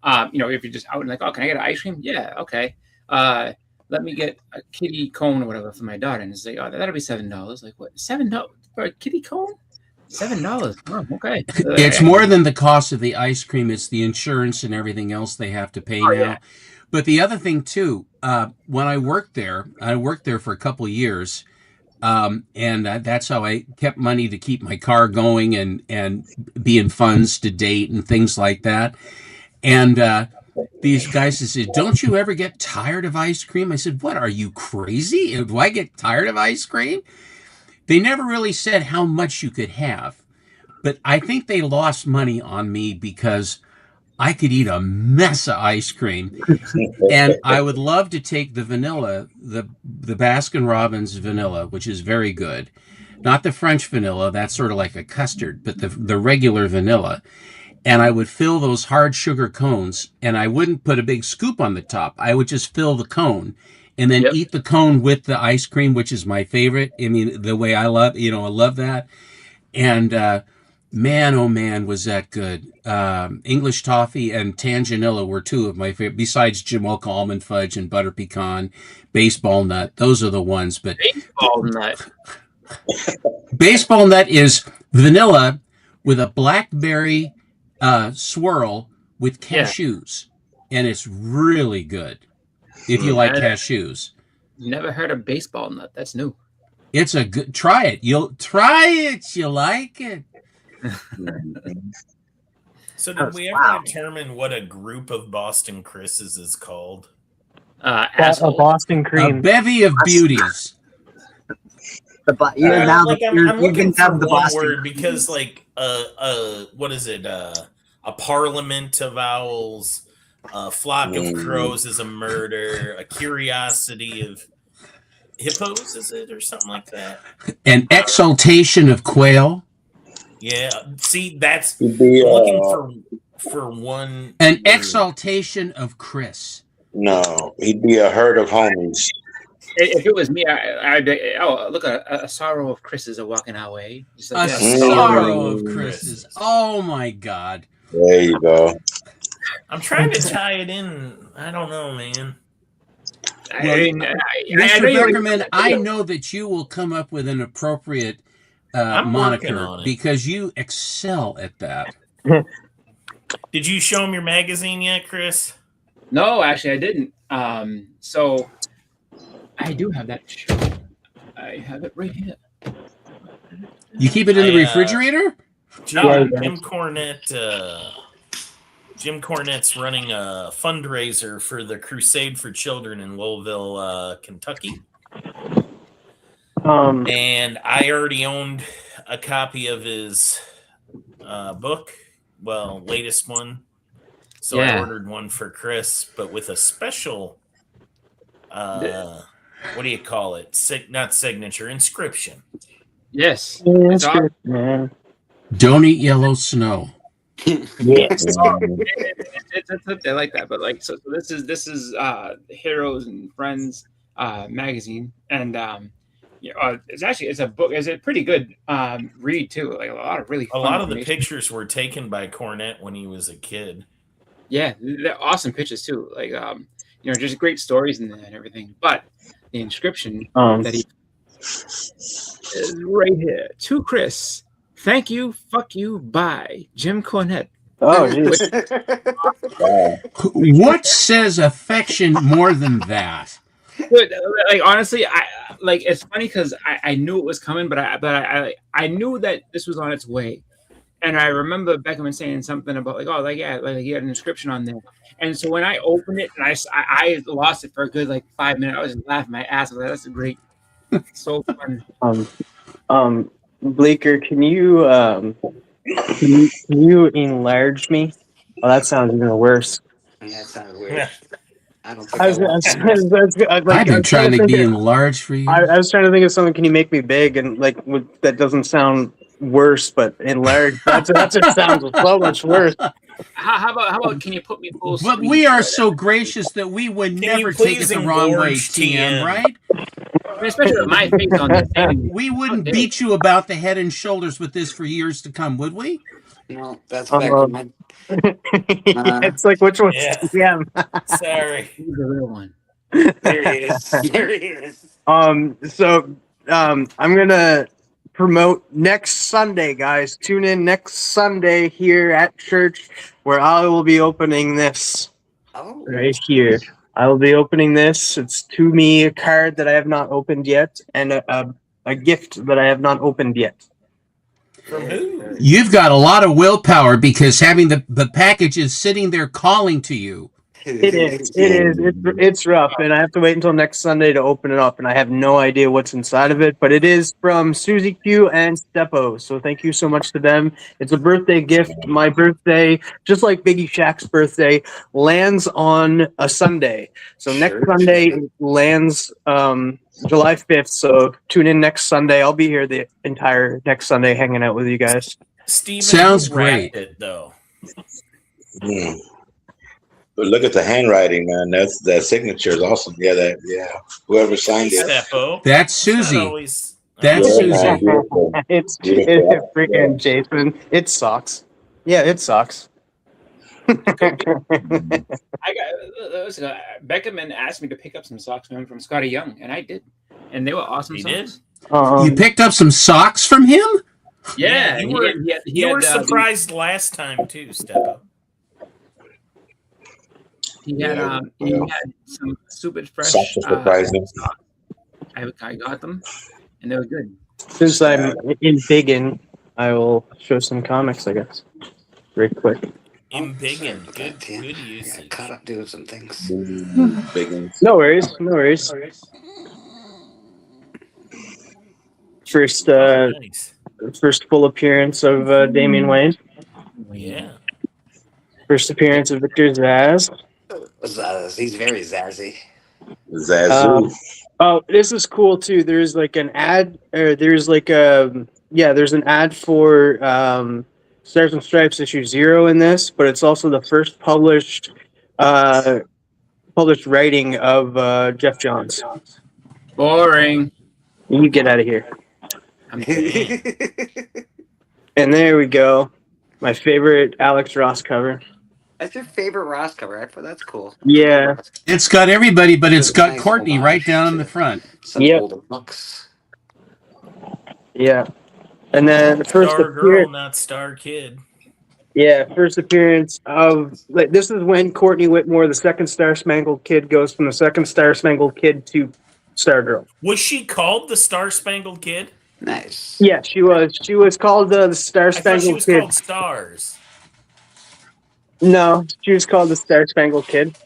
[SPEAKER 12] if you're just out and like, oh, can I get an ice cream? Yeah, okay. Let me get a kitty cone or whatever for my daughter, and it's like, oh, that'll be $7. Like what? $7 for a kitty cone? $7. Oh, okay.
[SPEAKER 2] It's more than the cost of the ice cream. It's the insurance and everything else they have to pay now. Yeah. But the other thing too, when I worked there for a couple of years, and that's how I kept money to keep my car going and be in funds to date and things like that. And these guys said, "Don't you ever get tired of ice cream?" I said, "What, are you crazy? Do I get tired of ice cream?" They never really said how much you could have, but I think they lost money on me because I could eat a mess of ice cream. And I would love to take the vanilla, the Baskin Robbins vanilla, which is very good. Not the French vanilla, that's sort of like a custard, but the regular vanilla. And I would fill those hard sugar cones, and I wouldn't put a big scoop on the top. I would just fill the cone and then eat the cone with the ice cream, which is my favorite. I mean, the way I love, I love that. And man, oh man, was that good. English toffee and Tanganilla were two of my favorite, besides Jamocha almond fudge and butter pecan, baseball nut. Those are the ones. But
[SPEAKER 12] baseball nut.
[SPEAKER 2] Baseball nut is vanilla with a blackberry swirl with cashews, and it's really good if you like cashews.
[SPEAKER 12] Never heard of baseball nut. That's new.
[SPEAKER 2] It's a good. Try it. You'll try it. You like it.
[SPEAKER 5] So did we ever determine what a group of Boston Chris's is called?
[SPEAKER 16] A Boston cream.
[SPEAKER 2] A bevy of beauties.
[SPEAKER 5] I'm looking for one word because, like, what is it? A parliament of owls, a flock of crows is a murder, a curiosity of hippos, is it, or something like that?
[SPEAKER 2] An exaltation of quail.
[SPEAKER 5] Yeah, see, that's I'm looking for one.
[SPEAKER 2] An exaltation of Chris.
[SPEAKER 14] No, he'd be a herd of homies.
[SPEAKER 12] If it was me, I'd be, oh, look, a sorrow of Chris's are walking our way. Just like,
[SPEAKER 2] a sorrow of Chris's. Oh, my God.
[SPEAKER 14] There you go.
[SPEAKER 5] I'm trying to tie it in. I don't know, man.
[SPEAKER 2] Mr. Beckerman, I know that you will come up with an appropriate moniker because you excel at that.
[SPEAKER 5] Did you show him your magazine yet, Chris?
[SPEAKER 12] No, actually, I didn't. So I do have that show. I have it right here.
[SPEAKER 2] You keep it in the refrigerator?
[SPEAKER 5] Jim Cornette's running a fundraiser for the Crusade for Children in Louisville, Kentucky. And I already owned a copy of his book, latest one. So I ordered one for Chris, but with a special, what do you call it? Not signature, inscription.
[SPEAKER 12] Yes.
[SPEAKER 16] Man.
[SPEAKER 2] Don't eat yellow snow.
[SPEAKER 12] Yes. I like that, but like so this is Heroes and Friends magazine, and it's a book. It's a pretty good read too. Like a lot of the
[SPEAKER 5] pictures were taken by Cornette when he was a kid.
[SPEAKER 12] Yeah, they're awesome pictures too. Like just great stories in there and everything. But the inscription that he is right here to Chris. Thank you, fuck you, bye, Jim Cornette.
[SPEAKER 16] Oh, geez.
[SPEAKER 2] What says affection more than that?
[SPEAKER 12] Dude, like honestly, it's funny because I knew it was coming, but I knew that this was on its way, and I remember Beckerman saying something about he had an inscription on there, and so when I opened it and I lost it for a good 5 minutes, I was just laughing my ass off. That's a great, so fun.
[SPEAKER 16] Bleeker, can you enlarge me? Oh, that sounds even worse.
[SPEAKER 7] That sounds weird. I don't think
[SPEAKER 2] I've been trying to be enlarged for you.
[SPEAKER 16] I was trying to think of something. Can you make me big? And that doesn't sound worse, but enlarged. That just sounds so much worse.
[SPEAKER 12] How about can you put me full?
[SPEAKER 2] But we are so gracious that we would never take it the wrong way, TM, right?
[SPEAKER 12] Especially with my face on this thing.
[SPEAKER 2] We wouldn't beat you about the head and shoulders with this for years to come, would we?
[SPEAKER 7] No, that's Beckerman.
[SPEAKER 16] It's like, which one's TM?
[SPEAKER 5] Sorry.
[SPEAKER 12] He's the real one.
[SPEAKER 7] There he is. There he is.
[SPEAKER 16] So I'm gonna promote next Sunday, guys. Tune in next Sunday here at church where I will be opening this right here. I will be opening this. It's to me a card that I have not opened yet, and a gift that I have not opened yet.
[SPEAKER 5] From who?
[SPEAKER 2] You've got a lot of willpower because having the packages sitting there calling to you.
[SPEAKER 16] It is. It's rough, and I have to wait until next Sunday to open it up, and I have no idea what's inside of it. But it is from Susie Q and Steppo, so thank you so much to them. It's a birthday gift. My birthday, just like Biggie Shaq's birthday, lands on a Sunday. So next Sunday it lands July 5th. So tune in next Sunday. I'll be here the entire next Sunday, hanging out with you guys.
[SPEAKER 5] Steven,
[SPEAKER 2] sounds
[SPEAKER 5] who wrapped
[SPEAKER 2] great.
[SPEAKER 5] It, though.
[SPEAKER 14] But look at the handwriting, man. That signature is awesome. Yeah, whoever signed it.
[SPEAKER 5] Steppo.
[SPEAKER 2] That's Susie.
[SPEAKER 5] Always,
[SPEAKER 2] That's
[SPEAKER 14] Yeah,
[SPEAKER 2] Susie.
[SPEAKER 14] man, beautiful.
[SPEAKER 16] It's
[SPEAKER 14] Beautiful.
[SPEAKER 16] freaking Jason. It sucks. Yeah, it sucks.
[SPEAKER 12] Beckerman asked me to pick up some socks from Scotty Young, and I did, and they were awesome.
[SPEAKER 5] He
[SPEAKER 12] socks.
[SPEAKER 2] You picked up some socks from him?
[SPEAKER 12] Yeah,
[SPEAKER 5] you
[SPEAKER 12] he
[SPEAKER 5] were,
[SPEAKER 12] had- he had- he
[SPEAKER 5] you
[SPEAKER 12] had,
[SPEAKER 5] were
[SPEAKER 12] uh,
[SPEAKER 5] surprised last time too, Steppo.
[SPEAKER 12] He had some super fresh.
[SPEAKER 14] Socks are surprising.
[SPEAKER 12] socks. I got them, and they were good.
[SPEAKER 16] Since I'm in Biggin, I will show some comics, I guess. Very quick.
[SPEAKER 5] Embiggen, good usage.
[SPEAKER 7] Caught up doing some things.
[SPEAKER 14] Big ones.
[SPEAKER 16] No worries, no worries. First,
[SPEAKER 5] Nice.
[SPEAKER 16] first full appearance of Damian Wayne.
[SPEAKER 5] Yeah.
[SPEAKER 16] First appearance of Victor Zaz.
[SPEAKER 7] He's very zazzy.
[SPEAKER 14] Zazu.
[SPEAKER 16] Oh, this is cool too. There's like an ad, or there's like there's an ad for Stars and Stripes issue 0 in this, but it's also the first published writing of Jeff Johns.
[SPEAKER 12] Boring.
[SPEAKER 16] You get out of here.
[SPEAKER 12] I'm kidding.
[SPEAKER 16] And there we go. My favorite Alex Ross cover.
[SPEAKER 7] That's your favorite Ross cover. That's cool.
[SPEAKER 16] Yeah.
[SPEAKER 2] It's got everybody, but it's got
[SPEAKER 7] Nice
[SPEAKER 2] Courtney
[SPEAKER 7] homage
[SPEAKER 2] right down in
[SPEAKER 7] to
[SPEAKER 2] the front.
[SPEAKER 7] Some
[SPEAKER 16] Yep.
[SPEAKER 7] older books.
[SPEAKER 16] Yeah. And then the first
[SPEAKER 5] Star girl,
[SPEAKER 16] appearance.
[SPEAKER 5] not star kid.
[SPEAKER 16] Yeah, first appearance of this is when Courtney Whitmore, the second Star Spangled Kid, goes from the second Star Spangled Kid to Stargirl.
[SPEAKER 5] Was she called the Star Spangled Kid?
[SPEAKER 7] Nice.
[SPEAKER 16] Yeah, she was. She was called the Star
[SPEAKER 5] I thought she
[SPEAKER 16] Spangled
[SPEAKER 5] was
[SPEAKER 16] Kid.
[SPEAKER 5] called Stars.
[SPEAKER 16] No, she was called the Star Spangled Kid.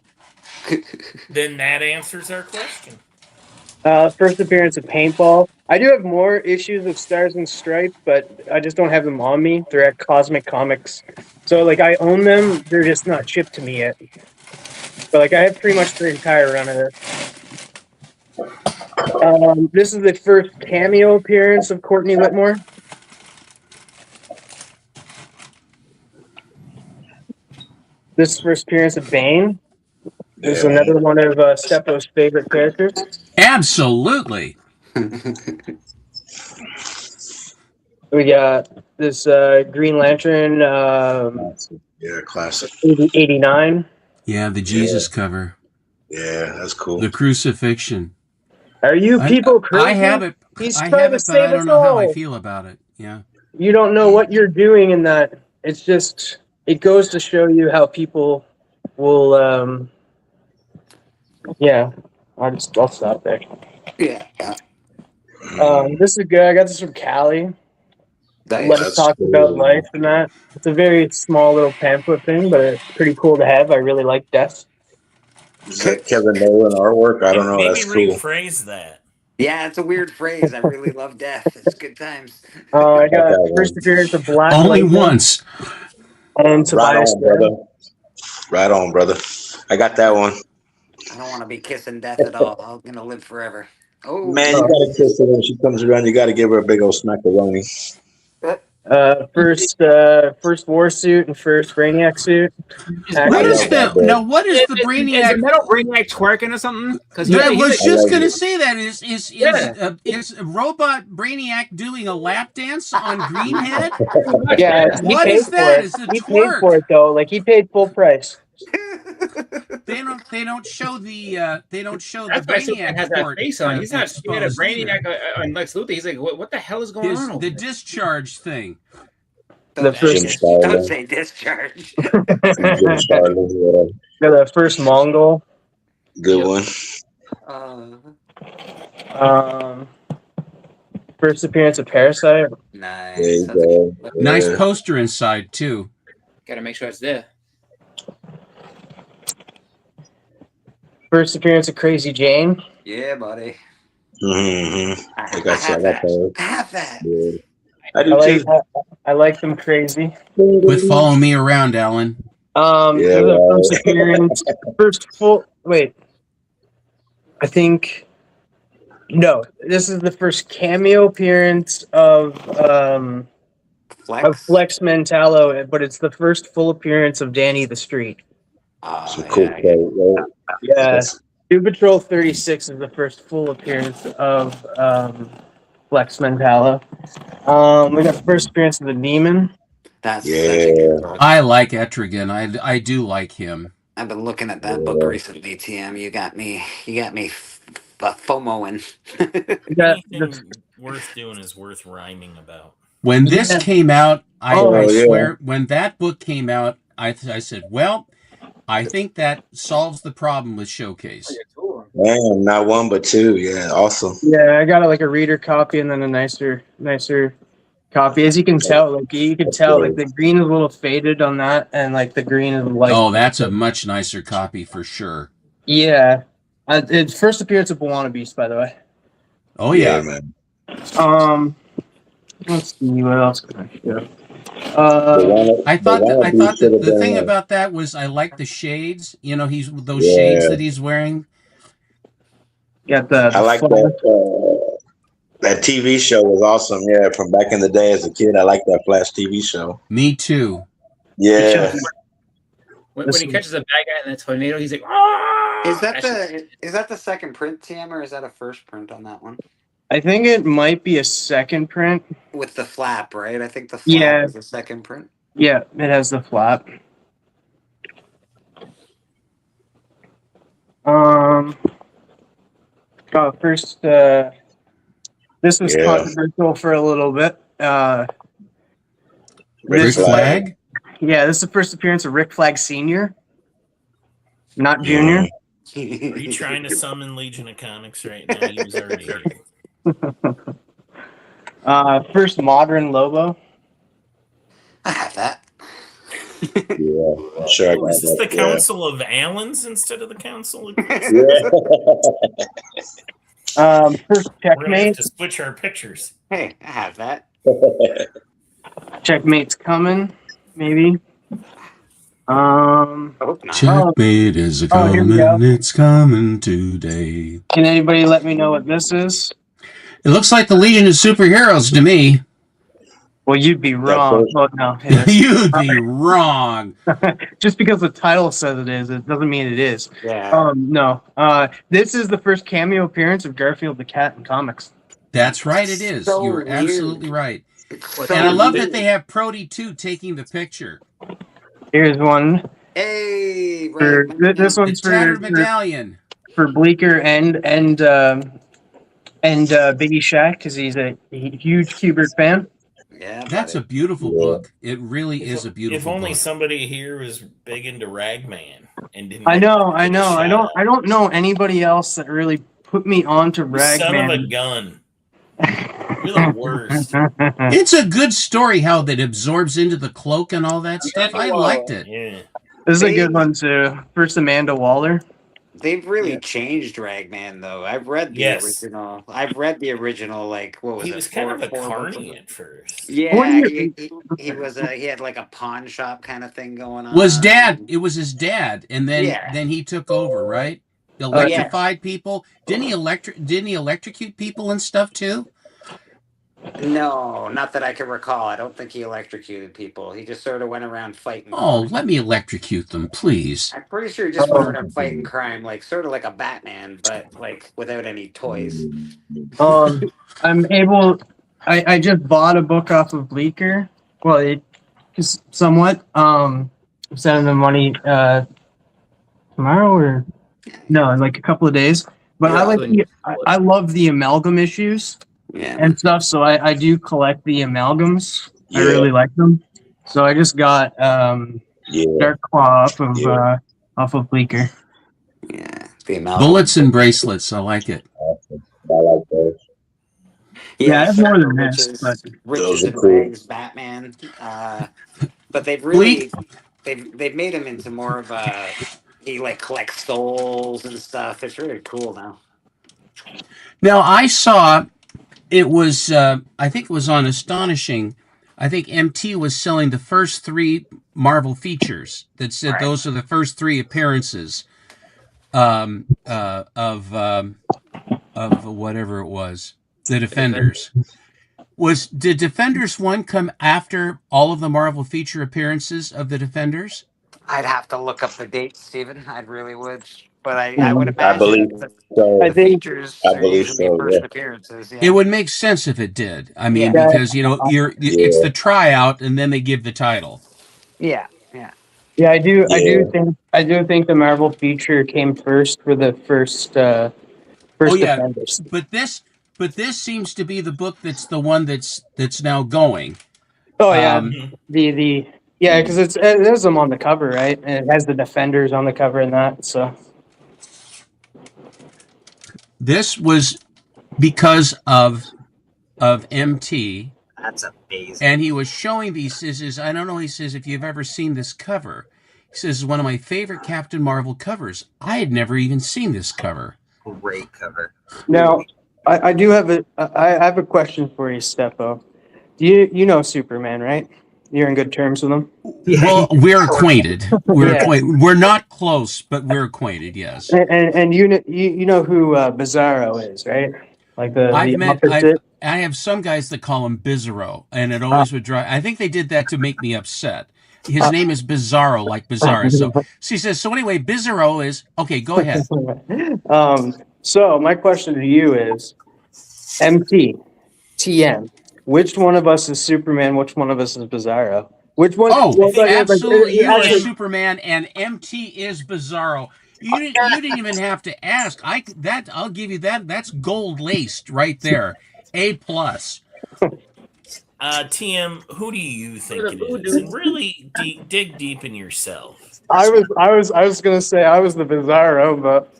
[SPEAKER 5] Then that answers our question.
[SPEAKER 16] First appearance of Paintball. I do have more issues of Stars and Stripes, but I just don't have them on me. They're at Cosmic Comics. So, like, I own them. They're just not shipped to me yet. But, like, I have pretty much the entire run of this. This is the first cameo appearance of Courtney Whitmore. This is first appearance of Bane. This is another one of Steppo's favorite characters.
[SPEAKER 2] Absolutely.
[SPEAKER 16] We got this Green Lantern
[SPEAKER 14] Yeah, classic.
[SPEAKER 16] 89.
[SPEAKER 2] Yeah, the Jesus cover.
[SPEAKER 14] Yeah, that's cool.
[SPEAKER 2] The crucifixion.
[SPEAKER 16] Are you people crazy?
[SPEAKER 2] I have it.
[SPEAKER 16] He's
[SPEAKER 2] I
[SPEAKER 16] trying
[SPEAKER 2] have
[SPEAKER 16] to
[SPEAKER 2] it, but I
[SPEAKER 16] save
[SPEAKER 2] don't
[SPEAKER 16] us
[SPEAKER 2] know how I
[SPEAKER 16] all.
[SPEAKER 2] feel about it. Yeah.
[SPEAKER 16] You don't know what you're doing in that. It's just, it goes to show you how people will, yeah, I'll stop there.
[SPEAKER 7] Yeah.
[SPEAKER 16] This is good. I got this from Callie. Let us talk about life and that. It's a very small little pamphlet thing, but it's pretty cool to have. I really like Death.
[SPEAKER 14] Is that Kevin Nolan artwork? I don't know.
[SPEAKER 5] Maybe
[SPEAKER 14] That's cool.
[SPEAKER 5] rephrase that.
[SPEAKER 7] Yeah, it's a weird phrase. I really love death. It's good times.
[SPEAKER 16] I got first appearance of Black
[SPEAKER 2] Only
[SPEAKER 16] Lightning
[SPEAKER 2] once.
[SPEAKER 16] and Tobias.
[SPEAKER 14] on, brother. Right on, brother. I got that one.
[SPEAKER 7] I don't want to be kissing death at all. I'm gonna live forever. Oh
[SPEAKER 14] Man, you gotta kiss her when she comes around. You gotta give her a big old smackaroni.
[SPEAKER 16] First war suit and first Brainiac suit.
[SPEAKER 2] What is the now? What is the
[SPEAKER 12] Is
[SPEAKER 2] Brainiac?
[SPEAKER 12] the metal Brainiac twerking or something? Because
[SPEAKER 2] I was just
[SPEAKER 14] like
[SPEAKER 2] gonna
[SPEAKER 14] it.
[SPEAKER 2] say that is robot Brainiac doing a lap dance on Greenhead?
[SPEAKER 16] Yeah, he
[SPEAKER 2] What
[SPEAKER 16] paid
[SPEAKER 2] is
[SPEAKER 16] for
[SPEAKER 2] that?
[SPEAKER 16] it.
[SPEAKER 2] Is it
[SPEAKER 16] He paid
[SPEAKER 2] twerk?
[SPEAKER 16] for it though. Like he paid full price.
[SPEAKER 2] They don't show the
[SPEAKER 12] That's why Superman
[SPEAKER 2] Brainiac
[SPEAKER 12] has that
[SPEAKER 2] port,
[SPEAKER 12] face on. He's not looking at a
[SPEAKER 2] exposed either.
[SPEAKER 12] Brainiac on Lex Luthor. He's like, what the hell is going on? Over
[SPEAKER 2] The
[SPEAKER 12] there?
[SPEAKER 2] discharge thing.
[SPEAKER 16] The first,
[SPEAKER 14] Jim Starlin.
[SPEAKER 7] Don't say discharge.
[SPEAKER 14] Jim Starlin, whatever.
[SPEAKER 16] the first Mongol.
[SPEAKER 14] Good one.
[SPEAKER 7] Uh,
[SPEAKER 16] First appearance of Parasite.
[SPEAKER 14] There
[SPEAKER 7] Nice.
[SPEAKER 14] you
[SPEAKER 7] That's a
[SPEAKER 14] go.
[SPEAKER 7] good.
[SPEAKER 2] Nice
[SPEAKER 14] Yeah.
[SPEAKER 2] poster inside too.
[SPEAKER 12] Gotta make sure it's there.
[SPEAKER 16] First appearance of Crazy Jane.
[SPEAKER 7] Yeah, buddy.
[SPEAKER 14] Mm-hmm.
[SPEAKER 7] I,
[SPEAKER 14] I
[SPEAKER 7] I
[SPEAKER 14] got
[SPEAKER 7] have that.
[SPEAKER 14] that.
[SPEAKER 7] I have that.
[SPEAKER 14] Yeah. I do too.
[SPEAKER 16] I like them crazy.
[SPEAKER 2] Quit following me around, Alan.
[SPEAKER 14] Yeah,
[SPEAKER 16] This is the
[SPEAKER 14] right.
[SPEAKER 16] first appearance, first full. Wait, I think no. This is the first cameo appearance of
[SPEAKER 7] Flex.
[SPEAKER 16] Flex Mentallo, but it's the first full appearance of Danny the Street.
[SPEAKER 14] Some cool
[SPEAKER 7] Yeah.
[SPEAKER 14] play, right?
[SPEAKER 16] Yeah, Doom Patrol 36 is the first full appearance of Flex Mentallo. We got the first appearance of the Demon.
[SPEAKER 7] That's such a
[SPEAKER 14] Yeah.
[SPEAKER 7] good book.
[SPEAKER 2] I like Etrigan. I do like him.
[SPEAKER 7] I've been looking at that book recently, TM. You got me FOMOing.
[SPEAKER 16] We got
[SPEAKER 5] Anything worth doing is worth rhyming about.
[SPEAKER 2] When this came out, I
[SPEAKER 14] yeah.
[SPEAKER 2] swear, when that book came out, I said, well, I think that solves the problem with Showcase.
[SPEAKER 14] Man, not one but two. Yeah, awesome.
[SPEAKER 16] Yeah, I got like a reader copy and then a nicer copy. As you can tell, like the green is a little faded on that, and like the green is like
[SPEAKER 2] Oh, that's a much nicer copy for sure.
[SPEAKER 16] yeah. It's first appearance of Buona Beast, by the way.
[SPEAKER 2] Oh yeah.
[SPEAKER 14] man.
[SPEAKER 16] Let's see what else can I show.
[SPEAKER 2] I thought that the thing about that was I like the shades. You know, he's those shades that he's wearing.
[SPEAKER 16] Got the
[SPEAKER 14] I like that TV show was awesome. Yeah, from back in the day as a kid, I like that Flash TV show.
[SPEAKER 2] Me too.
[SPEAKER 14] Yeah.
[SPEAKER 12] When he catches a bad guy in the tornado, he's like, "Ah!"
[SPEAKER 7] Is that the second print, TM, or is that a first print on that one?
[SPEAKER 16] I think it might be a second print.
[SPEAKER 7] With the flap, right? I think the flap is the second print.
[SPEAKER 16] Yeah, it has the flap. First, this was controversial for a little bit.
[SPEAKER 2] Rick Flag?
[SPEAKER 16] Yeah, this is the first appearance of Rick Flag Sr., not Junior.
[SPEAKER 5] Are you trying to summon Legion of Comics right now? He was already here.
[SPEAKER 16] First modern Lobo.
[SPEAKER 7] I have that.
[SPEAKER 14] Yeah, I'm sure.
[SPEAKER 5] Oh, is this the Council of Allens instead of the Council of
[SPEAKER 16] First
[SPEAKER 5] We're gonna have
[SPEAKER 16] Checkmate.
[SPEAKER 5] to switch our pictures.
[SPEAKER 7] Hey, I have that.
[SPEAKER 16] Checkmate's coming, maybe.
[SPEAKER 2] Checkmate is
[SPEAKER 16] here we
[SPEAKER 2] coming.
[SPEAKER 16] go.
[SPEAKER 2] It's coming today.
[SPEAKER 16] Can anybody let me know what this is?
[SPEAKER 2] It looks like the Legion of Superheroes to me.
[SPEAKER 16] Well, you'd be wrong. Oh, no, it is.
[SPEAKER 2] You'd be wrong.
[SPEAKER 16] Just because the title says it is, it doesn't mean it is.
[SPEAKER 7] Yeah.
[SPEAKER 16] No. This is the first cameo appearance of Garfield the Cat in comics.
[SPEAKER 2] That's right, it is.
[SPEAKER 7] So
[SPEAKER 2] You're
[SPEAKER 7] weird.
[SPEAKER 2] absolutely right.
[SPEAKER 7] So
[SPEAKER 2] And I love
[SPEAKER 7] weird.
[SPEAKER 2] that they have Prody 2 taking the picture.
[SPEAKER 16] Here's one.
[SPEAKER 7] Hey,
[SPEAKER 16] For,
[SPEAKER 7] right.
[SPEAKER 16] this
[SPEAKER 2] The
[SPEAKER 16] one's
[SPEAKER 2] tattered medallion.
[SPEAKER 16] for Bleeker and Biggie Shack because he's a huge Kubert fan.
[SPEAKER 7] Yeah,
[SPEAKER 2] That's a beautiful book. It really is a beautiful
[SPEAKER 5] If only
[SPEAKER 2] book.
[SPEAKER 5] somebody here was big into Ragman and didn't.
[SPEAKER 16] I know.
[SPEAKER 5] get a shout
[SPEAKER 16] I don't know anybody else that really put me onto
[SPEAKER 5] out. Son of a
[SPEAKER 16] Ragman.
[SPEAKER 5] gun. You're the worst.
[SPEAKER 2] It's a good story how that absorbs into the cloak and all that stuff. I liked it.
[SPEAKER 5] Yeah.
[SPEAKER 16] This is a good one too. First Amanda Waller.
[SPEAKER 7] They've really changed Ragman, though. I've read the original. I've read the original. Like, what was
[SPEAKER 5] He
[SPEAKER 7] it?
[SPEAKER 5] was kind of a
[SPEAKER 7] four books
[SPEAKER 5] carny
[SPEAKER 7] of-
[SPEAKER 5] at first.
[SPEAKER 7] Yeah,
[SPEAKER 16] What do
[SPEAKER 7] he was. He had like a pawn shop kind of thing going on.
[SPEAKER 2] Was dad? It was his dad, and then
[SPEAKER 7] Yeah.
[SPEAKER 2] then he took over, right? Electrified people. Didn't he electrocute people and stuff too?
[SPEAKER 7] No, not that I can recall. I don't think he electrocuted people. He just sort of went around fighting.
[SPEAKER 2] Oh, let me electrocute them, please.
[SPEAKER 7] I'm pretty sure he just went around fighting crime, like sort of like a Batman, but like without any toys.
[SPEAKER 16] I'm able. I just bought a book off of Bleeker. Well, it is somewhat. I'm sending them money tomorrow or no, in like a couple of days. But I love the amalgam issues and stuff. So I do collect the amalgams. I really like them. So I just got Dark Claw off of Bleeker.
[SPEAKER 7] Yeah, the amalgam.
[SPEAKER 2] Bullets and bracelets. I like it.
[SPEAKER 14] I like those.
[SPEAKER 16] Yeah, I have more than
[SPEAKER 7] Riches,
[SPEAKER 16] this, but
[SPEAKER 7] Riches
[SPEAKER 14] Those are
[SPEAKER 7] and
[SPEAKER 14] cool.
[SPEAKER 7] Rags Batman. But they've really they've made him into more of a he like collects souls and stuff. It's really cool now.
[SPEAKER 2] Now I saw it was I think it was on Astonishing. I think MT was selling the first 3 Marvel features that said those are the first 3 appearances of whatever it was, the Defenders. Did Defenders 1 come after all of the Marvel feature appearances of the Defenders?
[SPEAKER 7] I'd have to look up the dates, Stephen. I really would, but I would imagine
[SPEAKER 14] I believe so.
[SPEAKER 7] the features
[SPEAKER 14] I
[SPEAKER 7] are
[SPEAKER 14] believe
[SPEAKER 7] usually
[SPEAKER 14] so.
[SPEAKER 7] first
[SPEAKER 14] Yeah.
[SPEAKER 7] appearances. Yeah.
[SPEAKER 2] It would make sense if it did. I mean,
[SPEAKER 7] Yeah.
[SPEAKER 2] because it's the tryout and then they give the title.
[SPEAKER 7] Yeah, yeah.
[SPEAKER 16] yeah, I do
[SPEAKER 14] Yeah.
[SPEAKER 16] think the Marvel feature came first for the first
[SPEAKER 2] Oh yeah,
[SPEAKER 16] Defenders.
[SPEAKER 2] but this seems to be the book that's the one that's now going.
[SPEAKER 16] Oh yeah,
[SPEAKER 2] Um,
[SPEAKER 16] because it has them on the cover, right? And it has the Defenders on the cover and that. So
[SPEAKER 2] This was because of MT,
[SPEAKER 3] That's amazing.
[SPEAKER 2] and he was showing these. He says, I don't know. He says, if you've ever seen this cover, he says, it's one of my favorite Captain Marvel covers. I had never even seen this cover.
[SPEAKER 3] Great cover.
[SPEAKER 16] now I do have I have a question for you, Steppo. You know Superman, right? You're in good terms with him.
[SPEAKER 2] Well, we're acquainted. We're
[SPEAKER 16] Yeah.
[SPEAKER 2] acquainted. We're not close, but we're acquainted. Yes.
[SPEAKER 16] And you know who Bizarro is, right? Like the opposite.
[SPEAKER 2] I have some guys that call him Bizarro, and it always would drive. I think they did that to make me upset. His name is Bizarro, like Bizarro. So he says. So anyway, Bizarro is okay. Go ahead.
[SPEAKER 16] So my question to you is, MT, TM, which one of us is Superman? Which one of us is Bizarro? Which one?
[SPEAKER 2] Oh, absolutely! You are
[SPEAKER 16] actually-
[SPEAKER 2] Superman, and MT is Bizarro. You didn't even have to ask. I'll give you that. That's gold laced right there. A plus.
[SPEAKER 5] TM, who do you think it is? And really dig deep in yourself.
[SPEAKER 16] I was gonna say I was the Bizarro, but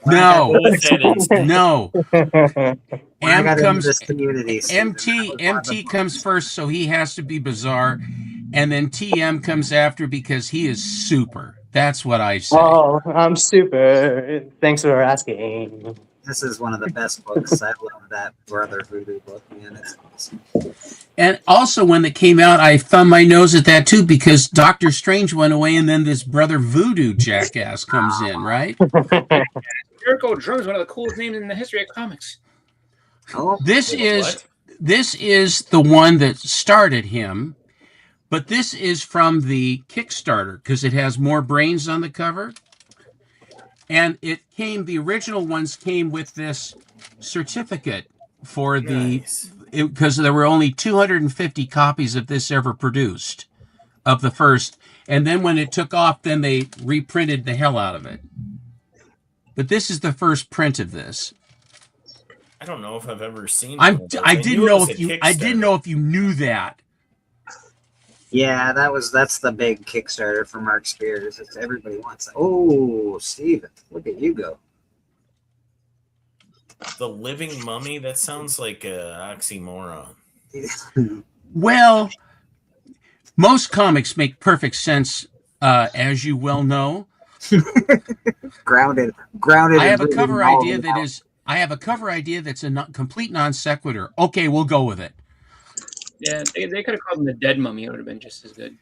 [SPEAKER 2] No,
[SPEAKER 5] Both ends.
[SPEAKER 2] no.
[SPEAKER 3] I got into
[SPEAKER 2] comes
[SPEAKER 3] this community. Stephen.
[SPEAKER 2] MT comes first, so he has to be Bizarre, and then TM comes after because he is super. That's what I say.
[SPEAKER 16] oh, I'm super. Thanks for asking.
[SPEAKER 3] This is one of the best books. I love that Brother Voodoo book, man. It's awesome.
[SPEAKER 2] And also, when it came out, I thumbed my nose at that too because Doctor Strange went away, and then this Brother Voodoo jackass comes in, right?
[SPEAKER 12] Jericho Drums is one of the coolest names in the history of comics.
[SPEAKER 3] Oh,
[SPEAKER 2] This is the one that started him, but this is from the Kickstarter because it has more brains on the cover. And the original ones came with this certificate for because there were only 250 copies of this ever produced of the first. And then when it took off, then they reprinted the hell out of it. But this is the first print of this.
[SPEAKER 5] I don't know if I've ever seen.
[SPEAKER 2] I
[SPEAKER 5] one of those.
[SPEAKER 2] didn't
[SPEAKER 5] knew it
[SPEAKER 2] know
[SPEAKER 5] was
[SPEAKER 2] if
[SPEAKER 5] a
[SPEAKER 2] you I didn't
[SPEAKER 5] Kickstarter.
[SPEAKER 2] know if you knew that.
[SPEAKER 3] Yeah, that's the big Kickstarter for Mark Spears. It's everybody wants it. Oh, Steven, look at you go.
[SPEAKER 5] The Living Mummy. That sounds like a oxymoron.
[SPEAKER 2] Well, most comics make perfect sense, as you well know.
[SPEAKER 3] grounded.
[SPEAKER 2] I have a
[SPEAKER 3] in
[SPEAKER 2] cover
[SPEAKER 3] all
[SPEAKER 2] idea
[SPEAKER 3] of
[SPEAKER 2] that
[SPEAKER 3] them.
[SPEAKER 2] is. I have a cover idea that's a complete non sequitur. Okay, we'll go with it.
[SPEAKER 12] Yeah, they could have called him the Dead Mummy. It would have been just as good.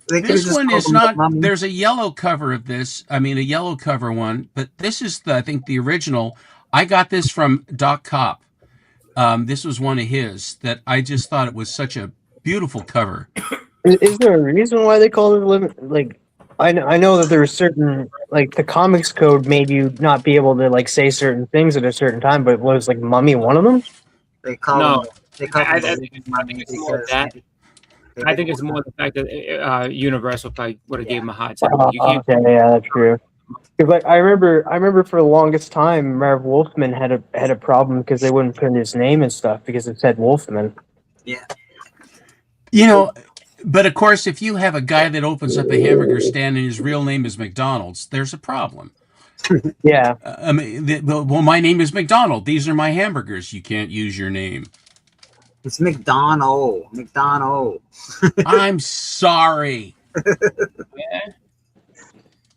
[SPEAKER 3] They could've
[SPEAKER 2] This
[SPEAKER 3] just
[SPEAKER 2] one
[SPEAKER 3] called
[SPEAKER 2] is
[SPEAKER 3] him
[SPEAKER 2] not.
[SPEAKER 3] Mummy.
[SPEAKER 2] There's a yellow cover of this. I mean, a yellow cover one, but this is I think the original. I got this from Doc Kopp. This was one of his that I just thought it was such a beautiful cover.
[SPEAKER 16] Is there a reason why they call it living? Like, I know that there are certain, like, the comics code made you not be able to like say certain things at a certain time, but was like Mummy one of them?
[SPEAKER 3] They call
[SPEAKER 12] No,
[SPEAKER 3] him. They call
[SPEAKER 12] I
[SPEAKER 3] him
[SPEAKER 12] think it's more
[SPEAKER 3] because
[SPEAKER 12] that.
[SPEAKER 3] they
[SPEAKER 12] I think
[SPEAKER 3] didn't
[SPEAKER 12] it's more
[SPEAKER 3] want
[SPEAKER 12] the fact that Universal probably would have gave him a hard time. You
[SPEAKER 16] Okay,
[SPEAKER 12] can't.
[SPEAKER 16] yeah, that's true. Because like I remember for the longest time, Marv Wolfman had a problem because they wouldn't put in his name and stuff because it said Wolfman.
[SPEAKER 3] Yeah.
[SPEAKER 2] You know, but of course, if you have a guy that opens up a hamburger stand and his real name is McDonald's, there's a problem.
[SPEAKER 16] Yeah.
[SPEAKER 2] I mean, well, my name is McDonald. These are my hamburgers. You can't use your name.
[SPEAKER 3] It's McDonald. McDonald.
[SPEAKER 2] I'm sorry.
[SPEAKER 12] Yeah.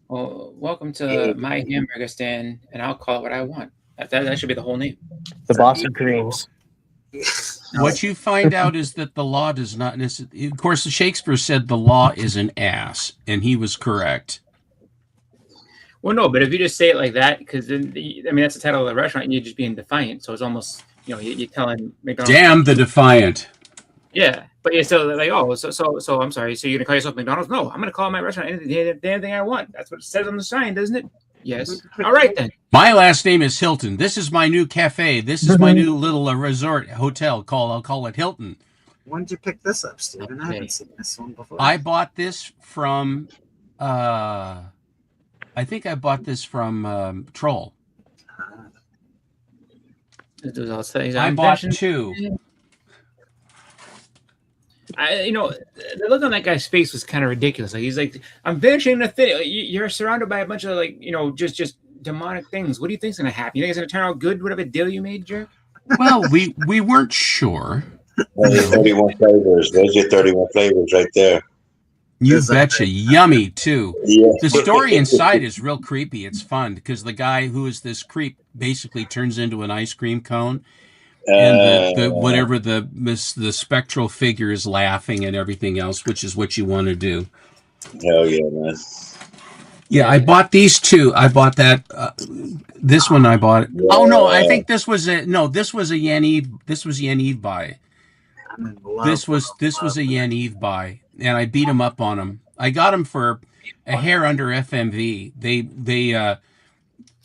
[SPEAKER 12] Well, welcome to my hamburger stand, and I'll call it what I want. That should be the whole name.
[SPEAKER 16] The Boston Creams.
[SPEAKER 2] What you find out is that the law does not necessarily. Of course, Shakespeare said the law is an ass, and he was correct.
[SPEAKER 12] Well, no, but if you just say it like that, because then that's the title of the restaurant, and you're just being defiant. So it's almost you're telling McDonald's.
[SPEAKER 2] Damn the defiant.
[SPEAKER 12] Yeah, but you're still like, oh, so I'm sorry. So you're gonna call yourself McDonald's? No, I'm gonna call my restaurant anything I want. That's what it says on the sign, doesn't it? Yes. All right then.
[SPEAKER 2] My last name is Hilton. This is my new cafe. This is my new little resort hotel. I'll call it Hilton.
[SPEAKER 3] When did you pick this up, Stephen? I haven't seen this one before.
[SPEAKER 2] I bought this from. I think I bought this from Troll. I bought two.
[SPEAKER 12] The look on that guy's face was kind of ridiculous. Like he's like, I'm finishing the thing. You're surrounded by a bunch of just demonic things. What do you think's gonna happen? You think it's gonna turn out good? Whatever deal you made, jerk?
[SPEAKER 2] Well, we weren't sure.
[SPEAKER 14] Those are 31 flavors. Those are 31 flavors right there.
[SPEAKER 2] You betcha. Yummy too.
[SPEAKER 14] Yeah.
[SPEAKER 2] The story inside is real creepy. It's fun because the guy who is this creep basically turns into an ice cream cone. And the spectral figure is laughing and everything else, which is what you want to do.
[SPEAKER 14] Hell yeah, man.
[SPEAKER 2] Yeah, I bought these two. I bought that. This one I bought. Yeah. Oh no, I think this was a Yen Eve. This was Yen Eve buy. This was a Yen Eve buy, and I beat him up on him. I got him for a hair under FMV.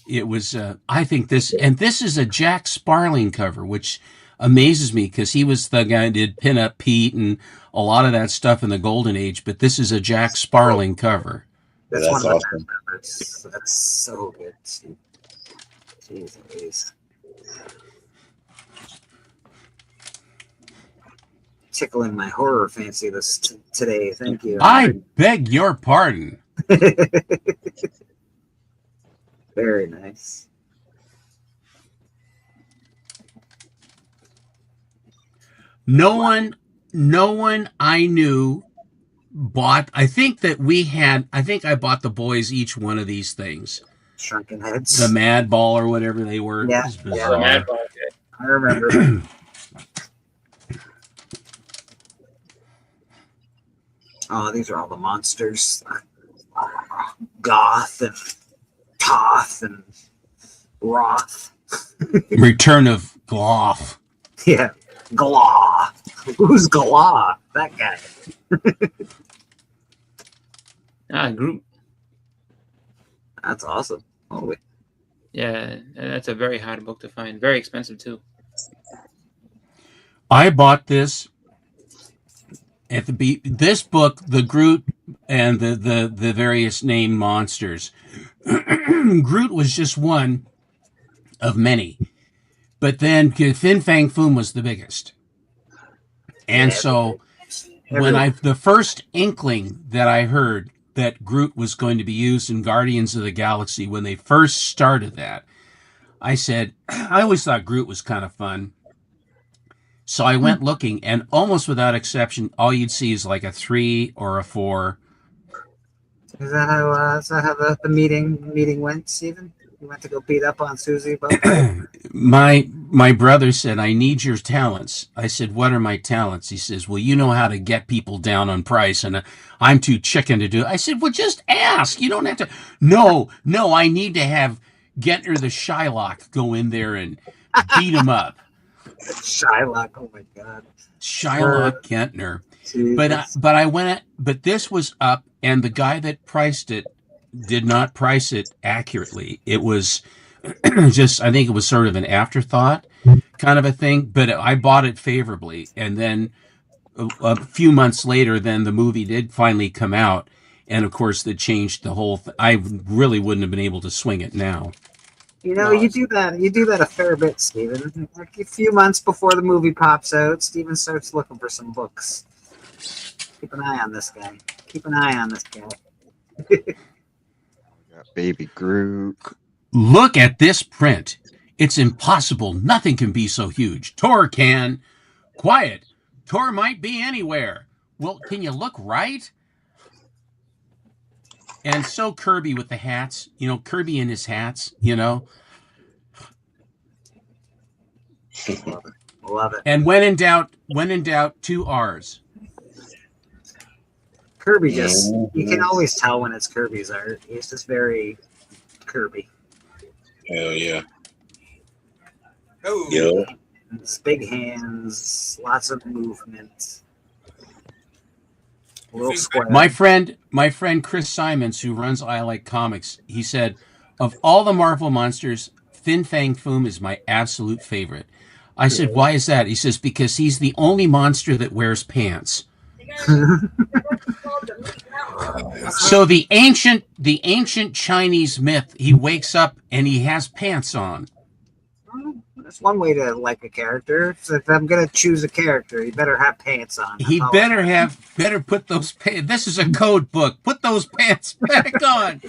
[SPEAKER 2] It was, I think this is a Jack Sparling cover, which amazes me because he was the guy who did Pin Up Pete and a lot of that stuff in the Golden Age, but this is a Jack Sparling cover.
[SPEAKER 3] That's one of the awesome. That's so good, Steve. Jeez. Tickling my horror fancy today. Thank you.
[SPEAKER 2] I beg your pardon.
[SPEAKER 3] Very nice.
[SPEAKER 2] No one I knew bought. I think I bought the boys each one of these things.
[SPEAKER 3] Shrunken Heads.
[SPEAKER 2] The Mad Ball or whatever they were.
[SPEAKER 3] Yeah, the Mad Ball. I remember. Oh, these are all the monsters. Goth and Toth and Roth.
[SPEAKER 2] Return of Gloth.
[SPEAKER 3] Yeah, Glaw. Who's Glaw? That guy.
[SPEAKER 12] Groot.
[SPEAKER 3] That's awesome. Holy.
[SPEAKER 12] Yeah, that's a very hard book to find. Very expensive too.
[SPEAKER 2] I bought this at this book, the Groot and the various named monsters. Groot was just one of many, but then Fin Fang Foom was the biggest. And so when the first inkling that I heard that Groot was going to be used in Guardians of the Galaxy, when they first started that, I said, I always thought Groot was kind of fun. So I went looking, and almost without exception, all you'd see is like a 3 or a 4.
[SPEAKER 3] Is that how the meeting went, Stephen? You went to go beat up on Susie?
[SPEAKER 2] My brother said, I need your talents. I said, what are my talents? He says, well, you know how to get people down on price, and I'm too chicken to do it. I said, well, just ask. You don't have to. No, I need to have Gentner the Shylock go in there and beat him up.
[SPEAKER 3] Shylock, oh my God.
[SPEAKER 2] Shylock Gentner. But this was up, and the guy that priced it did not price it accurately. It was just, I think it was sort of an afterthought kind of a thing, but I bought it favorably. And then a few months later, then the movie did finally come out. And of course, that changed the whole thing. I really wouldn't have been able to swing it now.
[SPEAKER 3] You do that a fair bit, Stephen. Like a few months before the movie pops out, Stephen starts looking for some books. Keep an eye on this guy.
[SPEAKER 6] Got Baby Groot.
[SPEAKER 2] Look at this print. It's impossible. Nothing can be so huge. Tor can. Quiet. Tor might be anywhere. Well, can you look right? And so Kirby with the hats. You know, Kirby and his hats, you know.
[SPEAKER 3] Love it.
[SPEAKER 2] And when in doubt, 2 R's.
[SPEAKER 3] Kirby just, you can always tell when it's Kirby's art. He's just very Kirby.
[SPEAKER 14] Hell yeah.
[SPEAKER 5] Oh.
[SPEAKER 14] Yeah.
[SPEAKER 3] It's big hands, lots of movement. A little square.
[SPEAKER 2] My friend Chris Simons, who runs I Like Comics, he said, of all the Marvel monsters, Fin Fang Foom is my absolute favorite. I said, why is that? He says, because he's the only monster that wears pants. So the ancient Chinese myth, he wakes up and he has pants on.
[SPEAKER 3] That's one way to like a character. So if I'm gonna choose a character, he better have pants on.
[SPEAKER 2] He better put those pants. This is a code book. Put those pants back on.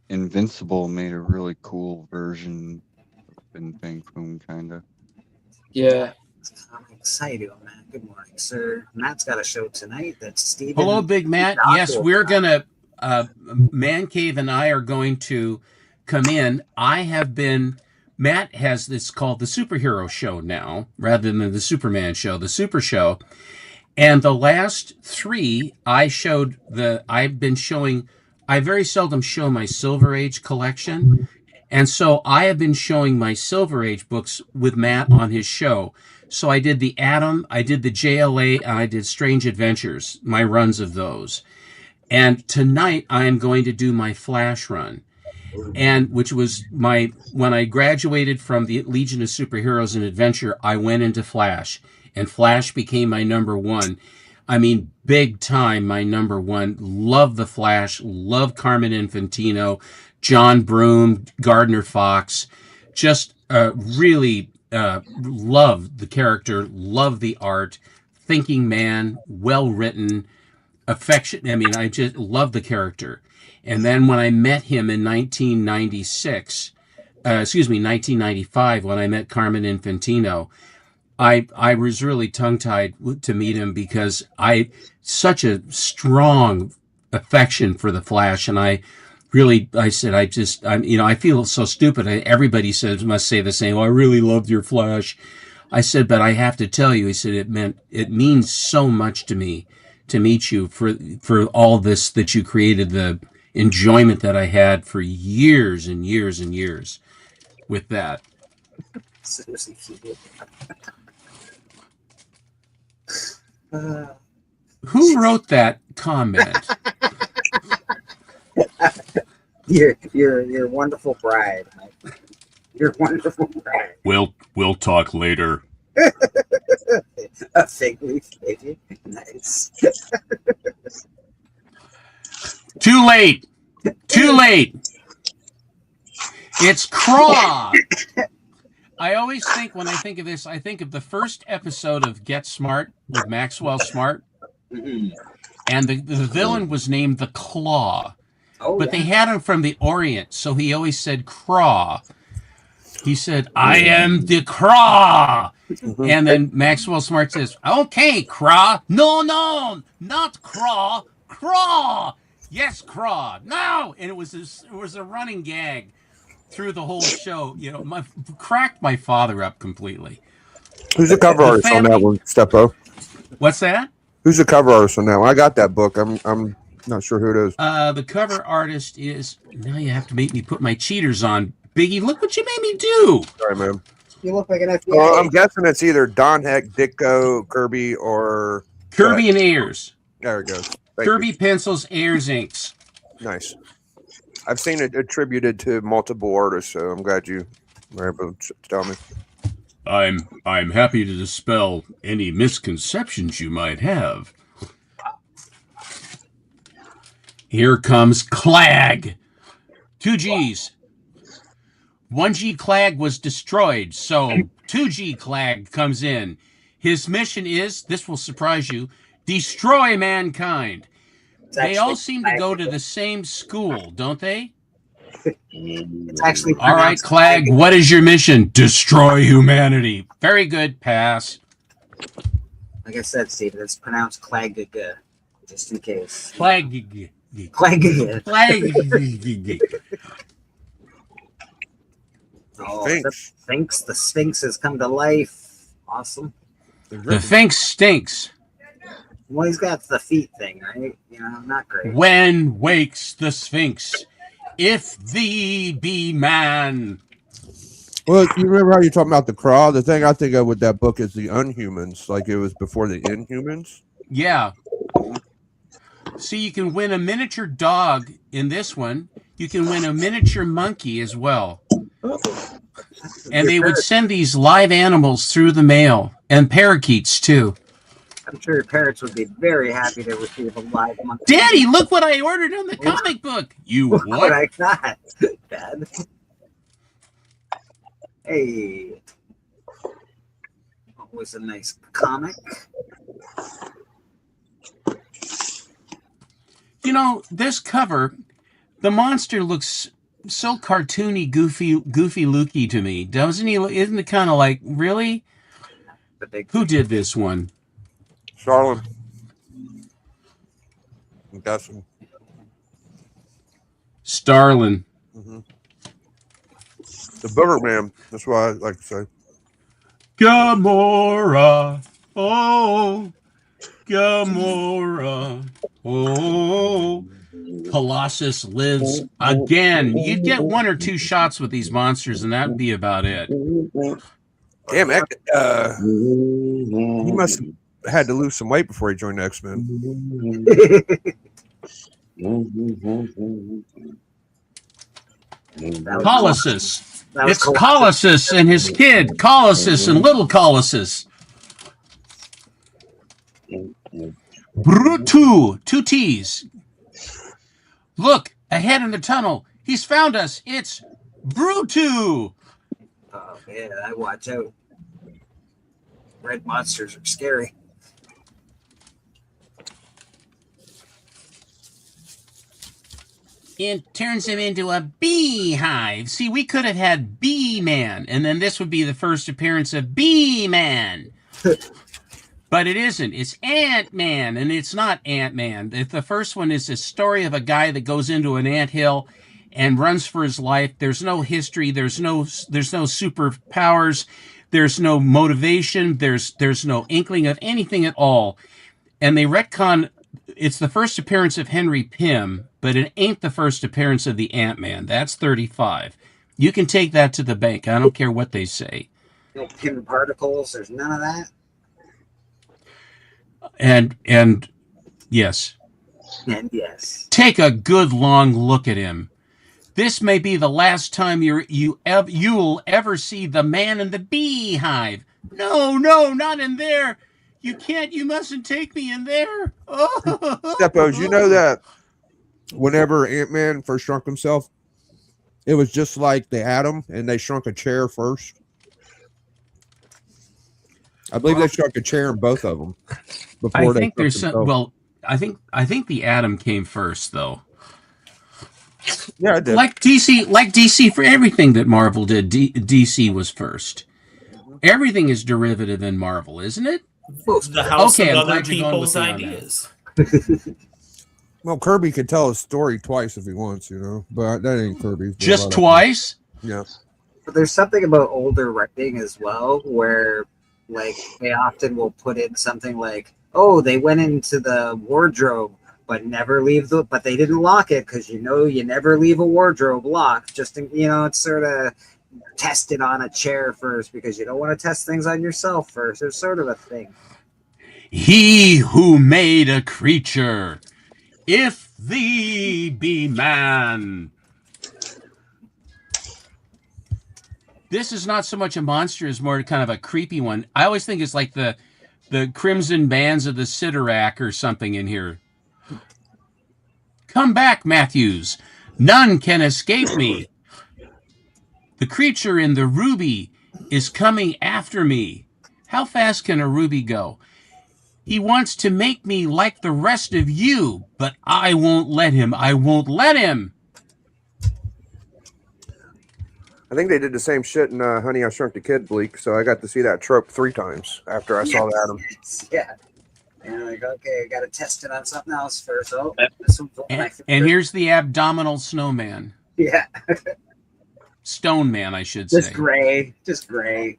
[SPEAKER 6] Invincible made a really cool version of Fin Fang Foom, kind of.
[SPEAKER 12] Yeah.
[SPEAKER 3] I'm excited, man. Good morning, sir. Matt's got a show tonight. That's Steven.
[SPEAKER 2] Hello, Big Matt. Yes, we're gonna. Man Cave and I are going to come in. Matt has this called the Superhero Show now, rather than the Superman Show, the Super Show. And the last 3 I've been showing. I very seldom show my Silver Age collection. And so I have been showing my Silver Age books with Matt on his show. So I did the Atom, I did the JLA, and I did Strange Adventures, my runs of those. And tonight I am going to do my Flash run. And which was when I graduated from the Legion of Superheroes and Adventure, I went into Flash. And Flash became my number 1. I mean, big time, my number 1. Love the Flash, love Carmen Infantino, John Broome, Gardner Fox. Just really love the character, love the art, thinking man, well written, affection. I mean, I just love the character. And then when I met him in 1995, when I met Carmen Infantino, I was really tongue-tied to meet him because such a strong affection for the Flash, and I said, I feel so stupid. Everybody must say the same. Oh, I really loved your Flash. I said, but I have to tell you, he said, it means so much to me to meet you for all this that you created, the enjoyment that I had for years and years and years with that.
[SPEAKER 3] Seriously,
[SPEAKER 2] who wrote that comment?
[SPEAKER 3] Your wonderful bride, Mike. Your wonderful bride.
[SPEAKER 2] We'll talk later.
[SPEAKER 3] A fig leaf, baby. Nice.
[SPEAKER 2] Too late. It's Craw. I always think, when I think of this, I think of the first episode of Get Smart with Maxwell Smart.
[SPEAKER 3] Mm-hmm.
[SPEAKER 2] And the villain was named the Claw. But
[SPEAKER 3] yeah.
[SPEAKER 2] they had him from the Orient, so he always said Craw. He said, I am the Craw. And then Maxwell Smart says, okay, Craw. No, not Craw. Craw. Yes, Craw. No. And it was a running gag through the whole show. You know, cracked my father up completely.
[SPEAKER 13] Who's the cover artist on that one, Steppo?
[SPEAKER 2] What's that?
[SPEAKER 13] Who's the cover artist on that one? I got that book. I'm not sure who it is.
[SPEAKER 2] The cover artist is, now you have to make me put my cheaters on. Biggie, look what you made me do.
[SPEAKER 13] Sorry, man.
[SPEAKER 3] You look like an FBI.
[SPEAKER 13] Well, I'm guessing it's either Don Heck, Ditko, Kirby, or
[SPEAKER 2] Kirby and Ayers.
[SPEAKER 13] There it goes.
[SPEAKER 2] Kirby pencils, Ayers inks.
[SPEAKER 13] Nice. I've seen it attributed to multiple artists, so I'm glad you were able to tell me.
[SPEAKER 2] I'm happy to dispel any misconceptions you might have. Here comes Clag. 2 G's. 1G Clag was destroyed, so 2G Clag comes in. His mission is, this will surprise you, destroy mankind. They all seem to go to the same school, don't they?
[SPEAKER 3] It's actually
[SPEAKER 2] All right,
[SPEAKER 3] pronounced
[SPEAKER 2] Clag, what is your mission? Destroy humanity. Very good. Pass.
[SPEAKER 3] Like I said, Steven, it's pronounced Clagaga, just in case.
[SPEAKER 2] Clag.
[SPEAKER 3] Clagaga.
[SPEAKER 2] Clag.
[SPEAKER 3] Oh, the Sphinx has come to life. Awesome.
[SPEAKER 2] The Sphinx stinks.
[SPEAKER 3] Well, he's got the feet thing, right? You know, not great.
[SPEAKER 2] When wakes the Sphinx? If thee be man.
[SPEAKER 13] Well, you remember how you're talking about the crawl? The thing I think of with that book is the Unhumans, like it was before the Inhumans.
[SPEAKER 2] Yeah. See, you can win a miniature dog in this one. You can win a miniature monkey as well. And they would send these live animals through the mail, and parakeets too.
[SPEAKER 3] I'm sure your parents would be very happy to receive a live monkey.
[SPEAKER 2] Daddy, look what I ordered on the comic book. You
[SPEAKER 3] What
[SPEAKER 2] what?
[SPEAKER 3] I got, Dad. Hey, always a nice comic.
[SPEAKER 2] You know, this cover, the monster looks so cartoony, goofy looky to me, doesn't he? Isn't it kind of like, really? Who did this one?
[SPEAKER 13] Starlin. I'm guessing.
[SPEAKER 2] Starlin.
[SPEAKER 13] Mm-hmm. The Booger Man. That's what I like to say.
[SPEAKER 2] Gamora. Oh, Gamora. Oh, Colossus lives again. You'd get one or two shots with these monsters, and that'd be about it.
[SPEAKER 13] Damn, he must have had to lose some weight before he joined the X-Men.
[SPEAKER 2] Colossus. It's Colossus and his kid, Colossus and little Colossus. Brutu, two T's. Look, ahead in the tunnel. He's found us. It's Brutu.
[SPEAKER 3] Oh, man, I watch out. Red monsters are scary.
[SPEAKER 2] It turns him into a beehive. See, we could have had Bee-Man, and then this would be the first appearance of Bee-Man. But it isn't. It's Ant-Man, and it's not Ant-Man. The first one is a story of a guy that goes into an anthill and runs for his life. There's no history. There's no superpowers. There's no motivation. There's no inkling of anything at all. And they retcon. It's the first appearance of Henry Pym, but it ain't the first appearance of the Ant-Man. That's 35. You can take that to the bank. I don't care what they say.
[SPEAKER 3] No Pym particles. There's none of that.
[SPEAKER 2] And yes.
[SPEAKER 3] And yes.
[SPEAKER 2] Take a good long look at him. This may be the last time you'll ever see the man in the beehive. No, not in there. You can't. You mustn't take me in there. Oh.
[SPEAKER 13] Steppos, you know that whenever Ant-Man first shrunk himself, it was just like the Atom, and they shrunk a chair first. I believe they shrunk a chair in both of them before
[SPEAKER 2] I think there's some. Well, I think the Atom came first, though.
[SPEAKER 13] Yeah, I did.
[SPEAKER 2] Like DC for everything that Marvel did, DC was first. Everything is derivative in Marvel, isn't it?
[SPEAKER 5] The house
[SPEAKER 2] Okay,
[SPEAKER 5] of
[SPEAKER 2] I'm
[SPEAKER 5] other
[SPEAKER 2] glad you're going with
[SPEAKER 5] people's
[SPEAKER 2] me on
[SPEAKER 5] ideas.
[SPEAKER 13] Well, Kirby could tell a story twice if he wants, but that ain't Kirby.
[SPEAKER 2] Just twice?
[SPEAKER 13] Yeah.
[SPEAKER 3] But there's something about older writing as well where, like, they often will put in something like, oh, they went into the wardrobe but but they didn't lock it because you never leave a wardrobe locked. Just it's sort of tested on a chair first because you don't want to test things on yourself first. There's sort of a thing.
[SPEAKER 2] He who made a creature, if thee be man. This is not so much a monster as more kind of a creepy one. I always think it's like the Crimson Bands of the Sidorak or something in here. Come back, Matthews. None can escape me. The creature in the ruby is coming after me. How fast can a ruby go? He wants to make me like the rest of you, but I won't let him. I won't let him.
[SPEAKER 13] I think they did the same shit in Honey, I Shrunk the Kid, Bleak. So I got to see that trope 3 times after I saw Adam.
[SPEAKER 3] Yeah. And like, okay, I got to test it on something else first. Oh, this one's one of my
[SPEAKER 2] And
[SPEAKER 3] favorite.
[SPEAKER 2] here's the abdominal snowman.
[SPEAKER 3] Yeah.
[SPEAKER 2] Stone man, I should say.
[SPEAKER 3] Just gray. Just gray.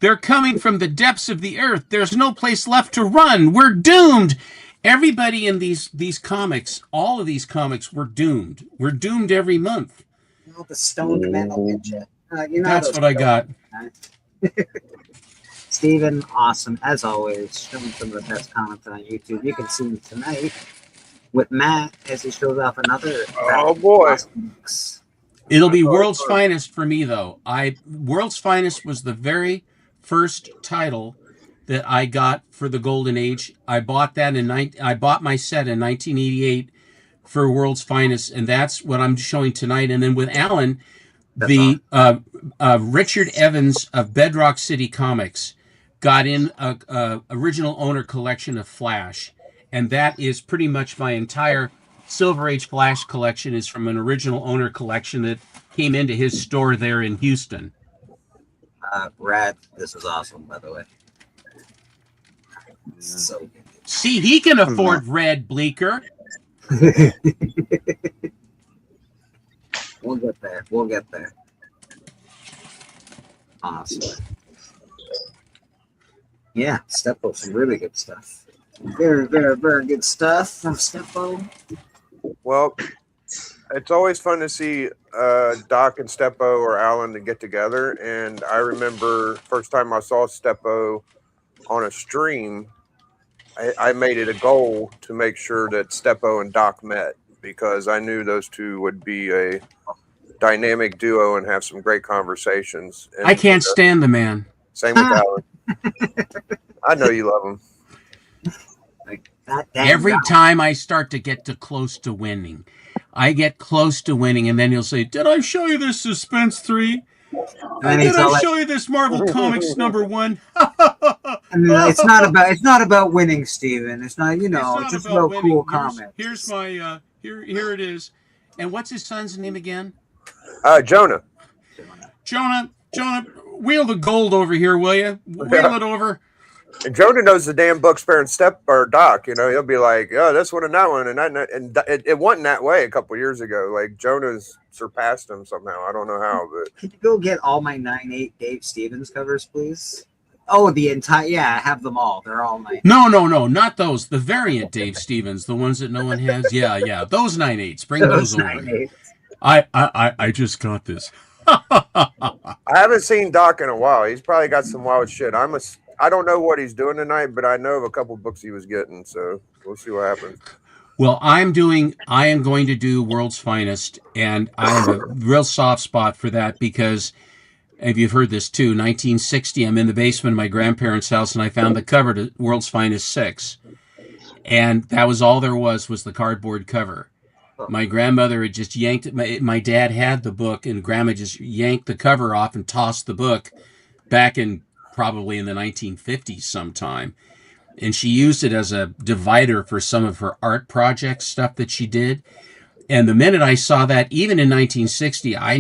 [SPEAKER 2] They're coming from the depths of the earth. There's no place left to run. We're doomed. Everybody in these comics, all of these comics, were doomed. We're doomed every month.
[SPEAKER 3] Oh, the stoned men will get you. You know
[SPEAKER 2] That's
[SPEAKER 3] those
[SPEAKER 2] what I got.
[SPEAKER 3] Steven, awesome. As always, showing some of the best comments on YouTube. You can see him tonight with Matt as he shows off another.
[SPEAKER 13] Oh, boy.
[SPEAKER 2] It'll be World's Finest for me, though. World's Finest was the very first title that I got for the Golden Age. I bought that I bought my set in 1988 for World's Finest, and that's what I'm showing tonight. And then with Alan, the Richard Evans of Bedrock City Comics got in a original owner collection of Flash, and that is pretty much my entire Silver Age Flash collection is from an original owner collection that came into his store there in Houston.
[SPEAKER 3] Brad, this is awesome, by the way. So good.
[SPEAKER 2] See, he can afford Red Bleeker.
[SPEAKER 3] We'll get there. We'll get there. Awesome. Yeah, Steppo, some really good stuff. Very, very, very good stuff from Steppo.
[SPEAKER 13] Well, it's always fun to see Doc and Steppo or Alan to get together. And I remember first time I saw Steppo on a stream, I made it a goal to make sure that Steppo and Doc met because I knew those two would be a dynamic duo and have some great conversations. And,
[SPEAKER 2] I can't stand the man.
[SPEAKER 13] Same with Alan. I know you love him.
[SPEAKER 2] Every time I start to get close to winning, and then he'll say, "Did I show you this Suspense 3? Did I show you this Marvel Comics #1?"
[SPEAKER 3] And it's not about winning, Steven. It's not, it's just about cool comics.
[SPEAKER 2] Here's my here it is. And what's his son's name again?
[SPEAKER 13] Jonah.
[SPEAKER 2] Jonah, wheel the gold over here, will you? Wheel it over.
[SPEAKER 13] And Jonah knows the damn book sparing Step or Doc. He'll be like, "Oh, this one and that one," and it wasn't that way a couple years ago. Like Jonah's surpassed him somehow. I don't know how, but
[SPEAKER 3] can you go get all my 9/8 Dave Stevens covers, please? Oh, the entire I have them all. They're all 9.
[SPEAKER 2] No, not those. The variant Dave Stevens, the ones that no one has. Yeah, those 9/8s. Bring those over.
[SPEAKER 3] 9/8.
[SPEAKER 2] I just got this.
[SPEAKER 13] I haven't seen Doc in a while. He's probably got some wild shit. I don't know what he's doing tonight, but I know of a couple books he was getting, so we'll see what happens.
[SPEAKER 2] Well, I am going to do World's Finest, and I have a real soft spot for that because, if you've heard this too, 1960, I'm in the basement of my grandparents' house, and I found the cover to World's Finest 6, and that was all there was the cardboard cover. My grandmother had just yanked it. My dad had the book, and Grandma just yanked the cover off and tossed the book back probably in the 1950s sometime. And she used it as a divider for some of her art project stuff that she did. And the minute I saw that, even in 1960, I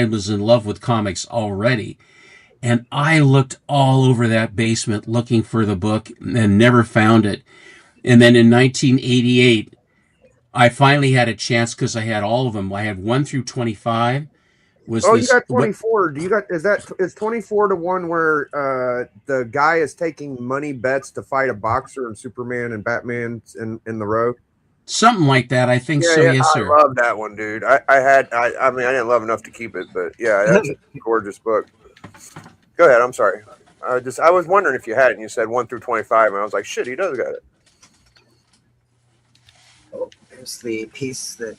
[SPEAKER 2] was in love with comics already. And I looked all over that basement looking for the book and never found it. And then in 1988, I finally had a chance because I had all of them. I had 1 through 25.
[SPEAKER 13] You got 24. Is 24 the one where the guy is taking money bets to fight a boxer and Superman and Batman in the row?
[SPEAKER 2] Something like that. I think so. Yes, sir.
[SPEAKER 13] I love that one, dude. I didn't love enough to keep it, but yeah, that's a gorgeous book. Go ahead. I'm sorry. I was wondering if you had it, and you said 1 through 25, and I was like, shit, he does got it.
[SPEAKER 3] Oh, there's the piece that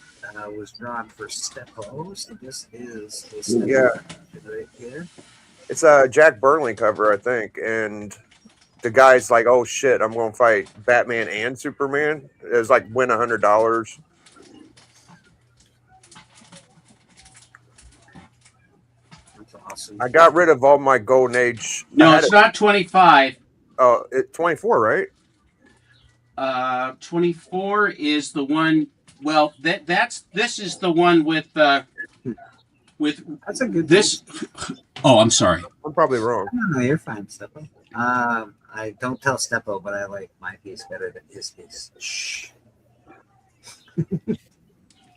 [SPEAKER 3] was drawn for Steppo. So this is a Steppo right here.
[SPEAKER 13] It's a Jack Burnley cover, I think, and the guy's like, "Oh shit, I'm going to fight Batman and Superman." It's like win $100.
[SPEAKER 3] That's awesome.
[SPEAKER 13] I got rid of all my Golden Age.
[SPEAKER 2] No, it's not 25.
[SPEAKER 13] Oh, it's 24, right?
[SPEAKER 2] 24 is the one. Well, this is the one with with
[SPEAKER 3] That's a good
[SPEAKER 2] this. Oh, I'm sorry.
[SPEAKER 13] I'm probably wrong.
[SPEAKER 3] No, you're fine, Steppo. I don't tell Steppo, but I like my piece better than his piece. Shh.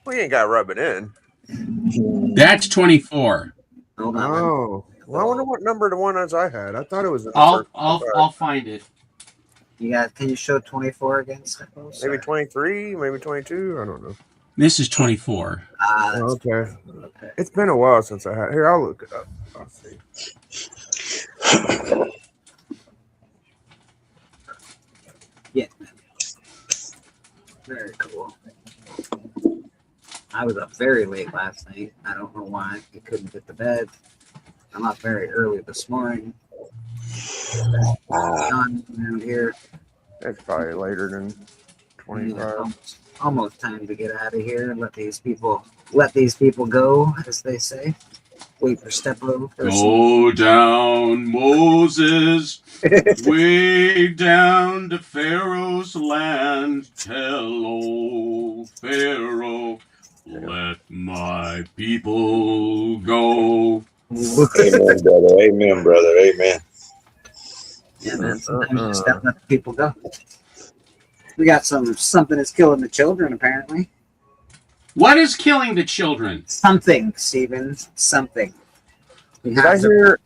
[SPEAKER 13] We ain't got to rub it in.
[SPEAKER 2] That's 24.
[SPEAKER 3] Hold on.
[SPEAKER 13] Oh, well, I wonder what number the one as I had. I thought it was.
[SPEAKER 2] I'll find it.
[SPEAKER 3] Can you show 24 again, Steppo?
[SPEAKER 13] Maybe 23, maybe 22. I don't know.
[SPEAKER 2] This is 24.
[SPEAKER 13] Okay. It's been a while since I had. Here, I'll look it up. I'll see.
[SPEAKER 3] Yeah. Very cool. I was up very late last night. I don't know why. I couldn't get to bed. I'm up very early this morning. Sun around here.
[SPEAKER 13] It's probably later than 25.
[SPEAKER 3] Almost time to get out of here and let these people go, as they say. Wait for Steppo.
[SPEAKER 2] Go down, Moses, way down to Pharaoh's land. Tell old Pharaoh, let my people go.
[SPEAKER 14] Amen, brother. Amen, brother. Amen.
[SPEAKER 3] Yeah, man. Sometimes you just gotta let the people go. We got something that's killing the children, apparently.
[SPEAKER 2] What is killing the children?
[SPEAKER 3] Something, Steven. Something.
[SPEAKER 13] Did I hear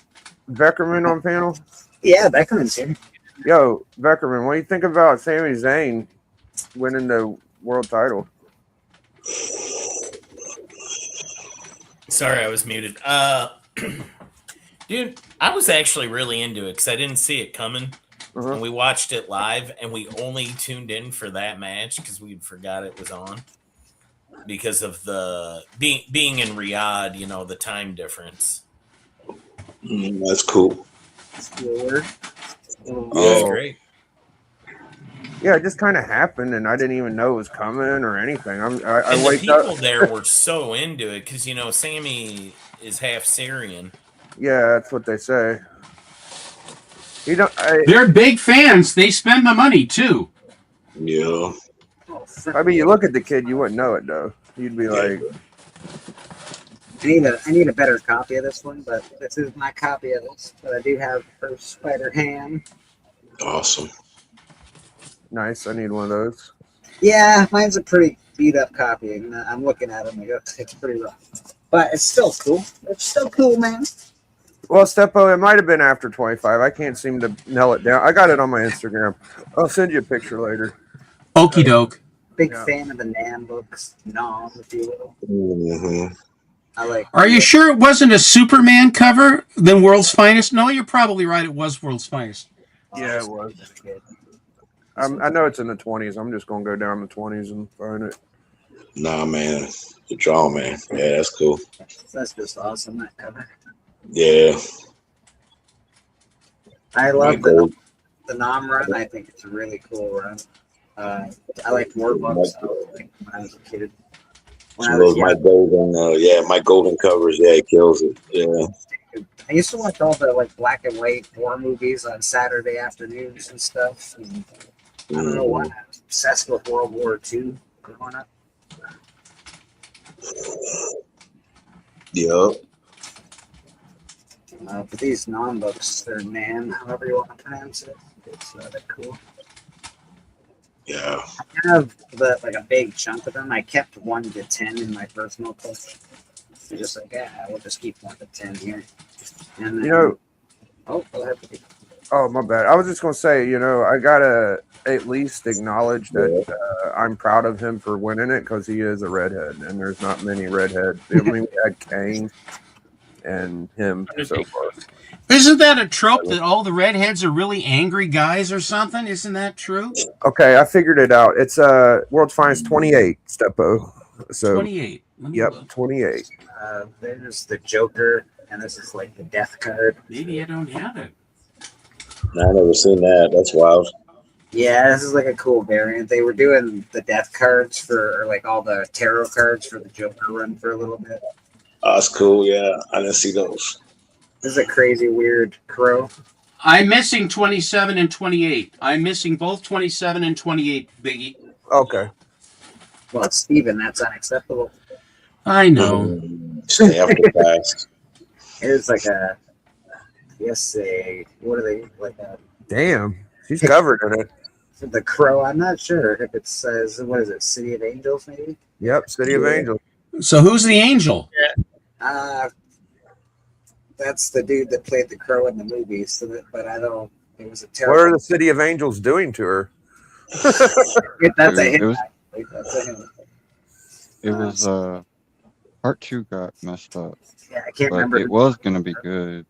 [SPEAKER 13] Beckerman on panel?
[SPEAKER 3] Yeah, Beckerman's here.
[SPEAKER 13] Yo, Beckerman, what do you think about Sami Zayn winning the world title?
[SPEAKER 5] Sorry, I was muted. Dude, I was actually really into it because I didn't see it coming. And we watched it live, and we only tuned in for that match because we forgot it was on because of the being in Riyadh, you know, the time difference.
[SPEAKER 14] That's cool.
[SPEAKER 5] That's great.
[SPEAKER 13] Yeah, it just kind of happened, and I didn't even know it was coming or anything. I
[SPEAKER 5] And the
[SPEAKER 13] waked
[SPEAKER 5] people
[SPEAKER 13] up.
[SPEAKER 5] there were so into it because, you know, Sammy is half Syrian.
[SPEAKER 13] Yeah, that's what they say.
[SPEAKER 2] They're big fans. They spend the money too.
[SPEAKER 14] Yeah.
[SPEAKER 13] I mean, you look at the kid, you wouldn't know it though. You'd be like,
[SPEAKER 3] I need a better copy of this one, but this is my copy of this. But I do have her Spider-Ham.
[SPEAKER 14] Awesome.
[SPEAKER 13] nice. I need one of those.
[SPEAKER 3] Yeah, mine's a pretty beat up copy, and I'm looking at them. It's pretty rough, but it's still cool. It's still cool, man.
[SPEAKER 13] Well, Steppo, it might have been after 25. I can't seem to nail it down. I got it on my Instagram. I'll send you a picture later.
[SPEAKER 2] Okie doke.
[SPEAKER 3] Big fan of the Nam books, Nom, if you will. I like.
[SPEAKER 2] Are you sure it wasn't a Superman cover than World's Finest? No, you're probably right. It was World's Finest.
[SPEAKER 13] Yeah, it was. I know it's in the 20s. I'm just going to go down the 20s and find it.
[SPEAKER 14] Nah, man. The draw, man. Yeah, that's cool.
[SPEAKER 3] That's just awesome, that cover.
[SPEAKER 14] Yeah.
[SPEAKER 3] I love the Nom run. I think it's a really cool run. I like more books when I was a kid. When I was
[SPEAKER 14] Mike Golden, Mike Golden covers. Yeah, he kills it. Yeah.
[SPEAKER 3] I used to watch all the like black and white war movies on Saturday afternoons and stuff. And I don't know why. I was obsessed with World War II growing up.
[SPEAKER 14] Yep.
[SPEAKER 3] But these non-books, they're Nan, however you want to pronounce it. It's they're cool.
[SPEAKER 14] Yeah.
[SPEAKER 3] I have like a big chunk of them. I kept 1 to 10 in my personal collection. So just like, we'll just keep 1 to 10 here. And then, go ahead.
[SPEAKER 13] Oh, my bad. I was just going to say, I got to at least acknowledge that I'm proud of him for winning it because he is a redhead, and there's not many redheads. I mean, we had Kane and him so far.
[SPEAKER 2] Isn't that a trope that all the redheads are really angry guys or something? Isn't that true?
[SPEAKER 13] Okay, I figured it out. It's World's Finest 28, Steppo. So
[SPEAKER 2] 28.
[SPEAKER 13] Yep, 28.
[SPEAKER 3] There's the Joker, and this is like the death card.
[SPEAKER 2] Maybe I don't have it.
[SPEAKER 14] No, I've never seen that. That's wild.
[SPEAKER 3] Yeah, this is like a cool variant. They were doing the death cards for like all the tarot cards for the Joker run for a little bit.
[SPEAKER 14] Oh, that's cool. Yeah, I didn't see those.
[SPEAKER 3] This is a crazy, weird crow.
[SPEAKER 2] I'm missing 27 and 28. I'm missing both 27 and 28, Biggie.
[SPEAKER 13] Okay.
[SPEAKER 3] Well, Steven, that's unacceptable.
[SPEAKER 2] I know.
[SPEAKER 14] Stay after class.
[SPEAKER 3] It's like a what are they like a
[SPEAKER 13] Damn, she's covered in it.
[SPEAKER 3] the Crow? I'm not sure if it says what is it, City of Angels maybe?
[SPEAKER 13] Yep, City of Angels.
[SPEAKER 2] So who's the angel?
[SPEAKER 3] That's the dude that played the Crow in the movie. So but I don't. It was a
[SPEAKER 13] What
[SPEAKER 3] terrible.
[SPEAKER 13] are the City of Angels doing to her?
[SPEAKER 3] That's a
[SPEAKER 6] It
[SPEAKER 3] hint.
[SPEAKER 6] was-
[SPEAKER 3] That's a hint.
[SPEAKER 6] It was part 2 got messed up,
[SPEAKER 3] Yeah, I can't
[SPEAKER 6] but
[SPEAKER 3] remember.
[SPEAKER 6] it was gonna be good.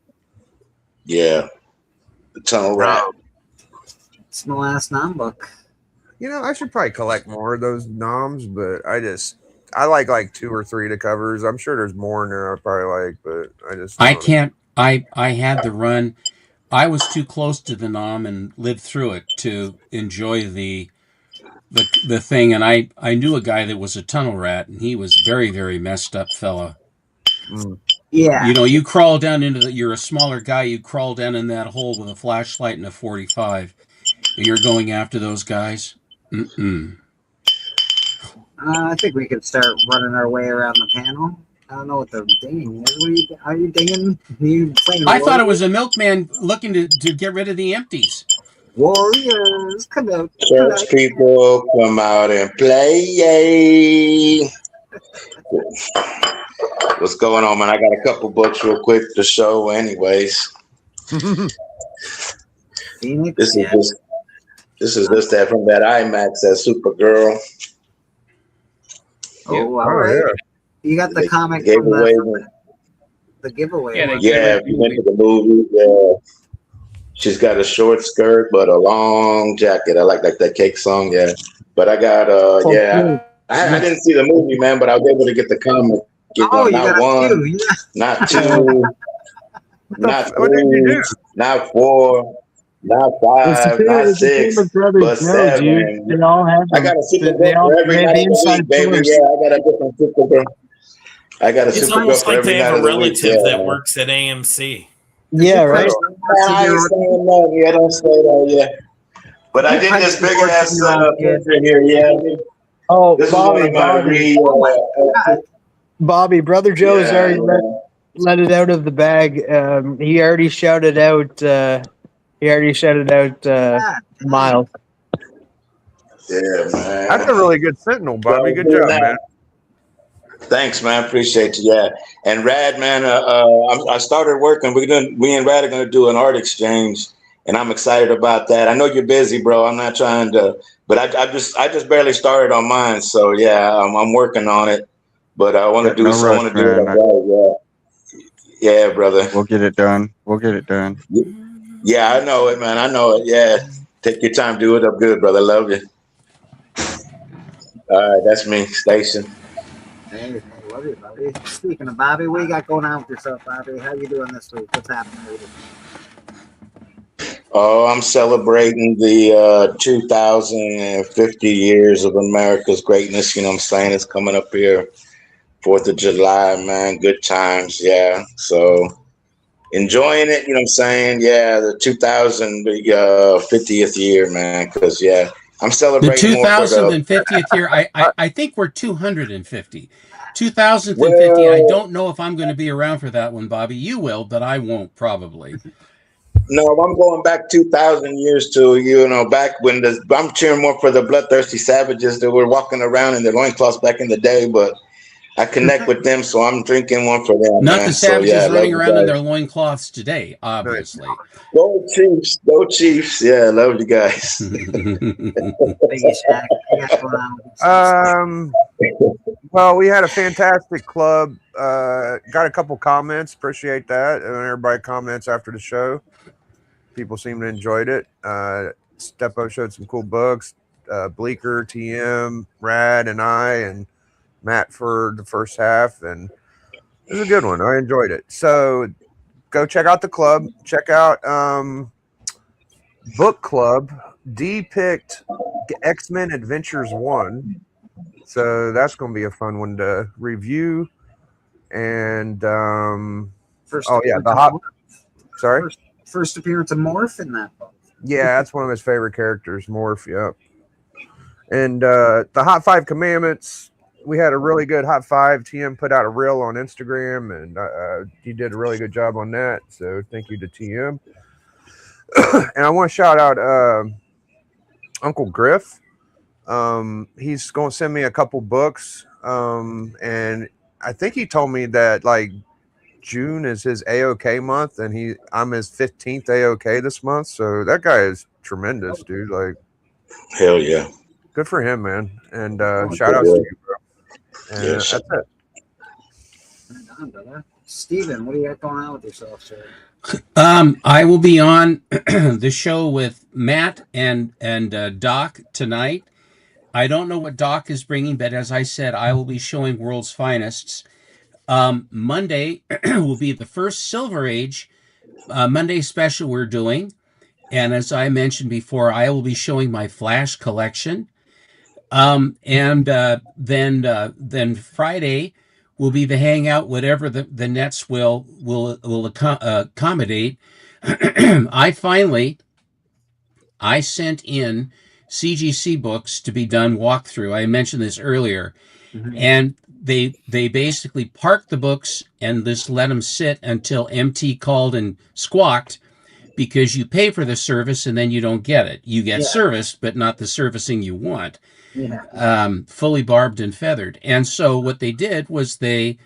[SPEAKER 14] Yeah. The Tunnel Rat.
[SPEAKER 3] It's my last non-book.
[SPEAKER 13] You know, I should probably collect more of those noms, but I like 2 or 3 to covers. I'm sure there's more in there I probably like, but
[SPEAKER 2] I can't. I had the run. I was too close to the nom and lived through it to enjoy the thing. And I knew a guy that was a tunnel rat, and he was very, very messed up fella.
[SPEAKER 3] Yeah.
[SPEAKER 2] You know, you crawl down into you're a smaller guy. You crawl down in that hole with a flashlight and a 45, and you're going after those guys. Mm-mm.
[SPEAKER 3] I think we could start running our way around the panel. I don't know what the dinging is. Are you dinging? Are you playing
[SPEAKER 2] I thought it was a milkman looking to get rid of the empties.
[SPEAKER 3] Warriors, come out.
[SPEAKER 14] Church people, come out and play. Yay. What's going on, man? I got a couple books real quick to show anyways.
[SPEAKER 3] Phoenix,
[SPEAKER 14] This is just that from that IMAX, that Supergirl.
[SPEAKER 3] Oh, all right.
[SPEAKER 13] yeah.
[SPEAKER 3] You got the comic
[SPEAKER 14] Gave
[SPEAKER 3] from
[SPEAKER 14] away
[SPEAKER 3] the giveaway.
[SPEAKER 12] Yeah,
[SPEAKER 3] one.
[SPEAKER 14] Yeah, if you went to the movie, she's got a short skirt but a long jacket. I like that Cake song, yeah. But I got I didn't see the movie, man, but I was able to get the comic. Get
[SPEAKER 3] Oh,
[SPEAKER 14] one,
[SPEAKER 3] you
[SPEAKER 14] not
[SPEAKER 3] got a
[SPEAKER 14] one,
[SPEAKER 3] few. Yeah.
[SPEAKER 14] not two, not
[SPEAKER 13] What did you do?
[SPEAKER 14] three, not four, not five, not six, but seven.
[SPEAKER 16] They all have
[SPEAKER 14] I got a super
[SPEAKER 16] They
[SPEAKER 14] book
[SPEAKER 16] all
[SPEAKER 14] for every
[SPEAKER 16] have
[SPEAKER 14] night of the
[SPEAKER 16] inside
[SPEAKER 14] week, baby.
[SPEAKER 16] source.
[SPEAKER 14] Yeah, I got a different super book. I got a
[SPEAKER 5] It's
[SPEAKER 14] super book
[SPEAKER 5] almost
[SPEAKER 14] for
[SPEAKER 5] like
[SPEAKER 14] every
[SPEAKER 5] they
[SPEAKER 14] night
[SPEAKER 5] have a
[SPEAKER 14] of the week.
[SPEAKER 5] relative
[SPEAKER 14] Yeah.
[SPEAKER 5] that works at AMC.
[SPEAKER 16] Yeah, right.
[SPEAKER 14] I ain't saying nothing. Yeah, don't say that yet. But I did this big ass picture here. Yeah.
[SPEAKER 16] Oh,
[SPEAKER 14] This is one of my
[SPEAKER 16] Bobby, Brother Joe has
[SPEAKER 14] Yeah,
[SPEAKER 16] already let it out of the bag. He already shouted out. Miles.
[SPEAKER 14] Yeah, man.
[SPEAKER 13] That's a really good Sentinel, Bobby. Good job, man.
[SPEAKER 14] Thanks, man. Appreciate you. Yeah, and Rad, man. I started working. Me and Rad are gonna do an art exchange, and I'm excited about that. I know you're busy, bro. I'm not trying to, but I just barely started on mine. So yeah, I'm working on it. But I want to do.
[SPEAKER 6] No
[SPEAKER 14] I
[SPEAKER 6] rush,
[SPEAKER 14] want to do it.
[SPEAKER 6] man.
[SPEAKER 14] Yeah, brother.
[SPEAKER 6] We'll get it done.
[SPEAKER 14] Yeah, I know it, man. I know it. Yeah, take your time. Do it up good, brother. Love you. All right, that's me, Station.
[SPEAKER 3] Hey, love you, Bobby. Speaking of Bobby, what you got going on with yourself, Bobby? How you doing this week? What's happening with you?
[SPEAKER 14] Oh, I'm celebrating the 2050 years of America's greatness. You know what I'm saying? It's coming up here. 4th of July, man. Good times. Yeah. So enjoying it. You know what I'm saying? Yeah. The 2050th year, man. Because, yeah, I'm
[SPEAKER 2] The
[SPEAKER 14] celebrating more for the
[SPEAKER 2] 2050th year. I think we're 250. 2050. I don't know if I'm going to be around for that one, Bobby. You will, but I won't probably.
[SPEAKER 14] No, I'm going back 2,000 years to, back when I'm cheering more for the bloodthirsty savages that were walking around in their loincloths back in the day, but I connect with them, so I'm drinking one for them.
[SPEAKER 2] Not
[SPEAKER 14] man.
[SPEAKER 2] the savages
[SPEAKER 14] so, yeah,
[SPEAKER 2] running
[SPEAKER 14] love
[SPEAKER 2] around
[SPEAKER 14] you
[SPEAKER 2] in
[SPEAKER 14] guys.
[SPEAKER 2] their loincloths today, obviously.
[SPEAKER 14] Go Chiefs. Go Chiefs. Yeah, love you guys.
[SPEAKER 13] Well, we had a fantastic club. Got a couple comments. Appreciate that. And everybody comments after the show. People seem to enjoyed it. Steppo showed some cool books. Bleeker, TM, Rad, and I, and Matt for the first half. And it was a good one. I enjoyed it. So go check out the club. Check out Book Club. D picked X-Men Adventures 1. So that's going to be a fun one to review. And the hot. Sorry,
[SPEAKER 3] first appearance of Morph in that book.
[SPEAKER 13] Yeah, that's one of his favorite characters, Morph. Yep. And the Hot 5 Commandments we had a really good hot five. TM put out a reel on Instagram, and he did a really good job on that. So thank you to TM. And I want to shout out Uncle Griff. He's going to send me a couple books, and I think he told me that like June is his AOK month, and I'm his 15th AOK this month. So that guy is tremendous, dude. Like,
[SPEAKER 14] hell yeah,
[SPEAKER 13] good for him, man. And shout out to you, bro. And
[SPEAKER 14] Yes.
[SPEAKER 13] that's it.
[SPEAKER 3] Right on, brother. Steven, what do you got going on with yourself, sir?
[SPEAKER 2] I will be on the show with Matt and Doc tonight. I don't know what Doc is bringing, but as I said, I will be showing World's Finest. Monday will be the first Silver Age Monday special we're doing. And as I mentioned before, I will be showing my Flash collection. And then Friday will be the hangout, whatever the nets will accommodate. I sent in CGC books to be done walkthrough. I mentioned this earlier. And they basically parked the books and just let them sit until MT called and squawked, because you pay for the service and then you don't get it. You get service, but not the servicing you want.
[SPEAKER 3] Yeah.
[SPEAKER 2] Fully barbed and feathered. And so what they did was they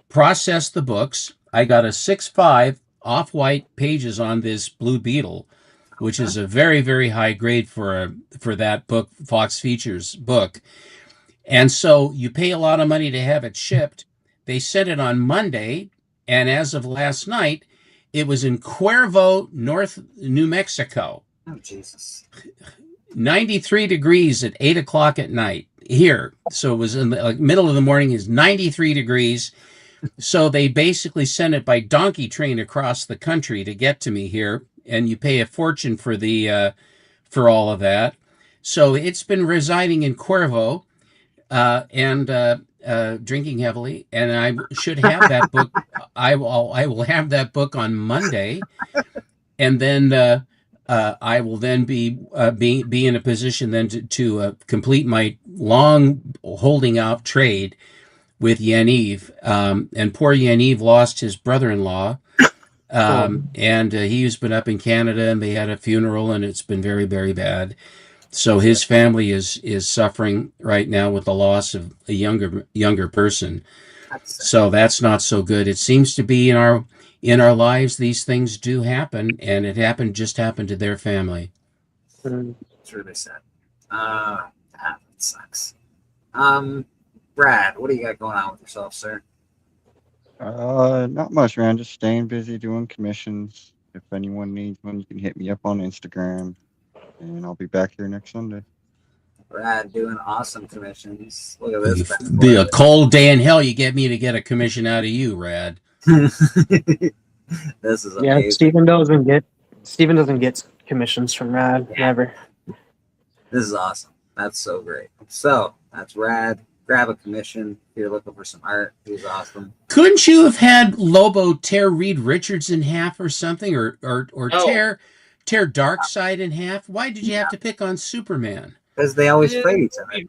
[SPEAKER 2] processed the books. I got a 6.5 off-white pages on this Blue Beetle, which is a very, very high grade for that book, Fox Features book. And so you pay a lot of money to have it shipped. They sent it on Monday, and as of last night, it was in Cuervo, New Mexico.
[SPEAKER 3] Oh, Jesus.
[SPEAKER 2] 93 degrees at 8 o'clock at night here. So it was in the middle of the morning, is 93 degrees. So they basically sent it by donkey train across the country to get to me here. And you pay a fortune for for all of that. So it's been residing in Cuervo and drinking heavily. And I should have that book. I will have that book on Monday. And then I will then be in a position then to complete my long holding out trade with Yaniv. And poor Yaniv lost his brother-in-law. And he's been up in Canada, and they had a funeral, and it's been very, very bad. So his family is suffering right now with the loss of a younger person. So that's not so good. It seems to be in our lives, these things do happen, and it happened to their family.
[SPEAKER 3] It's really sad. That sucks. Brad, what do you got going on with yourself, sir?
[SPEAKER 6] Not much, man. Just staying busy doing commissions. If anyone needs one, you can hit me up on Instagram, and I'll be back here next Sunday.
[SPEAKER 3] Brad doing awesome commissions. Look at this.
[SPEAKER 2] Be a cold day in hell, you get me to get a commission out of you, Rad.
[SPEAKER 3] This is amazing.
[SPEAKER 16] Yeah, Steven doesn't get commissions from Rad. Never.
[SPEAKER 3] This is awesome. That's so great. So that's Rad. Grab a commission if you're looking for some art. He's awesome.
[SPEAKER 2] Couldn't you have had Lobo tear Reed Richards in half or something, or tear Darkseid in half? Why did you have to pick on Superman?
[SPEAKER 3] Because they always fight each other.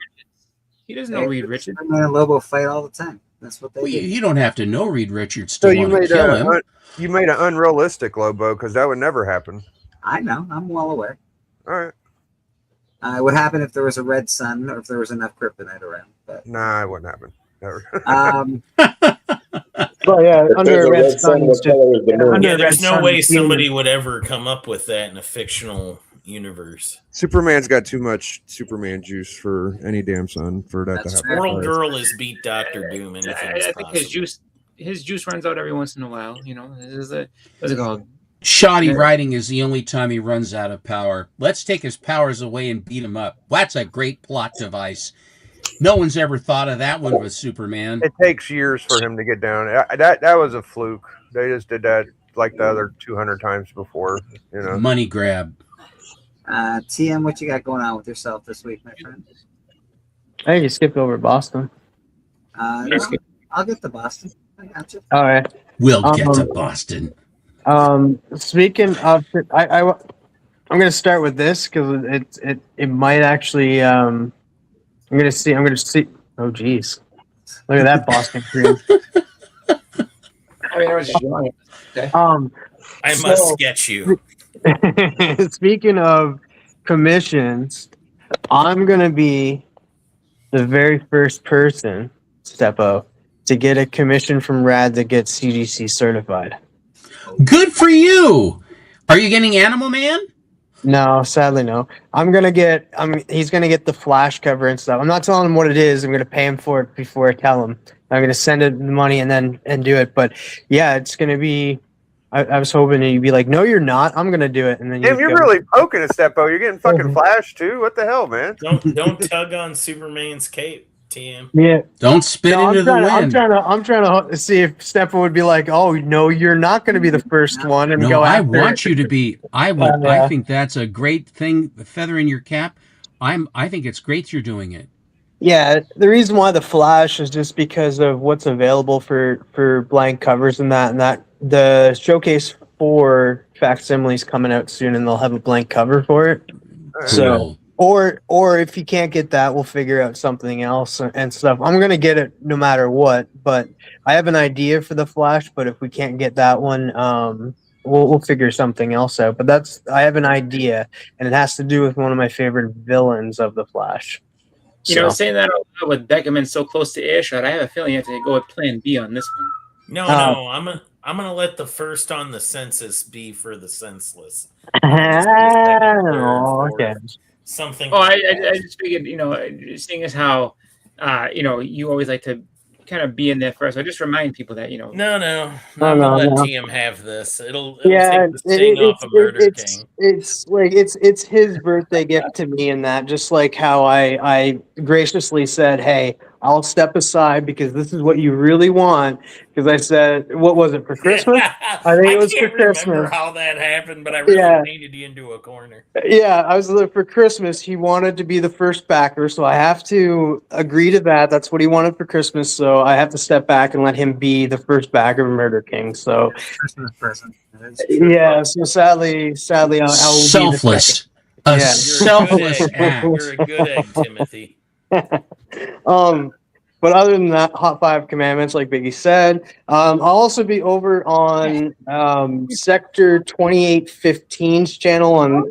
[SPEAKER 12] He doesn't know Reed Richards.
[SPEAKER 3] Superman and Lobo fight all the time. That's what they do.
[SPEAKER 2] You don't have to know Reed Richards
[SPEAKER 13] So
[SPEAKER 2] to
[SPEAKER 13] you
[SPEAKER 2] want to kill him.
[SPEAKER 13] you made an unrealistic Lobo, because that would never happen.
[SPEAKER 3] I know. I'm well aware.
[SPEAKER 13] All right.
[SPEAKER 3] It would happen if there was a red sun or if there was enough kryptonite around. But
[SPEAKER 13] Nah, it wouldn't happen. Never.
[SPEAKER 16] Well, yeah, under a red sun,
[SPEAKER 5] there's no way somebody would ever come up with that in a fictional universe.
[SPEAKER 13] Superman's got too much Superman juice for any damn sun for that to happen.
[SPEAKER 5] Squirrel Girl has beat Doctor Doom. Anything is
[SPEAKER 12] I think his juice runs out every once in a while. You know, what's it called?
[SPEAKER 2] Shoddy writing is the only time he runs out of power. Let's take his powers away and beat him up. That's a great plot device. No one's ever thought of that one with Superman.
[SPEAKER 13] It takes years for him to get down. That was a fluke. They just did that like the other 200 times before. You know,
[SPEAKER 2] money grab.
[SPEAKER 3] TM, what you got going on with yourself this week, my friend?
[SPEAKER 16] I think you skipped over Boston.
[SPEAKER 3] No, I'll get to Boston. I got you.
[SPEAKER 16] All right.
[SPEAKER 2] We'll get to Boston.
[SPEAKER 16] Speaking of, I'm going to start with this because it might actually. I'm going to see Oh, geez. Look at that Boston cream.
[SPEAKER 12] I mean, I was just wrong. Okay.
[SPEAKER 5] I must sketch you.
[SPEAKER 16] Speaking of commissions, I'm going to be the very first person, Steppo, to get a commission from Rad that gets CGC certified.
[SPEAKER 2] Good for you. Are you getting Animal Man?
[SPEAKER 16] No, sadly no. He's gonna get the Flash cover and stuff. I'm not telling him what it is. I'm gonna pay him for it before I tell him. I'm gonna send him the money and do it. But yeah, it's gonna be. I was hoping you'd be like, no, you're not. I'm gonna do it, and then
[SPEAKER 17] Damn, you're really poking a Steppo. You're getting fucking Flash too. What the hell, man?
[SPEAKER 5] Don't tug on Superman's cape, TM.
[SPEAKER 16] Yeah.
[SPEAKER 2] Don't spit into the wind.
[SPEAKER 16] I'm trying to see if Steppo would be like, oh no, you're not going to be the first one, and
[SPEAKER 2] No,
[SPEAKER 16] go.
[SPEAKER 2] I
[SPEAKER 16] after
[SPEAKER 2] want
[SPEAKER 16] it.
[SPEAKER 2] you to be. I think that's a great thing. Feather in your cap. I think it's great you're doing it.
[SPEAKER 16] Yeah, the reason why the Flash is just because of what's available for blank covers and that the showcase for facsimiles coming out soon, and they'll have a blank cover for it. So, or if you can't get that, we'll figure out something else and stuff. I'm gonna get it no matter what, but I have an idea for the Flash. But if we can't get that one, we'll figure something else out. But I have an idea, and it has to do with one of my favorite villains of the Flash.
[SPEAKER 12] You know, saying that out loud with Beckerman so close to Airshot, I have a feeling you have to go with Plan B on this one.
[SPEAKER 5] No, I'm gonna let the first on the census be for the senseless.
[SPEAKER 16] Okay.
[SPEAKER 5] Something.
[SPEAKER 12] Oh,
[SPEAKER 5] like
[SPEAKER 12] I just figured, seeing as how, you always like to kind of be in there first. I just remind people that,
[SPEAKER 5] No,
[SPEAKER 16] No,
[SPEAKER 5] let
[SPEAKER 16] no.
[SPEAKER 5] TM have this. It'll take the
[SPEAKER 16] it-
[SPEAKER 5] sting off of Murder King.
[SPEAKER 16] It's like it's his birthday gift to me, and that just like how I graciously said, hey, I'll step aside because this is what you really want. Because I said, what was it for Christmas? I think it was for
[SPEAKER 5] can't remember
[SPEAKER 16] Christmas.
[SPEAKER 5] how that happened, but I really
[SPEAKER 16] Yeah.
[SPEAKER 5] painted you into a corner.
[SPEAKER 16] Yeah, I was for Christmas. He wanted to be the first backer, so I have to agree to that. That's what he wanted for Christmas, so I have to step back and let him be the first backer of Murder King. So,
[SPEAKER 3] Christmas present.
[SPEAKER 16] yeah. So sadly, I will be the
[SPEAKER 2] Selfless.
[SPEAKER 16] second.
[SPEAKER 2] A
[SPEAKER 16] Yeah.
[SPEAKER 2] selfless
[SPEAKER 5] You're
[SPEAKER 2] act.
[SPEAKER 5] a good egg, Timothy.
[SPEAKER 16] But other than that, Hot 5 Commandments, like Biggie said, I'll also be over on Sector 2815's channel on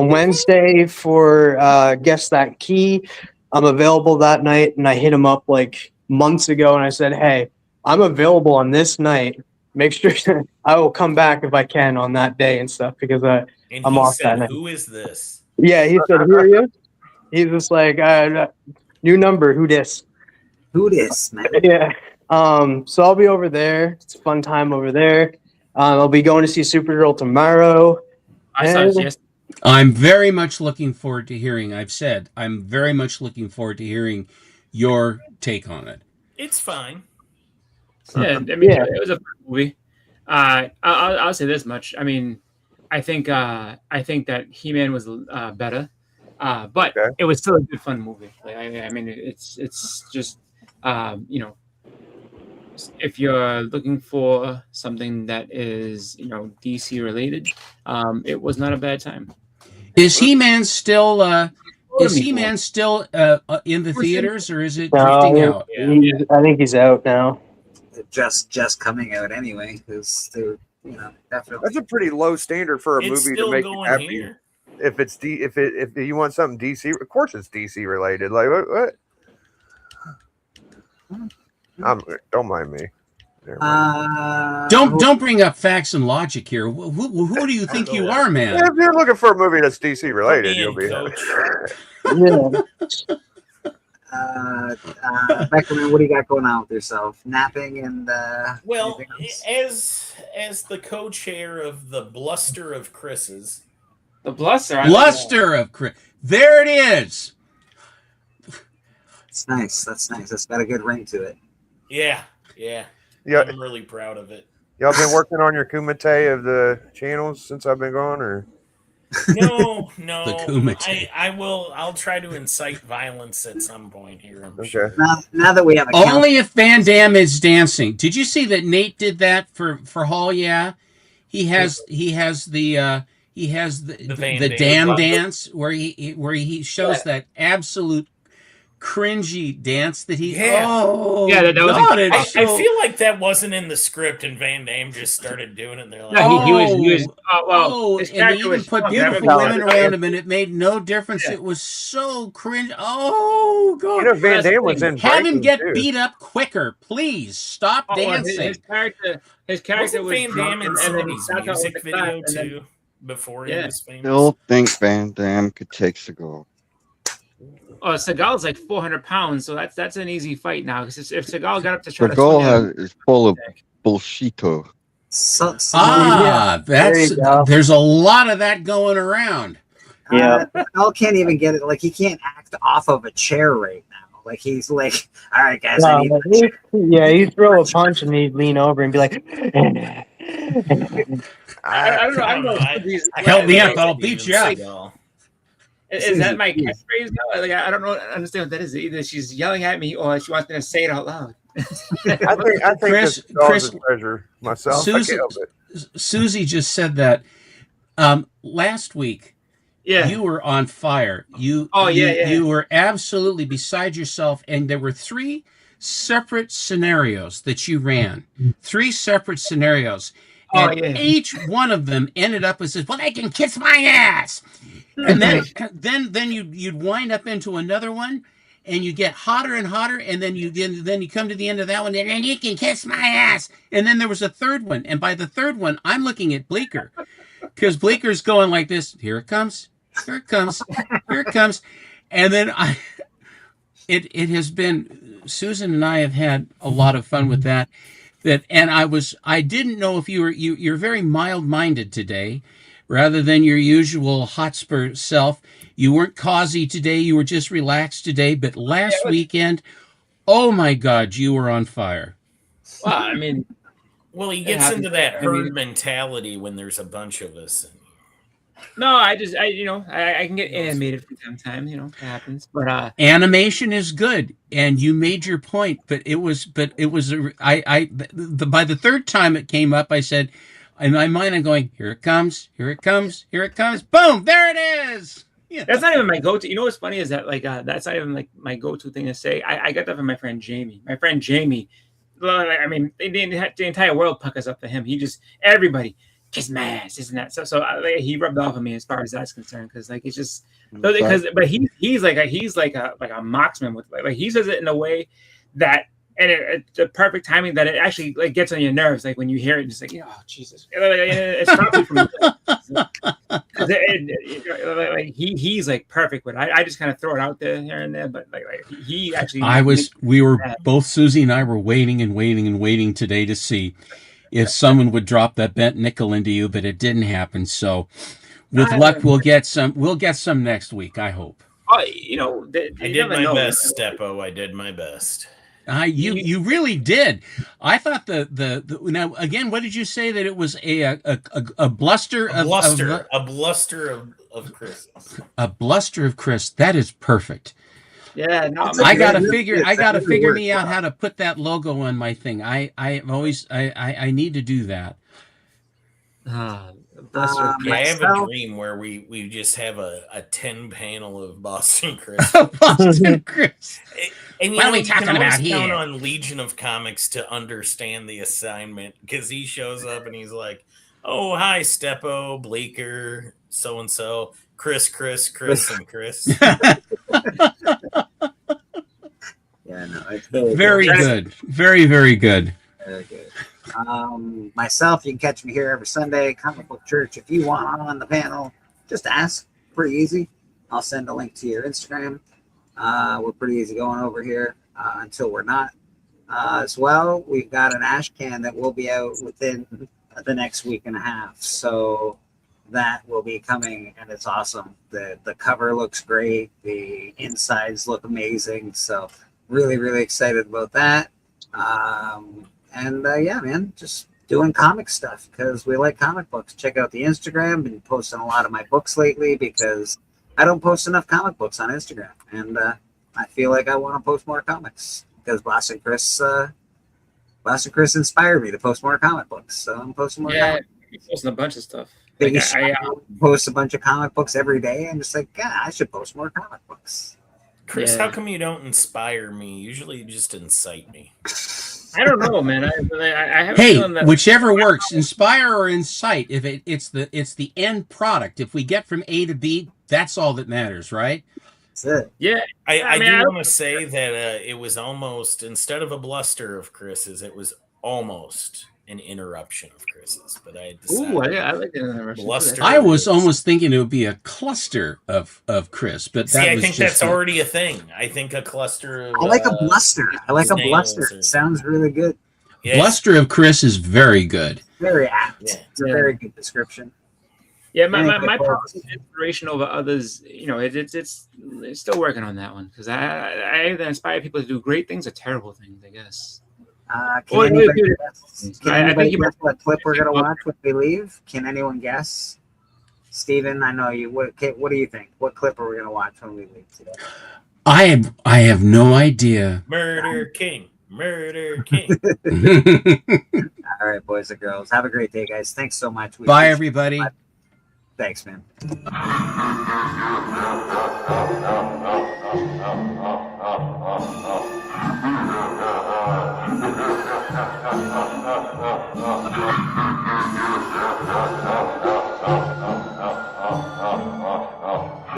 [SPEAKER 16] Wednesday for Guess That Key. I'm available that night, and I hit him up like months ago, and I said, hey, I'm available on this night. Make sure I will come back if I can on that day and stuff, because
[SPEAKER 5] And
[SPEAKER 16] I'm
[SPEAKER 5] he
[SPEAKER 16] off that
[SPEAKER 5] said,
[SPEAKER 16] night.
[SPEAKER 5] "Who is this?"
[SPEAKER 16] Yeah, he said, who are you? He's just like, new number, who dis?
[SPEAKER 3] Who dis, man?
[SPEAKER 16] Yeah. So I'll be over there. It's a fun time over there. I'll be going to see Supergirl tomorrow.
[SPEAKER 12] I saw it yesterday.
[SPEAKER 2] I'm very much looking forward to hearing. I've said I'm very much looking forward to hearing your take on it.
[SPEAKER 5] It's fine.
[SPEAKER 12] Yeah, I mean, it was a fun movie. I'll say this much. I mean, I think that He-Man was better, but it was still a good fun movie. Like, I mean, it's just if you're looking for something that is DC related, it was not a bad time.
[SPEAKER 2] Is He-Man still in the theaters, or is it drifting out?
[SPEAKER 16] I think he's out now.
[SPEAKER 3] Just coming out anyway, because they're definitely.
[SPEAKER 17] That's a pretty low standard for a
[SPEAKER 3] It's
[SPEAKER 17] movie to
[SPEAKER 3] still
[SPEAKER 17] make you
[SPEAKER 3] going
[SPEAKER 17] happy.
[SPEAKER 3] here.
[SPEAKER 17] If it's if you want something DC, of course it's DC related. Like what? Don't mind me.
[SPEAKER 2] Don't bring up facts and logic here. Who do you think you are, man?
[SPEAKER 17] If you're looking for a movie that's DC related, you'll be.
[SPEAKER 3] Beckerman, what do you got going on with yourself? Napping and
[SPEAKER 5] Well,
[SPEAKER 3] anything else?
[SPEAKER 5] as the co-chair of the Bluster of Chris's,
[SPEAKER 12] the Bluster,
[SPEAKER 2] Bluster of Chris. There it is.
[SPEAKER 3] It's nice. That's nice. That's got a good ring to it.
[SPEAKER 5] yeah,
[SPEAKER 17] Yeah.
[SPEAKER 5] I'm really proud of it.
[SPEAKER 17] Y'all been working on your kumite of the channels since I've been gone, or?
[SPEAKER 5] No,
[SPEAKER 2] The Kumite.
[SPEAKER 5] I'll try to incite violence at some point here. I'm
[SPEAKER 17] sure.
[SPEAKER 3] Now that we have a
[SPEAKER 2] Only if Van Damme is dancing. Did you see that Nate did that for Hall? Yeah, he has the
[SPEAKER 5] Van
[SPEAKER 2] the
[SPEAKER 5] Damme
[SPEAKER 2] damn
[SPEAKER 5] button.
[SPEAKER 2] dance where he shows that absolute cringy dance that he.
[SPEAKER 5] Yeah.
[SPEAKER 2] Oh,
[SPEAKER 12] Yeah, that was
[SPEAKER 2] God,
[SPEAKER 12] incredible.
[SPEAKER 2] it's
[SPEAKER 5] I
[SPEAKER 2] so-
[SPEAKER 5] feel like that wasn't in the script, and Van Damme just started doing it. And they're like,
[SPEAKER 12] No, he was. Well, his
[SPEAKER 2] and they
[SPEAKER 12] character
[SPEAKER 2] even
[SPEAKER 12] was
[SPEAKER 2] put
[SPEAKER 12] strong.
[SPEAKER 2] beautiful
[SPEAKER 12] That was-
[SPEAKER 2] women around him, and it made no difference.
[SPEAKER 12] Yeah.
[SPEAKER 2] It was so cringe. Oh, God.
[SPEAKER 17] You know, Van Damme was in
[SPEAKER 2] Have him
[SPEAKER 17] Breaking,
[SPEAKER 2] get
[SPEAKER 17] too.
[SPEAKER 2] beat up quicker, please. Stop
[SPEAKER 12] Oh, well,
[SPEAKER 2] dancing.
[SPEAKER 12] his character
[SPEAKER 5] wasn't
[SPEAKER 12] was
[SPEAKER 5] Van
[SPEAKER 12] drunk,
[SPEAKER 5] Damme in
[SPEAKER 12] and then he
[SPEAKER 5] somebody's
[SPEAKER 12] sat out with
[SPEAKER 5] music
[SPEAKER 12] the
[SPEAKER 5] video
[SPEAKER 12] clap, and then-
[SPEAKER 5] too before he
[SPEAKER 12] Yeah.
[SPEAKER 5] was famous?
[SPEAKER 6] Still think Van Damme could take Seagal.
[SPEAKER 12] Oh, Seagal's like 400 pounds, so that's an easy fight now. Because if Seagal got up to try to
[SPEAKER 6] Seagal
[SPEAKER 12] swing
[SPEAKER 6] is full of bullshito.
[SPEAKER 2] There's a lot of that going around.
[SPEAKER 3] Al can't even get it. Like, he can't act off of a chair right now. Like, he's like, all right, guys, I need
[SPEAKER 16] He'd throw a punch and he'd lean over and be like,
[SPEAKER 12] I don't know.
[SPEAKER 2] Help me up, I'll beat you up.
[SPEAKER 12] Is that my catchphrase now? Like, I don't know. Understand what that is. Either she's yelling at me or she wants me to say it out loud.
[SPEAKER 17] I think
[SPEAKER 2] Chris-
[SPEAKER 17] this dog's
[SPEAKER 2] Chris-
[SPEAKER 17] a treasure myself. I
[SPEAKER 2] Susie,
[SPEAKER 17] can't help it.
[SPEAKER 2] Susie just said that last week.
[SPEAKER 12] Yeah,
[SPEAKER 2] you were on fire. You were absolutely beside yourself, and there were 3 separate scenarios that you ran. 3 separate scenarios, and each one of them ended up as, "Well, they can kiss my ass," and then you'd wind up into another one. And you get hotter and hotter, and then you come to the end of that one, and then you can kiss my ass. And then there was a third one, and by the third one, I'm looking at Bleecker, because Bleeker's going like this: "Here it comes, here it comes, here it comes," and then it has been. Susan and I have had a lot of fun with that. And I didn't know if you're very mild-minded today, rather than your usual Hotspur self. You weren't causey today. You were just relaxed today. But last weekend, oh my God, you were on fire.
[SPEAKER 12] Well, I mean,
[SPEAKER 5] he gets into that herd mentality when there's a bunch of us.
[SPEAKER 12] No, I can get animated from time to time. You know, it happens. But
[SPEAKER 2] animation is good, and you made your point. But it was by the third time it came up, I said, in my mind, I'm going, "Here it comes, here it comes, here it comes, boom, there it is." Yeah.
[SPEAKER 12] That's not even my go-to. You know what's funny is that that's not even like my go-to thing to say. I got that from my friend Jamie. My friend Jamie, I mean, the entire world puckers up to him. He just everybody kiss my ass, isn't that? So he rubbed off on me as far as that's concerned, because like it's just but he's like a marksman with like he says it in a way that. And it's the perfect timing that it actually like gets on your nerves. Like when you hear it, it's like, oh Jesus! It's probably from he's like perfect. But I just kind of throw it out there here and there. But like he actually,
[SPEAKER 2] we were both Susie and I were waiting and waiting and waiting today to see if someone would drop that bent nickel into you, but it didn't happen. So with luck, we'll get some. We'll get some next week. I hope.
[SPEAKER 12] Oh,
[SPEAKER 5] I did my best, Steppo. I did my best.
[SPEAKER 2] You really did. I thought the now again. What did you say that it was a bluster of
[SPEAKER 5] Chris?
[SPEAKER 2] A bluster of Chris. That is perfect.
[SPEAKER 12] Yeah, no,
[SPEAKER 2] I gotta figure me out how to put that logo on my thing. I need to do that.
[SPEAKER 5] I have a dream where we just have a 10 panel of Boston Chris.
[SPEAKER 2] Boston Chris.
[SPEAKER 5] And
[SPEAKER 2] what are we talking about
[SPEAKER 5] here?
[SPEAKER 2] Count
[SPEAKER 5] on Legion of Comics to understand the assignment, because he shows up and he's like, "Oh, hi, Steppo, Bleecker, so and so, Chris, and Chris."
[SPEAKER 3] Yeah, no, it's
[SPEAKER 2] very good. Very, very good.
[SPEAKER 3] Very good. Myself, you can catch me here every Sunday, Comic Book Church. If you want on the panel, just ask. Pretty easy. I'll send a link to your Instagram. We're pretty easy going over here until we're not. As well, we've got an ash can that will be out within the next week and a half. So that will be coming, and it's awesome. The cover looks great. The insides look amazing. So really, really excited about that. Yeah, man, just doing comic stuff because we like comic books. Check out the Instagram. Been posting a lot of my books lately because I don't post enough comic books on Instagram, and I feel like I want to post more comics because Boston Chris inspired me to post more comic books. So I'm posting more.
[SPEAKER 12] Yeah,
[SPEAKER 3] comic
[SPEAKER 12] you're posting a bunch of stuff.
[SPEAKER 3] Like I post a bunch of comic books every day. I'm just like, yeah, I should post more comic books.
[SPEAKER 5] Chris,
[SPEAKER 12] Yeah.
[SPEAKER 5] how come you don't inspire me? Usually you just incite me.
[SPEAKER 12] I don't know, man. I have a
[SPEAKER 2] Hey,
[SPEAKER 12] feeling that
[SPEAKER 2] whichever works, inspire or incite. If it's the end product. If we get from A to B, that's all that matters, right?
[SPEAKER 3] That's it.
[SPEAKER 12] Yeah,
[SPEAKER 5] I
[SPEAKER 12] mean,
[SPEAKER 5] do want to say that it was almost, instead of a bluster of Chris's, it was almost an interruption of Chris's. But I decided
[SPEAKER 12] Ooh, I like the interruption.
[SPEAKER 5] bluster.
[SPEAKER 2] I was almost thinking it would be a cluster of Chris, but
[SPEAKER 5] See,
[SPEAKER 2] that
[SPEAKER 5] I
[SPEAKER 2] was
[SPEAKER 5] think
[SPEAKER 2] just
[SPEAKER 5] that's already a thing. I think a cluster of
[SPEAKER 3] I like a bluster. I like a
[SPEAKER 5] snails
[SPEAKER 3] bluster.
[SPEAKER 5] or-
[SPEAKER 3] It sounds really good.
[SPEAKER 5] Yeah.
[SPEAKER 2] Bluster of Chris is very good.
[SPEAKER 3] Very apt.
[SPEAKER 5] Yeah.
[SPEAKER 3] It's a very good description.
[SPEAKER 12] Yeah, my
[SPEAKER 3] Anything
[SPEAKER 12] personal inspiration over others, you know, it's still working on that one because I either inspire people to do great things or terrible things, I guess.
[SPEAKER 3] Can
[SPEAKER 12] Well,
[SPEAKER 3] anybody
[SPEAKER 12] dude,
[SPEAKER 3] guess, can
[SPEAKER 12] I think
[SPEAKER 3] anybody
[SPEAKER 12] you
[SPEAKER 3] guess what clip we're gonna watch when we leave? Can anyone guess? Steven, I know you. What do you think? What clip are we gonna watch when we leave today?
[SPEAKER 2] I have no idea.
[SPEAKER 5] Murder King. Murder King.
[SPEAKER 3] All right, boys and girls. Have a great day, guys. Thanks so much. We
[SPEAKER 2] Bye,
[SPEAKER 3] appreciate
[SPEAKER 2] everybody.
[SPEAKER 3] it. Thanks, man.